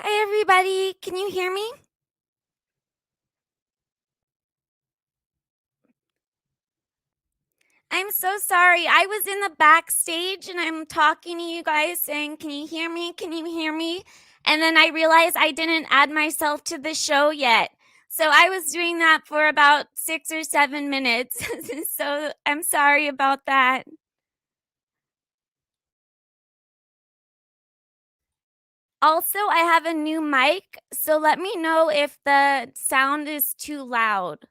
Hi, everybody. Can you hear me? I'm so sorry. I was in the backstage and I'm talking to you guys saying, "Can you hear me? Can you hear me?" And then I realized I didn't add myself to the show yet. So I was doing that for about 6 or 7 minutes. So I'm sorry about that. Also, I have a new mic, so let me know if the sound is too loud.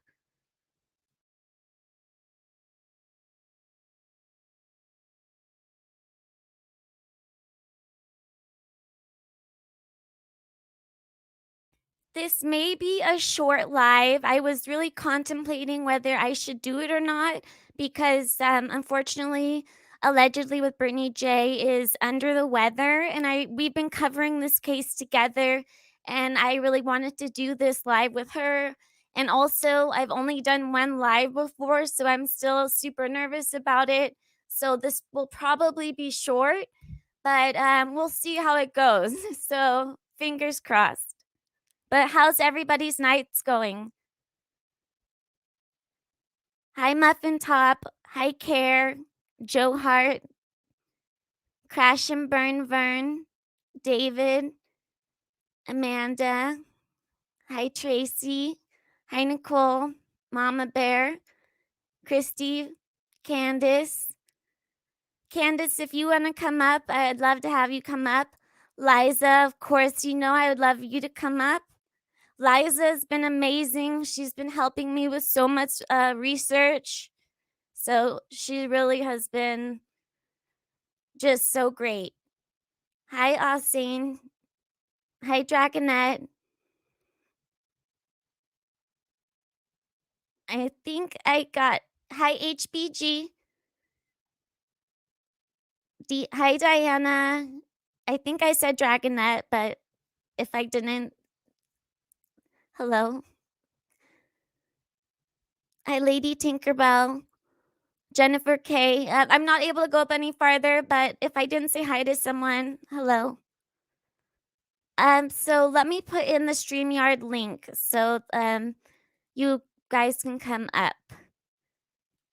This may be a short live. I was really contemplating whether I should do it or not because, unfortunately, allegedly with Brittany J is under the weather, and we've been covering this case together, and I really wanted to do this live with her. And also, I've only done one live before, so I'm still super nervous about it. So this will probably be short, but we'll see how it goes. So fingers crossed. But how's everybody's nights going? Hi, Muffin Top. Hi, Care. Joe Hart. Crash and Burn Vern. David. Amanda. Hi, Tracy. Hi, Nicole. Mama Bear. Christy. Candace. Candace, if you want to come up, I'd love to have you come up. Liza, of course, you know I would love you to come up. Liza has been amazing. She's been helping me with so much research. So she really has been just so great. Hi, Austin. Hi, Dragonette. I think I got hi, HBG. Hi, Diana. I think I said Dragonette, but if I didn't, hello. Hi, Lady Tinkerbell. Jennifer K. I'm not able to go up any farther, but if I didn't say hi to someone, hello. So let me put in the StreamYard link so you guys can come up.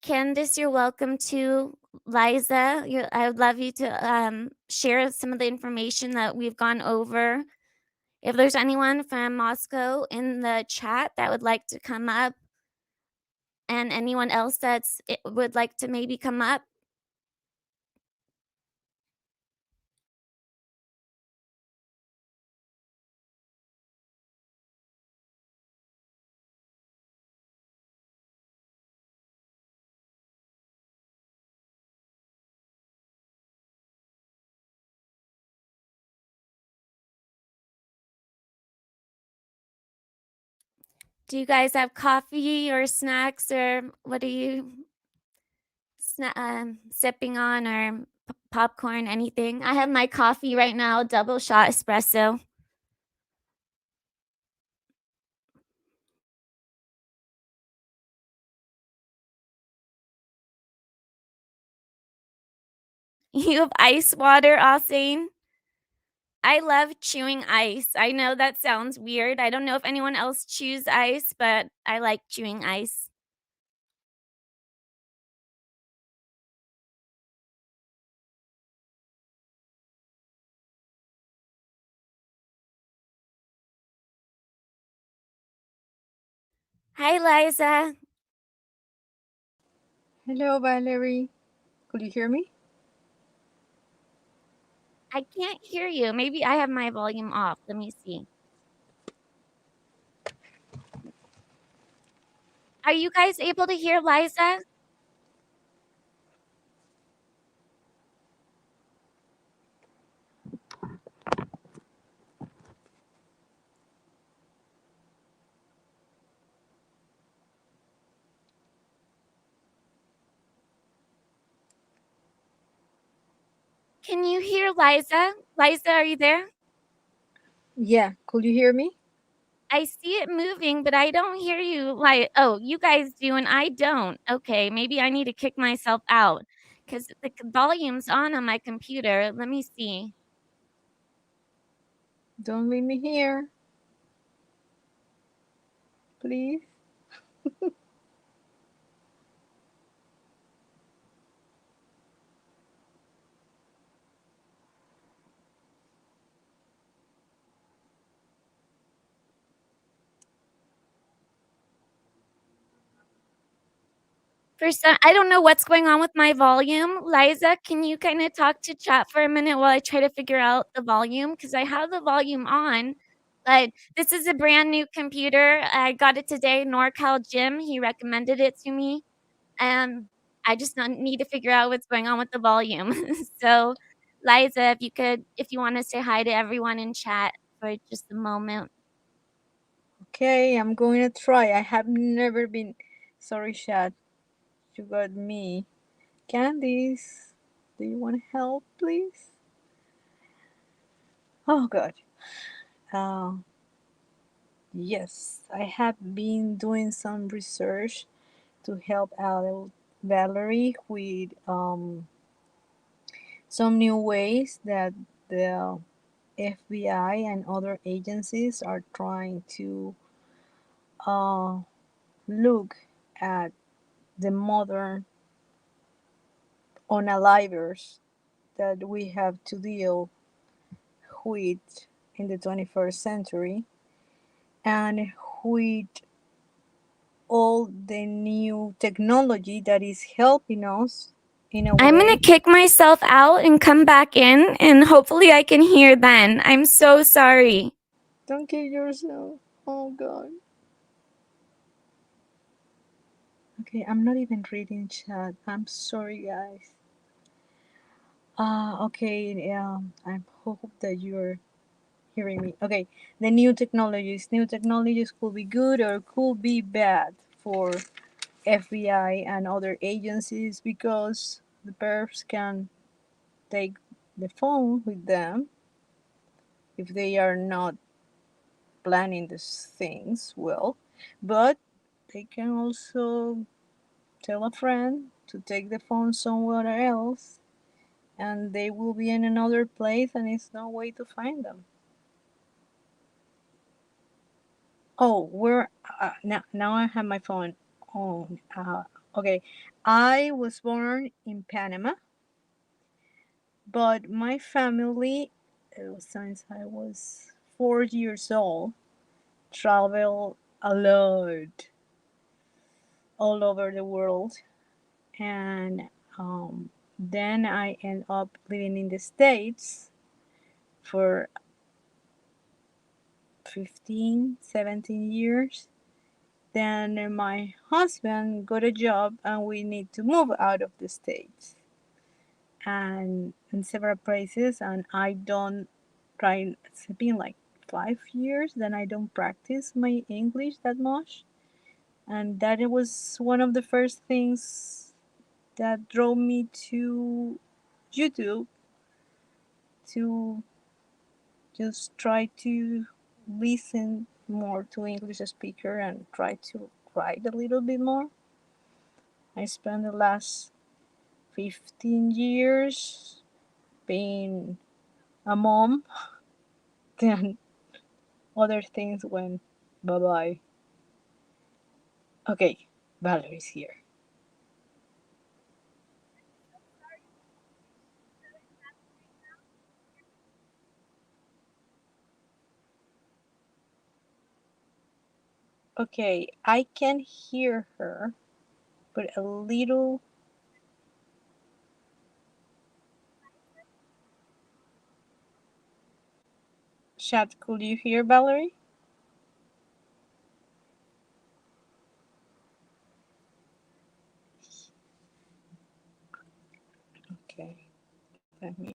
Candace, you're welcome to. Liza, I would love you to share some of the information that we've gone over. If there's anyone from Moscow in the chat that would like to come up, and anyone else would like to maybe come up. Do you guys have coffee or snacks, or what are you sipping on, or popcorn, anything? I have my coffee right now, double shot espresso. You have ice water, Austin? I love chewing ice. I know that sounds weird. I don't know if anyone else chews ice, but I like chewing ice. Hi, Liza. Hello, Valerie. Could you hear me? I can't hear you. Maybe I have my volume off. Let me see. Are you guys able to hear Liza? Can you hear Liza? Liza, are you there? Yeah, could you hear me? I see it moving, but I don't hear you. Like, oh, you guys do, and I don't. Okay, maybe I need to kick myself out because the volume's on my computer. Let me see. Don't leave me here. Please. For some I don't know what's going on with my volume. Liza, can you kinda talk to chat for a minute while I try to figure out the volume? Because I have the volume on, but this is a brand new computer. I got it today, NorCal Jim, he recommended it to me. I just need to figure out what's going on with the volume. So, Liza, if you wanna say hi to everyone in chat for just a moment. Okay, I'm going to try. I have never been. Sorry, Chad. You got me. Candice, do you want to help, please? Oh, God. Uh, yes, I have been doing some research to help out Valerie with some new ways that the FBI and other agencies are trying to uh, look at the modern unalivers that we have to deal with in the 21st century and with all the new technology that is helping us in a I'm gonna way. kick myself out and come back in, and hopefully I can hear then. I'm so sorry. Don't kill yourself. Oh, God. Okay, I'm not even reading chat. I'm sorry, guys. Okay, I hope that you're hearing me. Okay, the new technologies. New technologies could be good or could be bad for FBI and other agencies because the perps can take the phone with them if they are not planning these things well, but they can also tell a friend to take the phone somewhere else and they will be in another place and it's no way to find them. Oh, where now I have my phone on. Okay, I was born in Panama, but my family, since I was 4 years old, traveled a lot all over the world, and then I end up living in the States for 15, 17 years. Then my husband got a job and we need to move out of the States and in several places. And I don't try, it's been like 5 years, then I don't practice my English that much. And that it was one of the first things that drove me to YouTube to just try to listen more to English speaker and try to write a little bit more. I spent the last 15 years being a mom, then other things went bye bye. Okay, Valerie's here. Okay, I can hear her, but a little. Chat, could you hear Valerie? Okay, let me.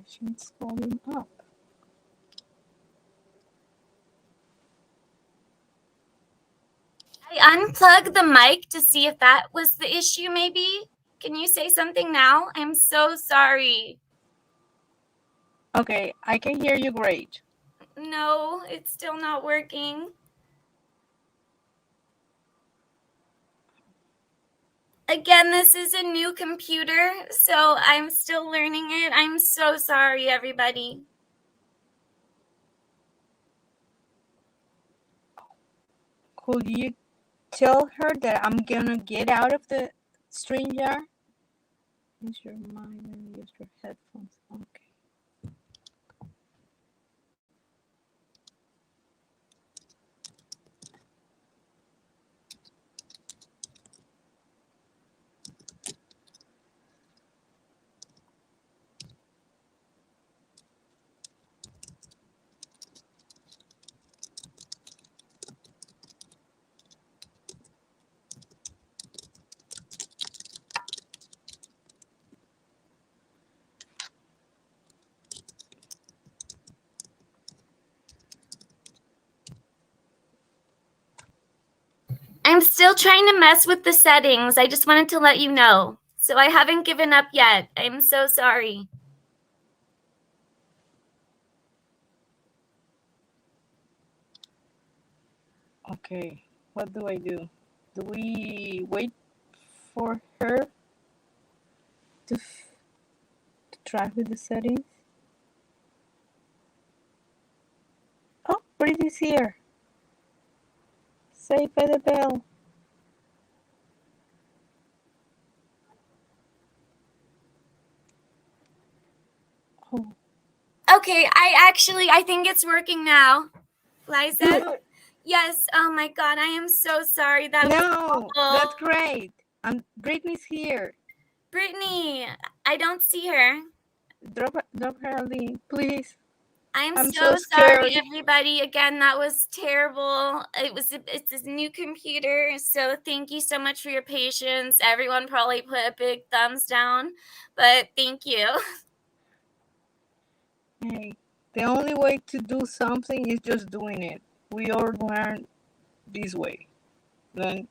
She's falling up. I unplugged the mic to see if that was the issue maybe. Can you say something now? I'm so sorry. Okay, I can hear you great. No, it's still not working. Again, this is a new computer, so I'm still learning it. I'm so sorry, everybody. Could you tell her that I'm gonna get out of the StreamYard? Use your mind and use your headphones. Okay. I'm still trying to mess with the settings. I just wanted to let you know. So I haven't given up yet. I'm so sorry. Okay, what do I do? Do we wait for her to try with the settings? Oh, Brittany's here. Saved by the bell. Oh. Okay, I think it's working now. Liza? Good. Yes, oh my god, I am so sorry. That was No, awful. that's great. Brittany's here. Brittany, I don't see her. Drop her a link, please. I'm I'm so so sorry, scared. everybody. Again, that was terrible. It's a new computer, so thank you so much for your patience. Everyone probably put a big thumbs down, but thank you. Hey, the only way to do something is just doing it. We all learn this way. Then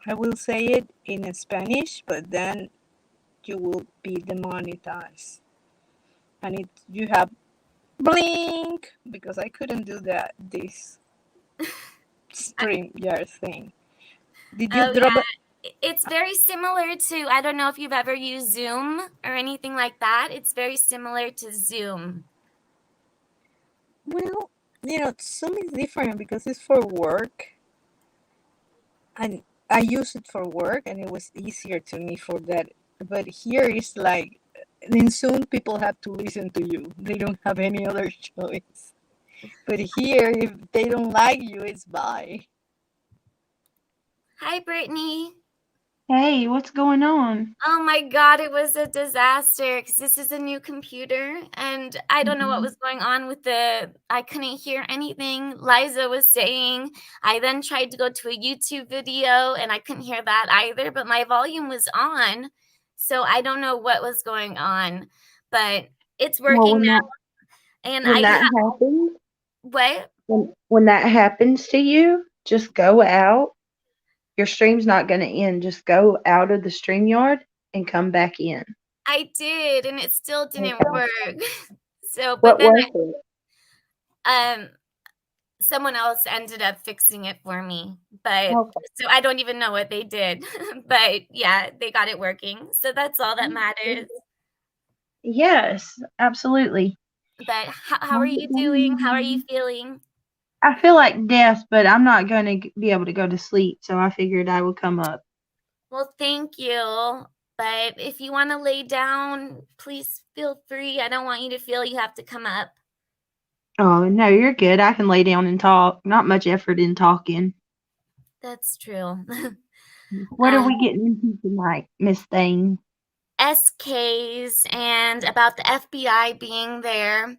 I will say it in Spanish, but then you will be demonetized. And you have blink because I couldn't do this StreamYard thing. Did you Oh drop it? yeah, it's very similar to, I don't know if you've ever used Zoom or anything like that. It's very similar to Zoom. Well, Zoom is different because it's for work. And I use it for work and it was easier to me for that. But here it's like in Zoom people have to listen to you. They don't have any other choice. But here if they don't like you, it's bye. Hi, Brittany. Hey, what's going on? Oh my god, it was a disaster because this is a new computer and I don't know what was going on with I couldn't hear anything Liza was saying. I then tried to go to a YouTube video and I couldn't hear that either, but my volume was on. So I don't know what was going on, but it's Well, working now. And when that happens, what? when that happens to you, just go out. Your stream's not going to end. Just go out of the stream yard and come back in. I did, and it still didn't work. So, but What then was it? someone else ended up fixing it for me, but Okay. so I don't even know what they did, but yeah, they got it working. So that's all that matters. Yes, absolutely. But how are you doing? How are you feeling? I feel like death, but I'm not going to be able to go to sleep, so I figured I would come up. Well, thank you. But if you want to lay down, please feel free. I don't want you to feel you have to come up. Oh, no, you're good. I can lay down and talk. Not much effort in talking. That's true. What are we getting into tonight, Miss Thane? SKs and about the FBI being there.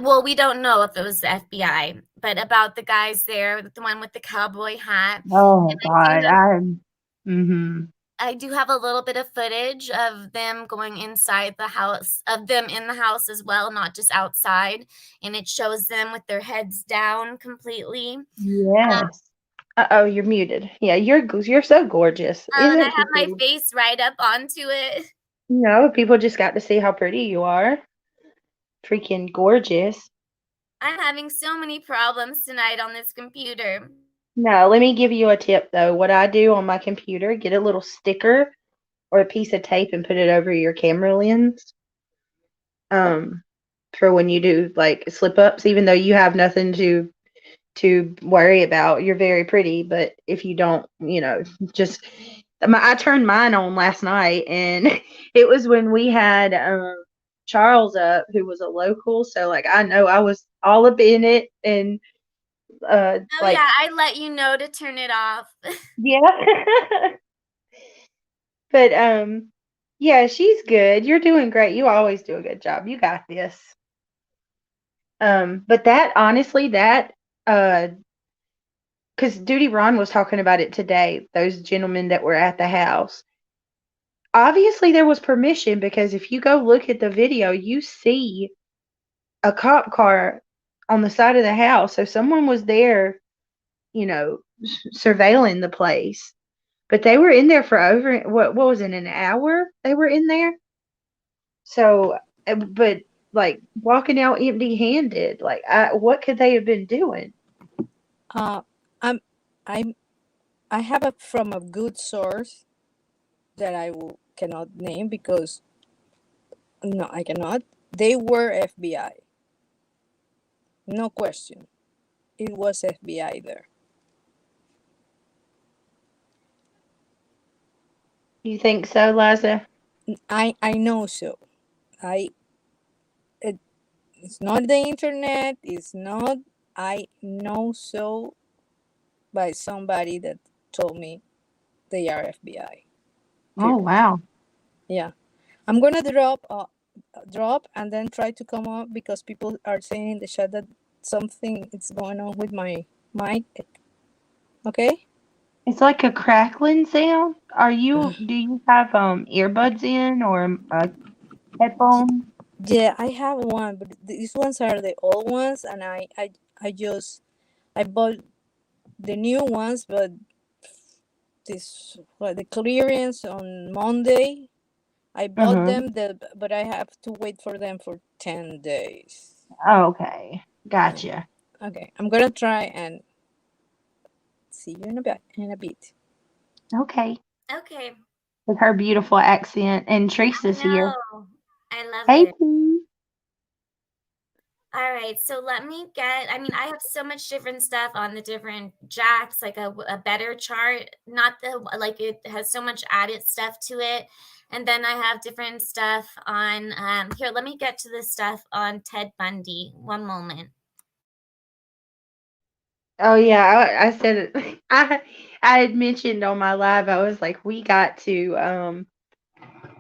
Well, we don't know if it was the FBI, but about the guys there, the one with the cowboy hat. Oh, And God. I do have a little bit of footage of them going inside the house, of them in the house as well, not just outside. And it shows them with their heads down completely. Yes. Uh-oh, you're muted. Yeah, you're so gorgeous. Oh, and I Isn't she have my pretty? face right up onto it. No, people just got to see how pretty you are. Freaking gorgeous. I'm having so many problems tonight on this computer. No, let me give you a tip though. What I do on my computer, get a little sticker or a piece of tape and put it over your camera lens. Um, for when you do like slip ups, even though you have nothing to worry about. You're very pretty, but if you don't, just I turned mine on last night, and it was when we had Charles up, who was a local. So like I know I was all up in it, and Oh yeah, I let you know to turn it off. yeah. But yeah, she's good. You're doing great. You always do a good job. You got this. But that honestly, that because Duty Ron was talking about it today, those gentlemen that were at the house. Obviously, there was permission because if you go look at the video, you see a cop car on the side of the house. So someone was there, surveilling the place. But they were in there for over, what was it, an hour they were in there? So, but like walking out empty handed, like, what could they have been doing? Uh, I'm, I'm, I have a from a good source that cannot name because no, I cannot. They were FBI, no question. It was FBI there. You think so, Liza? I know so. I it, it's not the internet. It's not. I know so by somebody that told me they are FBI. Oh, Period. wow. Yeah, I'm gonna drop and then try to come up because people are saying in the chat that something is going on with my mic. Okay. It's like a crackling sound. Do you have earbuds in or headphones? Yeah, I have one, but these ones are the old ones, and I bought the new ones, but the clearance on Monday. I bought Mm-hmm. them, but I have to wait for them for 10 days. Okay. Yeah. Gotcha. Okay, I'm gonna try and see you in a bit. Okay. Okay. With her beautiful accent. And I Teresa's here. know. I love Hey, it. T. All right, so I mean, I have so much different stuff on the different jacks, like a better chart, not like it has so much added stuff to it. And then I have different stuff on, here, let me get to the stuff on Ted Bundy. One moment. Oh yeah, I said it. I had mentioned on my live. I was like, we got to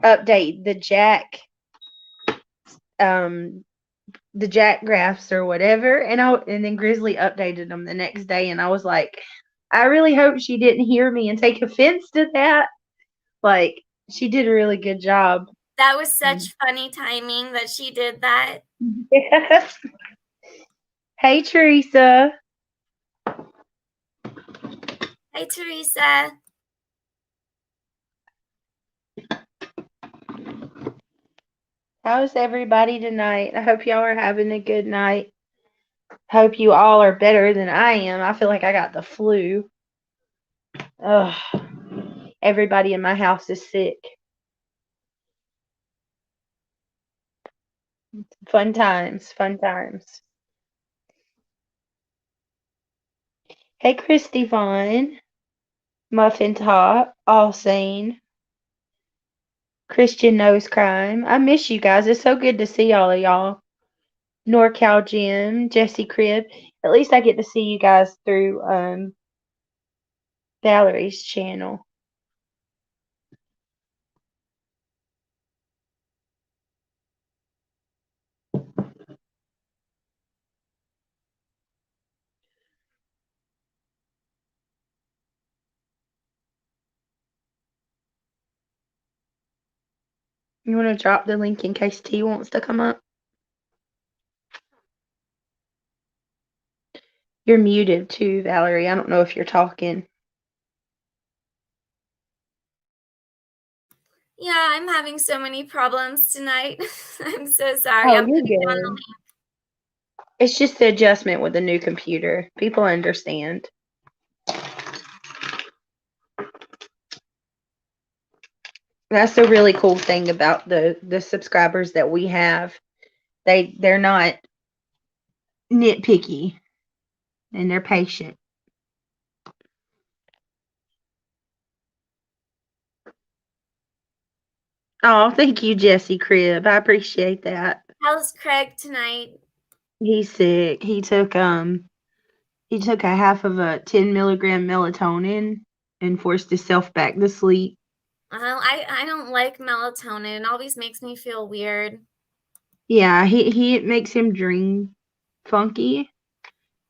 update um the jack graphs or whatever, and then Grizzly updated them the next day, and I was like, I really hope she didn't hear me and take offense to that. Like, she did a really good job. That was such funny timing that she did that. Yes. Hey, Teresa. Hi, Teresa. How's everybody tonight? I hope y'all are having a good night. Hope you all are better than I am. I feel like I got the flu. Ugh. Everybody in my house is sick. Fun times, fun times. Hey, Christy Vaughn, Muffin Top, All Sane, Christian Knows Crime. I miss you guys. It's so good to see all of y'all. NorCal Jim, Jesse Cribb. At least I get to see you guys through Valerie's channel. You want to drop the link in case T wants to come up? You're muted too, Valerie. I don't know if you're talking. Yeah, I'm having so many problems tonight. I'm so sorry. Oh, I'm you're putting down good. It's just the adjustment with the new computer. People understand. That's the really cool thing about the subscribers that we have. They're not nitpicky and they're patient. Oh, thank you, Jesse Cribb. I appreciate that. How's Craig tonight? He's sick. He took a half of a 10 milligram melatonin and forced himself back to sleep. I don't like melatonin. It always makes me feel weird. Yeah, he it makes him dream funky.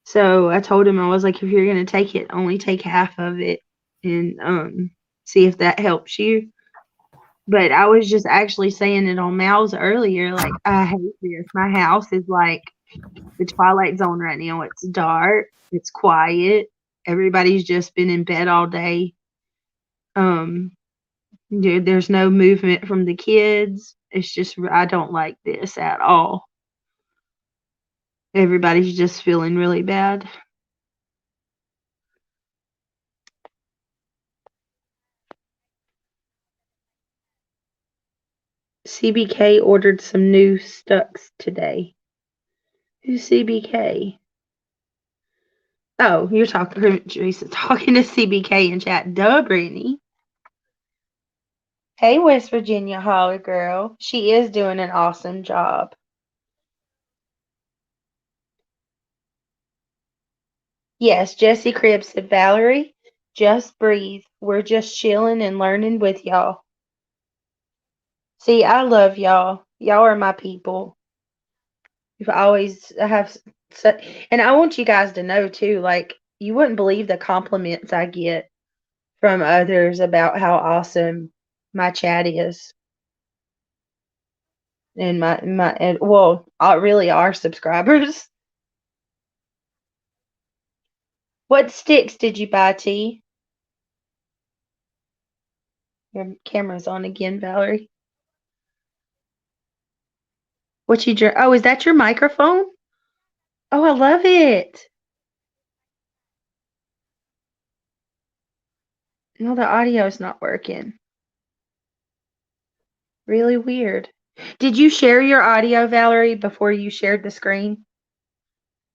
So I told him, I was like, if you're gonna take it, only take half of it and see if that helps you. But I was just actually saying it on Mal's earlier, like, I hate this. My house is like the Twilight Zone right now. It's dark, it's quiet, everybody's just been in bed all day. Um, there's no movement from the kids. It's just, I don't like this at all. Everybody's just feeling really bad. CBK ordered some new Stucks today. Who's CBK? Oh, you're talking, Teresa, talking to CBK in chat. Duh, Brittany. Hey, West Virginia Holly girl. She is doing an awesome job. Yes, Jesse Cribb said, Valerie, just breathe. We're just chilling and learning with y'all. See, I love y'all. Y'all are my people. You've always have, and I want you guys to know too, like, you wouldn't believe the compliments I get from others about how awesome my chat is. And well, really our subscribers. What sticks did you buy, T? Your camera's on again, Valerie. What you drink? Oh, is that your microphone? Oh, I love it. No, the audio's not working. Really weird. Did you share your audio, Valerie, before you shared the screen?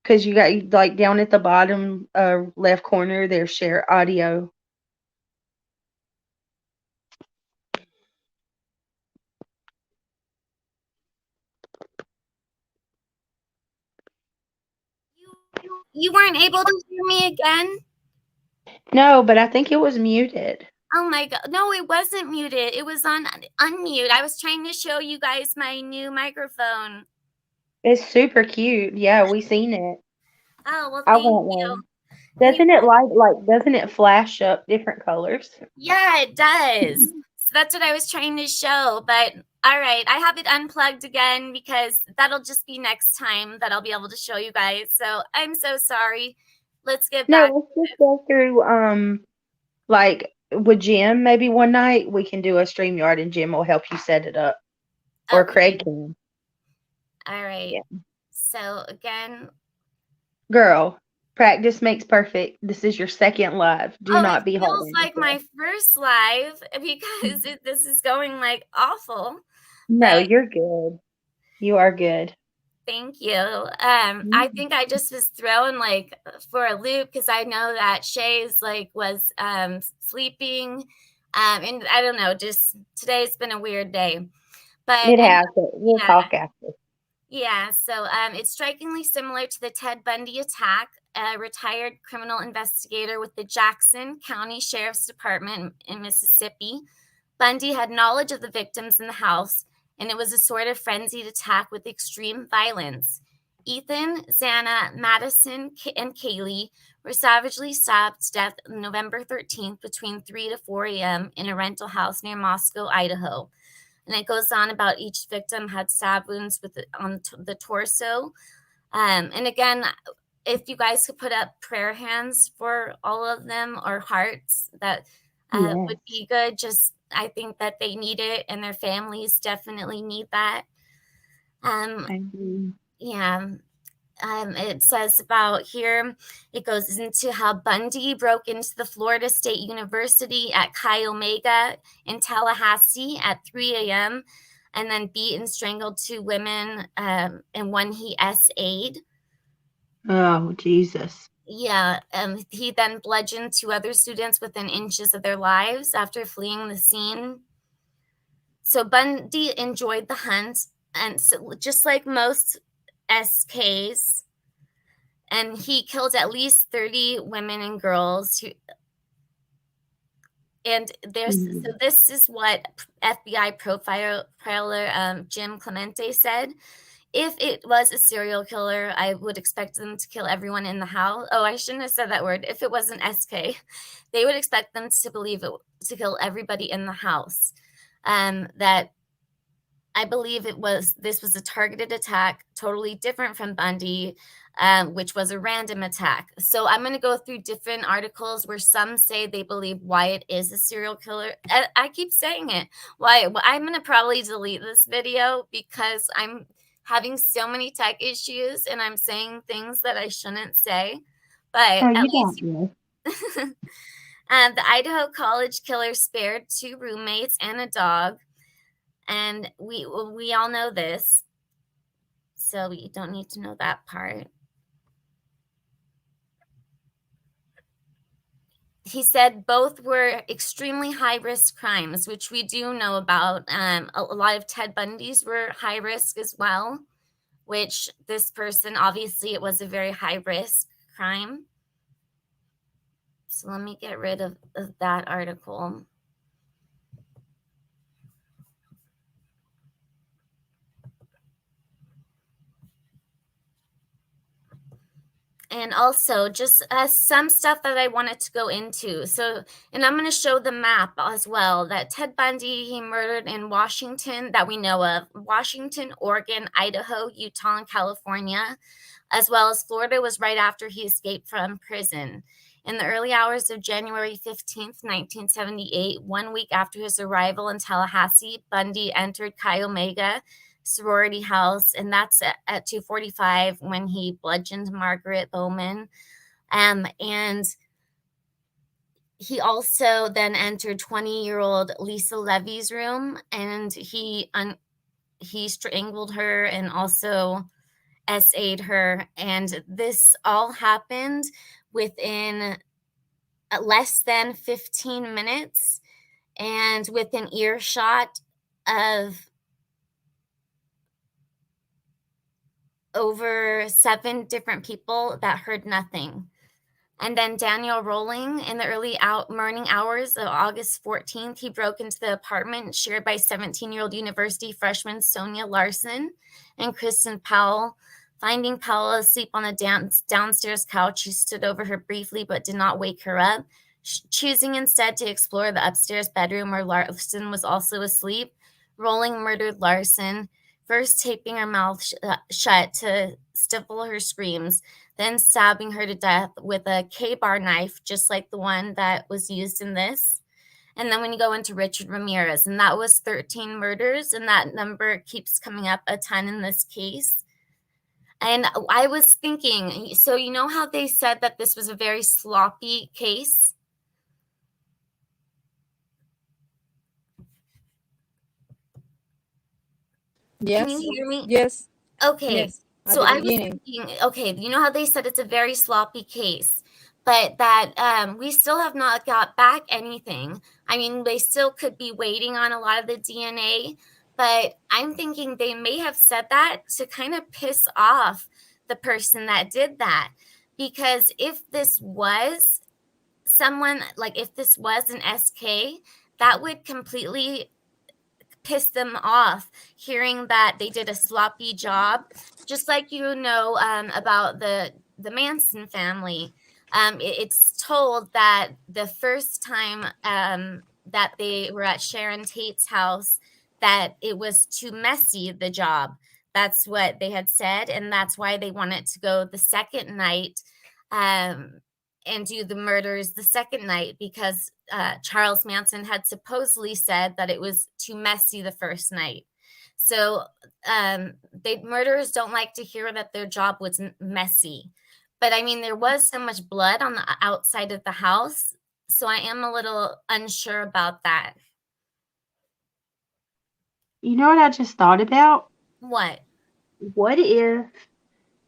Because you got, like, down at the bottom left corner, there's share audio. You weren't able to hear me again? No, but I think it was muted. Oh my god. No, it wasn't muted. It was on unmute. I was trying to show you guys my new microphone. It's super cute. Yeah, we seen it. Oh, well, I thank want you. one. Doesn't it flash up different colors? Yeah, it does. So that's what I was trying to show. But all right, I have it unplugged again because that'll just be next time that I'll be able to show you guys. So I'm so sorry. Let's get back. No, let's just go through like with Jim, maybe one night we can do a StreamYard and Jim will help you set it up. Or Okay. Craig can. All right. Yeah. So again, Girl, practice makes perfect. This is your second live. Do not be it hard feels on like my yourself. first live because this is going like awful. No, But you're good. You are good. thank you. I think I just was thrown like for a loop because I know that Shay's like was sleeping. And I don't know, just today's been a weird day. But It has, but we'll yeah, talk after. yeah. So it's strikingly similar to the Ted Bundy attack. A retired criminal investigator with the Jackson County Sheriff's Department in Mississippi, Bundy had knowledge of the victims in the house, and it was a sort of frenzied attack with extreme violence. Ethan, Xana, Madison, and Kaylee were savagely stabbed to death on November 13th between 3 to 4 a.m. in a rental house near Moscow, Idaho. And it goes on about each victim had stab wounds on the torso. And again, if you guys could put up prayer hands for all of them, or hearts, that would Yes, be good. Just, I think that they need it, and their families definitely need that. I agree. Yeah. It says about here, it goes into how Bundy broke into the Florida State University at Chi Omega in Tallahassee at 3 a.m. and then beat and strangled 2 women, and one he SA'd. Oh, Jesus. Yeah, he then bludgeoned 2 other students within inches of their lives after fleeing the scene. So Bundy enjoyed the hunt, and so, just like most SKs, and he killed at least 30 women and girls who, and there's Mhm. so this is what FBI profiler Jim Clemente said. If it was a serial killer, I would expect them to kill everyone in the house. Oh, I shouldn't have said that word. If it was an SK, they would expect them to believe it to kill everybody in the house. That I believe this was a targeted attack, totally different from Bundy, which was a random attack. So I'm going to go through different articles where some say they believe Wyatt is a serial killer. I keep saying it. Wyatt. Well, I'm going to probably delete this video because I'm having so many tech issues and I'm saying things that I shouldn't say. But Oh, at you least got this. the Idaho college killer spared 2 roommates and a dog. And we all know this, so we don't need to know that part. He said both were extremely high-risk crimes, which we do know about. A lot of Ted Bundy's were high risk as well, which this person, obviously, it was a very high-risk crime. So let me get rid of that article. And also just some stuff that I wanted to go into. So, and I'm going to show the map as well, that Ted Bundy, he murdered in Washington, that we know of, Washington, Oregon, Idaho, Utah, and California, as well as Florida was right after he escaped from prison. In the early hours of January 15th, 1978, 1 week after his arrival in Tallahassee, Bundy entered Chi Omega sorority house, and that's at 2:45 when he bludgeoned Margaret Bowman. And he also then entered 20-year-old Lisa Levy's room, and he strangled her and also SA'd her. And this all happened within less than 15 minutes and within earshot of over 7 different people that heard nothing. And then Daniel Rowling, in the early morning hours of August 14th, he broke into the apartment shared by 17-year-old university freshman Sonia Larson and Kristen Powell. Finding Powell asleep on the downstairs couch, he stood over her briefly but did not wake her up, choosing instead to explore the upstairs bedroom where Larson was also asleep. Rowling murdered Larson, first taping her mouth shut to stifle her screams, then stabbing her to death with a K-bar knife, just like the one that was used in this. And then when you go into Richard Ramirez, and that was 13 murders, and that number keeps coming up a ton in this case. And I was thinking, so you know how they said that this was a very sloppy case? Can you Yes. hear me? Yes. Okay. Yes. At So the I was beginning. thinking, okay, you know how they said it's a very sloppy case, but that we still have not got back anything. I mean, they still could be waiting on a lot of the DNA, but I'm thinking they may have said that to kind of piss off the person that did that. Because if this was someone, like if this was an SK, that would completely piss them off hearing that they did a sloppy job, just like about the Manson family. It's told that the first time that they were at Sharon Tate's house, that it was too messy, the job, That's what they had said, and that's why they wanted to go the second night, and do the murders the second night, because Charles Manson had supposedly said that it was too messy the first night. So murderers don't like to hear that their job was messy. But I mean, there was so much blood on the outside of the house, so I am a little unsure about that. You know what I just thought about? What? What if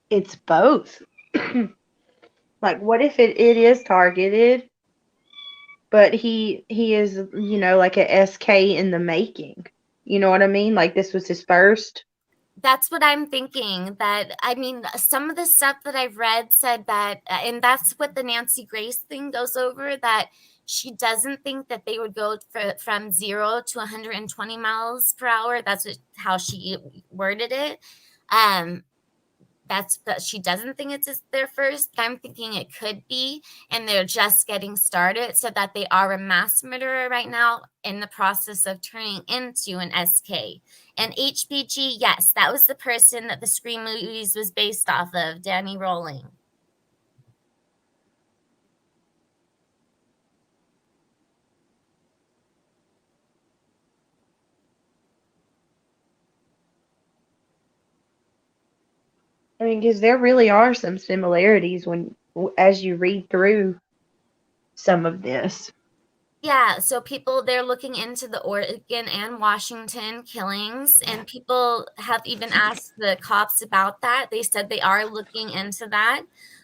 it's both? Like, what if it is targeted, but he is, like a SK in the making? You know what I mean? Like, this was his first. That's what I'm thinking. That, I mean, some of the stuff that I've read said that, and that's what the Nancy Grace thing goes over, that she doesn't think that they would go from 0 to 120 miles per hour. That's how she worded it. That she doesn't think it's their first. I'm thinking it could be, and they're just getting started, so that they are a mass murderer right now in the process of turning into an SK. And HBG, yes, that was the person that the Scream movies was based off of, Danny Rolling. I mean, because there really are some similarities as you read through some of this. Yeah, so they're looking into the Oregon and Washington killings, and people have even asked the cops about that. They said they are looking into that.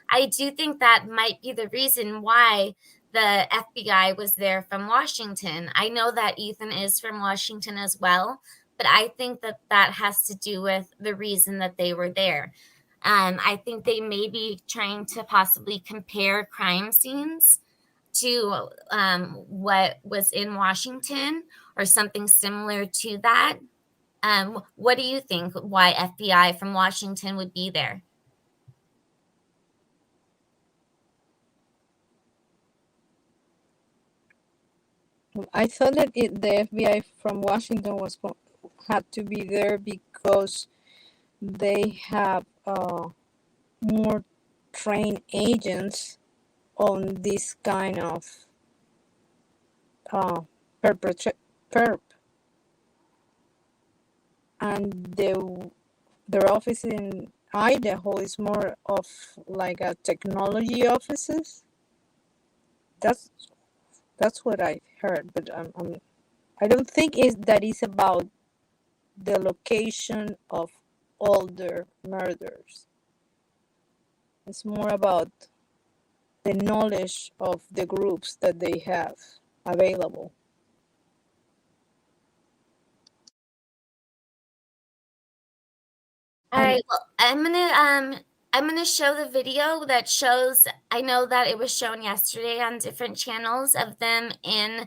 I do think that might be the reason why the FBI was there from Washington. I know that Ethan is from Washington as well, but I think that that has to do with the reason that they were there. I think they may be trying to possibly compare crime scenes to what was in Washington, or something similar to that. What do you think? Why FBI from Washington would be there? I thought that the FBI from Washington had to be there because they have more trained agents on this kind of perp, and their office in Idaho is more of like a technology offices. That's what I heard, but I don't think that is about the location of all their murders. It's more about the knowledge of the groups that they have available. All And right, well, I'm gonna show the video that shows. I know that it was shown yesterday on different channels of them in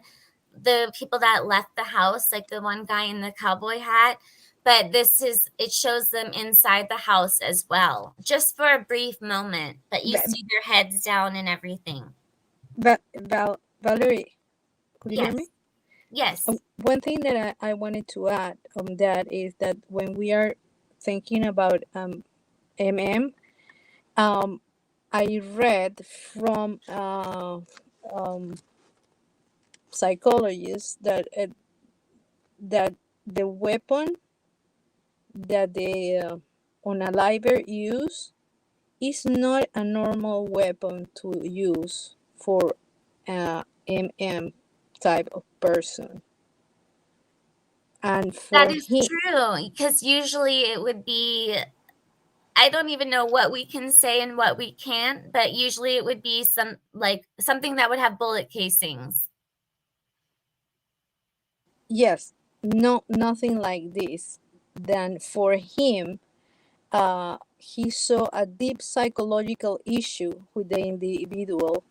the people that left the house, like the one guy in the cowboy hat. But it shows them inside the house as well, just for a brief moment. But you see their heads down and everything. Valerie, could you hear Yes, me? yes. One thing that I wanted to add on that is that when we are thinking about MM, I read from psychologists that the weapon that the unaliver use is not a normal weapon to use for a MM type of person. And That for is him, true, because usually it would be, I don't even know what we can say and what we can't, but usually it would be something that would have bullet casings. yes, no, nothing like this. Then for him, he saw a deep psychological issue with the individual,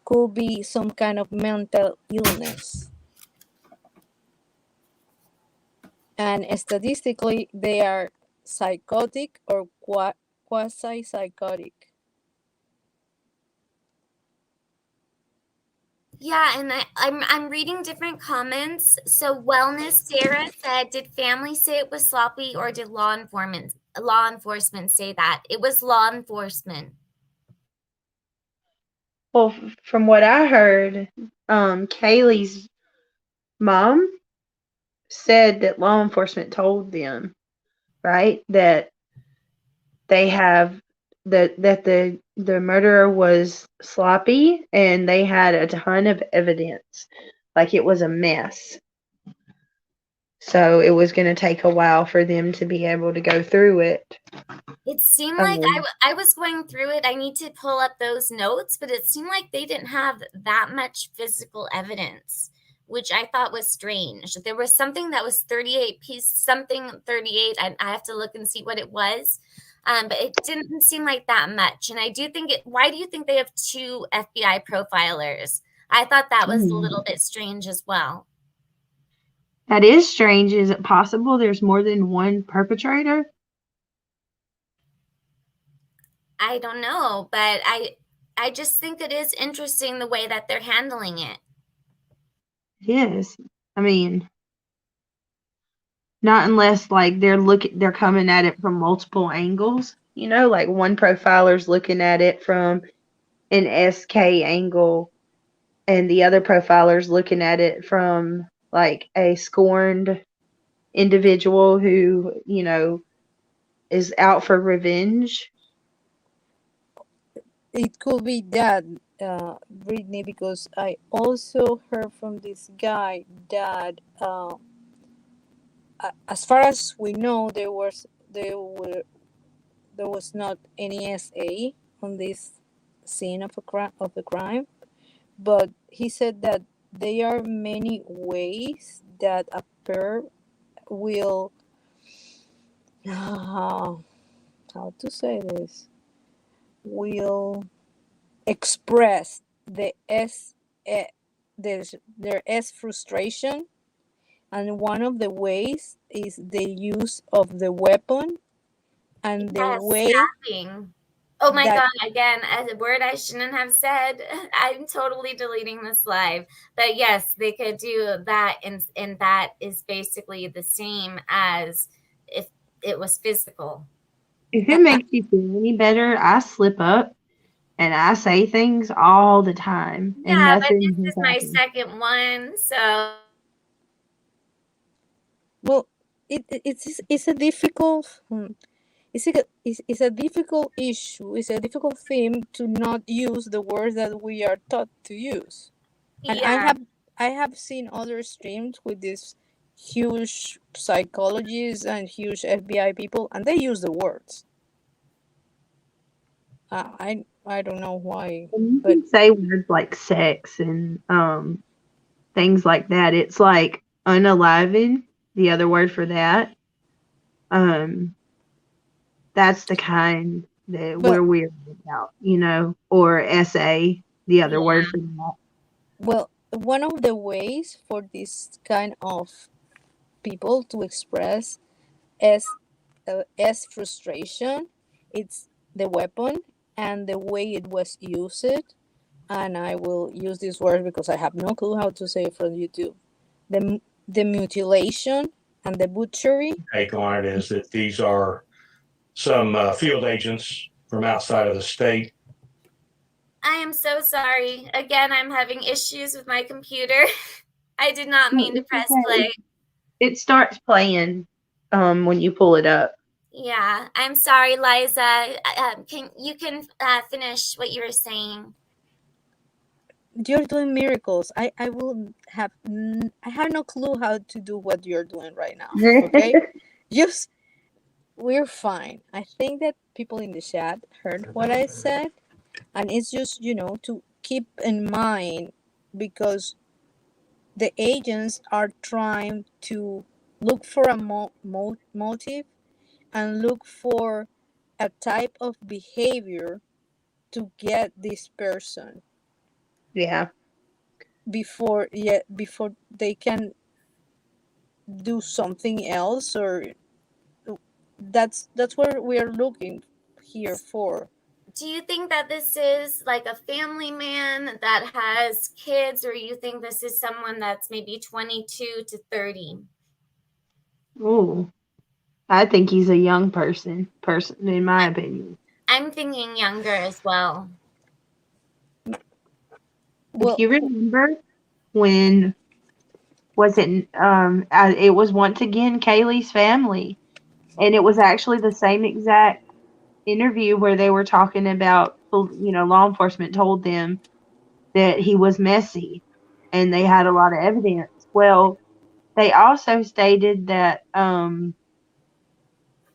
could be some kind of mental illness. And statistically, they are psychotic or quasi psychotic. Yeah, and I'm reading different comments. So Wellness Sarah said, did family say it was sloppy, or did law law enforcement say that. It was law enforcement. Well, from what I heard, Kaylee's mom said that law enforcement told them, right, that they have that the murderer was sloppy and they had a ton of evidence, like it was a mess. So it was going to take a while for them to be able to go through it. It seemed like I was going through it. I need to pull up those notes, but it seemed like they didn't have that much physical evidence, which I thought was strange. There was something that was 38 something 38. I have to look and see what it was. But it didn't seem like that much. And I do think why do you think they have 2 FBI profilers? I thought that was a little bit strange as well. That is strange. Is it possible there's more than one perpetrator? I don't know, but I just think it is interesting the way that they're handling it. Yes. I mean, not unless like they're coming at it from multiple angles. You know, like one profiler's looking at it from an SK angle and the other profiler's looking at it from like a scorned individual who, you know, is out for revenge. It could be that, Brittany, because I also heard from this guy that, as far as we know, there was not any SA on this scene of the crime, but he said that there are many ways that a pair will how to say this, will express eh, their S frustration, and one of the ways is the use of the weapon and the Yes, way stabbing. Oh my that God, again, a word I shouldn't have said. I'm totally deleting this live. But yes, they could do that, and that is basically the same as if it was physical. If it makes you feel any better, I slip up and I say things all the time and Yeah, but nothing this has is my happened. second one, so well it's a difficult it's a difficult issue, it's a difficult theme to not use the words that we are taught to use. And yeah. I have seen other streams with these huge psychologists and huge FBI people, and they use the words. I don't know why, And you but can say words like sex and things like that. It's like unaliving, the other word for that. Um, that's the kind that well we're weird about, you know, or SA, the other Yeah. word for that. well one of the ways for this kind of people to express as as frustration, it's the weapon and the way it was used. And I will use this word because I have no clue how to say it from YouTube. The mutilation and the butchery. Take on it is that these are some field agents from outside of the state. I am so sorry. Again, I'm having issues with my computer. I did not No, mean to it's press okay. play. It starts playing when you pull it up. Yeah, I'm sorry, Liza. Can finish what you were saying? You're doing miracles. I will have I have no clue how to do what you're doing right now. Okay, just we're fine. I think that people in the chat heard what I said, and it's just, to keep in mind, because the agents are trying to look for a motive and look for a type of behavior to get this person Yeah. before they can do something else, or that's what we're looking here for. Do you think that this is like a family man that has kids, or you think this is someone that's maybe 22 to 30? Oh, I think he's a young person, in my opinion. I'm thinking younger as well. Well, If you remember when it was once again Kaylee's family, and it was actually the same exact interview where they were talking about, law enforcement told them that he was messy and they had a lot of evidence. Well, they also stated that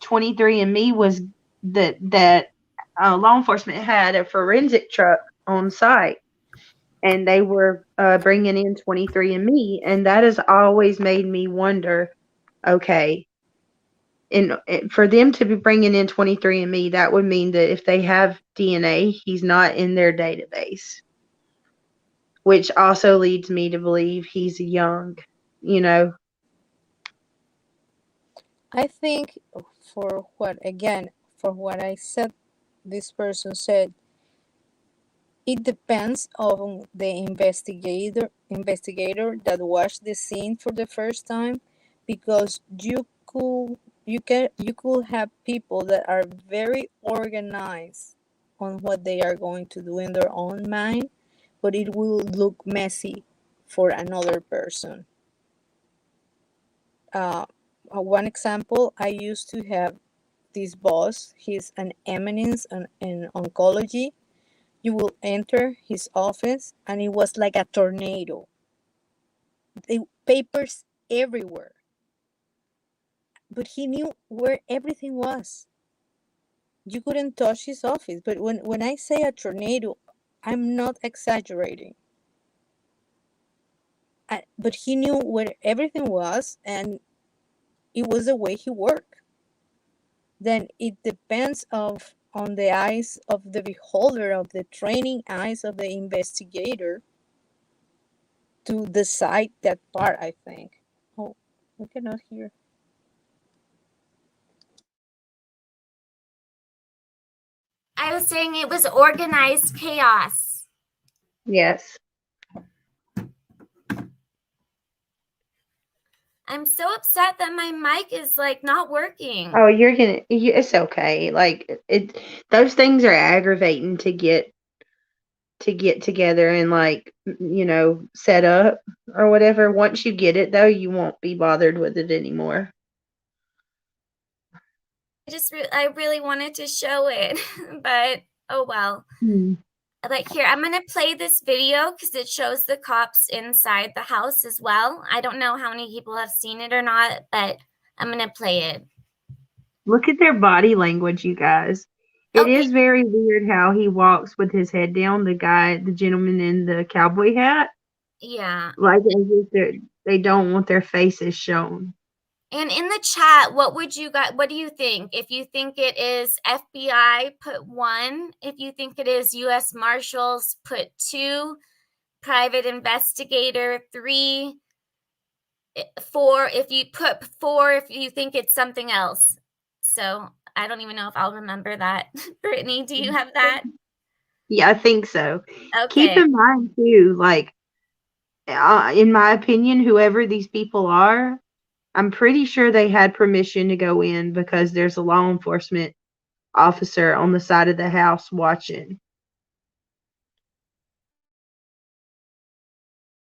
23andMe was that law enforcement had a forensic truck on site, and they were bringing in 23andMe, and that has always made me wonder. Okay, and for them to be bringing in 23andMe, that would mean that if they have DNA, he's not in their database, which also leads me to believe he's young. I think for what I said, this person said, it depends on the investigator that watched the scene for the first time, because you could have people that are very organized on what they are going to do in their own mind, but it will look messy for another person. One example, I used to have this boss. He's an eminence in oncology. You will enter his office and it was like a tornado. The papers everywhere. But he knew where everything was. You couldn't touch his office. But when I say a tornado, I'm not exaggerating. But he knew where everything was, and it was the way he worked. Then it depends on the eyes of the beholder, of the training eyes of the investigator, to decide that part, I think. Oh, we cannot hear. I was saying it was organized chaos. Yes. I'm so upset that my mic is like not working. Oh, it's okay. Like those things are aggravating to get together and set up or whatever. Once you get it though, you won't be bothered with it anymore. I really wanted to show it, but oh well. Like here, I'm gonna play this video because it shows the cops inside the house as well. I don't know how many people have seen it or not, but I'm gonna play it. Look at their body language, you guys. It is very weird how he walks with his head down, the gentleman in the cowboy hat. Yeah. Like as if they don't want their faces shown. And in the chat, what do you think? If you think it is FBI, put 1. If you think it is U.S. Marshals, put 2. Private investigator, 3. 4. If you put 4, if you think it's something else. So I don't even know if I'll remember that. Brittany, do you have that? Yeah, I think so. Okay. Keep in mind too, in my opinion, whoever these people are, I'm pretty sure they had permission to go in because there's a law enforcement officer on the side of the house watching.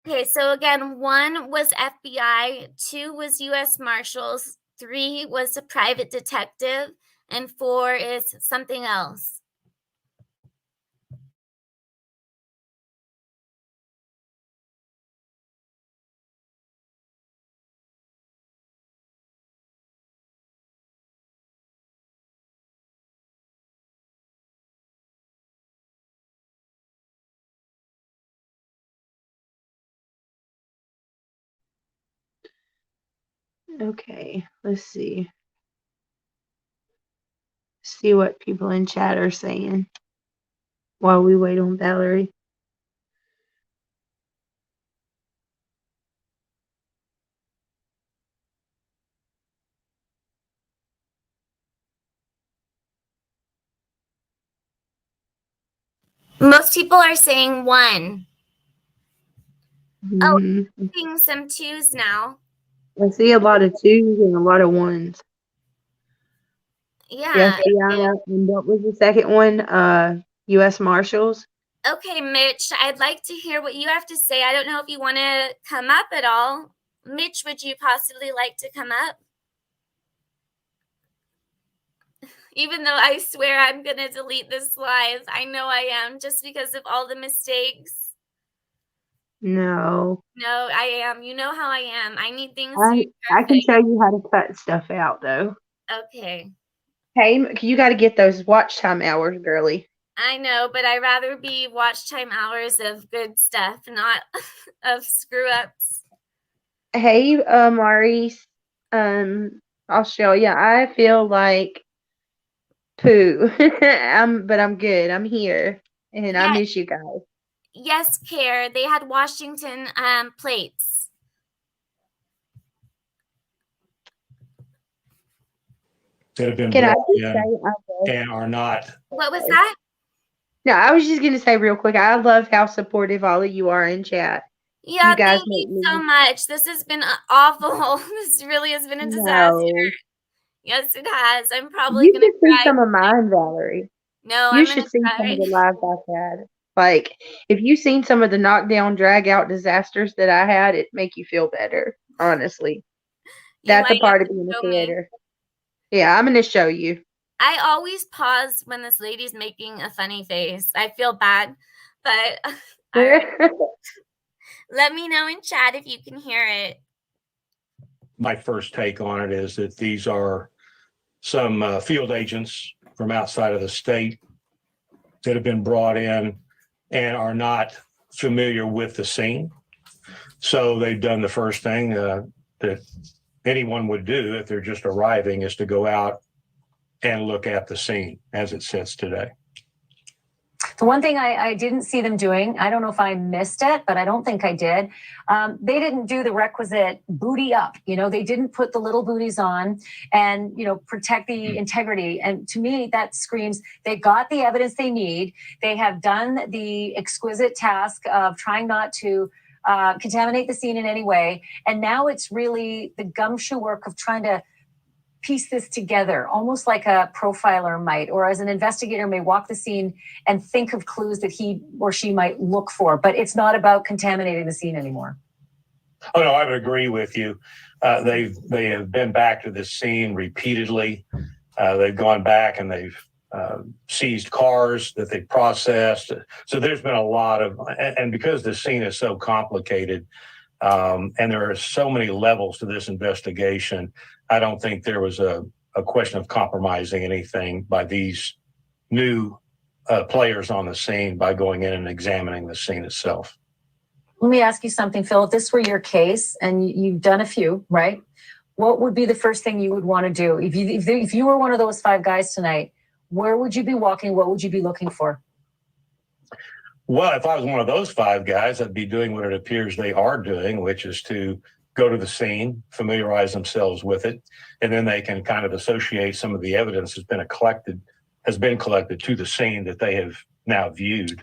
Okay, so again, 1 was FBI, 2 was U.S. Marshals, 3 was a private detective, and 4 is something else. Okay, let's see. See what people in chat are saying while we wait on Valerie. Most people are saying 1. Oh, Mm-hmm. I'm seeing some 2s now. I see a lot of 2s and a lot of 1s. Yeah. FBI, and what was the second one? U.S. Marshals. Okay, Mitch, I'd like to hear what you have to say. I don't know if you want to come up at all. Mitch, would you possibly like to come up? Even though I swear I'm going to delete this live. I know I am, just because of all the mistakes. No, No, I am. You know how I am. I need things to I be I can perfect. show you how to cut stuff out though. Okay. Hey, you got to get those watch time hours, girly. I know, but I'd rather be watch time hours of good stuff, not of screw ups. Hey, Maurice, Australia. I feel like poo. But I'm good. I'm here, and I Yeah, miss you guys. yes, KiIIer. They had Washington plates. That have been Can I brought just say in I love? and are not. What was that? No, I was just gonna say real quick. I love how supportive all of you are in chat. Yeah, You guys thank make you so me much. This has been awful. This really has been a disaster. know. Yes, it has. I'm probably You gonna should see cry. some of mine, Valerie. No, You I'm gonna should see some of cry. the lives I've had. Like, if you seen some of the knockdown, drag out disasters that I had, it make you feel better. Honestly, You that's might a have part of to being a show me. creator. Yeah, I'm gonna show you. I always pause when this lady's making a funny face. I feel bad, but all right. Let me know in chat if you can hear it. My first take on it is that these are some field agents from outside of the state that have been brought in and are not familiar with the scene. So they've done the first thing that anyone would do if they're just arriving, is to go out and look at the scene as it sits today. The one thing I didn't see them doing, I don't know if I missed it, but I don't think I did. They didn't do the requisite booty up. They didn't put the little booties on and, protect the integrity. And to me, that screams they got the evidence they need. They have done the exquisite task of trying not to contaminate the scene in any way. And now it's really the gumshoe work of trying to piece this together, almost like a profiler might, or as an investigator may walk the scene and think of clues that he or she might look for. But it's not about contaminating the scene anymore. Oh no, I would agree with you. They have been back to this scene repeatedly. They've gone back and they've seized cars that they processed. So there's been a lot of, and because the scene is so complicated, and there are so many levels to this investigation, I don't think there was a question of compromising anything by these new players on the scene by going in and examining the scene itself. Let me ask you something, Phil. If this were your case, and you've done a few, right? What would be the first thing you would want to do? If you were one of those 5 guys tonight, where would you be walking? What would you be looking for? Well, if I was one of those 5 guys, I'd be doing what it appears they are doing, which is to go to the scene, familiarize themselves with it, and then they can kind of associate some of the evidence that's been collected to the scene that they have now viewed.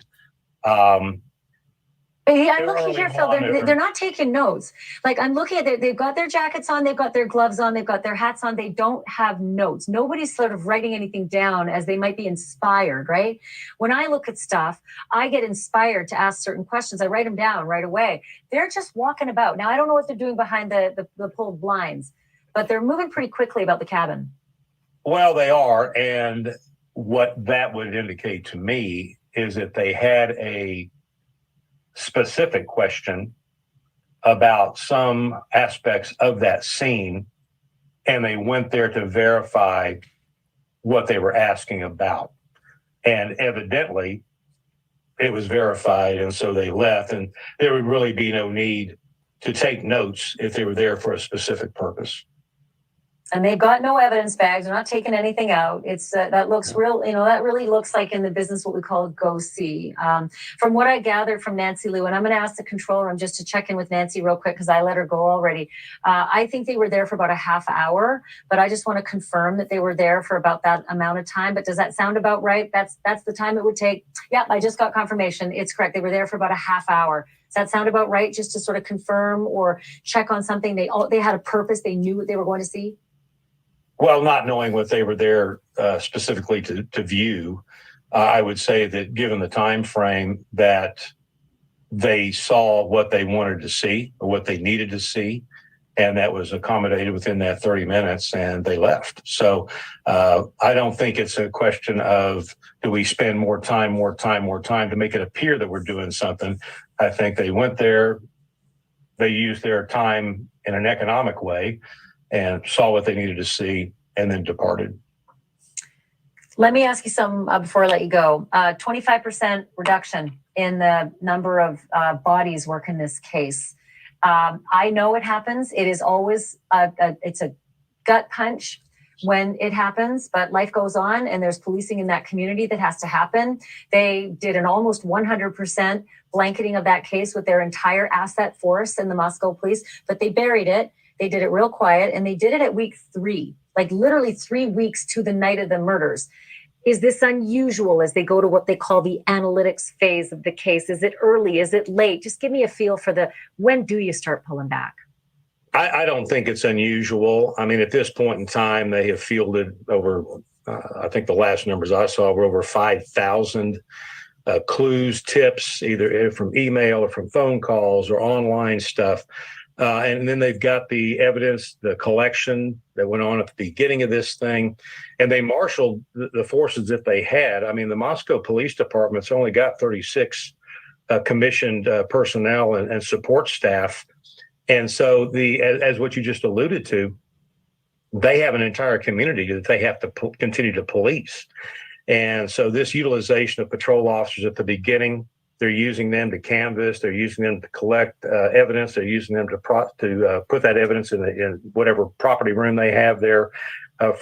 I'm looking here, Phil. They're not taking notes. Like, I'm looking at it. They've got their jackets on. They've got their gloves on. They've got their hats on. They don't have notes. Nobody's sort of writing anything down as they might be inspired, right? When I look at stuff, I get inspired to ask certain questions. I write them down right away. They're just walking about. Now, I don't know what they're doing behind the pulled blinds, but they're moving pretty quickly about the cabin. Well, they are. And what that would indicate to me is that they had a specific question about some aspects of that scene, and they went there to verify what they were asking about. And evidently, it was verified, and so they left, and there would really be no need to take notes if they were there for a specific purpose. And they've got no evidence bags. They're not taking anything out. It's that looks real. That really looks like in the business what we call a go see. From what I gathered from Nancy Liu, and I'm going to ask the control room just to check in with Nancy real quick because I let her go already. I think they were there for about a half hour, but I just want to confirm that they were there for about that amount of time. But does that sound about right? That's the time it would take. Yep, I just got confirmation. It's correct. They were there for about a half hour. Does that sound about right? Just to sort of confirm or check on something. They had a purpose. They knew what they were going to see. Well, not knowing what they were there specifically to view, I would say that given the time frame that they saw what they wanted to see or what they needed to see, and that was accommodated within that 30 minutes, and they left. So I don't think it's a question of do we spend more time to make it appear that we're doing something. I think they went there, they used their time in an economic way and saw what they needed to see and then departed. Let me ask you some before I let you go. 25% reduction in the number of bodies work in this case. I know it happens. It is always it's a gut punch when it happens, but life goes on, and there's policing in that community that has to happen. They did an almost 100% blanketing of that case with their entire asset force in the Moscow police, but they buried it. They did it real quiet, and they did it at week 3, like literally 3 weeks to the night of the murders. Is this unusual as they go to what they call the analytics phase of the case? Is it early? Is it late? Just give me a feel for when do you start pulling back? I don't think it's unusual. I mean, at this point in time, they have fielded over, I think the last numbers I saw were over 5,000 clues, tips, either from email or from phone calls or online stuff. And then they've got the evidence, the collection that went on at the beginning of this thing, and they marshaled the forces that they had. I mean, the Moscow Police Department's only got 36 commissioned personnel and support staff. And so as what you just alluded to, they have an entire community that they have to continue to police. And so this utilization of patrol officers at the beginning, they're using them to canvass, they're using them to collect evidence, they're using them to put that evidence in whatever property room they have there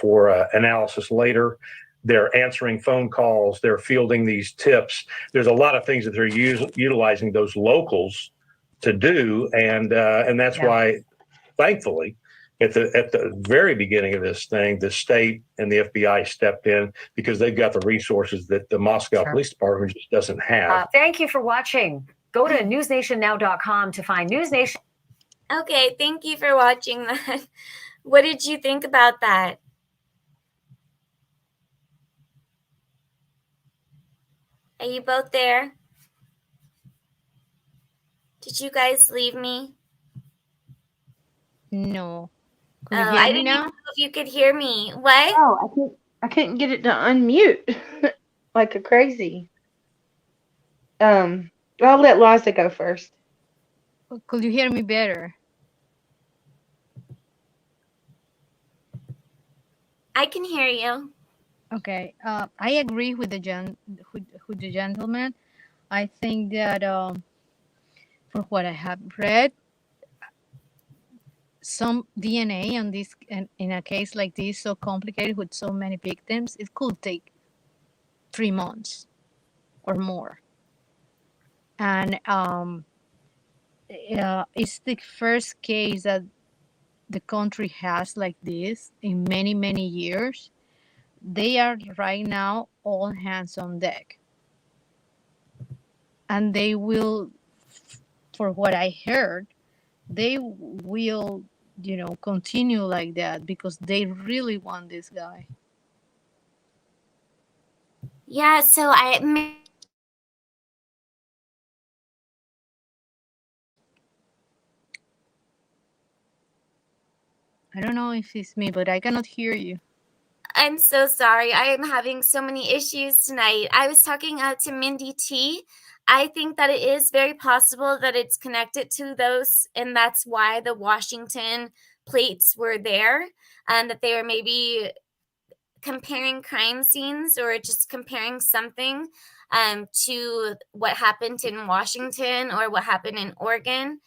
for analysis later. They're answering phone calls, they're fielding these tips. There's a lot of things that they're utilizing those locals to do, and that's why, thankfully, at the very beginning of this thing, the state and the FBI stepped in because they've got the resources that the Moscow Police Department just doesn't have. Thank you for watching. Go to newsnationnow.com to find News Nation. Okay, thank you for watching that. What did you think about that? Are you both there? Did you guys leave me? No. Oh, I didn't even know if you could hear me. What? Oh, I couldn't get it to unmute like a crazy. I'll let Liza go first. Could you hear me better? I can hear you. Okay. I agree with the gentleman. I think that from what I have read, some DNA on this, in a case like this, so complicated with so many victims, it could take 3 months or more. And it's the first case that the country has like this in many, many years. They are right now all hands on deck. And they will, for what I heard, they will, continue like that because they really want this guy. Yeah, so I don't know if it's me, but I cannot hear you. I'm so sorry. I am having so many issues tonight. I was talking to Mindy T. I think that it is very possible that it's connected to those, and that's why the Washington plates were there, and that they were maybe comparing crime scenes or just comparing something to what happened in Washington or what happened in Oregon,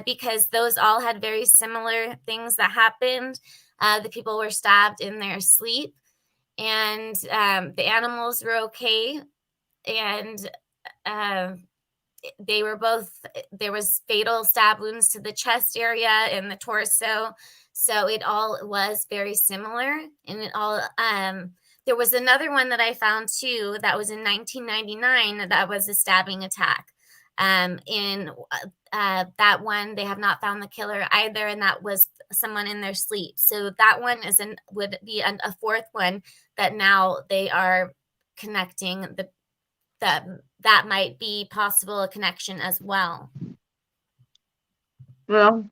because those all had very similar things that happened. The people were stabbed in their sleep, and the animals were okay, and they were both, there was fatal stab wounds to the chest area and the torso. So it all was very similar, and it all, there was another one that I found too, that was in 1999, that was a stabbing attack. In that one, they have not found the killer either, and that was someone in their sleep. So that one would be a fourth one that now they are connecting that might be possible a connection as well. Well,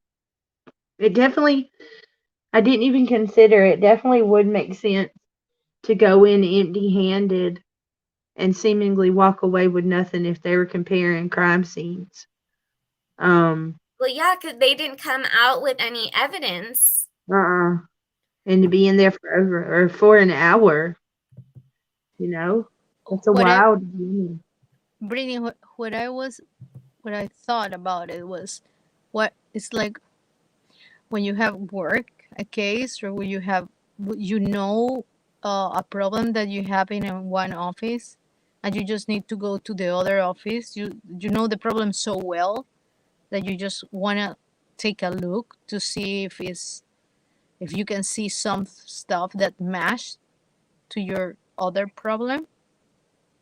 it definitely, I didn't even consider it. Definitely would make sense to go in empty-handed and seemingly walk away with nothing if they were comparing crime scenes. Well, yeah, because they didn't come out with any evidence. And to be in there for an hour, you know, it's a wild. Brittany, what I thought about it was, what it's like when you have a case, or when you have, a problem that you have in one office, and you just need to go to the other office. You know the problem so well that you just want to take a look to see if you can see some stuff that match to your other problem.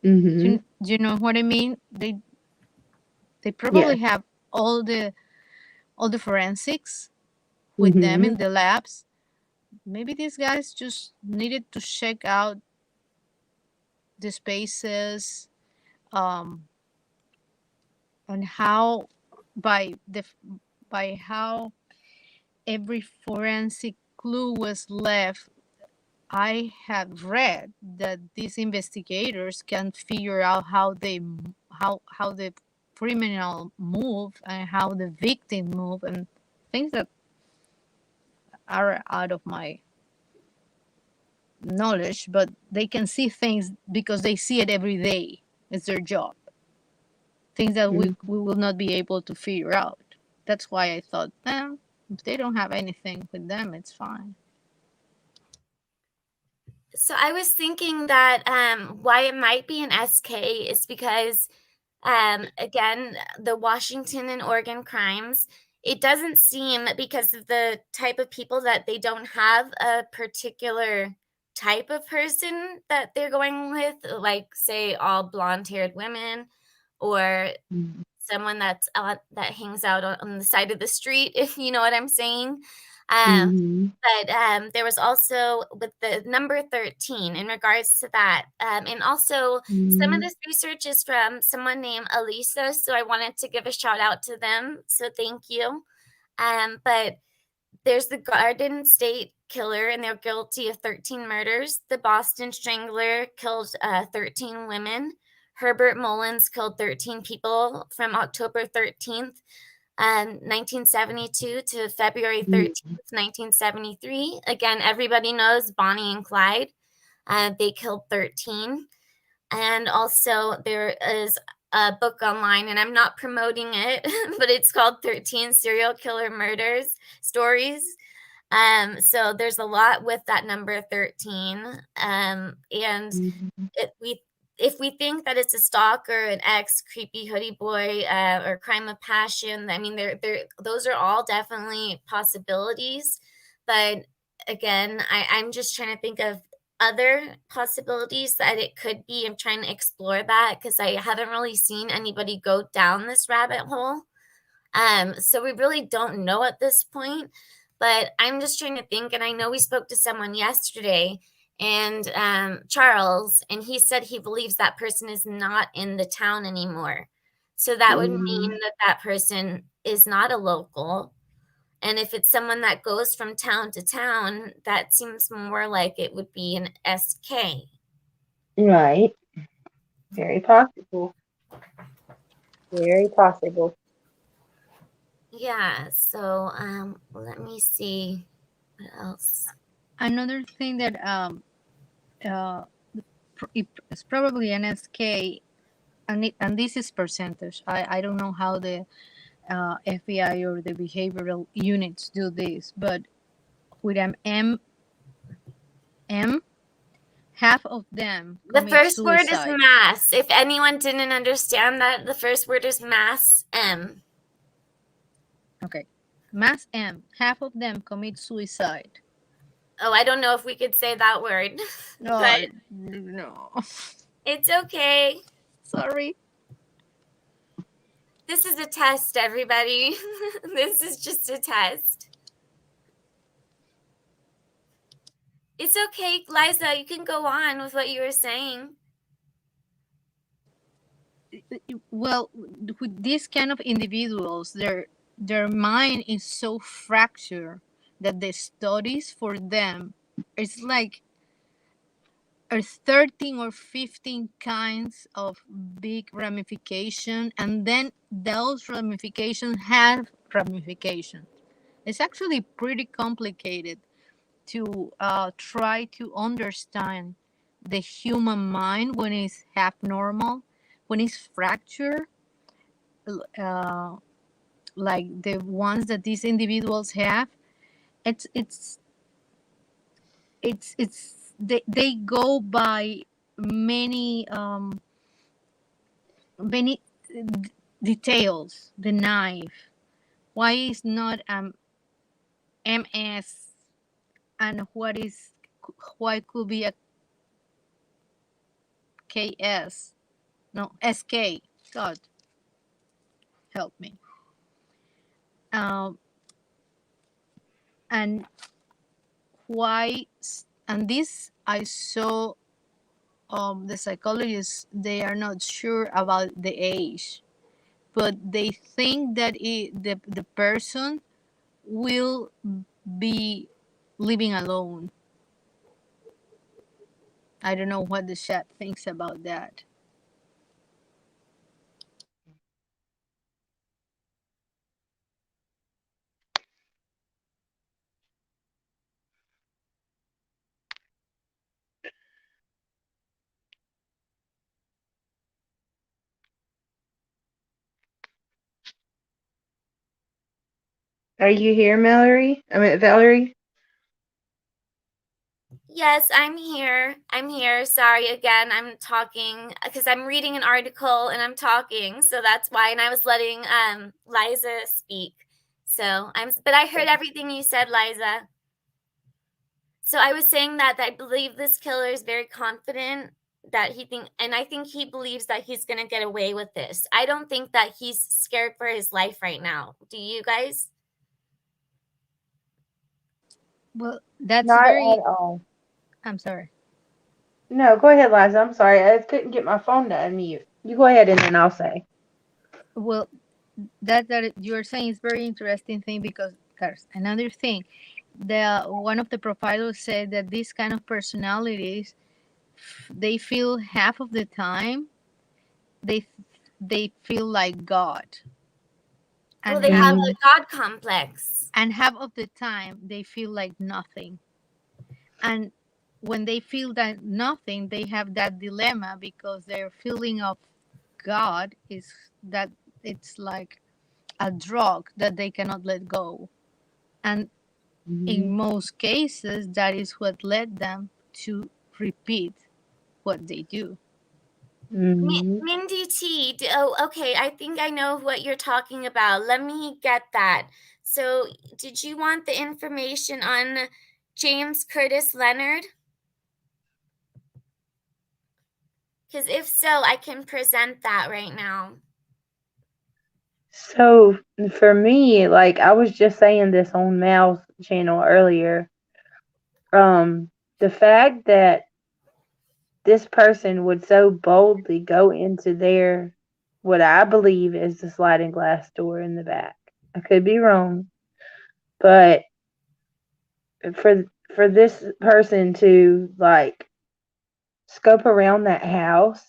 Mm-hmm. Do you know what I mean? They probably have all the forensics with them in the labs. Maybe these guys just needed to check out the spaces, and how by how every forensic clue was left. I have read that these investigators can figure out how the criminal move and how the victim move, and things that are out of my knowledge, but they can see things because they see it every day. It's their job. Things that we will not be able to figure out. That's why I thought, if they don't have anything with them, it's fine. So I was thinking that why it might be an SK is because, again, the Washington and Oregon crimes, it doesn't seem, because of the type of people, that they don't have a particular type of person that they're going with, like, say, all blonde-haired women, or someone that hangs out on the side of the street, if you know what I'm saying. But there was also with the number 13 in regards to that. And also some of this research is from someone named Liza, so I wanted to give a shout out to them. So thank you. But there's the Garden State Killer, and they're guilty of 13 murders. The Boston Strangler killed 13 women. Herbert Mullins killed 13 people from October 13th. 1972 to February 13th, 1973. Again, everybody knows Bonnie and Clyde. They killed 13. And also there is a book online, and I'm not promoting it, but it's called 13 Serial Killer Murders Stories. So there's a lot with that number 13. And if we think that it's a stalker, an ex, creepy hoodie boy, or crime of passion, I mean, those are all definitely possibilities. But again, I'm just trying to think of other possibilities that it could be. I'm trying to explore that because I haven't really seen anybody go down this rabbit hole. So we really don't know at this point. But I'm just trying to think, and I know we spoke to someone yesterday, and Charles, and he said he believes that person is not in the town anymore. So that would mean that that person is not a local. And if it's someone that goes from town to town, that seems more like it would be an SK. Right. Very possible. Very possible. Yeah, so let me see what else. Another thing that it's probably an SK, and this is percentage. I don't know how the FBI or the behavioral units do this, but with an M, half of them The commit first suicide. word is mass. If anyone didn't understand that, the first word is mass, M. Okay. Mass M, half of them commit suicide. Oh, I don't know if we could say that word. No, but no. It's okay. Sorry. This is a test, everybody. This is just a test. It's okay, Liza, you can go on with what you were saying. Well, with these kind of individuals, their mind is so fractured that the studies for them, it's like 13 or 15 kinds of big ramification, and then those ramifications have ramifications. It's actually pretty complicated to try to understand the human mind when it's half normal, when it's fractured, uh, like the ones that these individuals have. It's they go by many many details. The knife, why is not MS, and why could be a KS, no, SK. God help me. um and why and this I saw, the psychologists, they are not sure about the age, but they think that the person will be living alone. I don't know what the chat thinks about that. Are you here, Mallory? I mean, Valerie? Yes, I'm here. I'm here. Sorry again. I'm talking because I'm reading an article and I'm talking, so that's why. And I was letting Liza speak. But I heard everything you said, Liza. So I was saying that I believe this killer is very confident that I think he believes that he's going to get away with this. I don't think that he's scared for his life right now. Do you guys? Well, that's Not very. at all. I'm sorry. No, go ahead, Liza. I'm sorry. I couldn't get my phone to unmute. You go ahead and then I'll say. Well, that you're saying is very interesting thing, because there's another thing. The one of the profilers said that these kind of personalities, they feel half of the time they they feel like God, Oh, and they have half a God complex. and half of the time they feel like nothing. And when they feel that nothing, they have that dilemma, because their feeling of God is that it's like a drug that they cannot let go. And in most cases, that is what led them to repeat what they do. Mm-hmm. Mindy T. Oh, okay. I think I know what you're talking about. Let me get that. So, did you want the information on James Curtis Leonard? Because if so, I can present that right now. So for me, like I was just saying this on Mal's channel earlier, the fact that this person would so boldly go into their what I believe is the sliding glass door in the back. I could be wrong, but for this person to like scope around that house,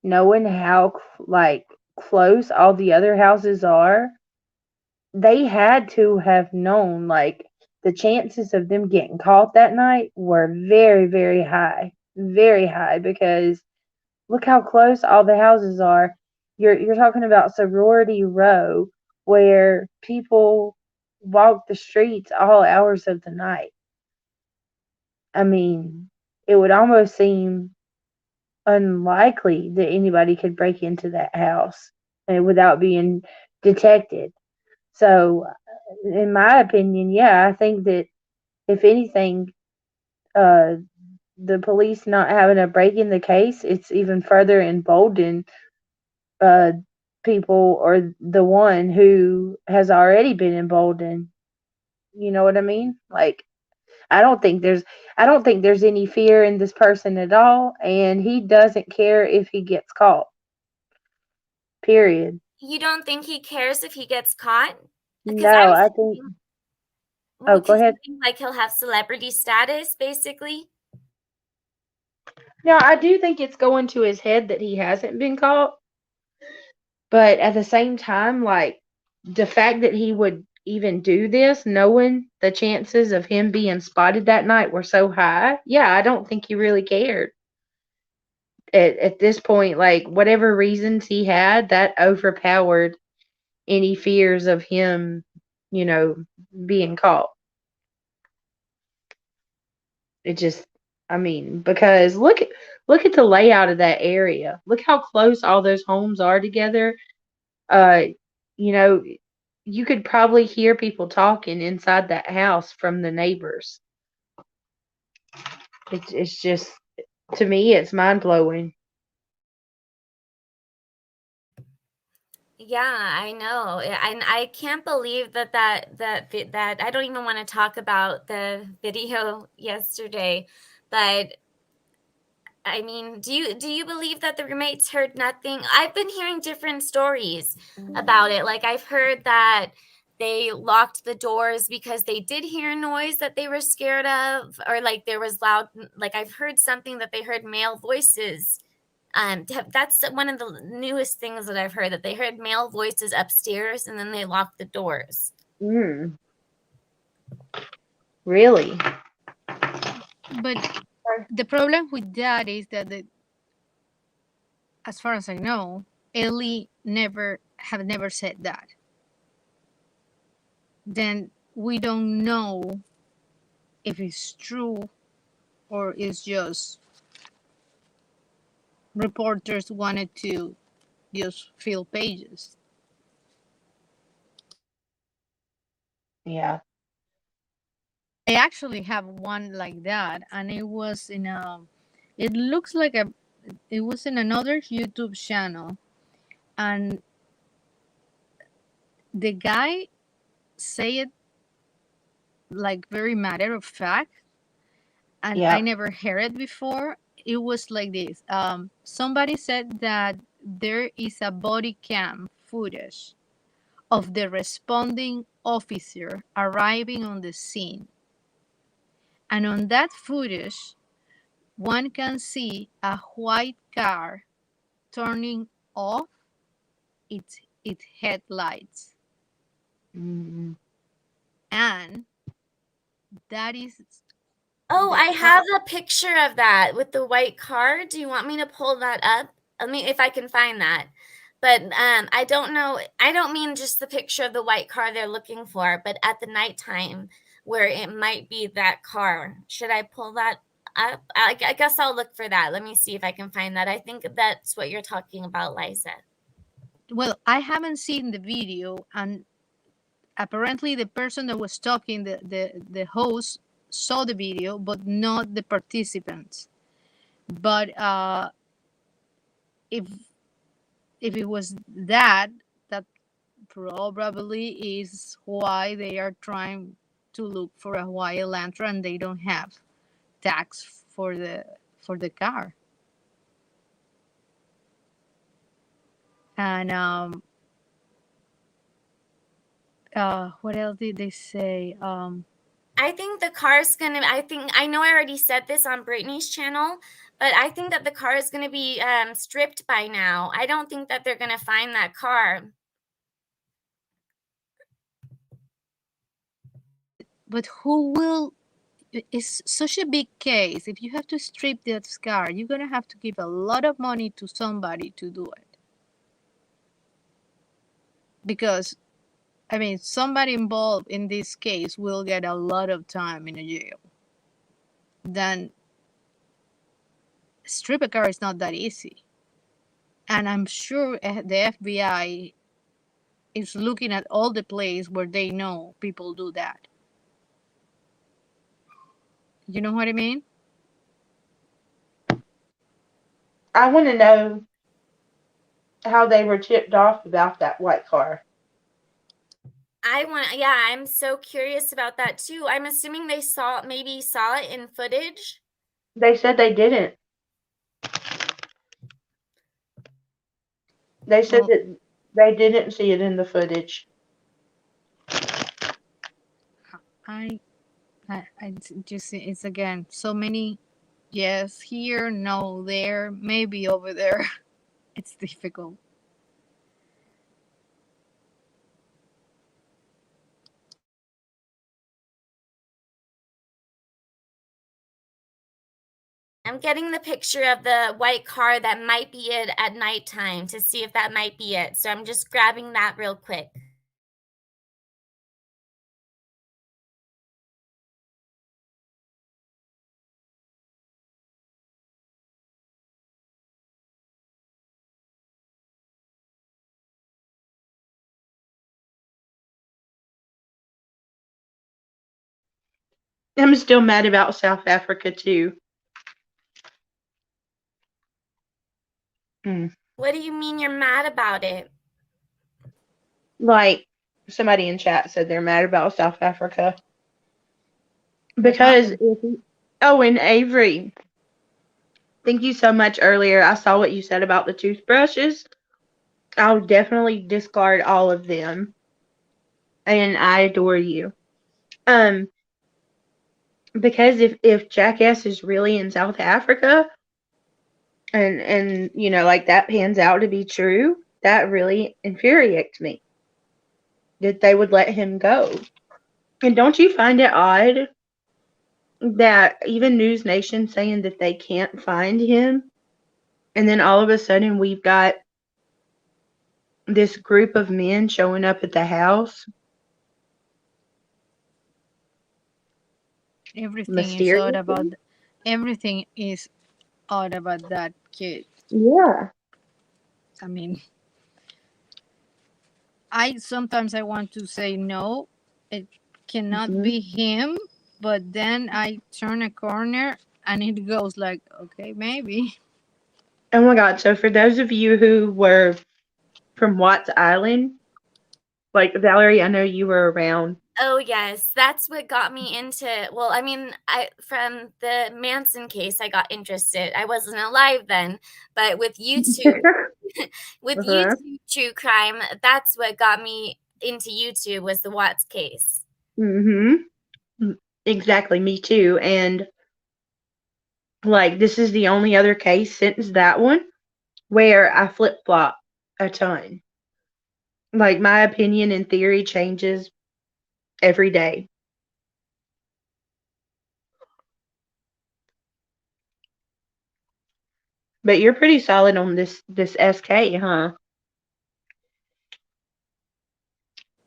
knowing how like close all the other houses are, they had to have known like the chances of them getting caught that night were very, very high. Very high, because look how close all the houses are. You're talking about sorority row, where people walk the streets all hours of the night. I mean, it would almost seem unlikely that anybody could break into that house without being detected. So, in my opinion, yeah, I think that if anything, uh, the police not having a break in the case, it's even further emboldened uh, people, or the one who has already been emboldened. You know what I mean? Like, I don't think there's any fear in this person at all, and he doesn't care if he gets caught. Period. You don't think he cares if he gets caught? Because I No, was I think. thinking, Oh, go because you ahead. think like he'll have celebrity status, basically. No, I do think it's going to his head that he hasn't been caught, but at the same time, like the fact that he would even do this, knowing the chances of him being spotted that night were so high. Yeah, I don't think he really cared. At this point, like whatever reasons he had, that overpowered any fears of him, you know, being caught. It just, I mean, because look at the layout of that area. Look how close all those homes are together. Uh, you know, you could probably hear people talking inside that house from the neighbors. It's just, to me, it's mind blowing. Yeah, I know. And I can't believe that I don't even want to talk about the video yesterday, but I mean, do you believe that the roommates heard nothing? I've been hearing different stories about it. Like I've heard that they locked the doors because they did hear a noise that they were scared of, or like there was loud, like I've heard something that they heard male voices. That's one of the newest things that I've heard, that they heard male voices upstairs and then they locked the doors. Mm, really? But the problem with that is that, as far as I know, Ellie never said that. Then we don't know if it's true or it's just reporters wanted to just fill pages. Yeah. I actually have one like that, and it was in a. It looks like a. It was in another YouTube channel, and the guy said like very matter of fact, and I Yeah. never heard it before. It was like this. Somebody said that there is a body cam footage of the responding officer arriving on the scene. And on that footage, one can see a white car turning off its headlights. Mm, And that is Oh, the I have a picture of that with the white car. Do you want me to pull that up? I mean, if I can find that. But I don't know. I don't mean just the picture of the white car they're looking for, but at the nighttime where it might be that car. Should I pull that up? I guess I'll look for that. Let me see if I can find that. I think that's what you're talking about, Liza. well, I haven't seen the video, and apparently the person that was talking, the host, saw the video, but not the participants. But if it was that, that probably is why they are trying to look for a Hawaii Elantra and they don't have tax for the car. And what else did they say? I think the car is gonna. I know I already said this on Brittany's channel, but I think that the car is gonna be stripped by now. I don't think that they're gonna find that car. But who will? It's such a big case. If you have to strip that car, you're gonna have to give a lot of money to somebody to do it. Because I mean, somebody involved in this case will get a lot of time in a jail. Then strip a car is not that easy. And I'm sure the FBI is looking at all the places where they know people do that. You know what I mean? I want to know how they were tipped off about that white car. I'm so curious about that too. I'm assuming they saw it in footage. They said they didn't. They said Well, that they didn't see it in the footage. I, I just it's again so many. Yes, here, no, there, maybe over there. It's difficult. I'm getting the picture of the white car that might be it at nighttime to see if that might be it. So I'm just grabbing that real quick. I'm still mad about South Africa too. What do you mean you're mad about it? Like somebody in chat said they're mad about South Africa. What Because happened? and Avery, thank you so much earlier. I saw what you said about the toothbrushes. I'll definitely discard all of them. And I adore you. Because if Jackass is really in South Africa and like that pans out to be true, that really infuriates me. That they would let him go. And don't you find it odd that even News Nation saying that they can't find him, and then all of a sudden we've got this group of men showing up at the house? Everything is odd about. Mysteriously? Everything is odd about that kid. Yeah. I mean, I sometimes I want to say no, it cannot Mhm. be him, but then I turn a corner and it goes like, okay, maybe. Oh my God. So for those of you who were from Watts Island, like Valerie, I know you were around. Oh yes, that's what got me into. Well, I mean, I from the Manson case, I got interested. I wasn't alive then, but with YouTube, with Uh-huh. YouTube true crime, that's what got me into YouTube was the Watts case. Mm-hmm. Exactly, me too. And like this is the only other case since that one where I flip flop a ton. Like my opinion and theory changes every day. But you're pretty solid on this SK, huh?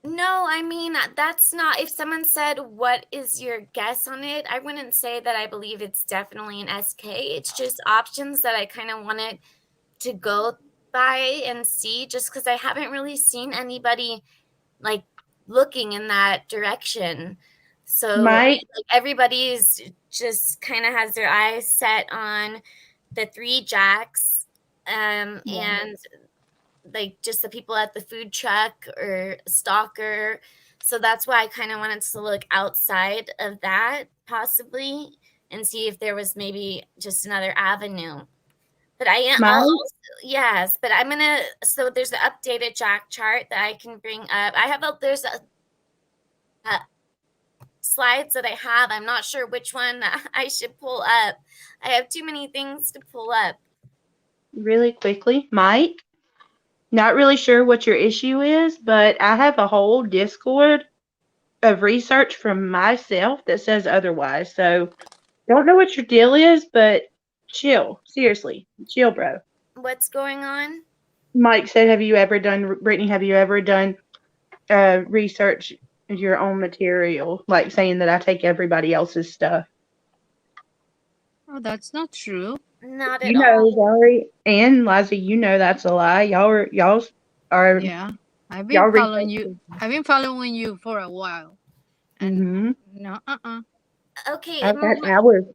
No, I mean, that's not. If someone said, "What is your guess on it?" I wouldn't say that I believe it's definitely an SK. It's just options that I kind of wanted to go by and see, just because I haven't really seen anybody like looking in that direction. So Mike, like, everybody's just kind of has their eyes set on the three jacks, yeah. and like just the people at the food truck or stalker. So that's why I kind of wanted to look outside of that possibly and see if there was maybe just another avenue. But I'll Mike, also, yes, but I'm gonna, so there's an updated jack chart that I can bring up. There's slides that I have. I'm not sure which one I should pull up. I have too many things to pull up. really quickly, Mike. Not really sure what your issue is, but I have a whole Discord of research from myself that says otherwise. So don't know what your deal is, but chill. Seriously, chill, bro. What's going on? Mike said, Brittany, have you ever done research your own material? Like saying that I take everybody else's stuff. Oh, that's not true. Not at You all. know, Valerie and Liza, you know that's a lie. Y'all are Yeah, I've been y'all following research. you. I've been following you for a while, and Mm-hmm. no, Okay, I've got hours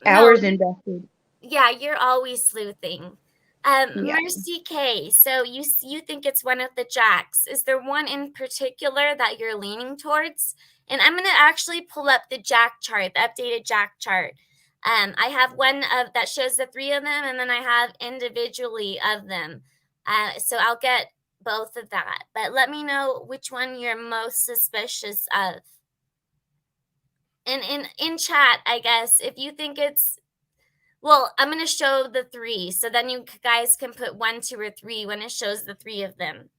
no, invested. yeah, you're always sleuthing. Yeah. Mercy K. So you think it's one of the jacks. Is there one in particular that you're leaning towards? And I'm gonna actually pull up the jack chart, the updated jack chart. I have one of that shows the three of them, and then I have individually of them. So I'll get both of that. But let me know which one you're most suspicious of. And in chat, I guess, if you think it's well, I'm going to show the three, so then you guys can put 1, 2, or 3 when it shows the three of them.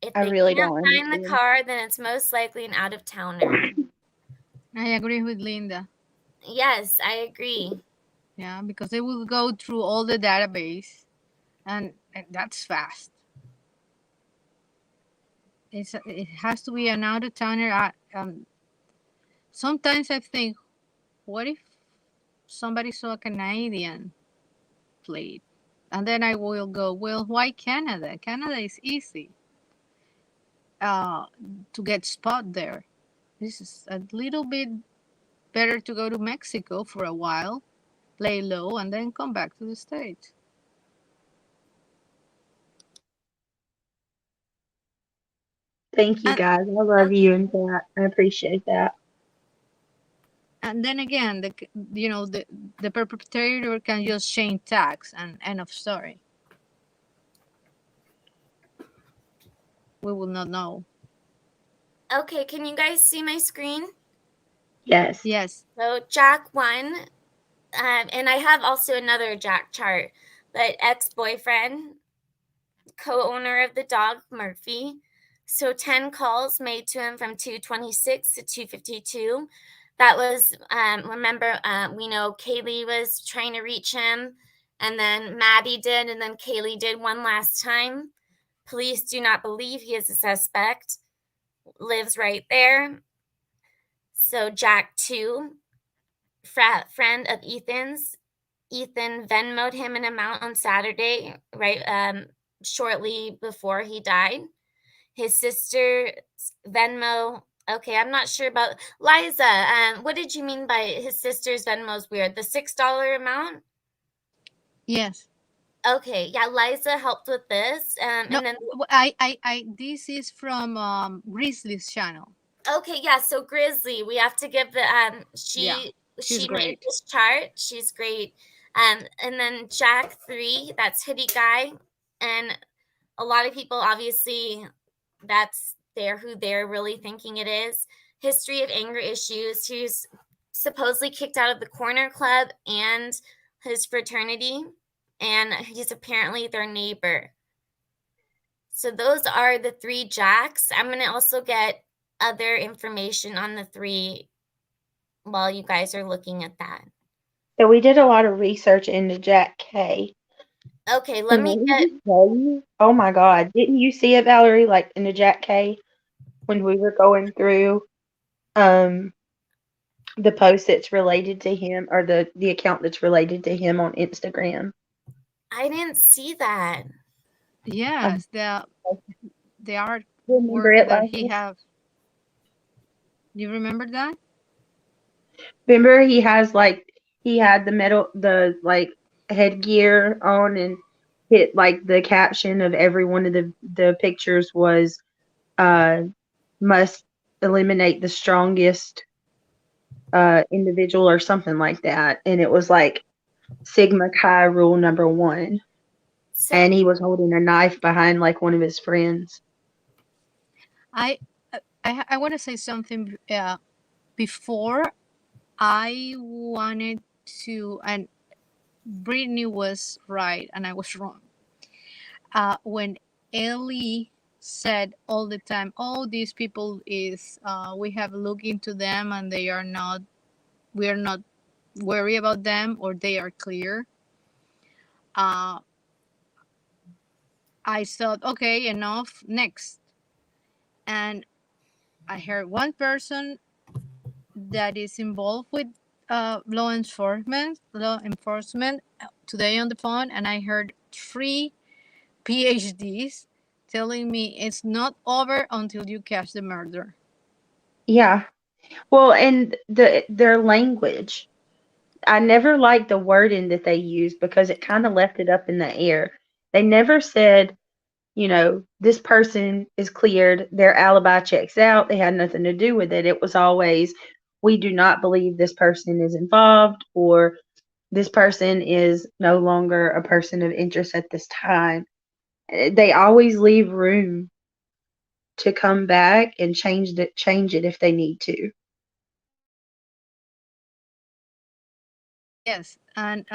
If I they really can't don't find the understand. car, then it's most likely an out-of-towner. I agree with Linda. Yes, I agree. Yeah, because they will go through all the database, and that's fast. It has to be an out-of-towner. Sometimes I think, what if somebody saw a Canadian plate? And then I will go, well, why Canada? Canada is easy to get spot there. This is a little bit better to go to Mexico for a while, lay low, and then come back to the States. Thank you, guys. I love you and that. I appreciate that. And then again, the perpetrator can just change tags and end of story. We will not know. Okay, can you guys see my screen? Yes. Yes. So Jack 1, and I have also another Jack chart, but ex-boyfriend, co-owner of the dog, Murphy. So 10 calls made to him from 2:26 to 2:52. That was, remember, we know Kaylee was trying to reach him, and then Maddie did, and then Kaylee did one last time. Police do not believe he is a suspect. Lives right there. So Jack 2, friend of Ethan's. Ethan Venmoed him an amount on Saturday, right, shortly before he died. His sister Venmo. Okay, I'm not sure about Liza. What did you mean by his sister's Venmo's weird? The $6 amount? Yes. Okay, yeah, Liza helped with this, No, and then this is from Grizzly's channel. okay, yeah. So Grizzly, we have to give the she she's made great. this chart. She's great. And then Jack 3, that's Hoodie Guy, and a lot of people obviously that's who they're really thinking it is. History of anger issues. He's supposedly kicked out of the corner club and his fraternity, and he's apparently their neighbor. So those are the 3 Jacks. I'm going to also get other information on the 3 while you guys are looking at that. So we did a lot of research into Jack K. Okay, let me get. Oh my God! Didn't you see it, Valerie? Like in the Jack K, when we were going through, the post that's related to him, or the account that's related to him on Instagram. I didn't see that. Yes, the artwork that he has. You remember that? Remember, he had the headgear on, and hit like the caption of every one of the pictures was must eliminate the strongest individual or something like that, and it was like Sigma Chi rule number 1. So, and he was holding a knife behind like one of his friends. I want to say something before. I wanted to, and Brittany was right and I was wrong. When Ellie said all the time, oh, these people is we have looked into them and we are not worried about them, or they are clear. I thought, okay, enough, next. And I heard one person that is involved with law enforcement today on the phone, and I heard 3 PhDs telling me it's not over until you catch the murderer. Yeah, Well, and their language. I never liked the wording that they used because it kind of left it up in the air. They never said, this person is cleared, their alibi checks out, they had nothing to do with it. It was always, we do not believe this person is involved, or this person is no longer a person of interest at this time. They always leave room to come back and change it if they need to. Yes, and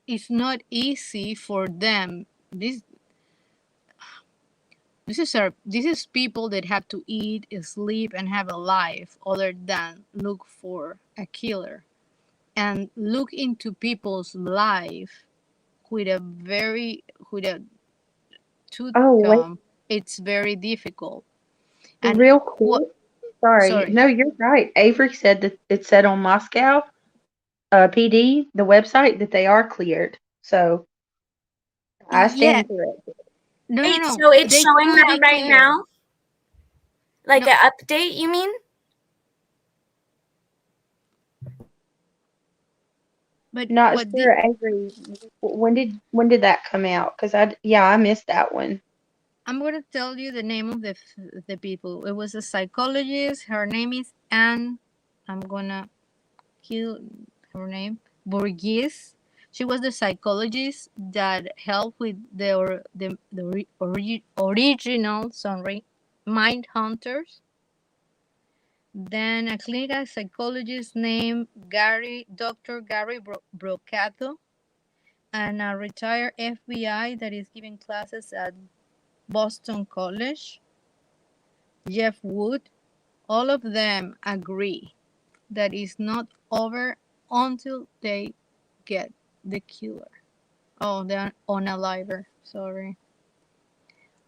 it's not easy for them. This is people that have to eat, sleep, and have a life other than look for a killer and look into people's life with a tooth Oh, wait, comb. It's very difficult. And real what? quick. Sorry. Sorry. No, you're right. Avery said that it said on Moscow PD, the website, that they are cleared. So I Yeah. stand corrected. No, no, Wait, no. so it's They showing could that be right clear. now? Like No, an update, you mean? but Not what the sure, Avery. When did that come out? Because I missed that one. I'm gonna tell you the name of the people. It was a psychologist. Her name is Anne. I'm gonna kill her name. Borges. She was the psychologist that helped with the original, sorry, Mind Hunters. Then a clinical psychologist named Dr. Gary Brocato, and a retired FBI that is giving classes at Boston College, Jeff Wood. All of them agree that it's not over until they get the killer. Oh, they're unaliver. Sorry.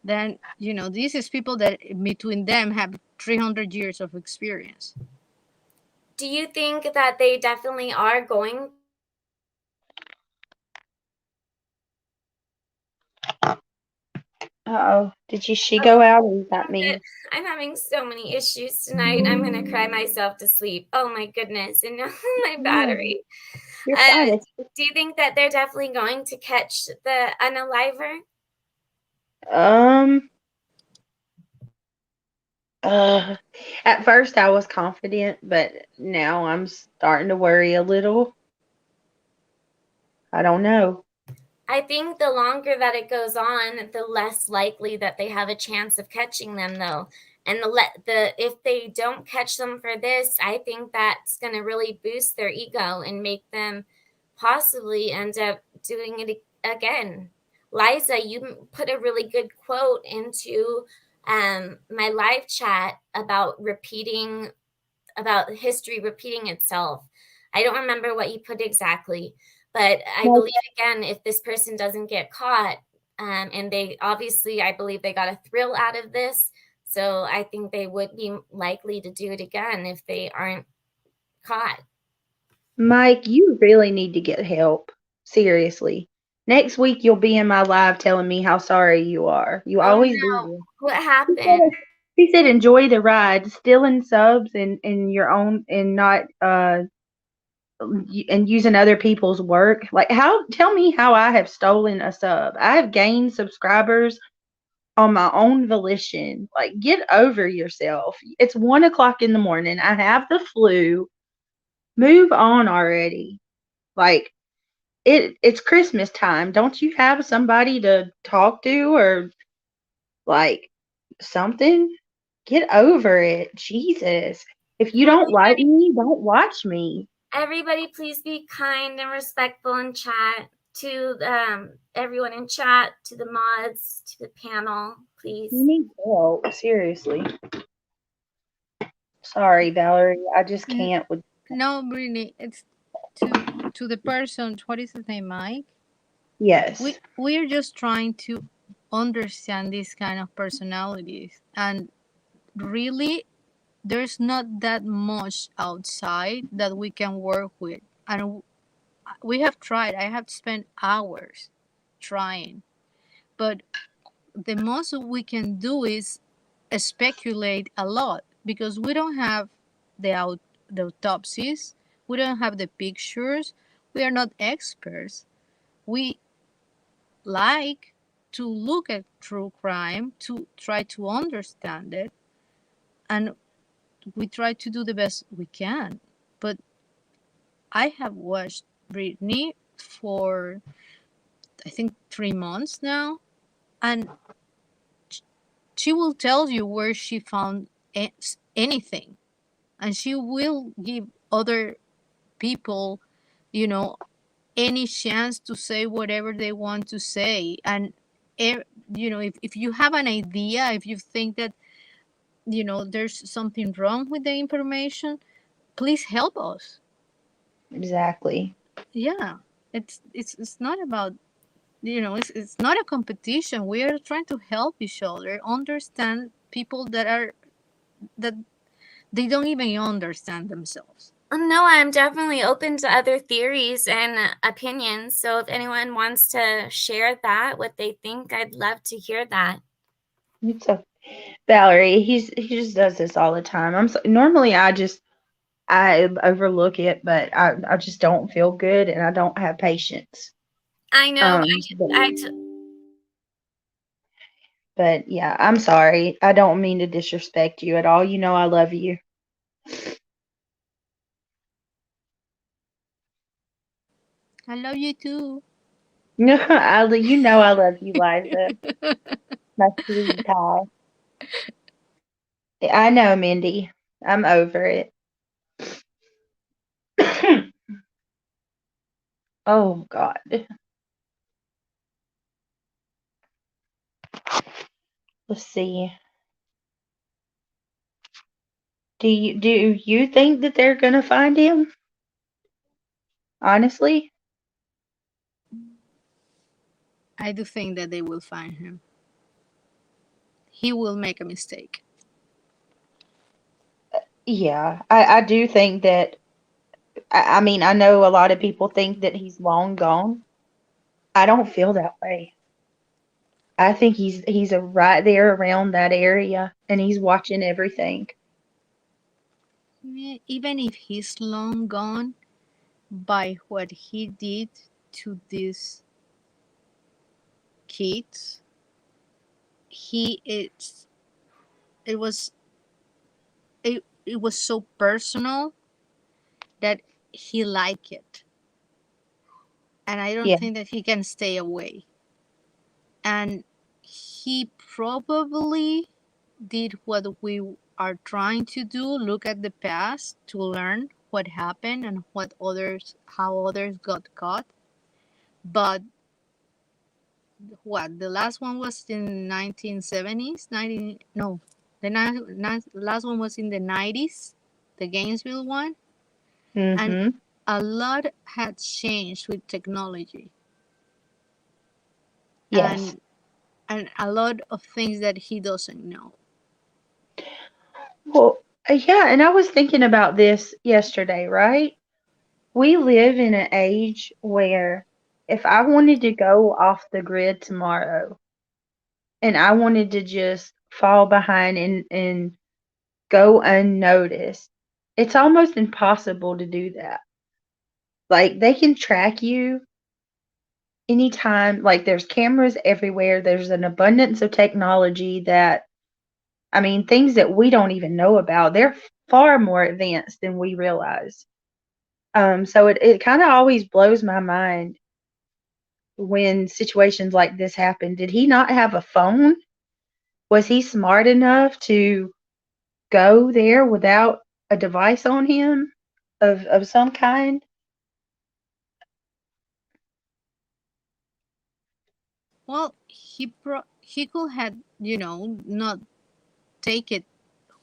Then, this is people that between them have 300 years of experience. Do you think that they definitely are going? Uh-oh. Did she go out, or is that That me? I'm having so many issues tonight. I'm gonna cry myself to sleep. Oh my goodness! And now my No, battery. you're Uh, fine. do you think that they're definitely going to catch the unaliver? Um, uh, at first I was confident, but now I'm starting to worry a little. I don't know. I think the longer that it goes on, the less likely that they have a chance of catching them, though. And if they don't catch them for this, I think that's going to really boost their ego and make them possibly end up doing it again. Liza, you put a really good quote into my live chat about history repeating itself. I don't remember what you put exactly, but I Like, believe, again, if this person doesn't get caught, and they obviously, I believe they got a thrill out of this. So I think they would be likely to do it again if they aren't caught. Mike, you really need to get help. Seriously. Next week you'll be in my live telling me how sorry you are. You Oh always do no, this. what He happened? said, he said enjoy the ride, stealing subs and your own, and not and using other people's work. Like, how, tell me how I have stolen a sub. I have gained subscribers on my own volition. Like, get over yourself. It's 1 o'clock in the morning. I have the flu. Move on already. Like, it's Christmas time. Don't you have somebody to talk to, or like something? Get over it. Jesus. If you don't like Everybody, me, don't watch me. everybody, please be kind and respectful in chat to everyone in chat, to the mods, to the panel, please. You need help. Seriously. Sorry, Valerie. I just N- can't with. no, Brittany, it's to the person. What is his name, Mike? Yes. We're just trying to understand these kind of personalities, and really, there's not that much outside that we can work with, and we have tried. I have spent hours trying, but the most we can do is speculate a lot because we don't have the autopsies. We don't have the pictures. We are not experts. We like to look at true crime to try to understand it, and we try to do the best we can. But I have watched Brittany for, I think, 3 months now, and she will tell you where she found anything, and she will give other people, you know, any chance to say whatever they want to say. And if you have an idea, if you think that there's something wrong with the information, please help us. Exactly. Yeah, it's not about, it's not a competition. We are trying to help each other understand people that they don't even understand themselves. No, I'm definitely open to other theories and opinions. So if anyone wants to share that, what they think, I'd love to hear that. It's a Valerie. He just does this all the time. Normally I overlook it, but I just don't feel good and I don't have patience. I know. But yeah, I'm sorry. I don't mean to disrespect you at all. You know I love you. I love you too. You know I love you, Liza. My sweet pie. I know, Mindy. I'm over it. Oh God. Let's see. Do you think that they're gonna find him? Honestly? I do think that they will find him. He will make a mistake. Yeah. I do think that I mean, I know a lot of people think that he's long gone. I don't feel that way. I think he's right there around that area and he's watching everything. Even if he's long gone, by what he did to these kids, he it's it was it was so personal that he liked it, and I don't Yeah. think that he can stay away. And he probably did what we are trying to do, look at the past to learn what happened and how others got caught. But the last one was in 1970s, 90, no, last one was in the 90s, the Gainesville one. And Mm-hmm. a lot had changed with technology, Yes. and a lot of things that he doesn't know. Well, yeah, and I was thinking about this yesterday, right? We live in an age where if I wanted to go off the grid tomorrow and I wanted to just fall behind and go unnoticed, it's almost impossible to do that. Like they can track you anytime, like there's cameras everywhere. There's an abundance of technology that I mean, things that we don't even know about. They're far more advanced than we realize. So it kind of always blows my mind when situations like this happen. Did he not have a phone? Was he smart enough to go there without a device on him of some kind? Well, he could have, not take it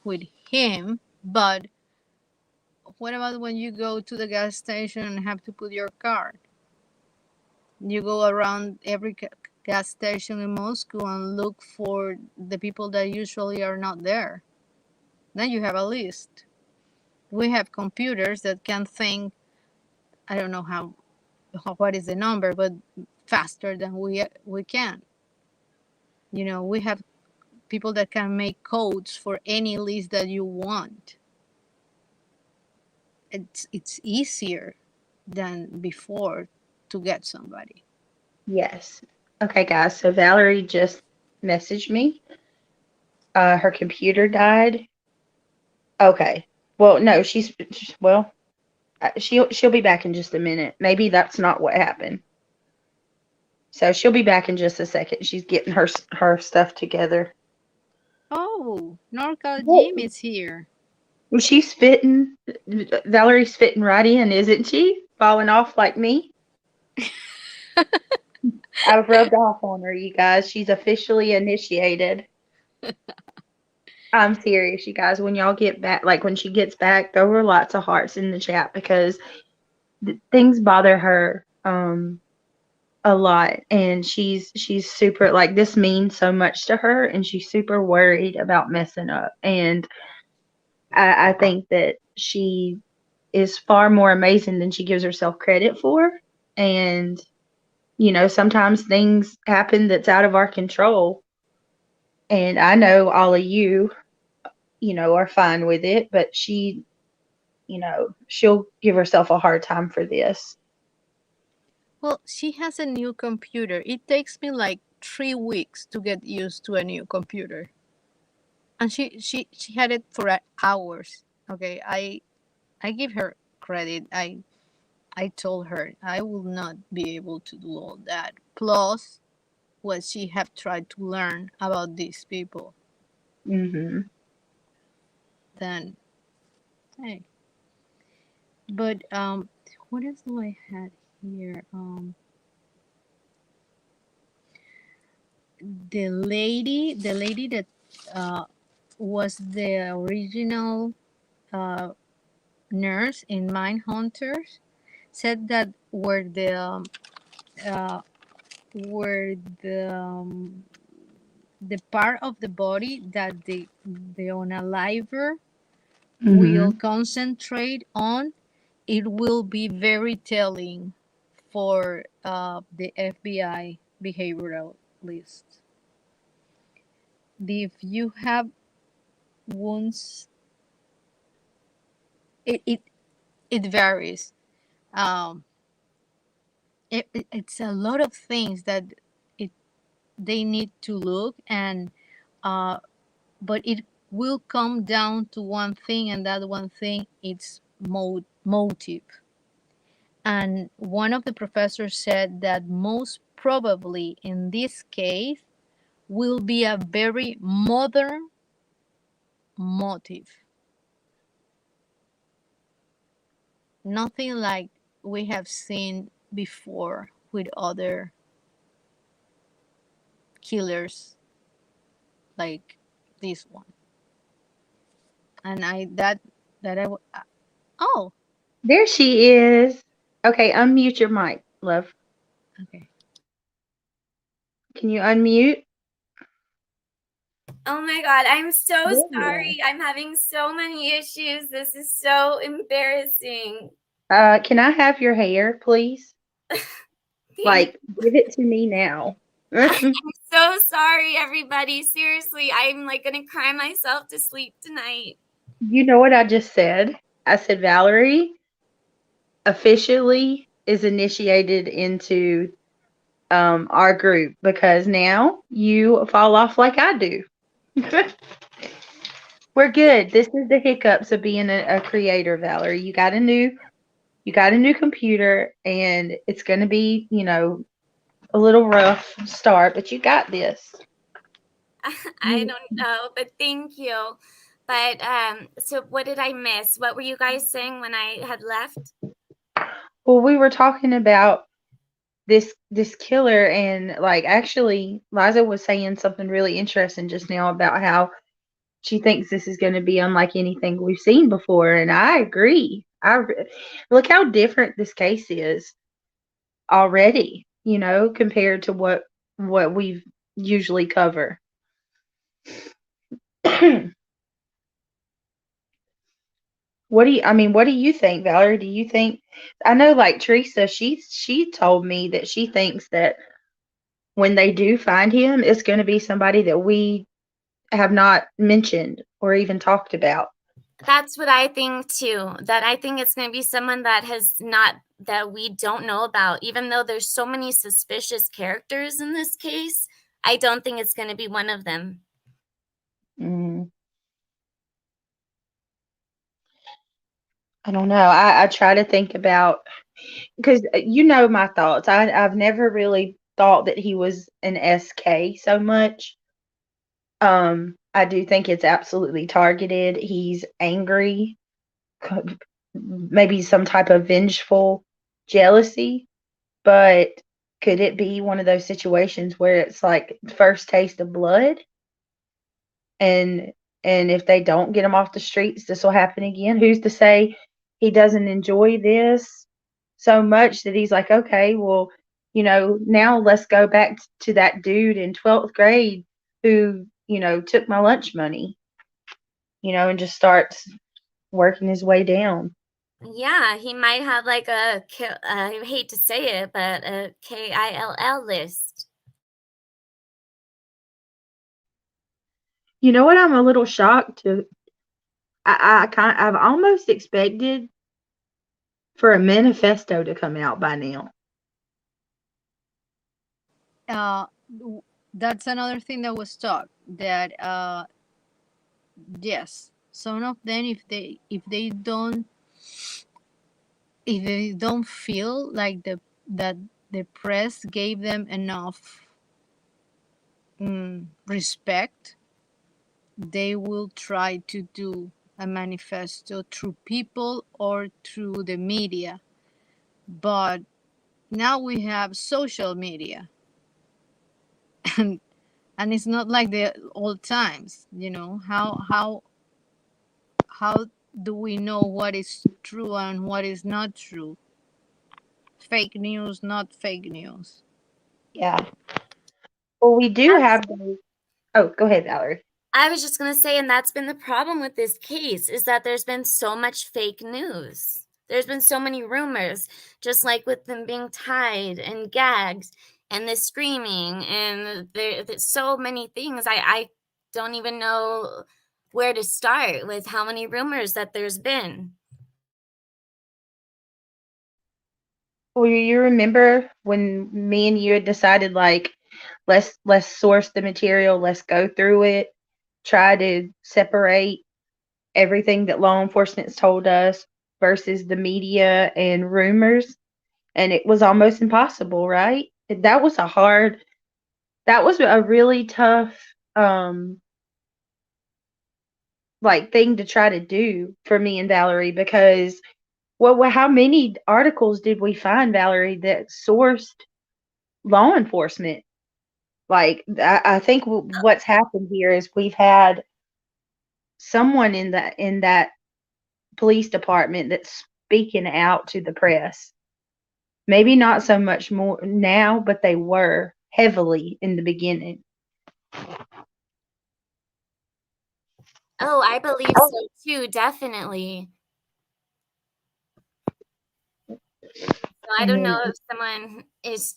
with him, but what about when you go to the gas station and have to put your card? You go around every gas station in Moscow and look for the people that usually are not there. Then you have a list. We have computers that can think, I don't know what is the number, but faster than we can. We have people that can make codes for any list that you want. it's easier than before to get somebody. Yes. Okay, guys. So Valerie just messaged me. Her computer died. Okay. Well, no, well, she'll be back in just a minute. Maybe that's not what happened. So she'll be back in just a second. She's getting her stuff together. Oh, Norcal Well, Jim is here. she's fitting. Valerie's fitting right in, isn't she? Falling off like me. I've rubbed off on her, you guys. She's officially initiated. I'm serious, you guys. When y'all get back, like when she gets back, throw her lots of hearts in the chat because things bother her a lot, and she's super, like, this means so much to her, and she's super worried about messing up. And I think that she is far more amazing than she gives herself credit for. And sometimes things happen that's out of our control. And I know all of you are fine with it, but she'll give herself a hard time for this. Well, she has a new computer. It takes me like 3 weeks to get used to a new computer. And she had it for hours. Okay, I give her credit. I told her I will not be able to do all that. Plus what she have tried to learn about these people. Mm-hmm. Then hey. But what else do I had here? The lady that was the original nurse in Mindhunters said that where uh, the part of the body that the unaliver will concentrate on, it will be very telling for the FBI behavioral list. If you have wounds, it varies. It's a lot of things that they need to look, and but it will come down to one thing, and that one thing it's motive. And one of the professors said that most probably in this case will be a very modern motive. Nothing like we have seen before with other killers like this one. And oh, There she is. Okay, unmute your mic, love. okay. Can you unmute? Oh my God, I'm so sorry. I'm having so many issues. This is so embarrassing. Can I have your hair, please? Like, give it to me now. I'm so sorry, everybody. Seriously, I'm like gonna cry myself to sleep tonight. You know what I just said? I said Valerie officially is initiated into our group because now you fall off like I do. We're good. This is the hiccups of being a creator, Valerie. You got a new computer, and it's going to be, a little rough start, but you got this. I don't know, but thank you. But so what did I miss? What were you guys saying when I had left? Well, we were talking about this killer, and like actually Liza was saying something really interesting just now about how she thinks this is going to be unlike anything we've seen before, and I agree. Look how different this case is already, compared to what we've usually cover. What do you think, Valerie? Do you think, I know like Teresa, she told me that she thinks that when they do find him, it's going to be somebody that we have not mentioned or even talked about. That's what I think too. That I think it's going to be someone that that we don't know about. Even though there's so many suspicious characters in this case, I don't think it's going to be one of them. Mm. I don't know. I try to think about, because you know my thoughts. I've never really thought that he was an SK so much. I do think it's absolutely targeted. He's angry, maybe some type of vengeful jealousy, but could it be one of those situations where it's like first taste of blood, and if they don't get him off the streets, this will happen again? Who's to say he doesn't enjoy this so much that he's like, okay, well, now let's go back to that dude in 12th grade who, took my lunch money, and just starts working his way down. Yeah, he might have like I hate to say it, but a KILL list. You know what? I'm a little shocked to. I've almost expected for a manifesto to come out by now. That's another thing that was talked, that yes, some of them, if they don't feel like that the press gave them enough respect, they will try to do a manifesto through people or through the media. But now we have social media, and it's not like the old times. How do we know what is true and what is not true? Fake news, not fake news. Yeah. Well, we do have those. Oh, go ahead, Valerie. I was just going to say, and that's been the problem with this case, is that there's been so much fake news. There's been so many rumors, just like with them being tied and gagged and the screaming, and there's so many things. I don't even know where to start with how many rumors that there's been. Well, you remember when me and you had decided, like, let's source the material, let's go through it, try to separate everything that law enforcement's told us versus the media and rumors, and it was almost impossible, right? That was a really tough like thing to try to do for me and Valerie, because how many articles did we find, Valerie, that sourced law enforcement? Like, I think what's happened here is we've had someone in that police department that's speaking out to the press. Maybe not so much more now, but they were heavily in the beginning. Oh, I believe so too, definitely. So I don't know if someone is,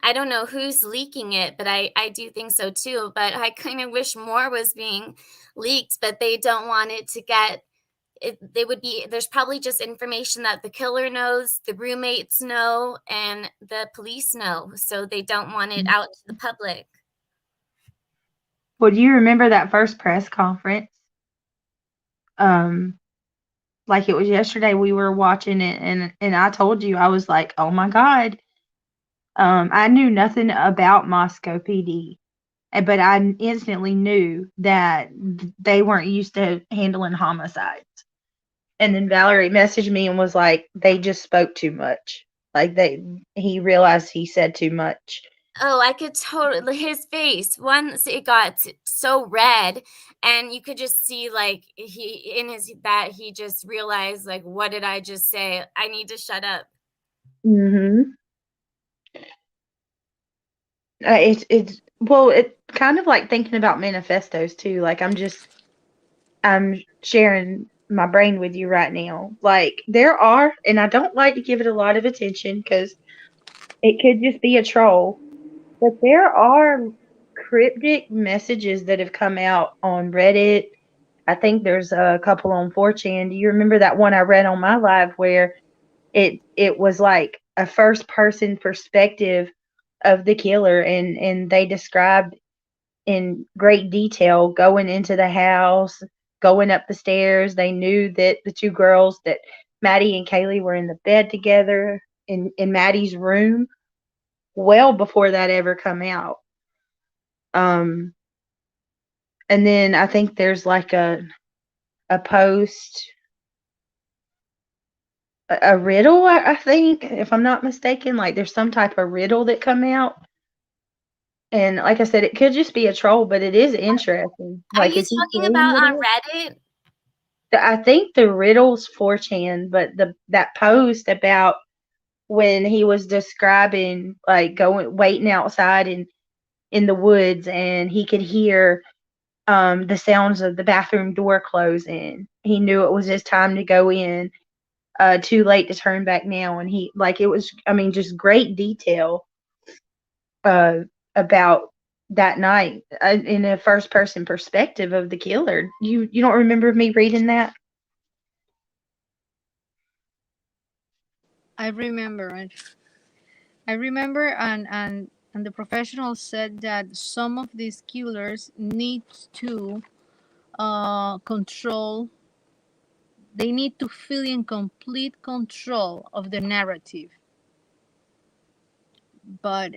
I don't know who's leaking it, but I do think so too. But I kind of wish more was being leaked, but they don't want it to get there's probably just information that the killer knows, the roommates know, and the police know. So they don't want it out to the public. Well, do you remember that first press conference? Like it was yesterday, we were watching it, and I told you, I was like, oh my God. I knew nothing about Moscow PD, but I instantly knew that they weren't used to handling homicides. And then Valerie messaged me and was like, they just spoke too much. Like he realized he said too much. Oh, I could totally, his face, once it got so red, and you could just see like he just realized, like, what did I just say? I need to shut up. Mm-hmm. It's kind of like thinking about manifestos too. Like I'm sharing my brain with you right now. Like there are, and I don't like to give it a lot of attention because it could just be a troll, but there are cryptic messages that have come out on Reddit I think there's a couple on 4chan. Do you remember that one I read on my live where it was like a first person perspective of the killer, and they described in great detail going into the house, going up the stairs. They knew that the two girls, that Maddie and Kaylee, were in the bed together in Maddie's room well before that ever come out. And then I think there's like a post, a riddle, I think, if I'm not mistaken. Like there's some type of riddle that come out. And like I said, it could just be a troll, but it is interesting. Are Like you if you talking about on Reddit? I think the riddle's 4chan, but that post about when he was describing like waiting outside in the woods, and he could hear the sounds of the bathroom door closing. He knew it was his time to go in. Too late to turn back now, and he, like, it was, I mean, just great detail about that night in a first person perspective of the killer. You don't remember me reading that? I remember it. I remember, and the professional said that some of these killers need to control. They need to feel in complete control of the narrative. But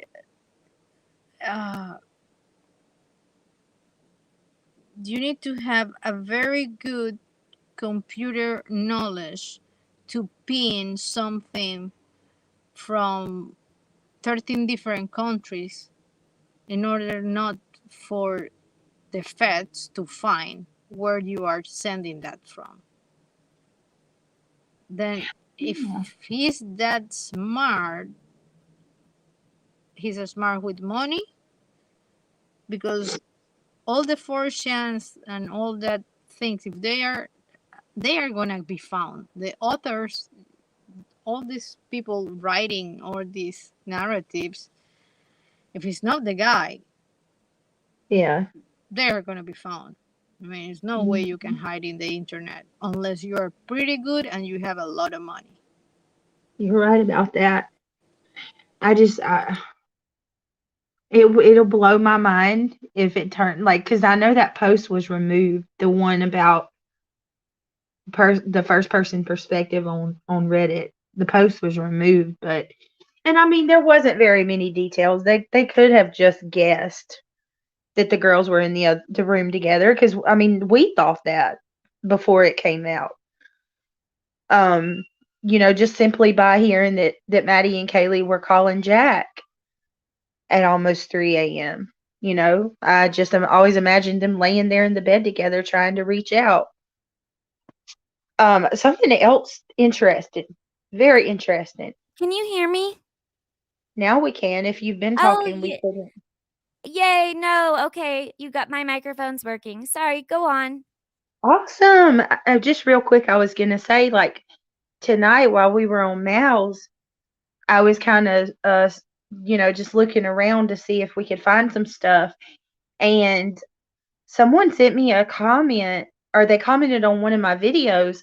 you need to have a very good computer knowledge to pin something from 13 different countries in order not for the feds to find where you are sending that from. Then if he's that smart, he's smart with money, because all the 4chans and all that things, if they are gonna be found. The authors, all these people writing all these narratives, if it's not the guy, Yeah. they're gonna be found. I mean, there's no way you can hide in the internet unless you're pretty good and you have a lot of money. You're right about that. It'll blow my mind if it turned, like, because I know that post was removed, the one about the first person perspective on Reddit. The post was removed, and I mean, there wasn't very many details. They could have just guessed that the girls were in the room together, because I mean, we thought that before it came out. Just simply by hearing that Maddie and Kaylee were calling Jack at almost 3 a.m. I just always imagined them laying there in the bed together trying to reach out. Something else interesting, very interesting. Can you hear me? Now we can. If you've been talking, we couldn't. Yay, no, okay, you got my microphone's working. Sorry, go on. Awesome. Just real quick, I was going to say, like, tonight while we were on Mal's, I was kind of, just looking around to see if we could find some stuff. And someone sent me a comment, or they commented on one of my videos,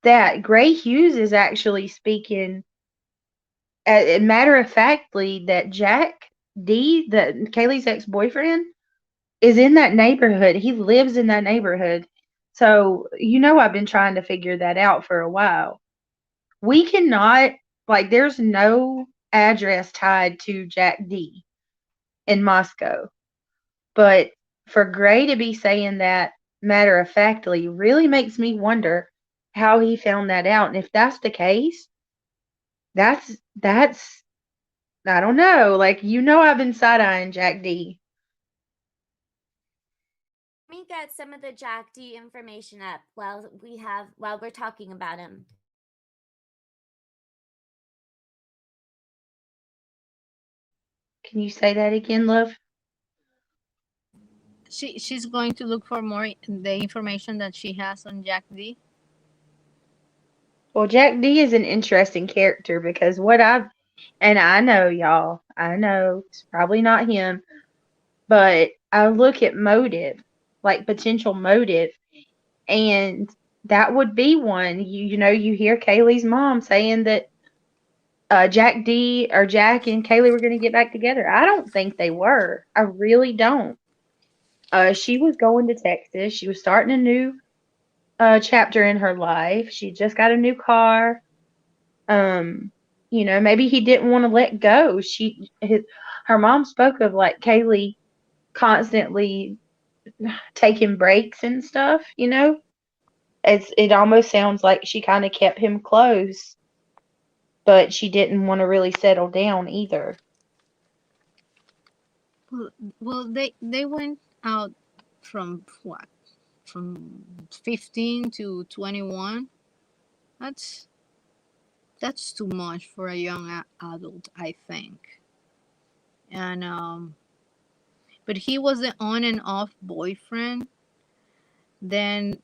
that Gray Hughes is actually speaking, matter of factly, that Jack D, Kaylee's ex-boyfriend, is in that neighborhood. He lives in that neighborhood. So, I've been trying to figure that out for a while. We cannot, like, there's no address tied to Jack D in Moscow. But for Gray to be saying that matter of factly really makes me wonder how he found that out. And if that's the case, that's I don't know. Like, I've been side-eyeing Jack D. Let me get some of the Jack D information up while we're talking about him. Can you say that again, love? She's going to look for more the information that she has on Jack D. Well, Jack D is an interesting character, because and I know, y'all, I know it's probably not him, but I look at motive, like potential motive, And that would be one. You hear Kaylee's mom saying that Jack and Kaylee were going to get back together. I don't think they were. I really don't. She was going to Texas. She was starting a new chapter in her life. She just got a new car. Maybe he didn't want to let go. Her mom spoke of like Kaylee constantly taking breaks and stuff. It almost sounds like she kind of kept him close, but she didn't want to really settle down either. Well, they went out from what? From 15 to 21. That's too much for a young adult, I think. And but he was the on and off boyfriend. Then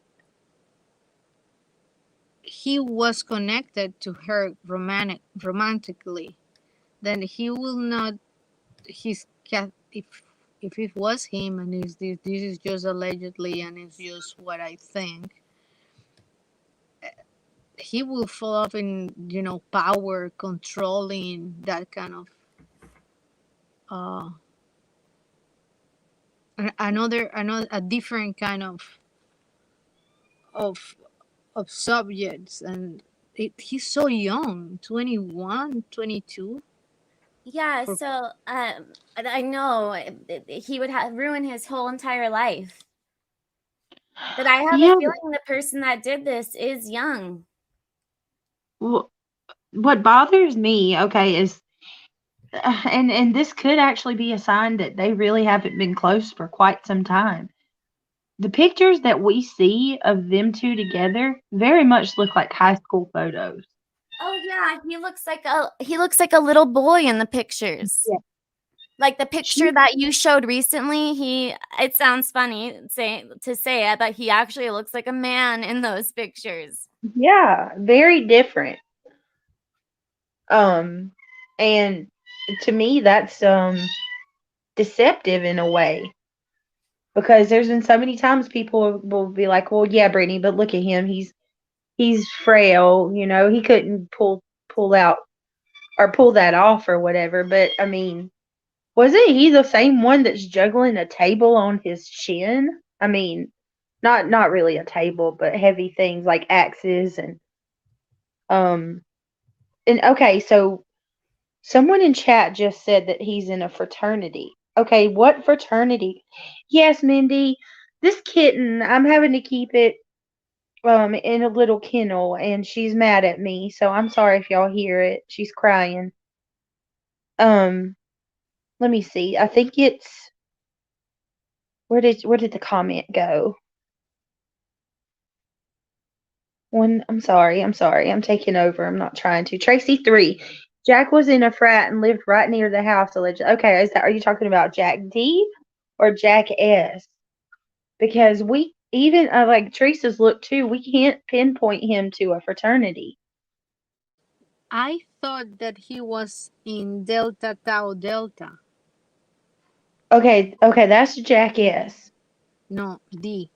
he was connected to her romantically. Then he will not. If it was him, and this is just allegedly, and it's just what I think, he will fall off in power, controlling, that kind of a different kind of subjects. And he's so young, 21, 22. Yeah, so I know he would ruin his whole entire life. But I have a feeling the person that did this is young. Well, what bothers me, okay, is and this could actually be a sign that they really haven't been close for quite some time. The pictures that we see of them two together very much look like high school photos. Oh yeah, he looks like a little boy in the pictures. Yeah. Like the picture that you showed recently, it sounds funny to say it, but he actually looks like a man in those pictures. Yeah, very different. And to me that's deceptive in a way. Because there's been so many times people will be like, "Well, yeah, Brittany, but look at him. He's frail, he couldn't pull out or pull that off or whatever." But I mean, wasn't he the same one that's juggling a table on his chin? I mean, not really a table, but heavy things like axes and okay, so someone in chat just said that he's in a fraternity. Okay, what fraternity? Yes, Mindy, this kitten, I'm having to keep it in a little kennel, and she's mad at me, so I'm sorry if y'all hear it. She's crying. Let me see. I think it's where did the comment go? I'm sorry. I'm taking over. I'm not trying to. Tracy 3. Jack was in a frat and lived right near the house. Allegedly. Okay, are you talking about Jack D or Jack S? Because we even like Teresa's look too. We can't pinpoint him to a fraternity. I thought that he was in Delta Tau Delta. Okay, that's Jack S. No, D.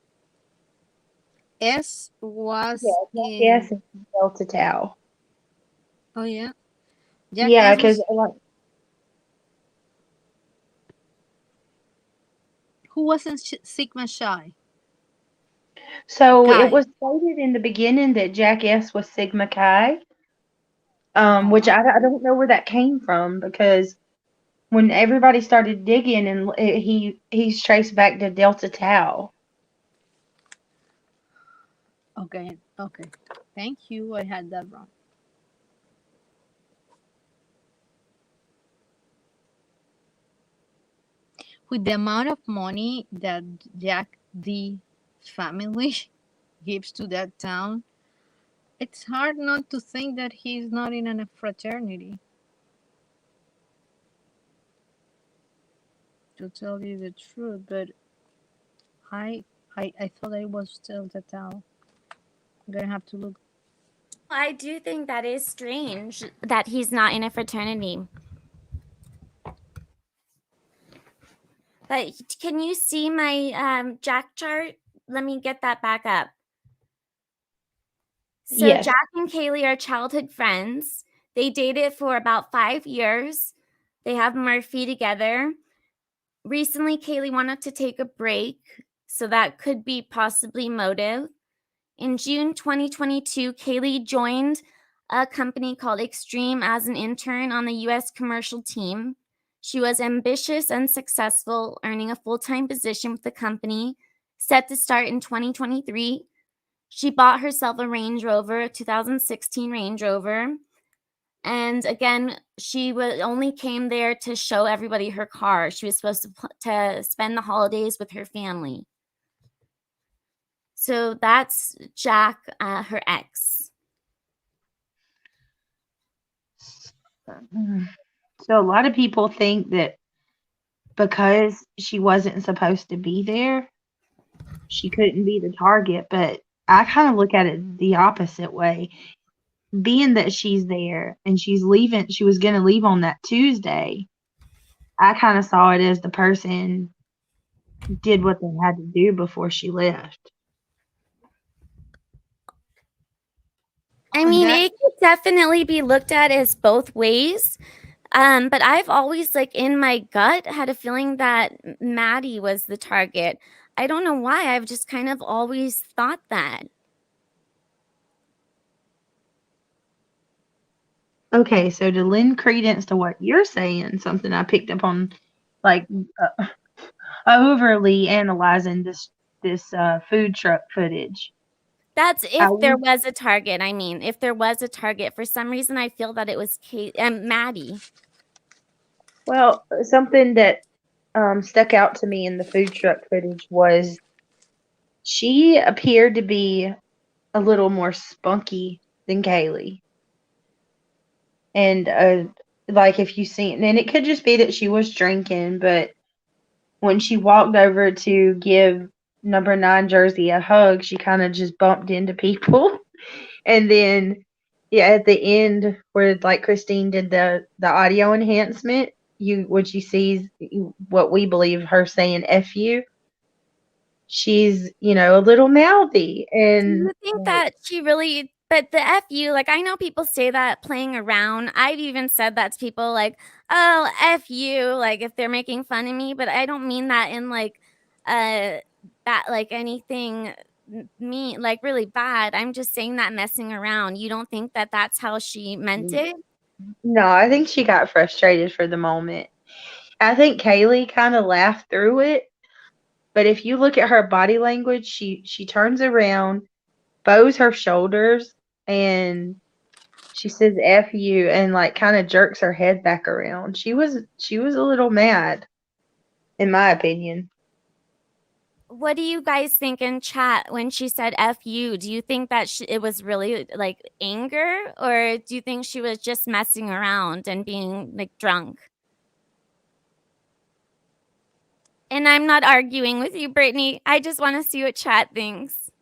S was in Delta Tau. Oh yeah. Yeah, because who wasn't Sigma Chi? So Chi. it was stated in the beginning that Jack S was Sigma Chi, which I don't know where that came from, because when everybody started digging and he's traced back to Delta Tau. Okay. Thank you. I had that wrong. With the amount of money that Jack D family gives to that town, it's hard not to think that he's not in a fraternity. To tell you the truth, but I thought I was still the Tau. I'm gonna have to look. I do think that is strange that he's not in a fraternity. But can you see my Jack chart? Let me get that back up. So Yes. Jack and KiIIer are childhood friends. They dated for about 5 years. They have Murphy together. Recently, KiIIer wanted to take a break, so that could be possibly motive. In June 2022, KiIIer joined a company called Extreme as an intern on the U.S. commercial team. She was ambitious and successful, earning a full-time position with the company, set to start in 2023. She bought herself a Range Rover, a 2016 Range Rover. And again, she only came there to show everybody her car. She was supposed to spend the holidays with her family. So that's Jack, her ex. So a lot of people think that because she wasn't supposed to be there, she couldn't be the target, but I kind of look at it the opposite way. Being that she's there and she's leaving, she was going to leave on that Tuesday. I kind of saw it as the person did what they had to do before she left. I mean, it could definitely be looked at as both ways. But I've always, like, in my gut, had a feeling that Maddie was the target. I don't know why. I've just kind of always thought that. Okay, so to lend credence to what you're saying, something I picked up on, like overly analyzing this food truck footage. That's if there was a target. I mean, if there was a target, for some reason, I feel that it was Maddie. Well, something that stuck out to me in the food truck footage was she appeared to be a little more spunky than Kaylee. And like if you seen, and it could just be that she was drinking, but when she walked over to give number 9 Jersey a hug, she kind of just bumped into people. And then yeah, at the end where like Christine did the audio enhancement, what you see is what we believe her saying F you. She's, a little mouthy. And Do you think that she really, but the F you, like, I know people say that playing around. I've even said that to people, like, oh, F you, like, if they're making fun of me, but I don't mean that in, like, that, like, anything mean, like, really bad. I'm just saying that messing around. You don't think that that's how she meant it? No, I think she got frustrated for the moment. I think Kaylee kind of laughed through it. But if you look at her body language, she turns around, bows her shoulders, and she says F you and like kind of jerks her head back around. She was a little mad, in my opinion. What do you guys think in chat when she said F you? Do you think that it was really like anger, or do you think she was just messing around and being like drunk? And I'm not arguing with you, Brittany. I just want to see what chat thinks.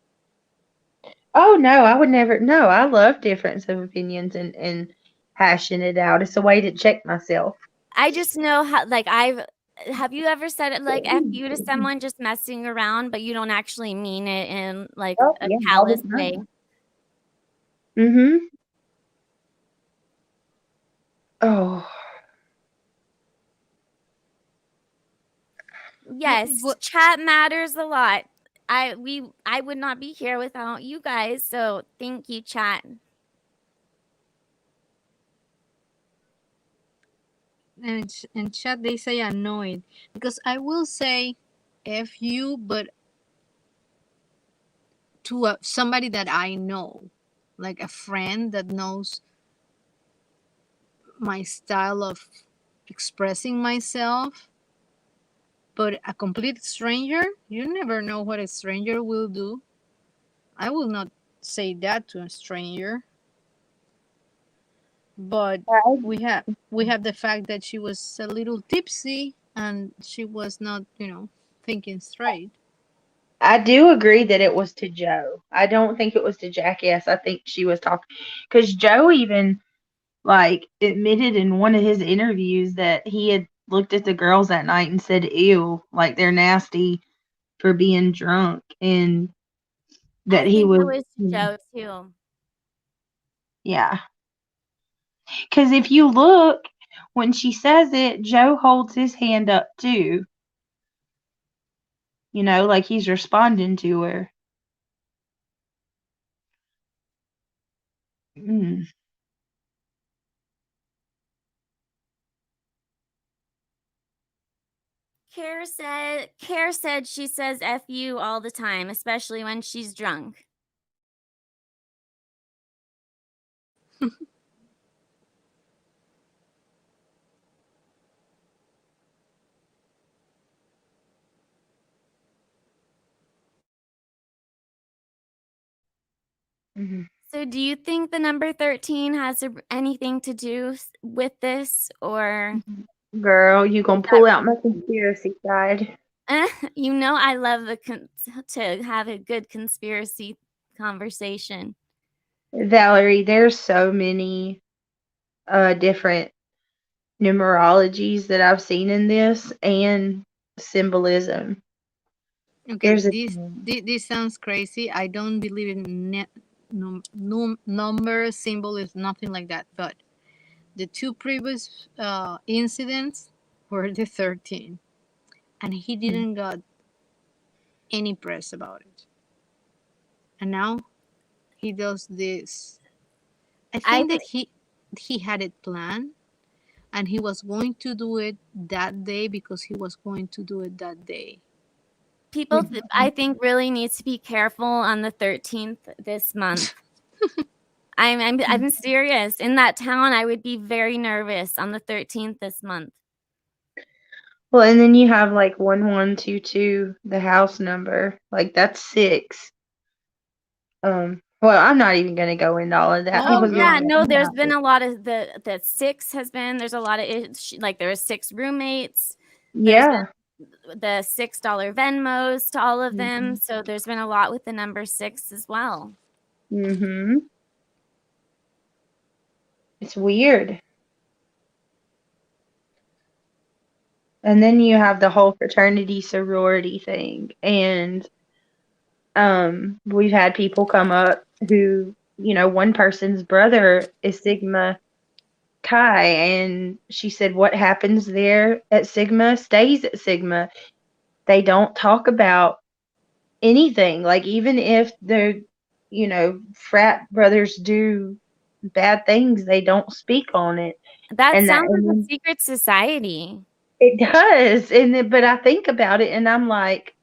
Oh no, I would never. No, I love difference of opinions and hashing it out. It's a way to check myself. I just know how, like, have you ever said it like F you to someone just messing around, but you don't actually mean it in like Oh, a yeah, callous way? Mm-hmm. Oh. Yes, chat matters a lot. I would not be here without you guys, so thank you, chat. And in chat they say annoyed, because I will say F you, but to somebody that I know, like a friend that knows my style of expressing myself. But a complete stranger, you never know what a stranger will do. I will not say that to a stranger. But we have the fact that she was a little tipsy and she was not, thinking straight. I do agree that it was to Joe. I don't think it was to Jackass. I think she was talking because Joe even like admitted in one of his interviews that he had looked at the girls that night and said, "Ew, like they're nasty for being drunk," and that I he think was. it was Joe too. Yeah. Because if you look, when she says it, Joe holds his hand up too. You know, like he's responding to her. Mm. Care said she says F you all the time, especially when she's drunk. Mm-hmm. So do you think the number 13 has anything to do with this, or Girl, you gonna pull out my conspiracy side. you know I love to have a good conspiracy conversation. Valerie, there's so many different numerologies that I've seen in this and symbolism. Okay, There's a this sounds crazy. I don't believe in number symbol is nothing like that. But the two previous incidents were the 13, and he didn't got any press about it. And now he does this. I think that he had it planned, and he was going to do it that day because he was going to do it that day. People, I think, really needs to be careful on the 13th this month. I'm serious. In that town, I would be very nervous on the 13th this month. Well, and then you have like 1122, the house number. Like that's 6. Well, I'm not even gonna go into all of that. Oh, Oh because girl. yeah, we're no, there's not. been a lot of the 6 has been. There's a lot of like there was 6 roommates. There's Yeah. been the $6 Venmos to all of them. So there's been a lot with the number 6 as well. Mhm. It's weird. And then you have the whole fraternity sorority thing, and we've had people come up who, you know, one person's brother is Sigma Chi, and she said what happens there at Sigma stays at Sigma. They don't talk about anything. Like even if they're, you know, frat brothers do bad things, they don't speak on it. That And that sounds like a secret society. it does. And then, but I think about it and I'm like,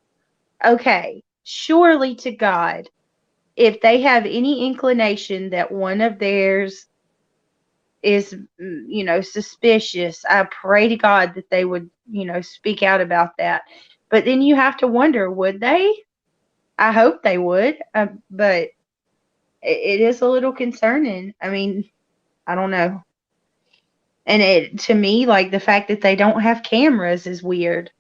okay, surely to God, if they have any inclination that one of theirs is, you know, suspicious, I pray to God that they would, you know, speak out about that. But then you have to wonder, would they? I hope they would, but it is a little concerning. I mean, I don't know. And it, to me, like the fact that they don't have cameras is weird.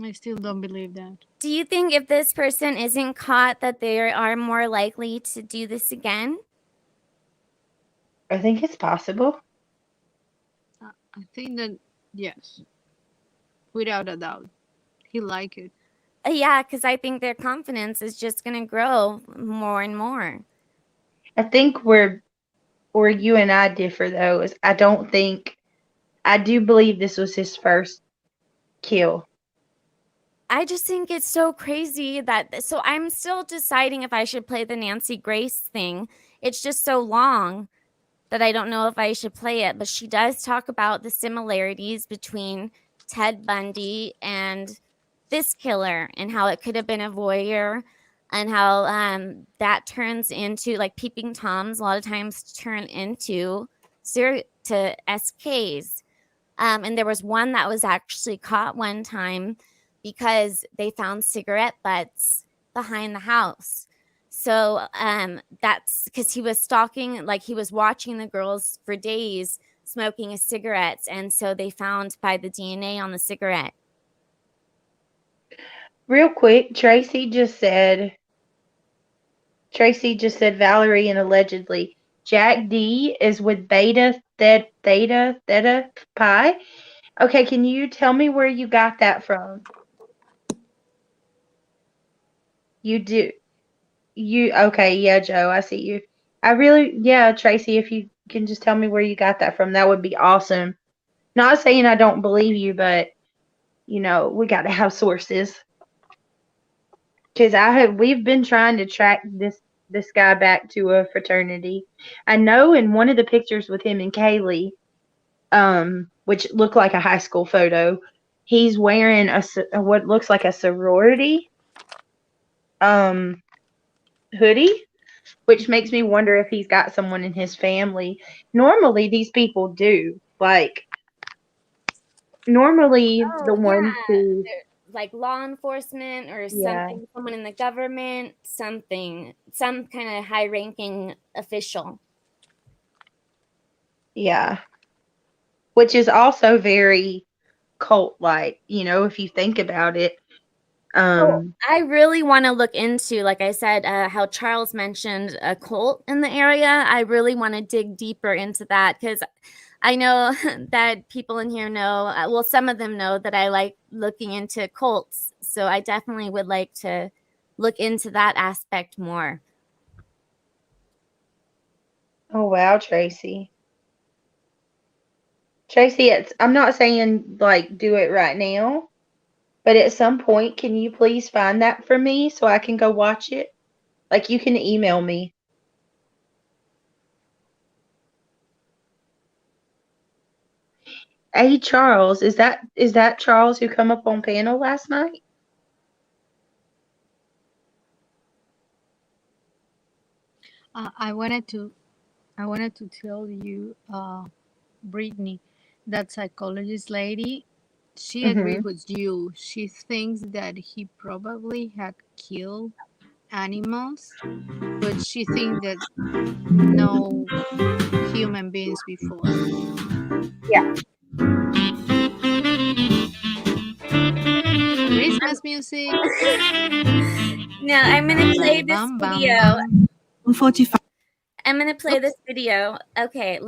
I still don't believe that. Do you think if this person isn't caught that they are more likely to do this again? I think it's possible. I think that yes, without a doubt, he like it. Yeah, because I think their confidence is just going to grow more and more. I think where you and I differ though is I don't think I do believe this was his first kill. I just think it's so crazy that so I'm still deciding if I should play the Nancy Grace thing. It's just so long that I don't know if I should play it, but she does talk about the similarities between Ted Bundy and this killer and how it could have been a voyeur and how that turns into like peeping toms a lot of times turn into to SKs. And there was one that was actually caught one time because they found cigarette butts behind the house. So that's because he was stalking, like he was watching the girls for days smoking a cigarette. And so they found by the DNA on the cigarette. Real quick, Tracy just said Valerie and allegedly Jack D is with Theta Pi. Okay, can you tell me where you got that from? You do. Okay, yeah, Joe, I see you. Yeah, Tracy, if you can just tell me where you got that from, that would be awesome. Not saying I don't believe you, but we got to have sources. Because we've been trying to track this guy back to a fraternity. I know in one of the pictures with him and Kaylee, which looked like a high school photo, he's wearing what looks like a sorority hoodie, which makes me wonder if he's got someone in his family. Normally, these people do. Like, normally the Oh, ones yeah. who, They're like law enforcement or yeah, something, someone in the government, something, some kind of high-ranking official. yeah, which is also very cult-like, if you think about it. So I really want to look into, like I said, how Charles mentioned a cult in the area. I really want to dig deeper into that because I know that people in here know, well, some of them know that I like looking into cults. So I definitely would like to look into that aspect more. Oh wow, Tracy. Tracy, I'm not saying like do it right now, but at some point, can you please find that for me so I can go watch it? Like you can email me. Hey Charles, is that Charles who come up on panel last night? I wanted to tell you, Brittany, that psychologist lady, she agreed Mm-hmm. with you. She thinks that he probably had killed animals, but she thinks that no human beings before. Yeah. Christmas music. No, I'm going to play this Bam bam video. bam. 145. I'm going to play this video. Okay,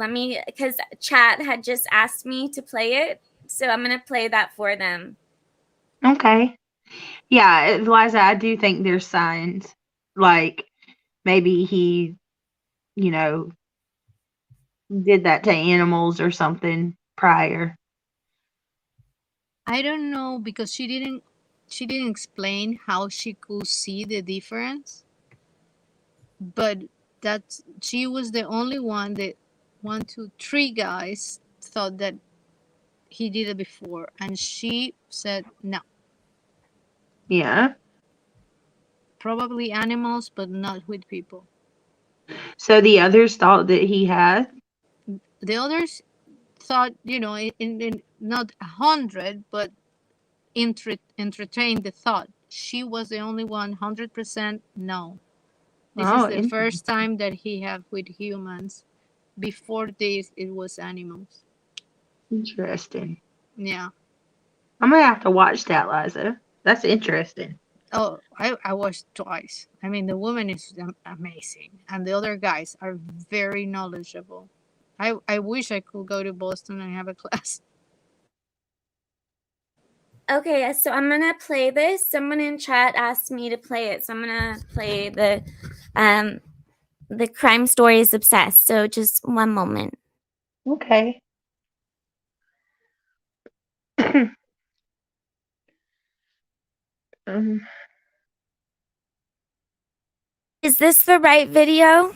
because chat had just asked me to play it. So I'm going to play that for them. Okay. Yeah, Liza, I do think there's signs. Like maybe he, you know, did that to animals or something prior. I don't know because she didn't explain how she could see the difference, but that she was the only one that 1, 2, 3 guys thought that he did it before, and she said no, Yeah. probably animals, but not with people. So the others thought that he had. The others thought, in not 100, but entertained the thought. She was the only one, 100% no. This is Oh, the first time that he have with humans. Before this, it was animals. interesting. Yeah. I'm gonna have to watch that, Liza. That's interesting. Oh, I watched twice. I mean, the woman is amazing, and the other guys are very knowledgeable. I wish I could go to Boston and have a class. Okay, so I'm gonna play this. Someone in chat asked me to play it, so I'm gonna play the crime stories obsessed. So just one moment. Okay. um, Is this the right video?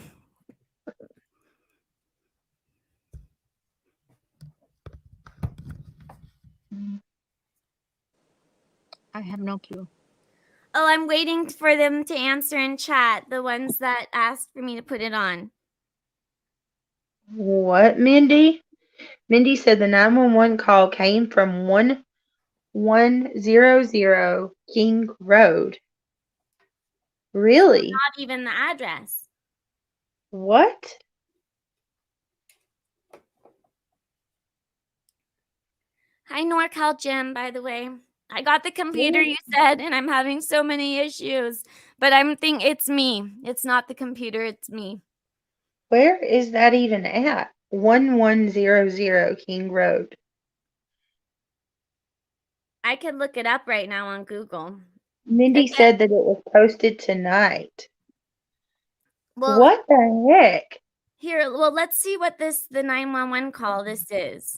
I have no clue. Oh, I'm waiting for them to answer in chat, the ones that asked for me to put it on. what, Mindy? Mindy said the 911 call came from 1100 King Road. Really? Not even the address. What? Hi, NorCal Jim, by the way. I got the computer you said, and I'm having so many issues. But I'm thinking it's me. It's not the computer, it's me. Where is that even at? 1100 King Road. I could look it up right now on Google. Mindy Again, said that it was posted tonight. Well, What the heck? here, well, let's see what the 911 call this is.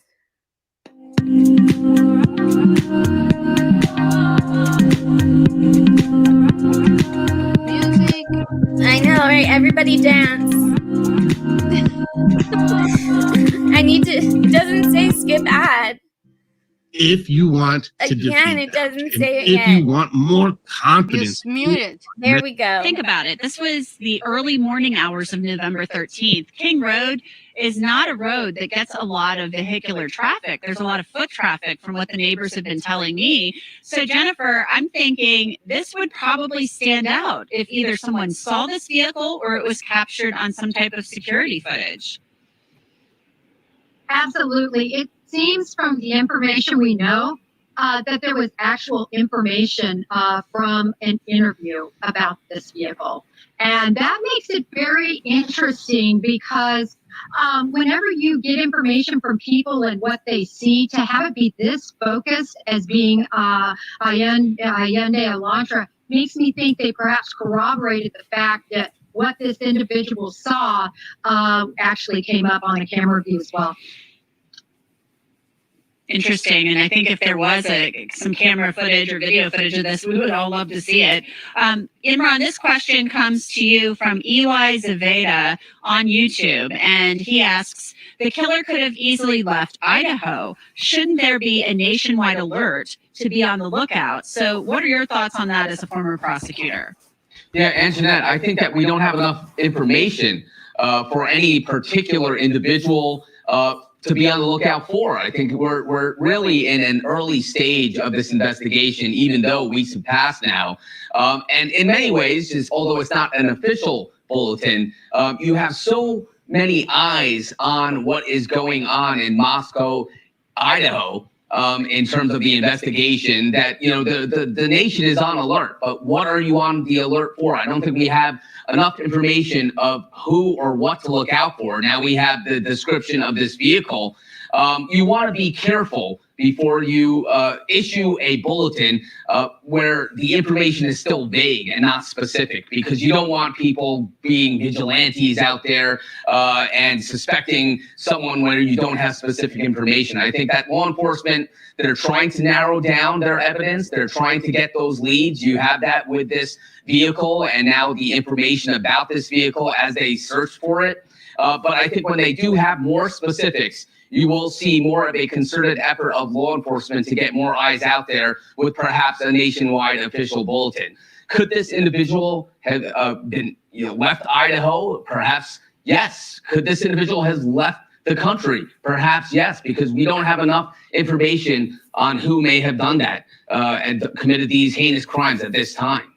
Music. I know, right? Everybody dance. I need to, it doesn't say skip ad. If you want to Again, defeat it doesn't that, say it if yet. you want more confidence, Just mute it. There we go. Think about it. This was the early morning hours of November 13th. King Road is not a road that gets a lot of vehicular traffic. There's a lot of foot traffic from what the neighbors have been telling me. So, Jennifer, I'm thinking this would probably stand out if either someone saw this vehicle or it was captured on some type of security footage. Absolutely. It seems from the information we know that there was actual information from an interview about this vehicle. And that makes it very interesting because whenever you get information from people and what they see, to have it be this focused as being Allende Elantra makes me think they perhaps corroborated the fact that what this individual saw actually came up on a camera view as well. Interesting. And I think if there was some camera footage or video footage of this, we would all love to see it. Imran, this question comes to you from Eli Zaveda on YouTube. And he asks, the killer could have easily left Idaho. Shouldn't there be a nationwide alert to be on the lookout? So what are your thoughts on that as a former prosecutor? Yeah, Anjanette, I think that we don't have enough information for any particular individual to be on the lookout for. I think we're really in an early stage of this investigation, even though weeks have passed now. And in many ways, just although it's not an official bulletin, you have so many eyes on what is going on in Moscow, Idaho, in terms of the investigation that, you know, the nation is on alert. But what are you on the alert for? I don't think we have enough information of who or what to look out for. Now we have the description of this vehicle. You want to be careful before you issue a bulletin where the information is still vague and not specific, because you don't want people being vigilantes out there and suspecting someone where you don't have specific information. I think that law enforcement, they're trying to narrow down their evidence. They're trying to get those leads. You have that with this vehicle and now the information about this vehicle as they search for it. But I think when they do have more specifics, you will see more of a concerted effort of law enforcement to get more eyes out there with perhaps a nationwide official bulletin. Could this individual have been left Idaho? Perhaps yes. Could this individual has left the country? Perhaps yes, because we don't have enough information on who may have done that and committed these heinous crimes at this time.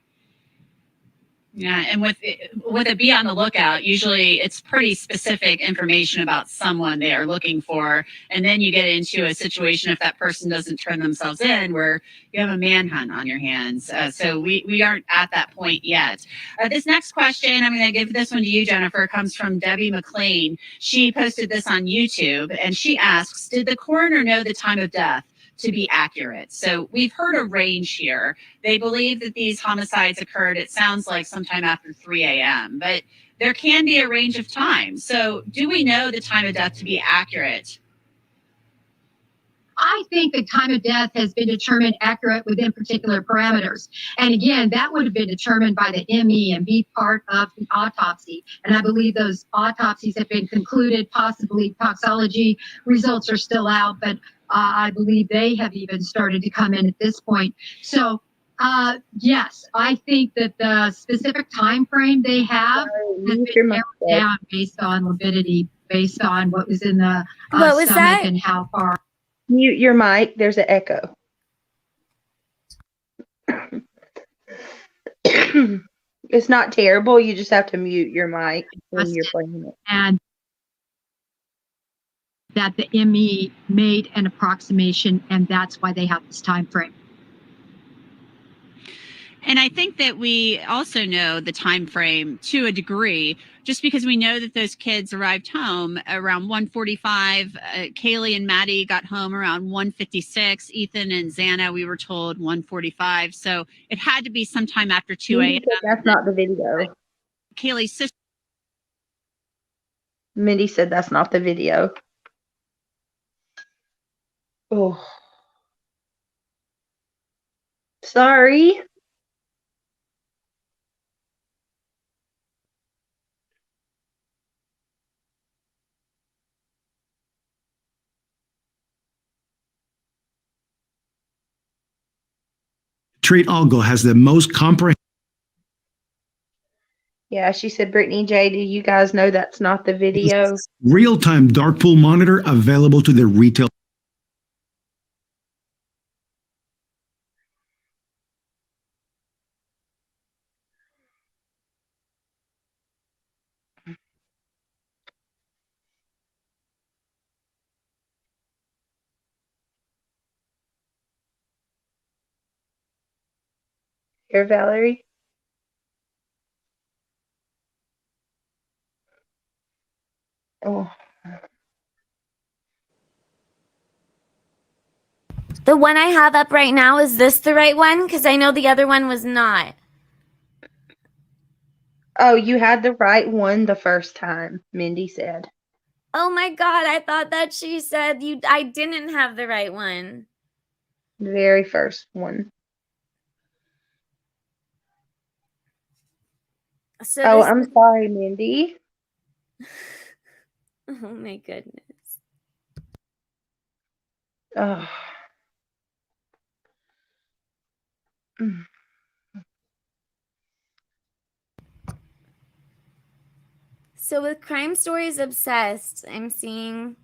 Yeah, and with it be on the lookout, usually it's pretty specific information about someone they are looking for, and then you get into a situation if that person doesn't turn themselves in, where you have a manhunt on your hands. So we aren't at that point yet. This next question, I'm going to give this one to you, Jennifer, comes from Debbie McLean. She posted this on YouTube, and she asks, did the coroner know the time of death to be accurate? So we've heard a range here. They believe that these homicides occurred, it sounds like sometime after 3 a.m., but there can be a range of time. So do we know the time of death to be accurate? I think the time of death has been determined accurate within particular parameters. And again, that would have been determined by the ME and be part of the autopsy. And I believe those autopsies have been concluded, possibly toxicology results are still out, but I believe they have even started to come in at this point. So yes, I think that the specific time frame they have has been narrowed down based on morbidity, based on what was in the What was stomach that? and how far. Mute your mic. There's an echo. It's not terrible. You just have to mute your mic when you're playing it. And that the ME made an approximation, and that's why they have this time frame. And I think that we also know the time frame to a degree, just because we know that those kids arrived home around 1:45. Kaylee and Maddie got home around 1:56. Ethan and Xana, we were told 1:45. So it had to be sometime after 2 a.m. That's not the video. Kaylee's sister Mindy said that's not the video. Oh. Sorry. Treat Algo has the most comprehensive. Yeah, she said, Brittany J, do you guys know that's not the video? Real-time dark pool monitor available to the retail. Here, Valerie. Oh. The one I have up right now, is this the right one? Because I know the other one was not. Oh, you had the right one the first time, Mindy said. Oh my God, I thought that she said I didn't have the right one. The very first one. So Oh, I'm sorry, Mindy. Oh my goodness. Oh. So with Crime Stories Obsessed, I'm seeing.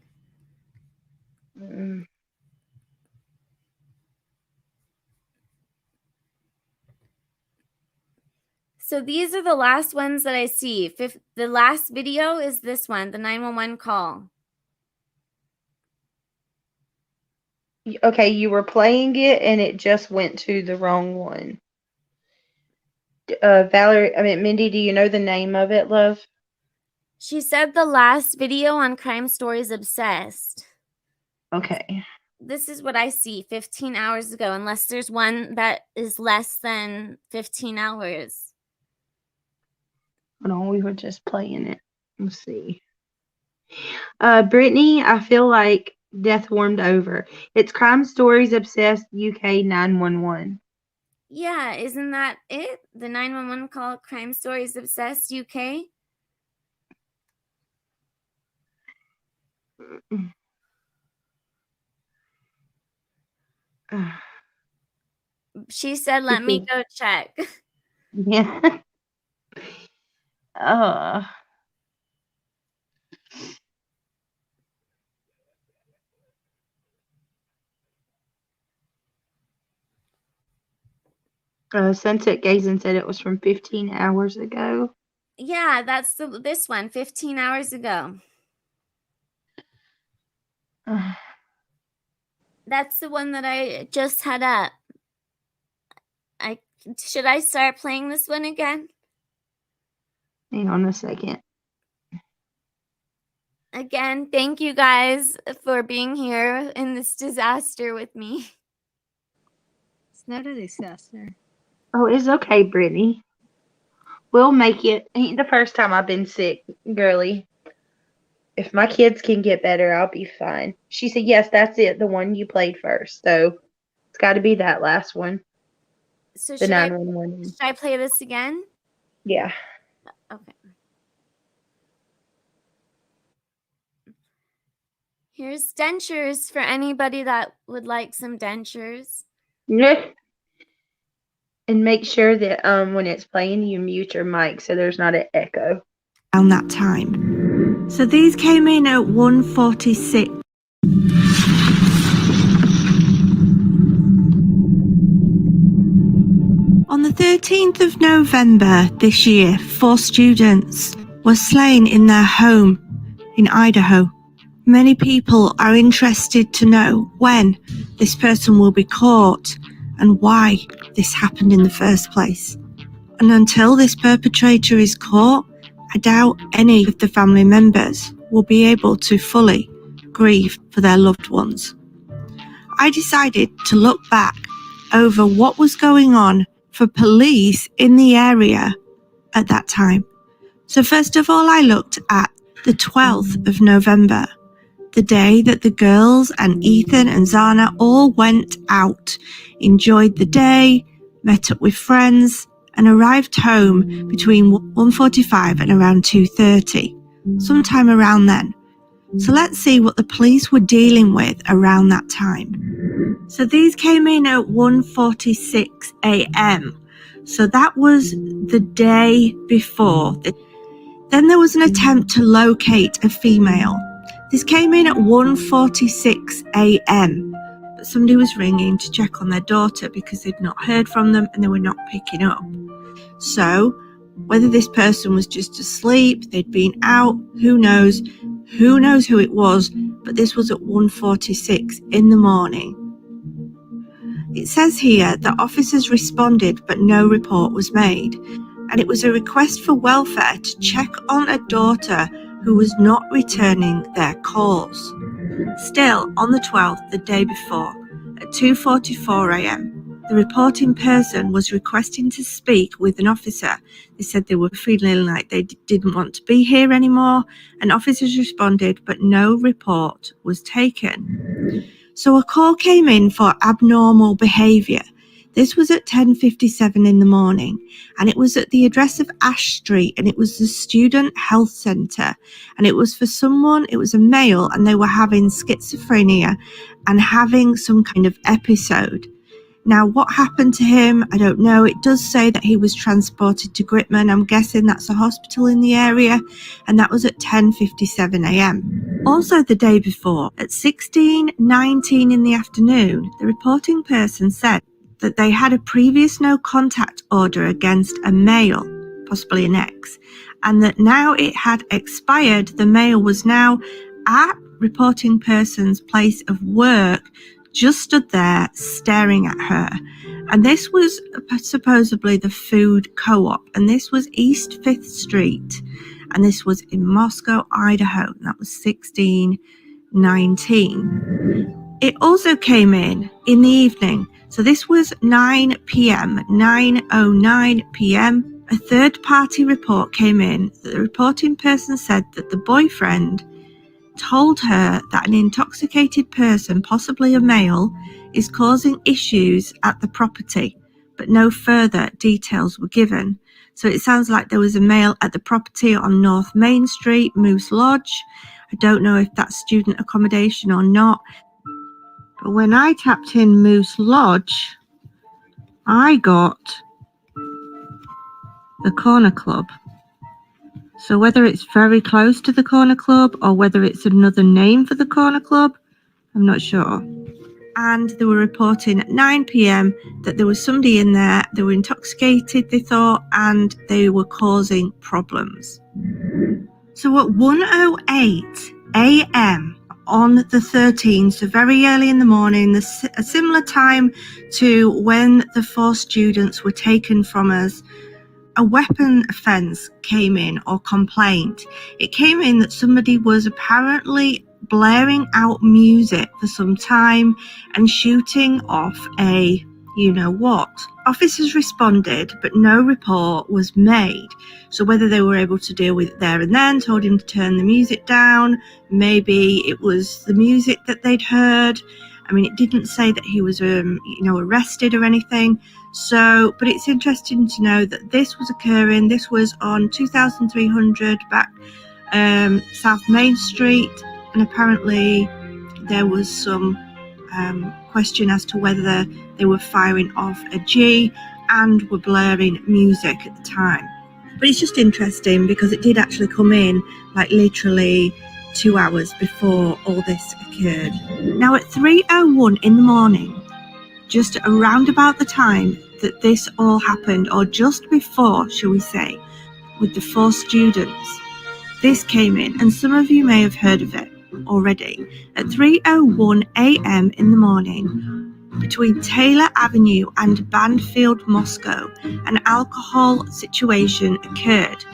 So these are the last ones that I see. The last video is this one, the 911 call. Okay, you were playing it and it just went to the wrong one. Mindy, do you know the name of it, love? She said the last video on Crime Stories Obsessed. Okay. This is what I see 15 hours ago, unless there's one that is less than 15 hours. No, we were just playing it. Let's see. Brittany, I feel like death warmed over. It's Crime Stories Obsessed UK 911. Yeah, isn't that it? The 911 call, Crime Stories Obsessed UK? She said, let me go check. Yeah. Sunset Gazing said it was from 15 hours ago. Yeah, that's this one, 15 hours ago. That's the one that I just had up. Should I start playing this one again? Hang on a second. Again, thank you guys for being here in this disaster with me. It's not a disaster. Oh, it's okay, Brittany. We'll make it. Ain't the first time I've been sick, girly. If my kids can get better, I'll be fine. She said, yes, that's it. The one you played first. So it's got to be that last one. So the 911. should I play this again? Yeah. Okay. Here's dentures for anybody that would like some dentures. And make sure that when it's playing, you mute your mic so there's not an echo. Around that time. So these came in at 1:46. On the 13th of November this year, 4 students were slain in their home in Idaho. Many people are interested to know when this person will be caught and why this happened in the first place. And until this perpetrator is caught, I doubt any of the family members will be able to fully grieve for their loved ones. I decided to look back over what was going on for police in the area at that time. So first of all, I looked at the 12th of November, the day that the girls and Ethan and Zana all went out, enjoyed the day, met up with friends, and arrived home between 1:45 and around 2:30, sometime around then. So let's see what the police were dealing with around that time. So these came in at 1:46 a.m. So that was the day before. Then there was an attempt to locate a female. This came in at 1:46 a.m. But somebody was ringing to check on their daughter because they'd not heard from them and they were not picking up. So whether this person was just asleep, they'd been out, who knows who it was, but this was at 1:46 in the morning. It says here that officers responded but no report was made, and it was a request for welfare to check on a daughter who was not returning their calls. Still, on the 12th, the day before, at 2:44 a.m, the reporting person was requesting to speak with an officer. They said they were feeling like they didn't want to be here anymore, and officers responded, but no report was taken. So a call came in for abnormal behaviour. This was at 10:57 in the morning, and it was at the address of Ash Street, and it was the Student Health Centre, and it was for someone, it was a male, and they were having schizophrenia and having some kind of episode. Now, what happened to him, I don't know. It does say that he was transported to Gritman. I'm guessing that's a hospital in the area, and that was at 10:57 a.m. Also the day before, at 16:19 in the afternoon, the reporting person said that they had a previous no contact order against a male, possibly an ex, and that now it had expired. The male was now at reporting person's place of work, just stood there staring at her. And this was supposedly the food co-op, and this was East 5th Street, and this was in Moscow, Idaho, and that was 16:19. It also came in the evening, so this was 9 p.m, 9:09 p.m. A third-party report came in that the reporting person said that the boyfriend told her that an intoxicated person, possibly a male, is causing issues at the property, but no further details were given. So it sounds like there was a male at the property on North Main Street, Moose Lodge. I don't know if that's student accommodation or not. But when I tapped in Moose Lodge, I got the Corner Club. So whether it's very close to the Corner Club or whether it's another name for the Corner Club, I'm not sure. And they were reporting at 9 p.m. that there was somebody in there, they were intoxicated, they thought, and they were causing problems. So at 1:08 a.m. on the 13th, so very early in the morning, a similar time to when the 4 students were taken from us, a weapon offence came in, or complaint. It came in that somebody was apparently blaring out music for some time and shooting off a you-know-what. Officers responded, but no report was made. So whether they were able to deal with it there and then, told him to turn the music down, maybe it was the music that they'd heard. I mean, it didn't say that he was, arrested or anything. So, but it's interesting to know that this was occurring. This was on 2300 back South Main Street, and apparently there was some question as to whether they were firing off a G and were blaring music at the time. But it's just interesting because it did actually come in like literally 2 hours before all this occurred. Now at 3:01 in the morning, just around about the time that this all happened, or just before, shall we say, with the 4 students, this came in, and some of you may have heard of it already. At 3:01 a.m. in the morning, between Taylor Avenue and Banfield, Moscow, an alcohol situation occurred.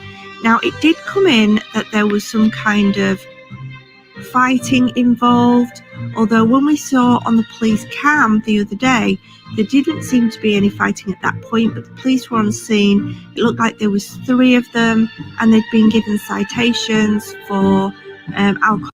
Now, it did come in that there was some kind of fighting involved, although when we saw on the police cam the other day, there didn't seem to be any fighting at that point, but the police were on scene. It looked like there was 3 of them, and they'd been given citations for alcohol.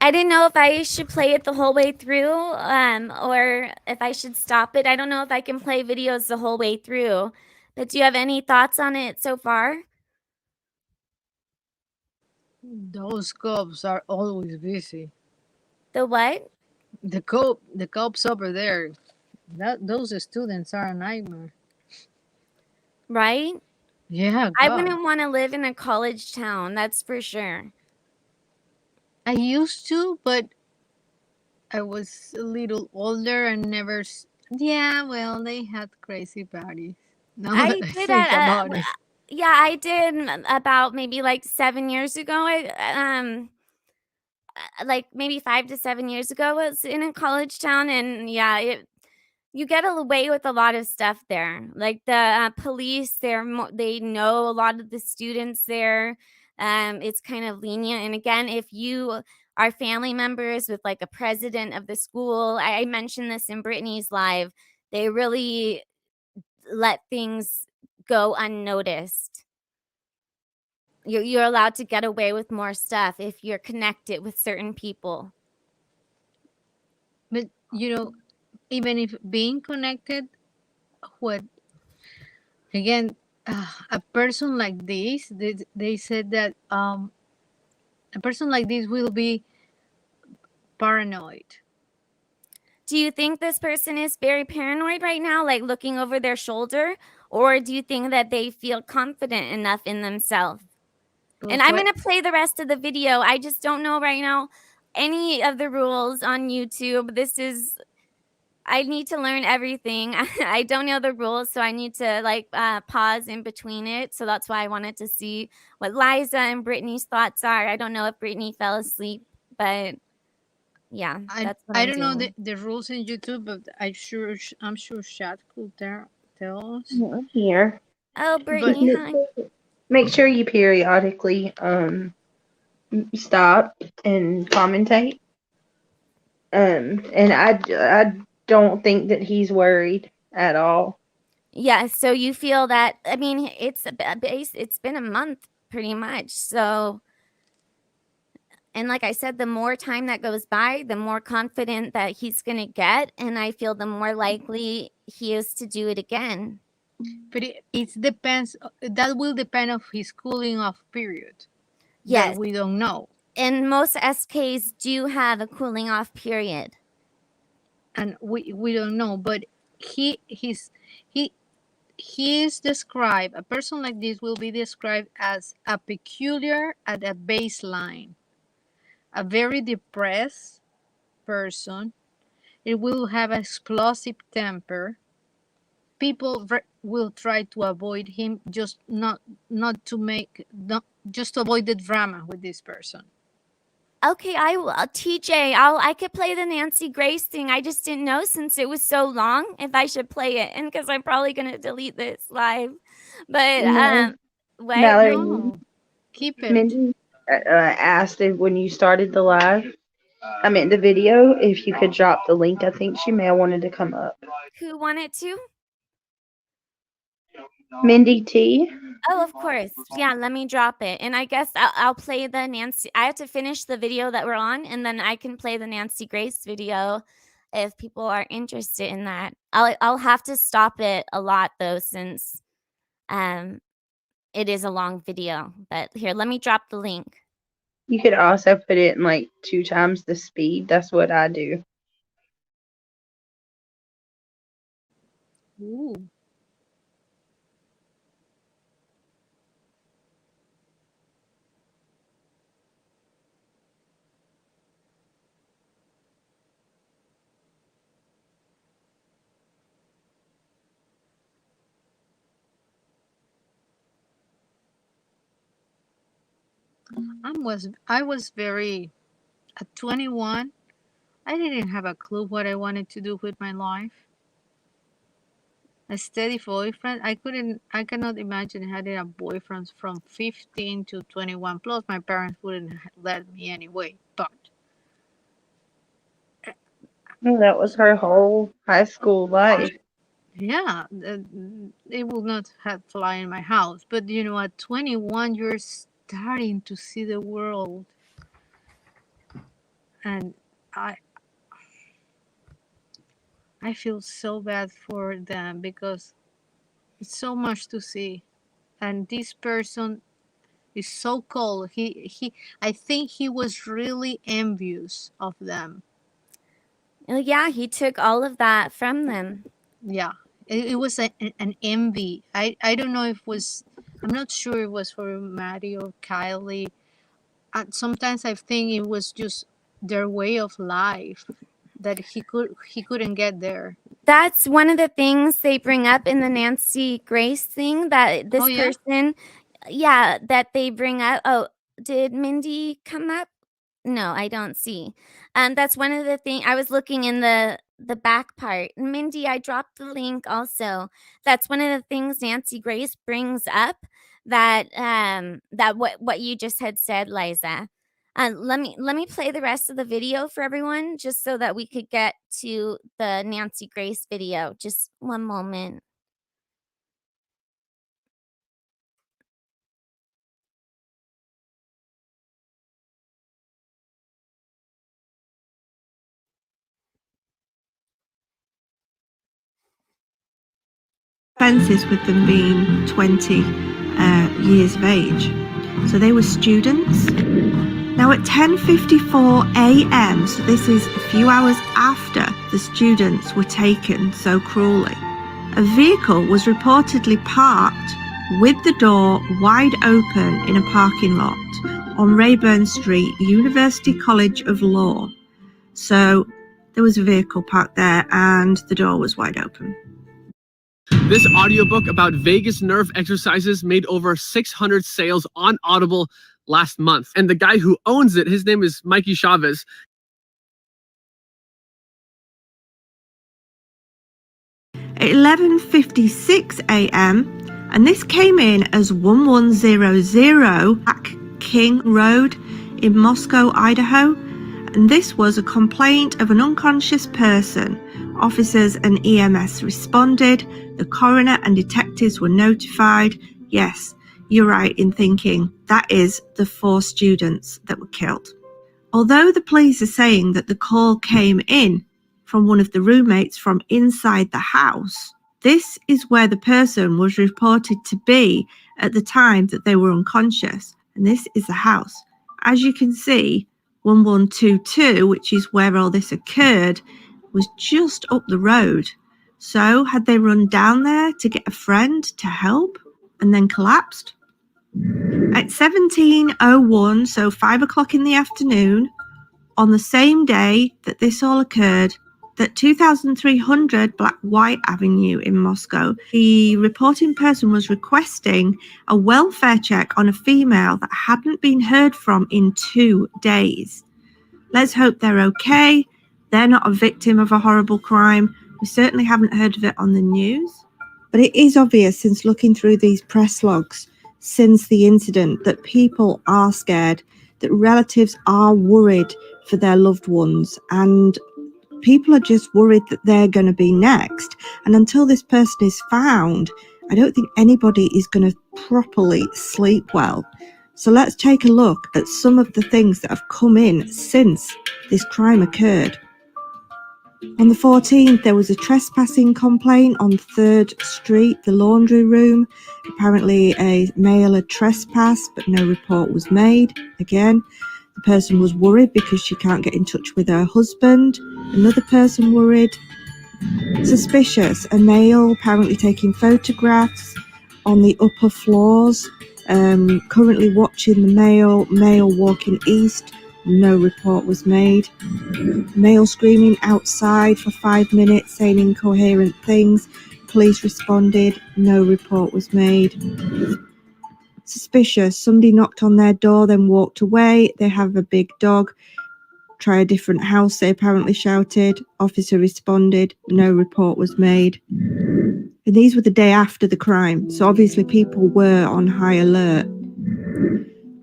I didn't know if I should play it the whole way through, or if I should stop it. I don't know if I can play videos the whole way through. But do you have any thoughts on it so far? Those cops are always busy. The what? The cops over there. Those students are a nightmare. Right? Yeah, I God. wouldn't want to live in a college town, that's for sure. I used to, but I was a little older and never. Yeah, well, they had crazy parties. Now I that I did think about it. yeah, I did about maybe like 7 years ago. Like maybe 5 to 7 years ago, I was in a college town, and yeah, you get away with a lot of stuff there. Like the police, they know a lot of the students there. It's kind of lenient. And again, if you are family members with like a president of the school, I mentioned this in Brittany's live, they really let things go unnoticed. You're allowed to get away with more stuff if you're connected with certain people. But even if being connected, what again? A person like this, they said that a person like this will be paranoid. Do you think this person is very paranoid right now, like looking over their shoulder? Or do you think that they feel confident enough in themselves? Well, And I'm going to play the rest of the video. I just don't know right now any of the rules on YouTube. I need to learn everything. I don't know the rules, so I need to pause in between it. So that's why I wanted to see what Liza and Brittany's thoughts are. I don't know if Brittany fell asleep, but yeah, that's what I I'm don't know doing. the rules in YouTube, but I'm sure Chat could tell us. I'm here. Oh, But Brittany, hi. Make sure you periodically stop and commentate. And I don't think that he's worried at all. Yeah, so you feel that, I mean, it's been a month pretty much. So, and like I said, the more time that goes by, the more confident that he's going to get, and I feel the more likely he is to do it again. But it depends. That will depend of his cooling off period. Yes. That we don't know. And most SKs do have a cooling off period. And we don't know, but he is described. A person like this will be described as a peculiar at a baseline, a very depressed person. It will have an explosive temper. People will try to avoid him, just not just to avoid the drama with this person. Okay, I will. TJ, I could play the Nancy Grace thing. I just didn't know since it was so long if I should play it, and because I'm probably gonna delete this live. But what? Mallory, No, keep it. Mindy asked if when you started the live, I meant the video, if you could drop the link. I think she may have wanted to come up. Who wanted to? Mindy T. Oh, of course. Yeah, let me drop it. And I guess I'll play the Nancy. I have to finish the video that we're on, and then I can play the Nancy Grace video if people are interested in that. I'll have to stop it a lot though, since it is a long video. But here, let me drop the link. You could also put it in like 2 times the speed. That's what I do. Ooh. I was very at 21. I didn't have a clue what I wanted to do with my life. A steady boyfriend. I cannot imagine having a boyfriend from 15 to 21. Plus, my parents wouldn't let me anyway. But That was her whole high school life. yeah, it will not have fly in my house. But you know, at 21, you're starting to see the world, and I I feel so bad for them because it's so much to see, and this person is so cold. I think he was really envious of them. Well, yeah, he took all of that from them. Yeah, it was an envy. I don't know if it was. I'm not sure it was for Maddie or KiIIer. Sometimes I think it was just their way of life that he couldn't get there. That's one of the things they bring up in the Nancy Grace thing, that this Oh, yeah? person, yeah, that they bring up. Oh, did Mindy come up? No, I don't see. That's one of the things I was looking in the back part. Mindy, I dropped the link also. That's one of the things Nancy Grace brings up, that that what you just had said, Liza. Let me play the rest of the video for everyone, just so that we could get to the Nancy Grace video. Just one moment. Offences with them being 20 years of age. So they were students. Now at 10:54 a.m., so this is a few hours after the students were taken so cruelly, a vehicle was reportedly parked with the door wide open in a parking lot on Rayburn Street, University College of Law. So there was a vehicle parked there and the door was wide open. This audiobook about vagus nerve exercises made over 600 sales on Audible last month. And the guy who owns it, his name is Mikey Chavez. At 11:56 a.m., and this came in as 1100 Black King Road in Moscow, Idaho. And this was a complaint of an unconscious person. Officers and EMS responded. The coroner and detectives were notified. Yes, you're right in thinking that is the 4 students that were killed. Although the police are saying that the call came in from one of the roommates from inside the house, this is where the person was reported to be at the time that they were unconscious. And this is the house. As you can see, 1122, which is where all this occurred, was just up the road. So had they run down there to get a friend to help and then collapsed? At 17:01, so 5 o'clock in the afternoon, on the same day that this all occurred, at 2300 Black White Avenue in Moscow, the reporting person was requesting a welfare check on a female that hadn't been heard from in 2 days. Let's hope they're okay. They're not a victim of a horrible crime. We certainly haven't heard of it on the news. But it is obvious since looking through these press logs since the incident that people are scared, that relatives are worried for their loved ones, and people are just worried that they're going to be next. And until this person is found, I don't think anybody is going to properly sleep well. So let's take a look at some of the things that have come in since this crime occurred. On the 14th, there was a trespassing complaint on 3rd Street, the laundry room. Apparently a male had trespassed, but no report was made. Again, the person was worried because she can't get in touch with her husband. Another person worried. Suspicious, a male apparently taking photographs on the upper floors. Currently watching the male walking east. No report was made. Male screaming outside for 5 minutes, saying incoherent things. Police responded. No report was made. Suspicious. Somebody knocked on their door, then walked away. They have a big dog. Try a different house, they apparently shouted. Officer responded. No report was made. And these were the day after the crime, so obviously people were on high alert.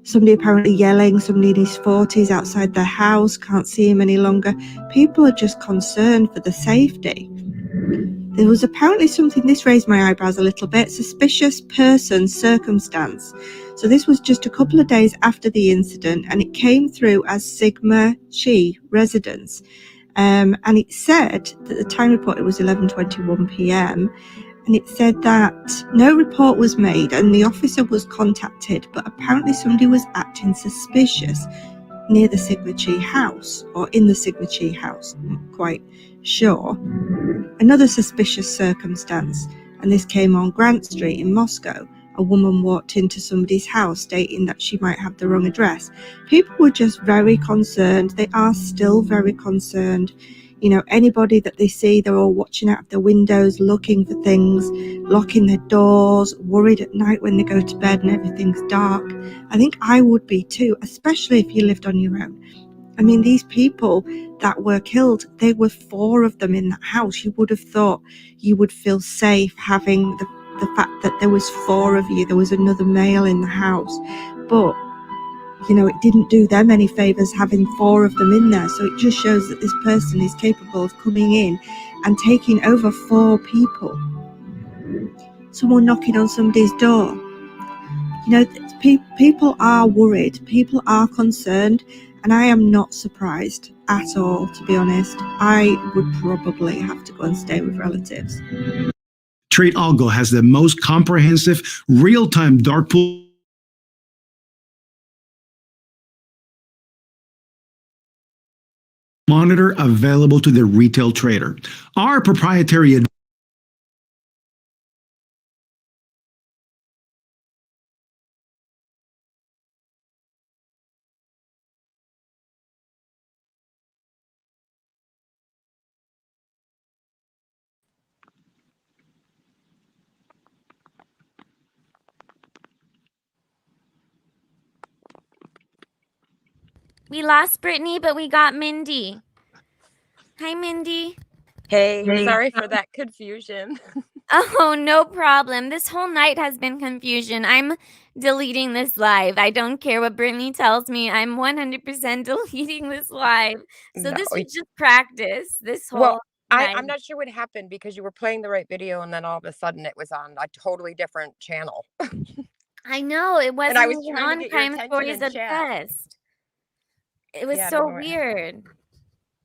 Somebody apparently yelling, somebody in his 40s outside their house, can't see him any longer. People are just concerned for the safety. There was apparently something, this raised my eyebrows a little bit, suspicious person circumstance. So this was just a couple of days after the incident, and it came through as Sigma Chi residence. And it said that the time report, it was 11:21 p.m. And it said that no report was made and the officer was contacted, but apparently somebody was acting suspicious near the Sigma Chi house, or in the Sigma Chi house, I'm not quite sure. Another suspicious circumstance, and this came on Grant Street in Moscow. A woman walked into somebody's house stating that she might have the wrong address. People were just very concerned. They are still very concerned. You know, anybody that they see, they're all watching out of their windows, looking for things, locking their doors, worried at night when they go to bed and everything's dark. I think I would be too, especially if you lived on your own. I mean, these people that were killed, there were 4 of them in that house. You would have thought you would feel safe having the fact that there was 4 of you. There was another male in the house. But, you know, it didn't do them any favours having 4 of them in there. So it just shows that this person is capable of coming in and taking over 4 people. Someone knocking on somebody's door. You know, people are worried. People are concerned. And I am not surprised at all, to be honest. I would probably have to go and stay with relatives. Trade Algo has the most comprehensive real-time dark pool monitor available to the retail trader. Our proprietary We lost Brittany, but we got Mindy. Hi, Mindy. Hey, sorry for that confusion. Oh, no problem. This whole night has been confusion. I'm deleting this live. I don't care what Brittany tells me. I'm 100% deleting this live. So No, this was just practice this well, whole night. I'm not sure what happened because you were playing the right video and then all of a sudden it was on a totally different channel. I know. It And wasn't I was even trying to on get your Crime attention Stories in chat. Obsessed. It was Yeah, I don't so know what happened. weird.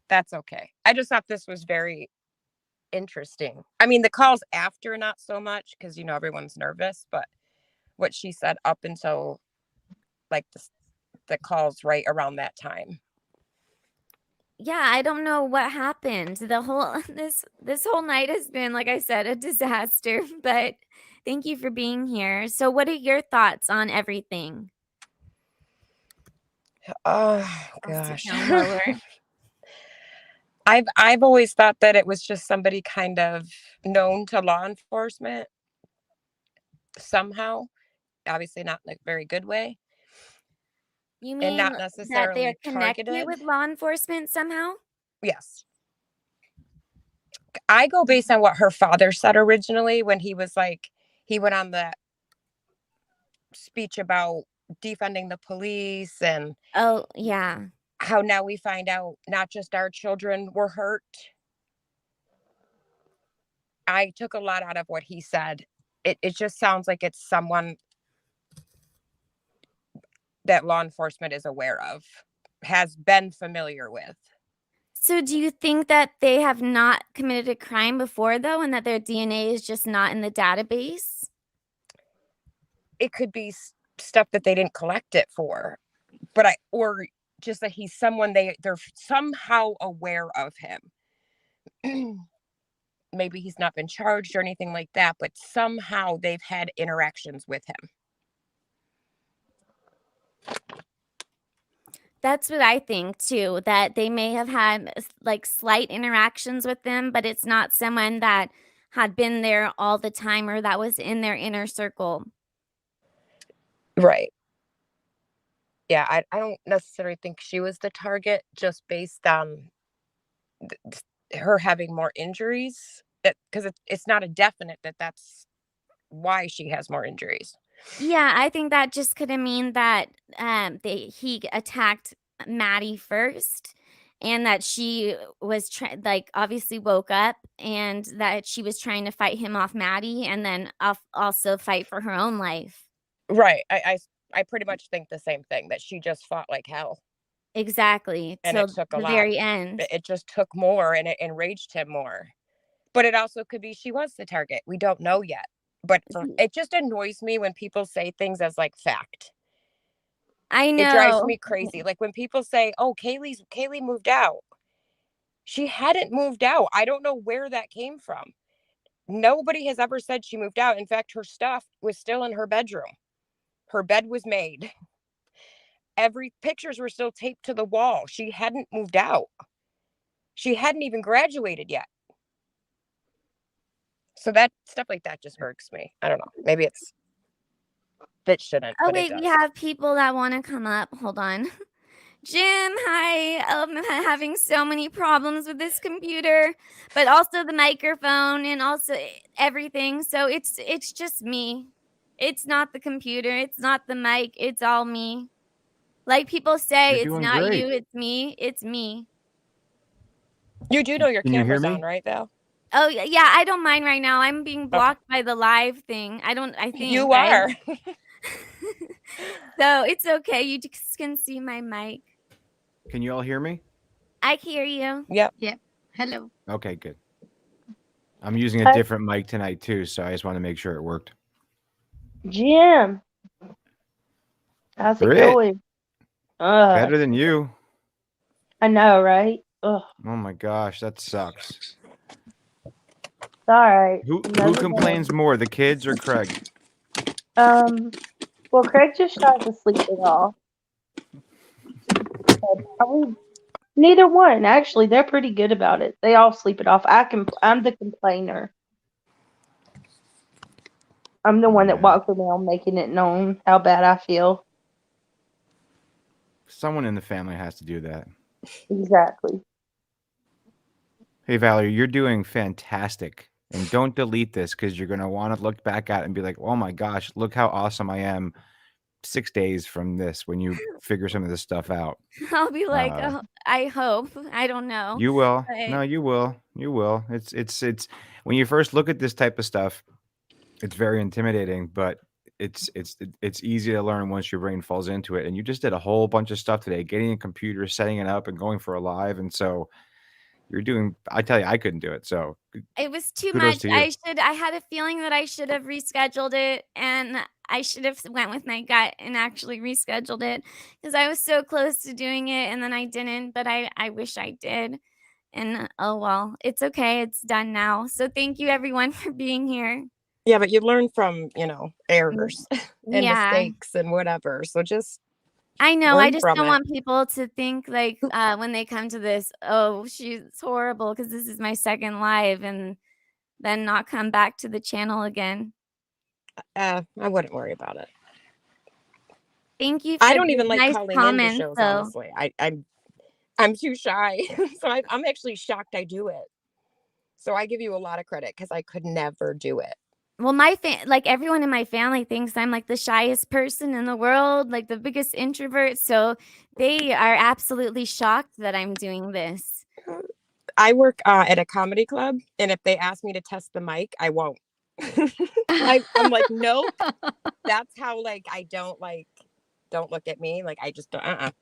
That's okay. I just thought this was very interesting. I mean, the calls after, not so much because, you know, everyone's nervous, but what she said up until like the calls right around that time. Yeah, I don't know what happened. The whole this whole night has been, like I said, a disaster, but thank you for being here. So what are your thoughts on everything? Oh I'll sit gosh. down lower. I've always thought that it was just somebody kind of known to law enforcement somehow, obviously not in a very good way, You and mean not that they're necessarily connected targeted. with law enforcement somehow? Yes. I go based on what her father said originally when he was like, he went on the speech about defunding the police and Oh, yeah. how now we find out not just our children were hurt. I took a lot out of what he said. It just sounds like it's someone that law enforcement is aware of, has been familiar with. So do you think that they have not committed a crime before, though, and that their DNA is just not in the database? It could be stuff that they didn't collect it for, but or just that he's someone they're somehow aware of him. Maybe he's not been charged or anything like that, but somehow they've had interactions with him. That's what I think too, that they may have had like slight interactions with them, but it's not someone that had been there all the time or that was in their inner circle. Right. yeah, I don't necessarily think she was the target just based on her having more injuries. Because it's not a definite that that's why she has more injuries. Yeah, I think that just could have mean that he attacked Maddie first, and that she was like obviously woke up, and that she was trying to fight him off Maddie, and then also fight for her own life. Right. I pretty much think the same thing, that she just fought like hell. Exactly, And it till took a the lot. very end. It just took more, and it enraged him more. But it also could be she was the target. We don't know yet. But it just annoys me when people say things as like fact. I know. It drives me crazy. Like when people say, "Oh, Kaylee moved out." She hadn't moved out. I don't know where that came from. Nobody has ever said she moved out. In fact, her stuff was still in her bedroom. Her bed was made. Pictures were still taped to the wall. She hadn't moved out. She hadn't even graduated yet. So that stuff like that just irks me. I don't know. Maybe it shouldn't. Oh but wait, it does. we have people that want to come up. Hold on. Jim, hi. I'm having so many problems with this computer, but also the microphone and also everything. So it's just me. It's not the computer. It's not the mic. It's all me. Like people say, You're it's doing not great. you. It's me. It's me. You do know your Can you hear camera's me? on, right, Val? Oh yeah, I don't mind right now. I'm being blocked by the live thing. I think You are. So it's okay. You just can see my mic. Can you all hear me? I hear you. Yep. Yep. Hello. Okay, good. I'm using a different mic tonight too, so I just want to make sure it worked. Jim, how's it Britt. going? Better than you. I know, right? Ugh. Oh my gosh, that sucks. It's all right. Who Another day. complains more, the kids or Craig? Well, Craig just tries to sleep it off. Probably neither one. Actually, they're pretty good about it. They all sleep it off. I'm the complainer. I'm the one that walks around making it known how bad I feel. Someone in the family has to do that. Exactly. Hey, Valerie, you're doing fantastic. And don't delete this because you're going to want to look back at it and be like, oh my gosh, look how awesome I am 6 days from this when you figure some of this stuff out. I'll be like, oh, I hope. I don't know. You will. But No, you will. You will. It's when you first look at this type of stuff, it's very intimidating, but it's easy to learn once your brain falls into it. And you just did a whole bunch of stuff today, getting a computer, setting it up, and going for a live. And so you're doing. I tell you, I couldn't do it. So it was too kudos much. to you. I had a feeling that I should have rescheduled it, and I should have went with my gut and actually rescheduled it because I was so close to doing it, and then I didn't. But I wish I did. And oh well, it's okay. It's done now. So thank you everyone for being here. Yeah, but you learn from, errors and Yeah. mistakes and whatever. So just I know. I learn just from don't it. want people to think like when they come to this, oh, she's horrible because this is my second live, and then not come back to the channel again. I wouldn't worry about it. Thank you for I don't the even like nice calling comments, into shows, though. honestly. I'm too shy. So I'm actually shocked I do it. So I give you a lot of credit because I could never do it. Well, like everyone in my family thinks I'm like the shyest person in the world, like the biggest introvert. So they are absolutely shocked that I'm doing this. I work at a comedy club, and if they ask me to test the mic, I won't. I'm like, nope. That's how I don't look at me. Like I just don't.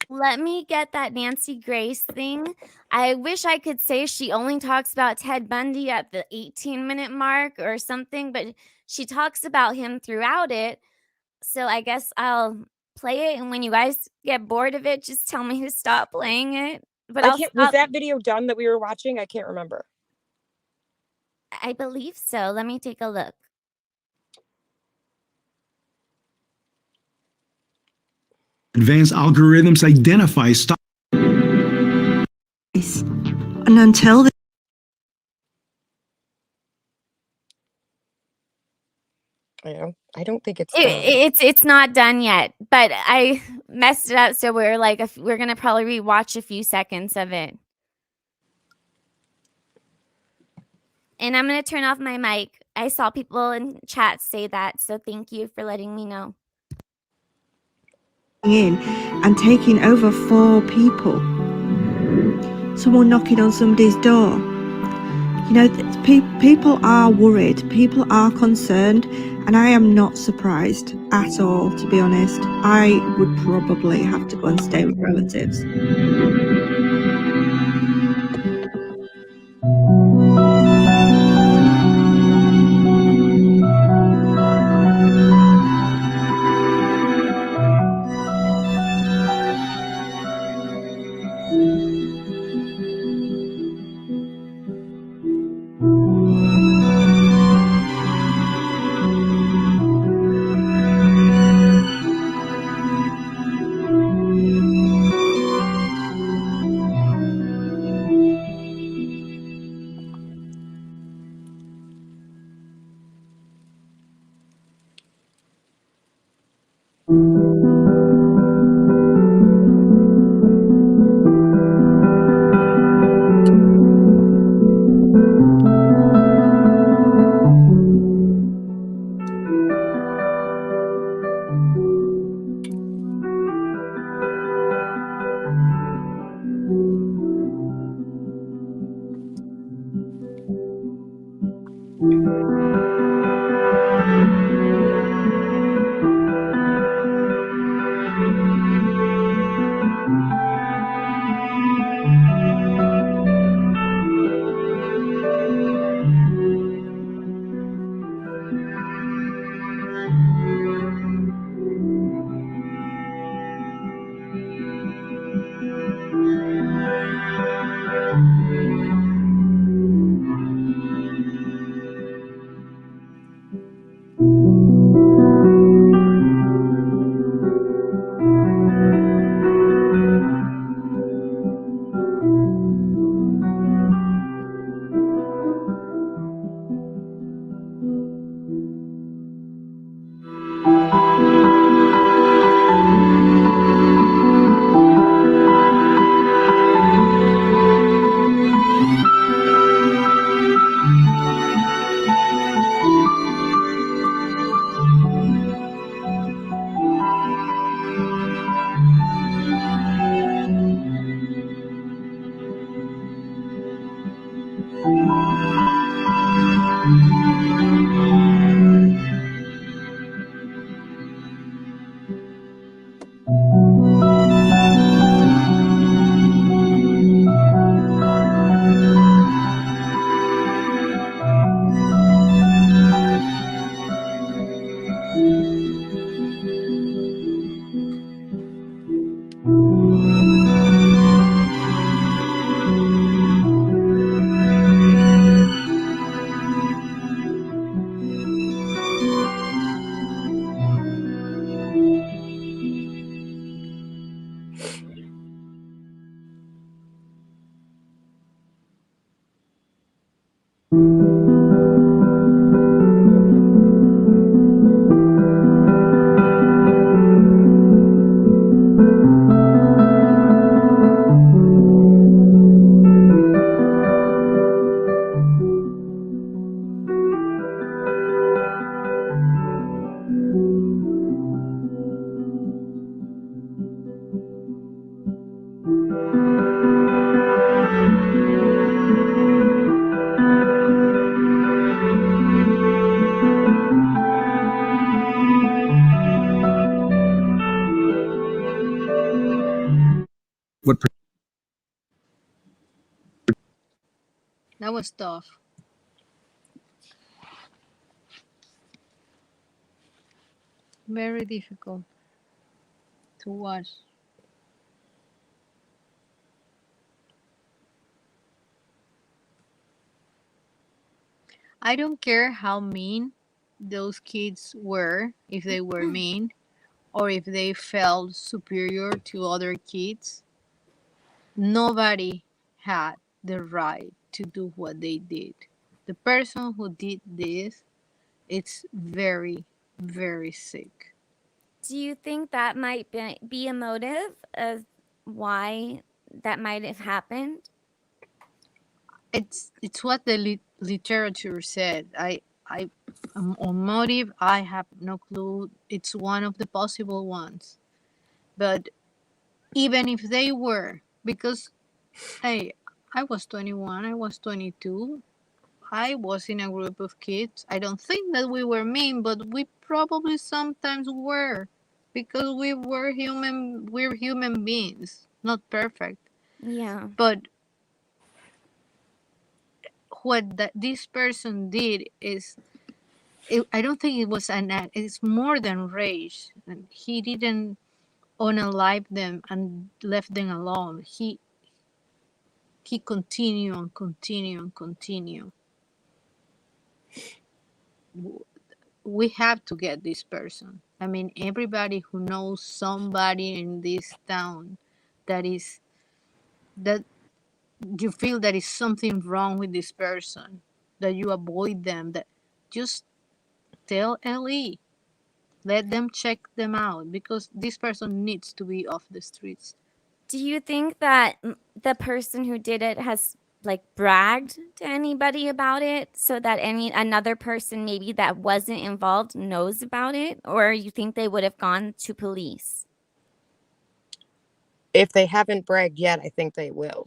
Let me get that Nancy Grace thing. I wish I could say she only talks about Ted Bundy at the 18-minute mark or something, but she talks about him throughout it. So I guess I'll play it, and when you guys get bored of it, just tell me to stop playing it. But Was that video done that we were watching? I can't remember. I believe so. Let me take a look. Advanced algorithms identify stop. And until I don't think it's done. It's not done yet, but I messed it up, so we're like, we're gonna probably rewatch a few seconds of it. And I'm gonna turn off my mic. I saw people in chat say that, so thank you for letting me know. In and taking over 4 people. Someone knocking on somebody's door. You know, people are worried, people are concerned, and I am not surprised at all, to be honest. I would probably have to go and stay with relatives. What? That was tough. Very difficult to watch. I don't care how mean those kids were, if they were mean, or if they felt superior to other kids. Nobody had the right to do what they did. The person who did this It's very, very sick. Do you think that might be a motive of why that might have happened? It's what the literature said. I on motive, I have no clue. It's one of the possible ones. But even if they were, because hey, I was 21, I was 22, I was in a group of kids. I don't think that we were mean, but we probably sometimes were, because we're human beings, not perfect. Yeah. But what this person did is, I don't think it was an act. It's more than rage. And he didn't unalive them and left them alone. He continued and continued and continued. We have to get this person. I mean, everybody who knows somebody in this town that you feel that is something wrong with this person, that you avoid them, that just tell LE. Let them check them out, because this person needs to be off the streets. Do you think that the person who did it has like bragged to anybody about it so that another person maybe that wasn't involved knows about it, or you think they would have gone to police? If they haven't bragged yet, I think they will.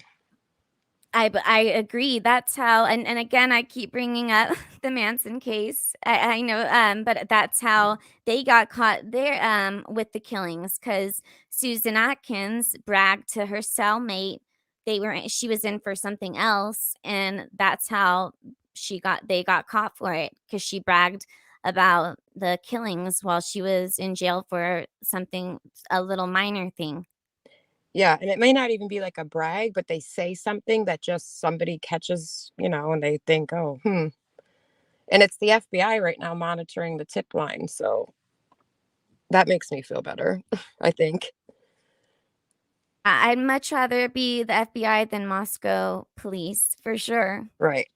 I agree. That's how, and again, I keep bringing up the Manson case. I know, but that's how they got caught there with the killings, because Susan Atkins bragged to her cellmate she was in for something else, and that's how they got caught for it, because she bragged about the killings while she was in jail for something, a little minor thing. Yeah, and it may not even be like a brag, but they say something that just somebody catches, and they think, oh, And it's the FBI right now monitoring the tip line, so that makes me feel better, I think. I'd much rather be the FBI than Moscow police, for sure. Right.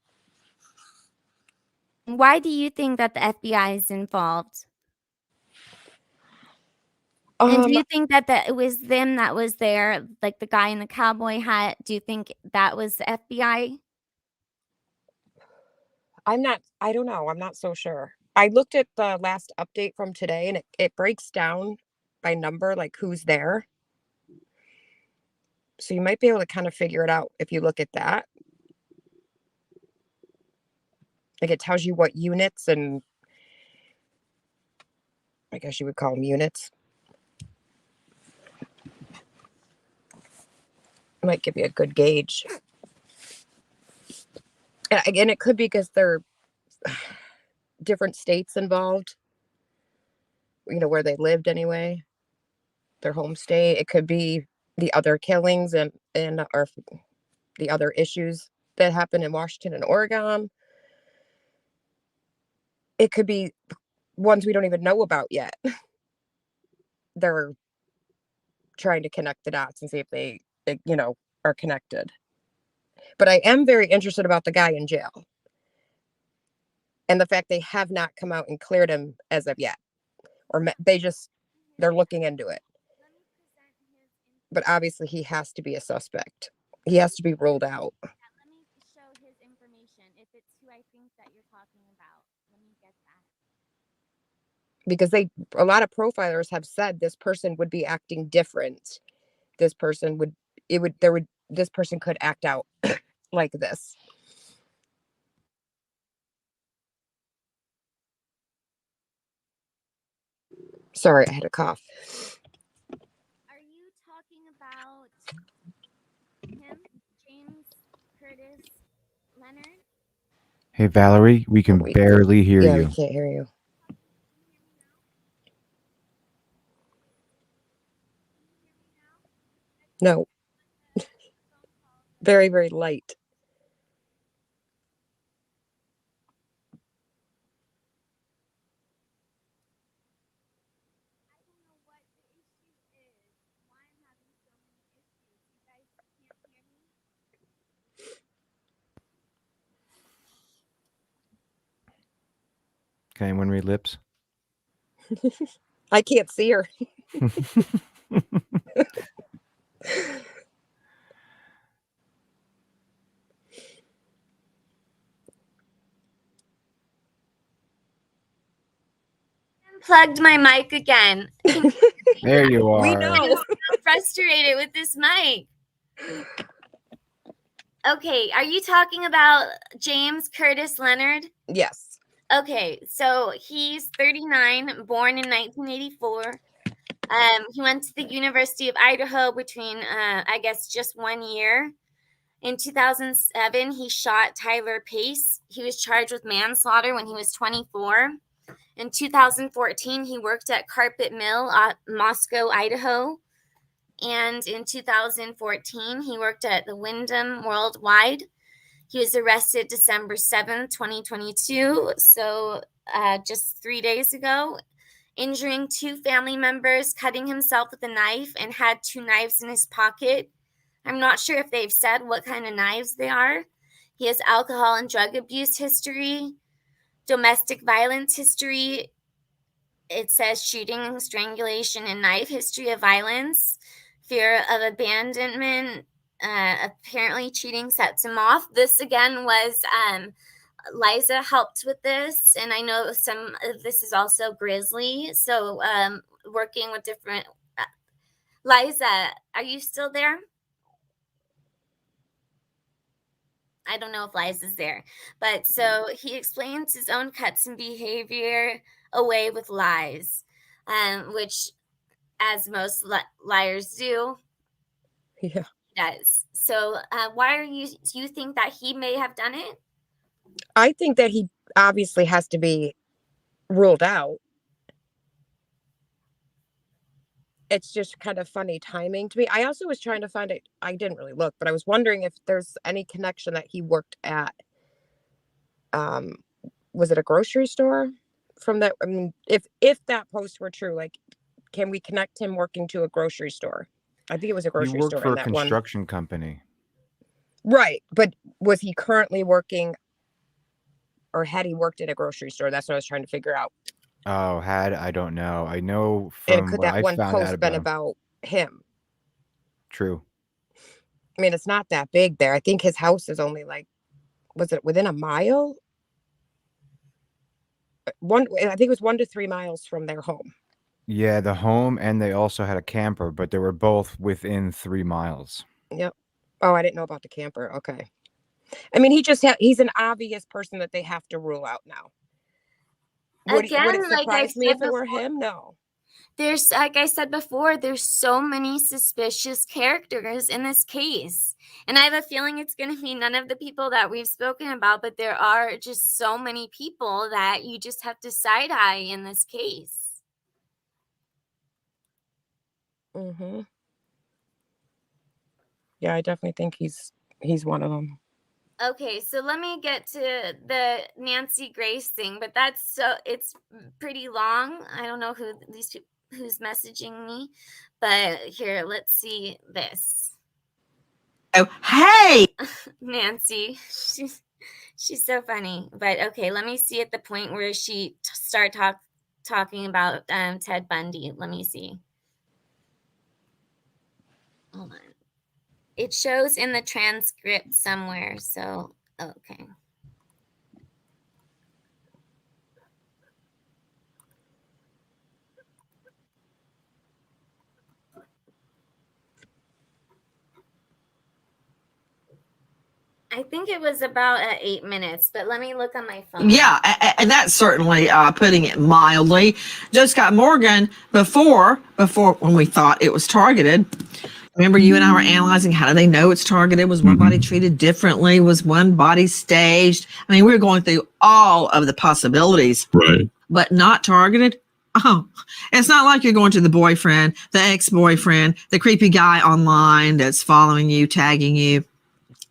Why do you think that the FBI is involved? And do you think that it was them that was there, like the guy in the cowboy hat? Do you think that was the FBI? I don't know. I'm not so sure. I looked at the last update from today, and it breaks down by number, like who's there. So you might be able to kind of figure it out if you look at that. Like it tells you what units, and I guess you would call them units. It might give you a good gauge. And again, it could be because they're different states involved, where they lived anyway, their home state. It could be the other killings and or the other issues that happened in Washington and Oregon. It could be ones we don't even know about yet. They're trying to connect the dots and see if they are connected. But I am very interested about the guy in jail, and the fact they have not come out and cleared him as of yet, or they're looking into it. But obviously he has to be a suspect. He has to be ruled out. Let me show his information. If it's who I think that you're talking about, let me get that. Because a lot of profilers have said this person would be acting different. This person this person could act out like this. Sorry, I had a cough. Are you talking about him, James Curtis Leonard? Hey, Valerie, we can barely hear Yeah, you. we can't hear you. No. Very, very light. Can anyone read lips? I can't see her. Plugged my mic again. There you are. We know. I'm so frustrated with this mic. Okay, are you talking about James Curtis Leonard? Yes. Okay, so he's 39, born in 1984. He went to the University of Idaho between, I guess, just 1 year. In 2007, he shot Tyler Pace. He was charged with manslaughter when he was 24. In 2014, he worked at Carpet Mill, Moscow, Idaho. And in 2014, he worked at the Wyndham Worldwide. He was arrested December 7th, 2022, so just 3 days ago, injuring 2 family members, cutting himself with a knife, and had 2 knives in his pocket. I'm not sure if they've said what kind of knives they are. He has alcohol and drug abuse history, domestic violence history. It says shooting, strangulation, and knife history of violence, fear of abandonment. Apparently cheating sets him off. This again was Liza helped with this, and I know some of this is also Grizzly. So working with different. Liza, are you still there? I don't know if Liza's there, but so he explains his own cuts and behavior away with lies, which, as most liars do, Yeah. does. So why are you think that he may have done it? I think that he obviously has to be ruled out. It's just kind of funny timing to me. I also was trying to find it. I didn't really look, but I was wondering if there's any connection that he worked at. Was it a grocery store? From that, I mean, if that post were true, like, can we connect him working to a grocery store? I think it was a He grocery worked store for in a that one. construction company. Right, but was he currently working, or had he worked at a grocery store? That's what I was trying to figure out. Oh, I don't know. I know And from could what that I one found out post been about him. about him? True. I mean, it's not that big there. I think his house is only like, was it within a mile? I think it was 1 to 3 miles from their home. Yeah, the home, and they also had a camper, but they were both within 3 miles. Yep. Oh, I didn't know about the camper. Okay. I mean, he's an obvious person that they have to rule out now. Would it surprise me if it were him? No. There's, like I said before, there's so many suspicious characters in this case. And I have a feeling it's going to be none of the people that we've spoken about, but there are just so many people that you just have to side-eye in this case. Mm-hmm. Yeah, I definitely think he's one of them. Okay, so let me get to the Nancy Grace thing, but it's pretty long. I don't know who's messaging me, but here, let's see this. Oh, hey, Nancy, she's so funny. But okay, let me see at the point where she start talking about Ted Bundy. Let me see. Hold on. It shows in the transcript somewhere, so okay. I think it was about 8 minutes, but let me look on my phone. yeah, and that's certainly putting it mildly. Joe Scott Morgan, before when we thought it was targeted, remember you and I were analyzing how do they know it's targeted? Was one body treated differently? Was one body staged? I mean, we were going through all of the possibilities, Right. But not targeted. Oh, it's not like you're going to the boyfriend, the ex-boyfriend, the creepy guy online that's following you, tagging you,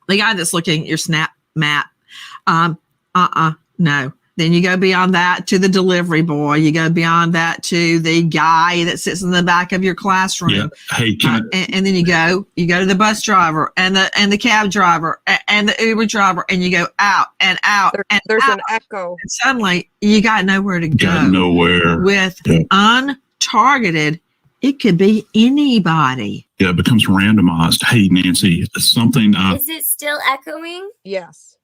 the guy that's looking at your snap map. No. Then you go beyond that to the delivery boy. You go beyond that to the guy that sits in the back of your classroom. Yeah. Hey, and then you go to the bus driver and the cab driver and the Uber driver, and you go out and out. There's out. an echo. And suddenly you got nowhere to go. Got nowhere. With untargeted, it could be anybody. Yeah, it becomes randomized. Hey, Nancy, something. Is it still echoing? Yes.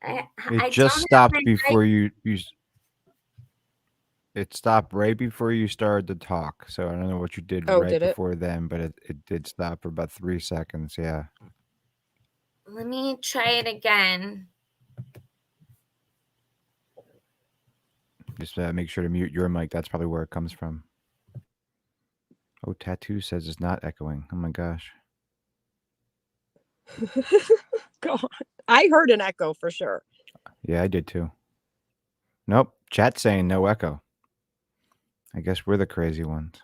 It just stopped before you. It stopped right before you started to talk. So I don't know what you did right before then, but it did stop for about 3 seconds. Yeah. Let me try it again. Just make sure to mute your mic. That's probably where it comes from. Oh, Tattoo says it's not echoing. Oh my gosh. God. I heard an echo for sure. Yeah, I did too. Nope. Chat's saying no echo. I guess we're the crazy ones.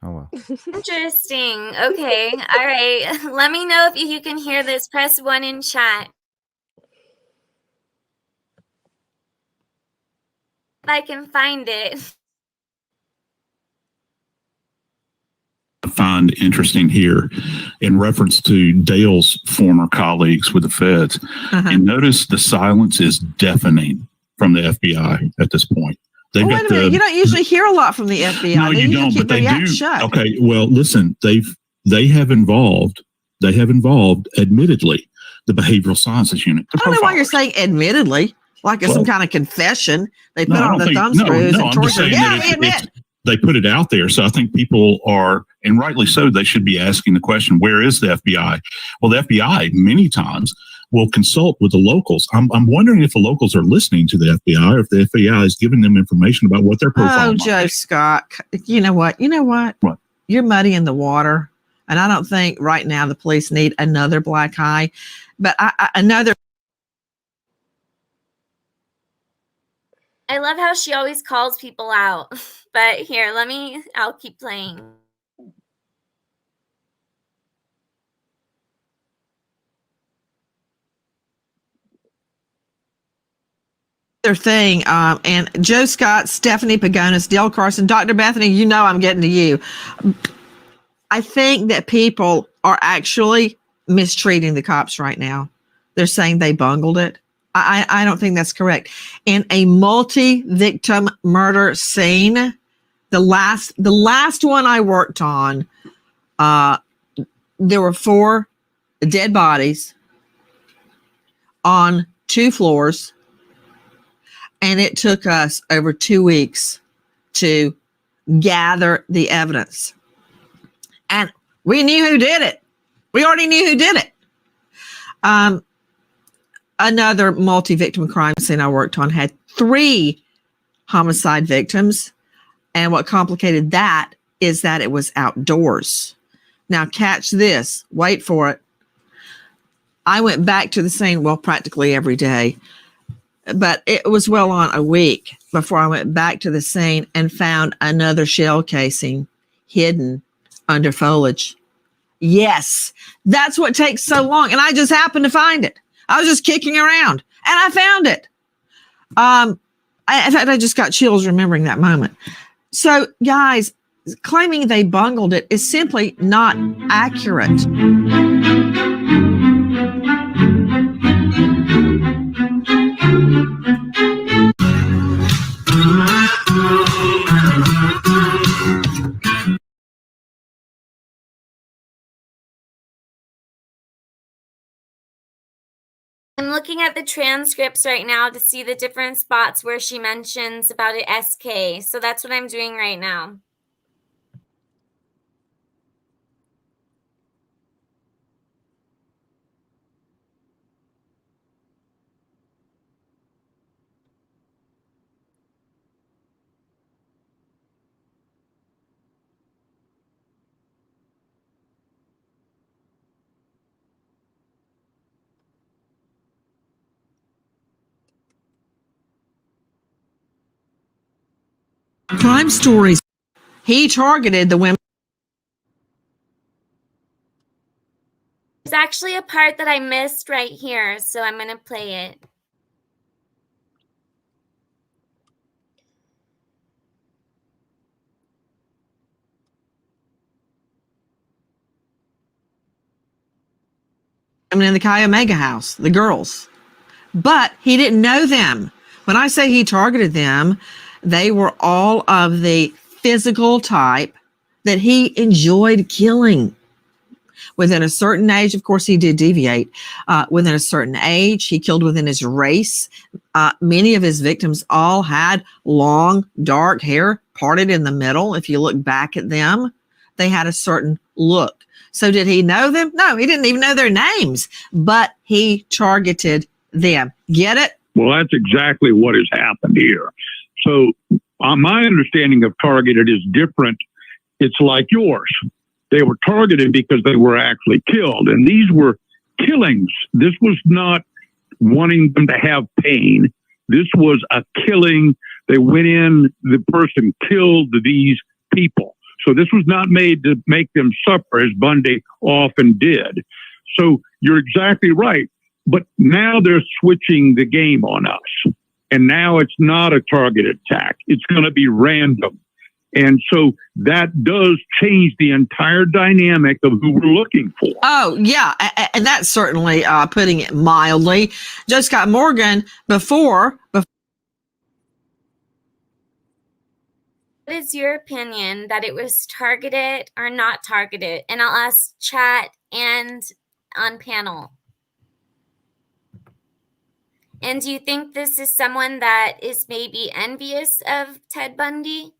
Oh well. Interesting. Okay. All right. Let me know if you can hear this. Press 1 in chat. If I can find it. I find interesting here in reference to Dale's former colleagues with the feds. And notice the silence is deafening from the FBI at this point. They've Wait a minute. You don't usually hear a lot from the FBI. No, you don't, but they do. Shut. Okay, well, listen, they have involved, admittedly, the behavioral sciences unit. I don't know why you're saying admittedly, like it's some kind of confession. They put on the thumb screws and torture. Yeah, we admit. They put it out there. So I think people are, and rightly so, they should be asking the question, where is the FBI? Well, the FBI many times will consult with the locals. I'm wondering if the locals are listening to the FBI, or if the FBI is giving them information about what their profile is. Oh, Joe Scott, you know what? What? You're muddying the water. And I don't think right now the police need another black eye, but another. I love how she always calls people out. But here, I'll keep playing. Thing, and Joe Scott, Stephanie Pagonis, Dale Carson, Dr. Bethany, you know I'm getting to you. I think that people are actually mistreating the cops right now. They're saying they bungled it. I don't think that's correct. In a multi-victim murder scene, the last one I worked on, there were 4 dead bodies on 2 floors. And it took us over 2 weeks to gather the evidence. And we knew who did it. We already knew who did it. Another multi-victim crime scene I worked on had 3 homicide victims. And what complicated that is that it was outdoors. Now catch this. Wait for it. I went back to the scene, well, practically every day. But it was well on a week before I went back to the scene and found another shell casing hidden under foliage. Yes, that's what takes so long. And I just happened to find it. I was just kicking around and I found it. In fact, I just got chills remembering that moment. So, guys, claiming they bungled it is simply not accurate. I'm looking at the transcripts right now to see the different spots where she mentions about it SK. So that's what I'm doing right now. Crime stories. He targeted the women. There's actually a part that I missed right here, so I'm going to play it. I mean, in the Chi Omega house, the girls. But he didn't know them. When I say he targeted them, they were all of the physical type that he enjoyed killing. Within a certain age, of course, he did deviate. Within a certain age, he killed within his race. Many of his victims all had long, dark hair parted in the middle. If you look back at them, they had a certain look. So did he know them? No, he didn't even know their names, but he targeted them. Get it? Well, that's exactly what has happened here. So my understanding of targeted is different. It's like yours. They were targeted because they were actually killed. And these were killings. This was not wanting them to have pain. This was a killing. They went in, the person killed these people. So this was not made to make them suffer, as Bundy often did. So you're exactly right. But now they're switching the game on us. And now it's not a targeted attack. It's going to be random. And so that does change the entire dynamic of who we're looking for. Oh, yeah. And that's certainly putting it mildly. Joe Scott Morgan, before. What is your opinion that it was targeted or not targeted? And I'll ask chat and on panel. And do you think this is someone that is maybe envious of Ted Bundy?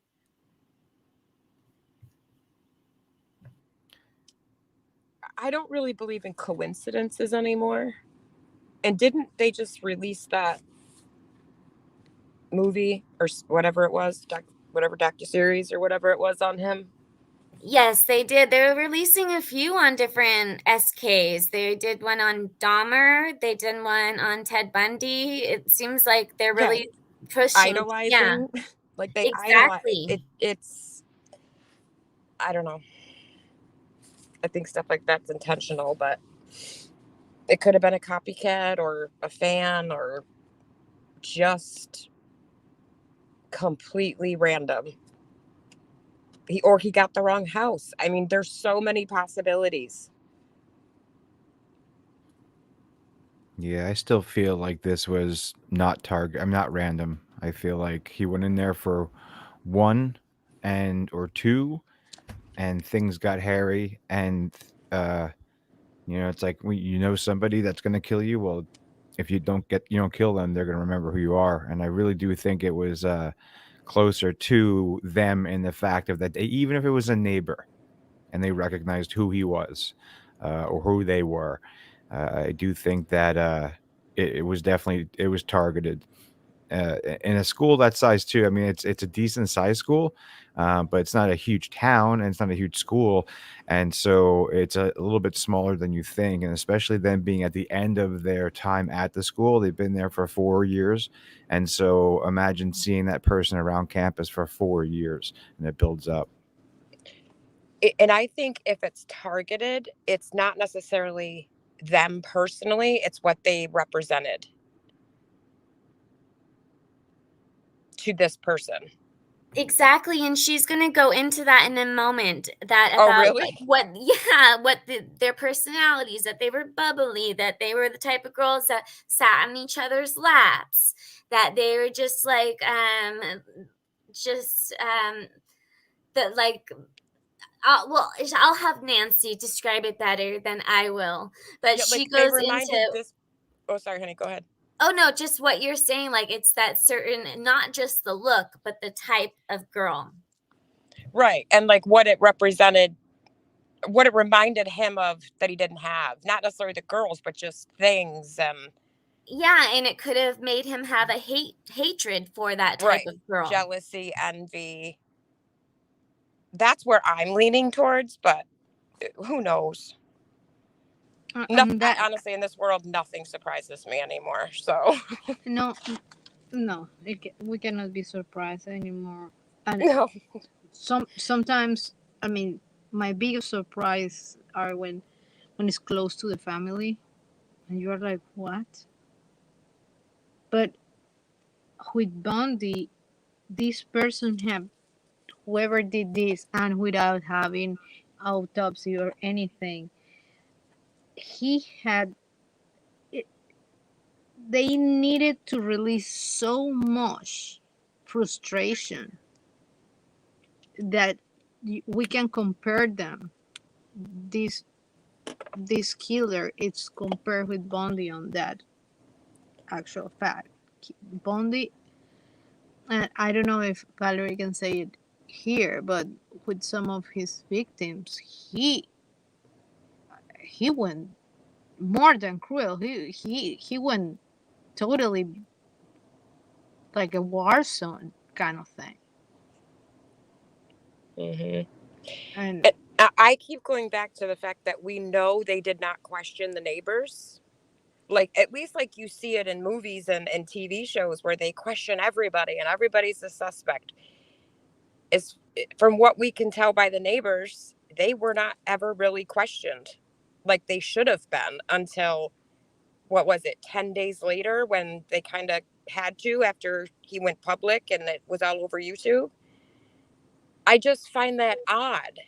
I don't really believe in coincidences anymore. And didn't they just release that movie or whatever it was, whatever docuseries or whatever it was on him? Yes, they did. They're releasing a few on different SKs. They did one on Dahmer. They did one on Ted Bundy. It seems like they're really pushing. Idolizing. Yeah. Like they exactly. idolize. It's, I don't know. I think stuff like that's intentional, but it could have been a copycat or a fan or just completely random. He got the wrong house. I mean, there's so many possibilities. Yeah, I still feel like this was not I'm not random. I feel like he went in there for one or two, and things got hairy. And it's like when you know somebody that's gonna kill you. Well, if you don't kill them, they're gonna remember who you are. And I really do think it was closer to them in the fact of that even if it was a neighbor and they recognized who he was or who they were, I do think that it was targeted in a school that size too. I mean, it's a decent sized school, but it's not a huge town and it's not a huge school, and so it's a little bit smaller than you think. And especially them being at the end of their time at the school, they've been there for 4 years, and so imagine seeing that person around campus for 4 years, and it builds up. And I think if it's targeted, it's not necessarily them personally, it's what they represented to this person. Exactly, and she's going to go into that in a moment. That about really? what their personalities, that they were bubbly, that they were the type of girls that sat on each other's laps, that they were just like that like. I'll have Nancy describe it better than I will, but Yeah, she like goes they reminded into this. Oh, sorry, honey. Go ahead. Oh no, just what you're saying. Like it's that certain, not just the look, but the type of girl. Right, and like what it represented, what it reminded him of that he didn't have. Not necessarily the girls, but just things. Yeah, and it could have made him have a hatred for that type of girl. Jealousy, envy. That's where I'm leaning towards, but who knows? Honestly, in this world, nothing surprises me anymore. So no, we cannot be surprised anymore. And no. Sometimes, I mean, my biggest surprise are when it's close to the family, and you're like, what? But with Bundy, this person whoever did this, and without having autopsy or anything, he had they needed to release so much frustration that we can compare them. This killer, it's compared with Bundy on that actual fact. Bundy, and I don't know if Valerie can say it here, but with some of his victims, he went more than cruel. He went totally like a war zone kind of thing. And I keep going back to the fact that we know they did not question the neighbors. Like, at least like you see it in movies and TV shows where they question everybody and everybody's a suspect. Is from what we can tell by the neighbors, they were not ever really questioned like they should have been until, what was it, 10 days later when they kind of had to after he went public and it was all over YouTube. I just find that odd.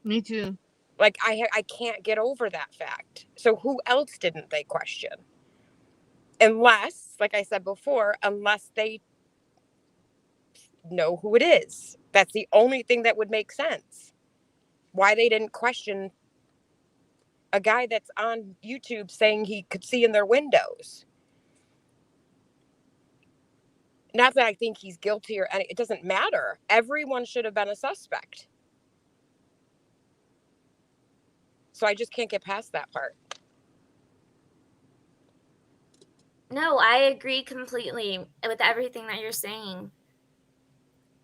Me too. Like, I can't get over that fact. So who else didn't they question? Unless, like I said before, unless they know who it is. That's the only thing that would make sense. Why they didn't question a guy that's on YouTube saying he could see in their windows. Not that I think he's guilty or any, it doesn't matter. Everyone should have been a suspect. So I just can't get past that part. No, I agree completely with everything that you're saying.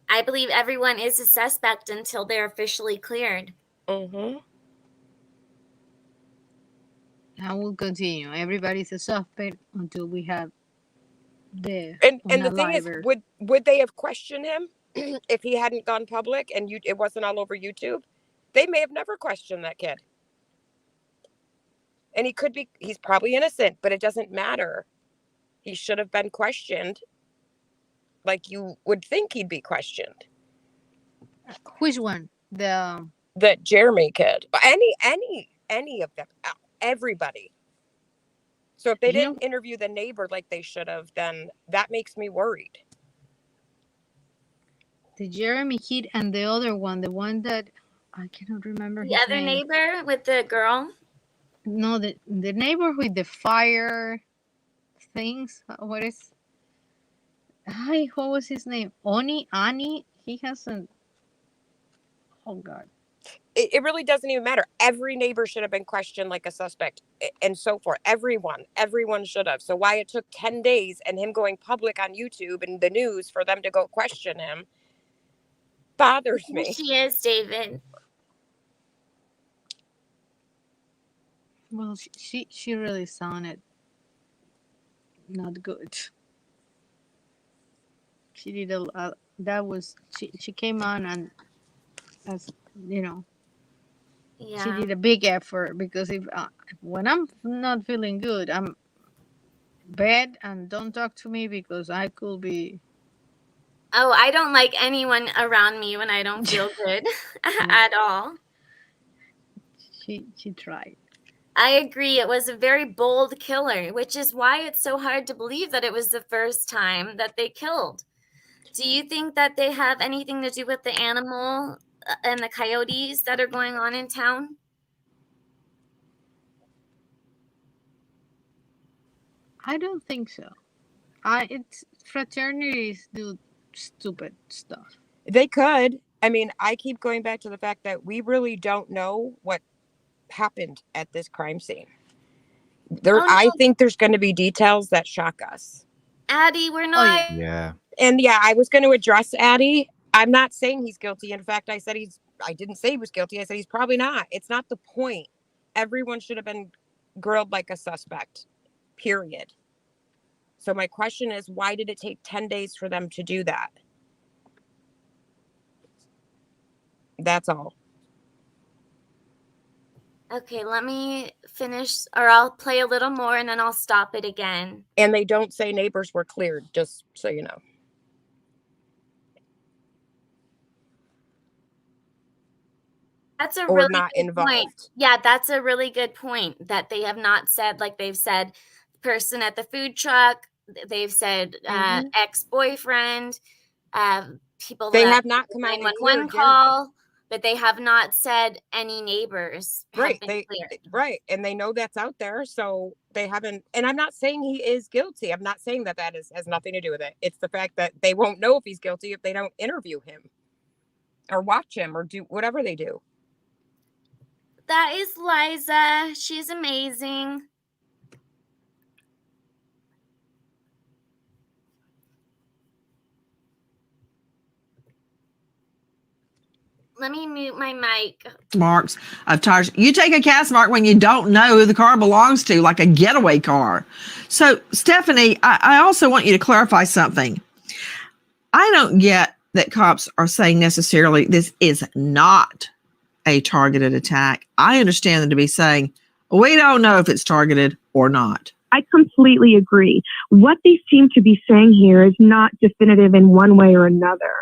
I believe everyone is a suspect until they're officially cleared. I will continue. Everybody's a suspect until we have the and the thing is, would they have questioned him if he hadn't gone public and it wasn't all over YouTube? They may have never questioned that kid. And he's probably innocent, but it doesn't matter. He should have been questioned like you would think he'd be questioned. Which one? The Jeremy kid. Any of them. Everybody. So if they didn't interview the neighbor like they should have, then that makes me worried. The Jeremy kid and the other one, the one that I cannot remember The his other name. neighbor with the girl? No, the neighbor with the fire things. What was his name? Ani? He hasn't. Oh God. It really doesn't even matter. Every neighbor should have been questioned like a suspect and so forth. Everyone should have. So why it took 10 days and him going public on YouTube and the news for them to go question him bothers me. She is, David. Well, she really sounded not good. She did she came on and, as you know, she did a big effort, because if when I'm not feeling good, I'm bad and don't talk to me because I could be. Oh, I don't like anyone around me when I don't feel good at all. She tried. I agree. It was a very bold killer, which is why it's so hard to believe that it was the first time that they killed. Do you think that they have anything to do with the animal and the coyotes that are going on in town? I don't think so. It's fraternities do stupid stuff. They could. I mean, I keep going back to the fact that we really don't know what happened at this crime scene. I think there's going to be details that shock us. Addie, we're not. Yeah. And I was going to address Addie. I'm not saying he's guilty. In fact, I didn't say he was guilty. I said he's probably not. It's not the point. Everyone should have been grilled like a suspect, period. So my question is, why did it take 10 days for them to do that? That's all. Okay, let me finish, or I'll play a little more and then I'll stop it again. And they don't say neighbors were cleared, just so you know. That's a or really not good involved. point. Yeah, that's a really good point that they have not said, like they've said, person at the food truck. They've said ex-boyfriend, people They that have not come out and 911 cleared, yeah. call, but they have not said any neighbors Right. have been cleared. Right. And they know that's out there. So they haven't. And I'm not saying he is guilty. I'm not saying that has nothing to do with it. It's the fact that they won't know if he's guilty if they don't interview him or watch him or do whatever they do. That is Liza. She's amazing. Let me mute my mic. Marks of tires. You take a cast mark when you don't know who the car belongs to, like a getaway car. So, Stephanie, I also want you to clarify something. I don't get that cops are saying necessarily this is not a targeted attack. I understand them to be saying, we don't know if it's targeted or not. I completely agree. What they seem to be saying here is not definitive in one way or another.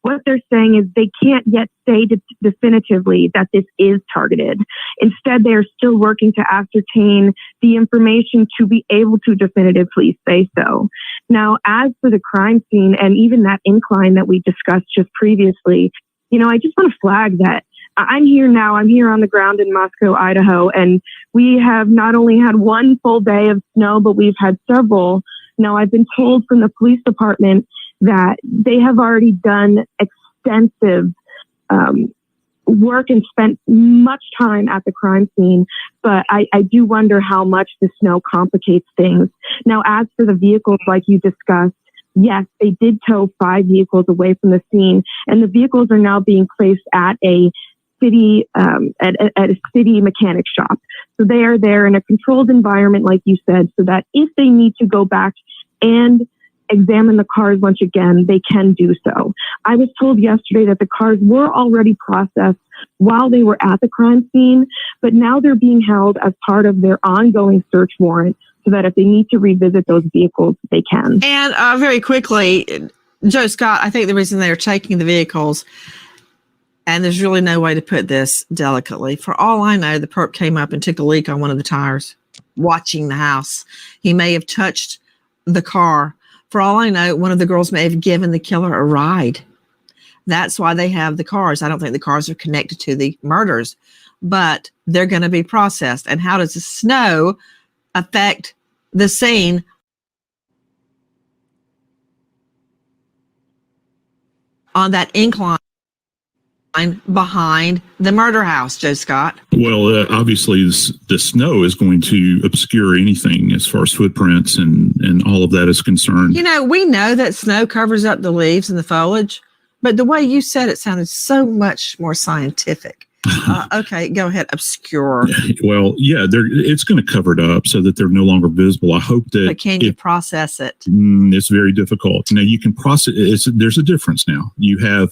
What they're saying is they can't yet say definitively that this is targeted. Instead, they are still working to ascertain the information to be able to definitively say so. Now, as for the crime scene and even that incline that we discussed just previously, I just want to flag that I'm here now. I'm here on the ground in Moscow, Idaho, and we have not only had one full day of snow, but we've had several. Now, I've been told from the police department that they have already done extensive work and spent much time at the crime scene, but I do wonder how much the snow complicates things. Now, as for the vehicles, like you discussed, yes, they did tow 5 vehicles away from the scene, and the vehicles are now being placed at a city at a city mechanic shop. So they are there in a controlled environment, like you said, so that if they need to go back and examine the cars once again, they can do so. I was told yesterday that the cars were already processed while they were at the crime scene, but now they're being held as part of their ongoing search warrant so that if they need to revisit those vehicles, they can. And very quickly, Joe Scott, I think the reason they're taking the vehicles, and there's really no way to put this delicately, for all I know, the perp came up and took a leak on one of the tires, watching the house. He may have touched the car. For all I know, one of the girls may have given the killer a ride. That's why they have the cars. I don't think the cars are connected to the murders, but they're going to be processed. And how does the snow affect the scene on that incline behind the murder house, Joe Scott? Well, obviously, the snow is going to obscure anything as far as footprints and all of that is concerned. We know that snow covers up the leaves and the foliage, but the way you said it sounded so much more scientific. Okay, go ahead. Obscure. Well, yeah, it's going to cover it up so that they're no longer visible. I hope that. But can you process it? It's very difficult. Now, you can process it. There's a difference now. You have,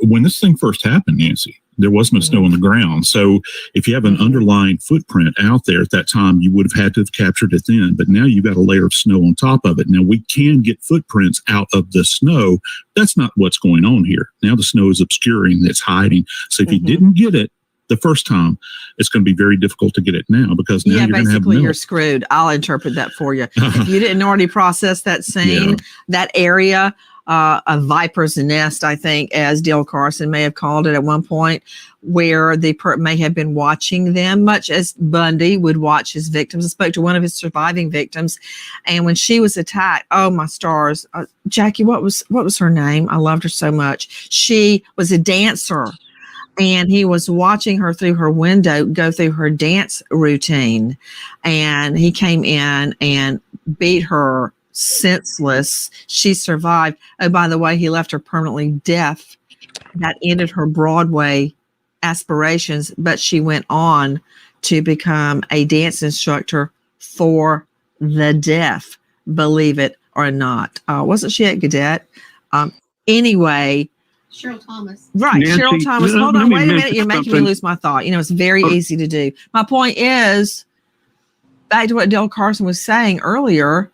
when this thing first happened, Nancy, there was no snow on the ground. So if you have an underlying footprint out there at that time, you would have had to have captured it then. But now you've got a layer of snow on top of it. Now we can get footprints out of the snow. That's not what's going on here. Now the snow is obscuring, it's hiding. So if you didn't get it the first time, it's going to be very difficult to get it now because now you're going to have basically milk. you're screwed. I'll interpret that for you. If you didn't already process that scene, that area, a viper's nest, I think, as Dale Carson may have called it at one point, where the perp may have been watching them, much as Bundy would watch his victims. I spoke to one of his surviving victims, and when she was attacked, oh my stars, Jackie, what was her name? I loved her so much. She was a dancer, and he was watching her through her window go through her dance routine, and he came in and beat her senseless. She survived. Oh, by the way, he left her permanently deaf. That ended her Broadway aspirations, but she went on to become a dance instructor for the deaf, believe it or not. Wasn't she at Gaudet? Anyway. Cheryl Thomas. Right, Nancy, Cheryl Thomas. Hold on, wait a minute. You're making me lose my thought. It's very easy to do. My point is, back to what Dale Carson was saying earlier,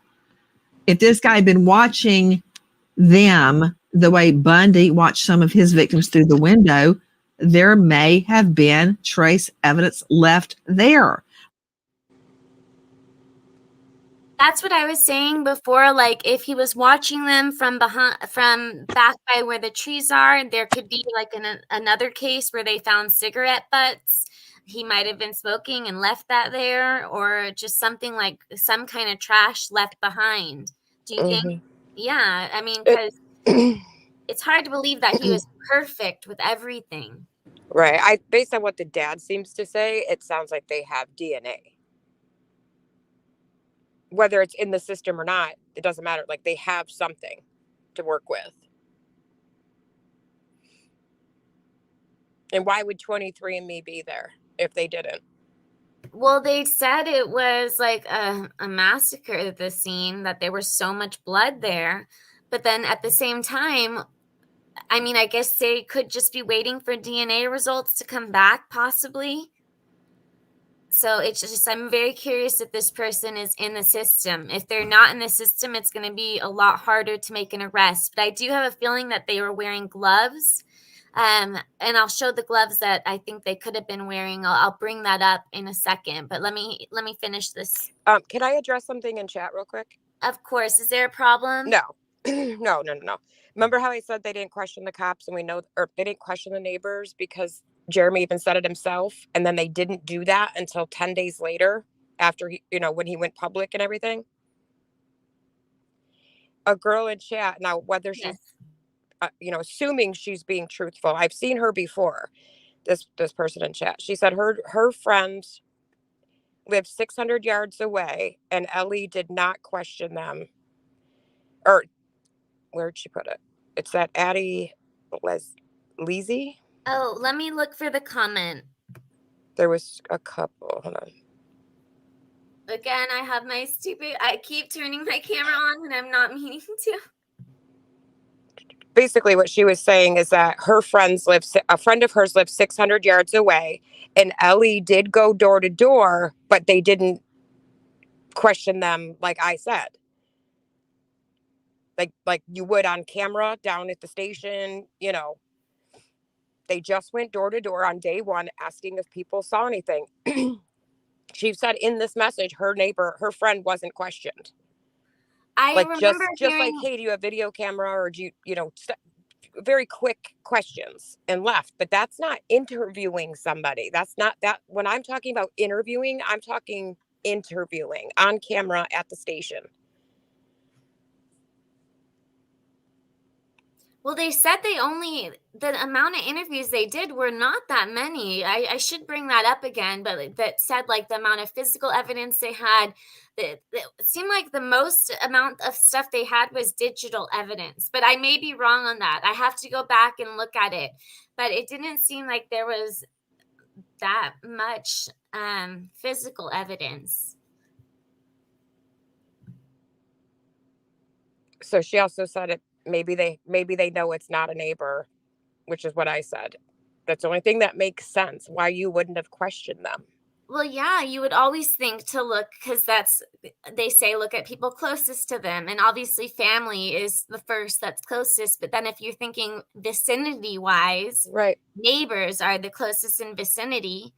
if this guy had been watching them the way Bundy watched some of his victims through the window, there may have been trace evidence left there. That's what I was saying before. Like, if he was watching them from back by where the trees are, there could be like another case where they found cigarette butts. He might have been smoking and left that there, or just something like some kind of trash left behind. Do you think? Yeah, I mean, because it's hard to believe that he was perfect with everything. Right. Based on what the dad seems to say, it sounds like they have DNA. Whether it's in the system or not, it doesn't matter. Like, they have something to work with. And why would 23andMe be there if they didn't? Well, they said it was like a massacre at the scene, that there was so much blood there. But then at the same time, I mean, I guess they could just be waiting for DNA results to come back, possibly. So it's just, I'm very curious if this person is in the system. If they're not in the system, it's going to be a lot harder to make an arrest. But I do have a feeling that they were wearing gloves. And I'll show the gloves that I think they could have been wearing. I'll bring that up in a second. But let me finish this. Can I address something in chat real quick? Of course. Is there a problem? No. No. Remember how I said they didn't question the cops, and they didn't question the neighbors because Jeremy even said it himself, and then they didn't do that until 10 days later after when he went public and everything. A girl in chat, now whether she's assuming she's being truthful, I've seen her before. This person in chat, she said her friend lived 600 yards away, and Ellie did not question them. Or where'd she put it? It's that Addie Liza. Oh, let me look for the comment. There was a couple. Hold on. Again, I keep turning my camera on and I'm not meaning to. Basically, what she was saying is that a friend of hers lived 600 yards away, and Ellie did go door to door, but they didn't question them like I said. Like you would on camera down at the station, They just went door to door on day one asking if people saw anything. She said in this message, her friend wasn't questioned. I like remember just like, hey, do you have video camera, or do you, very quick questions and left. But that's not interviewing somebody. That's not that. When I'm talking about interviewing, I'm talking interviewing on camera at the station. Well, they said the amount of interviews they did were not that many. I should bring that up again, but that said, like, the amount of physical evidence they had, it seemed like the most amount of stuff they had was digital evidence. But I may be wrong on that. I have to go back and look at it. But it didn't seem like there was that much physical evidence. So she also said it. Maybe they know it's not a neighbor, which is what I said. That's the only thing that makes sense. Why you wouldn't have questioned them. Well, yeah, you would always think to look, because they say look at people closest to them. And obviously family is the first that's closest. But then if you're thinking vicinity wise, right, neighbors are the closest in vicinity.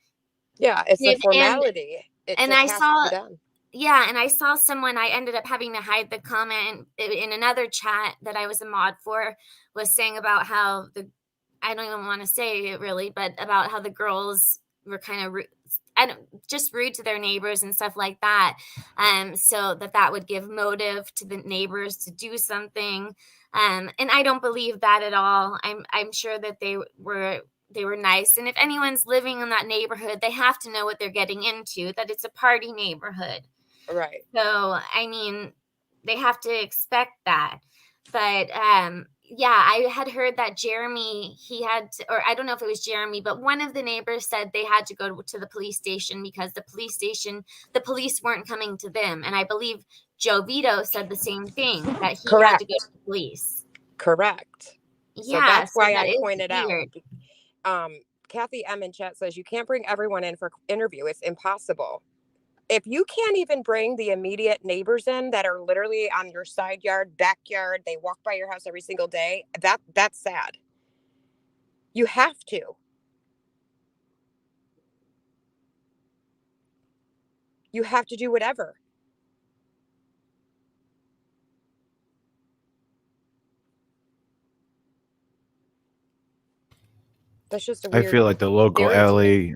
Yeah, it's a formality. And I saw, yeah, and I saw someone, I ended up having to hide the comment in another chat that I was a mod for, was saying about how I don't even want to say it really, but about how the girls were kind of just rude to their neighbors and stuff like that. So that would give motive to the neighbors to do something. And I don't believe that at all. I'm sure that they were nice. And if anyone's living in that neighborhood, they have to know what they're getting into, that it's a party neighborhood. Right. So, I mean, they have to expect that. But yeah, I had heard that Jeremy, or I don't know if it was Jeremy, but one of the neighbors said they had to go to the police station because the police weren't coming to them. And I believe Joe Vito said the same thing, that he had to go to the police. Correct. Yeah, so that's why that I pointed weird. out. Kathy M in chat says you can't bring everyone in for interview. It's impossible. If you can't even bring the immediate neighbors in that are literally on your side yard, backyard, they walk by your house every single day, that's sad. You have to. You have to do whatever. That's just a I weird feel like the local theory to me.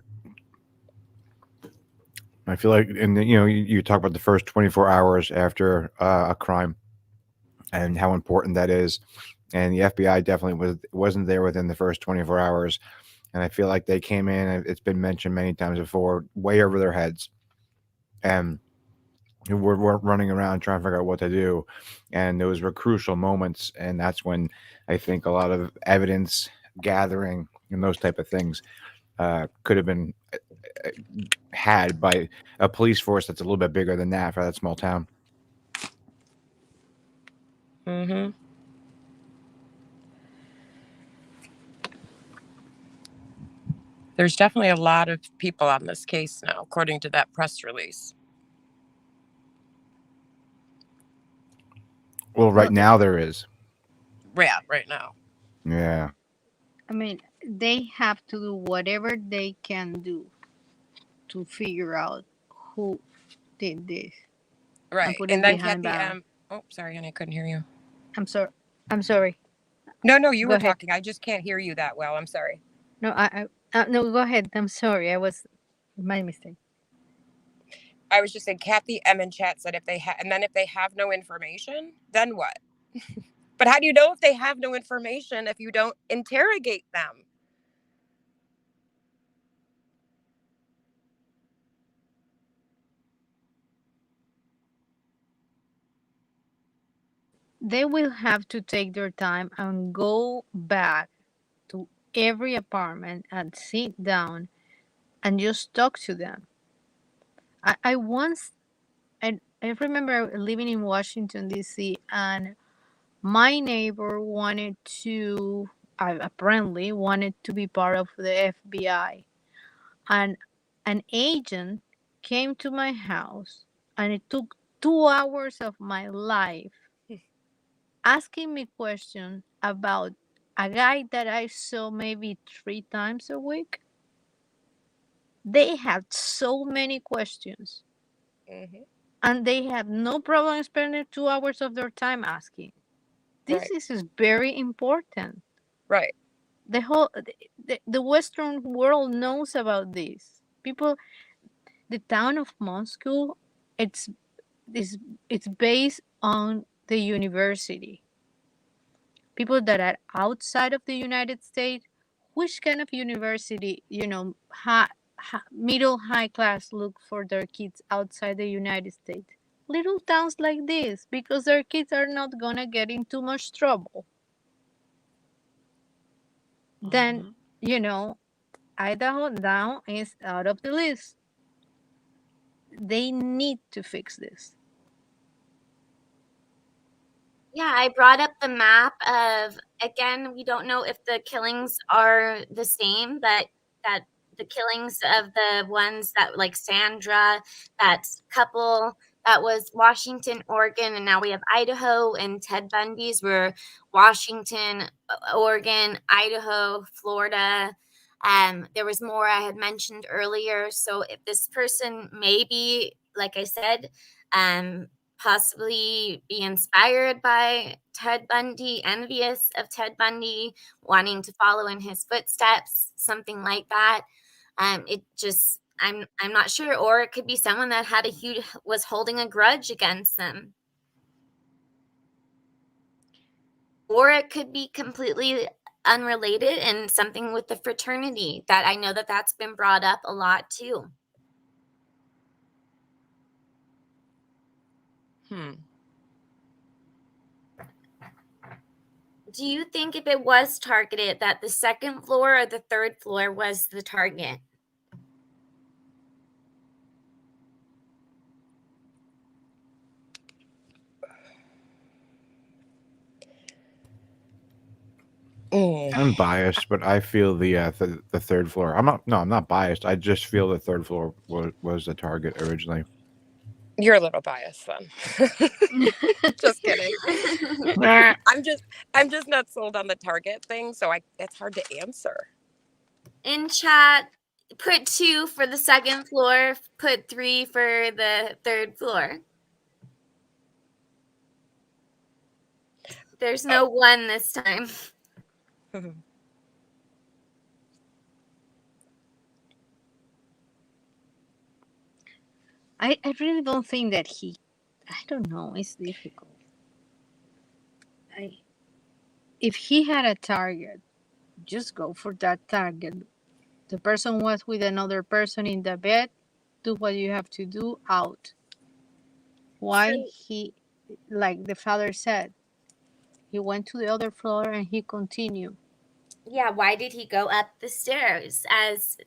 LA. I feel like, and you talk about the first 24 hours after a crime and how important that is, and the FBI definitely wasn't there within the first 24 hours, and I feel like they came in, and it's been mentioned many times before, way over their heads, and we're running around trying to figure out what to do, and those were crucial moments, and that's when I think a lot of evidence gathering and those type of things could have been had by a police force that's a little bit bigger than that for that small town. Mm-hmm. There's definitely a lot of people on this case now, according to that press release. Well, right now there is. Yeah, right now. Yeah. I mean, they have to do whatever they can do to figure out who did this. Right. Put And it then behind Kathy, bars. oh, sorry, honey, I couldn't hear you. I'm sorry. I'm sorry. No, you Go were ahead. talking. I just can't hear you that well. I'm sorry. No, no, go ahead. I'm sorry. I was my mistake. I was just saying, Kathy M in chat said if they have no information, then what? But how do you know if they have no information if you don't interrogate them? They will have to take their time and go back to every apartment and sit down and just talk to them. I remember living in Washington, D.C., and my neighbor apparently wanted to be part of the FBI. And an agent came to my house, and it took 2 hours of my life asking me questions about a guy that I saw maybe 3 times a week. They had so many questions. Mm-hmm. And they have no problem spending 2 hours of their time asking. This is very important. Right. The whole the Western world knows about this. People, the town of Moscow, it's based on the university. People that are outside of the United States, which kind of university, middle high class look for their kids outside the United States? Little towns like this, because their kids are not gonna get in too much trouble. Then, Idaho now is out of the list. They need to fix this. Yeah, I brought up the map of, again, we don't know if the killings are the same, but that the killings of the ones that, like Sandra, that couple, that was Washington, Oregon, and now we have Idaho, and Ted Bundy's were Washington, Oregon, Idaho, Florida. There was more I had mentioned earlier. So if this person maybe, like I said, possibly be inspired by Ted Bundy, envious of Ted Bundy, wanting to follow in his footsteps, something like that. It just, I'm not sure. Or it could be someone that was holding a grudge against them. Or it could be completely unrelated and something with the fraternity that I know that's been brought up a lot too. Do you think if it was targeted that the second floor or the third floor was the target? I'm biased, but I feel the third floor. I'm not biased. I just feel the third floor was the target originally. You're a little biased then. Just kidding. I'm just not sold on the target thing, so it's hard to answer. In chat, put 2 for the second floor, put 3 for the third floor. There's no 1 this time. I really don't think that I don't know, it's difficult. If he had a target, just go for that target. The person was with another person in the bed, do what you have to do, out. Why he, like the father said, he went to the other floor and he continued. Yeah, why did he go up the stairs? As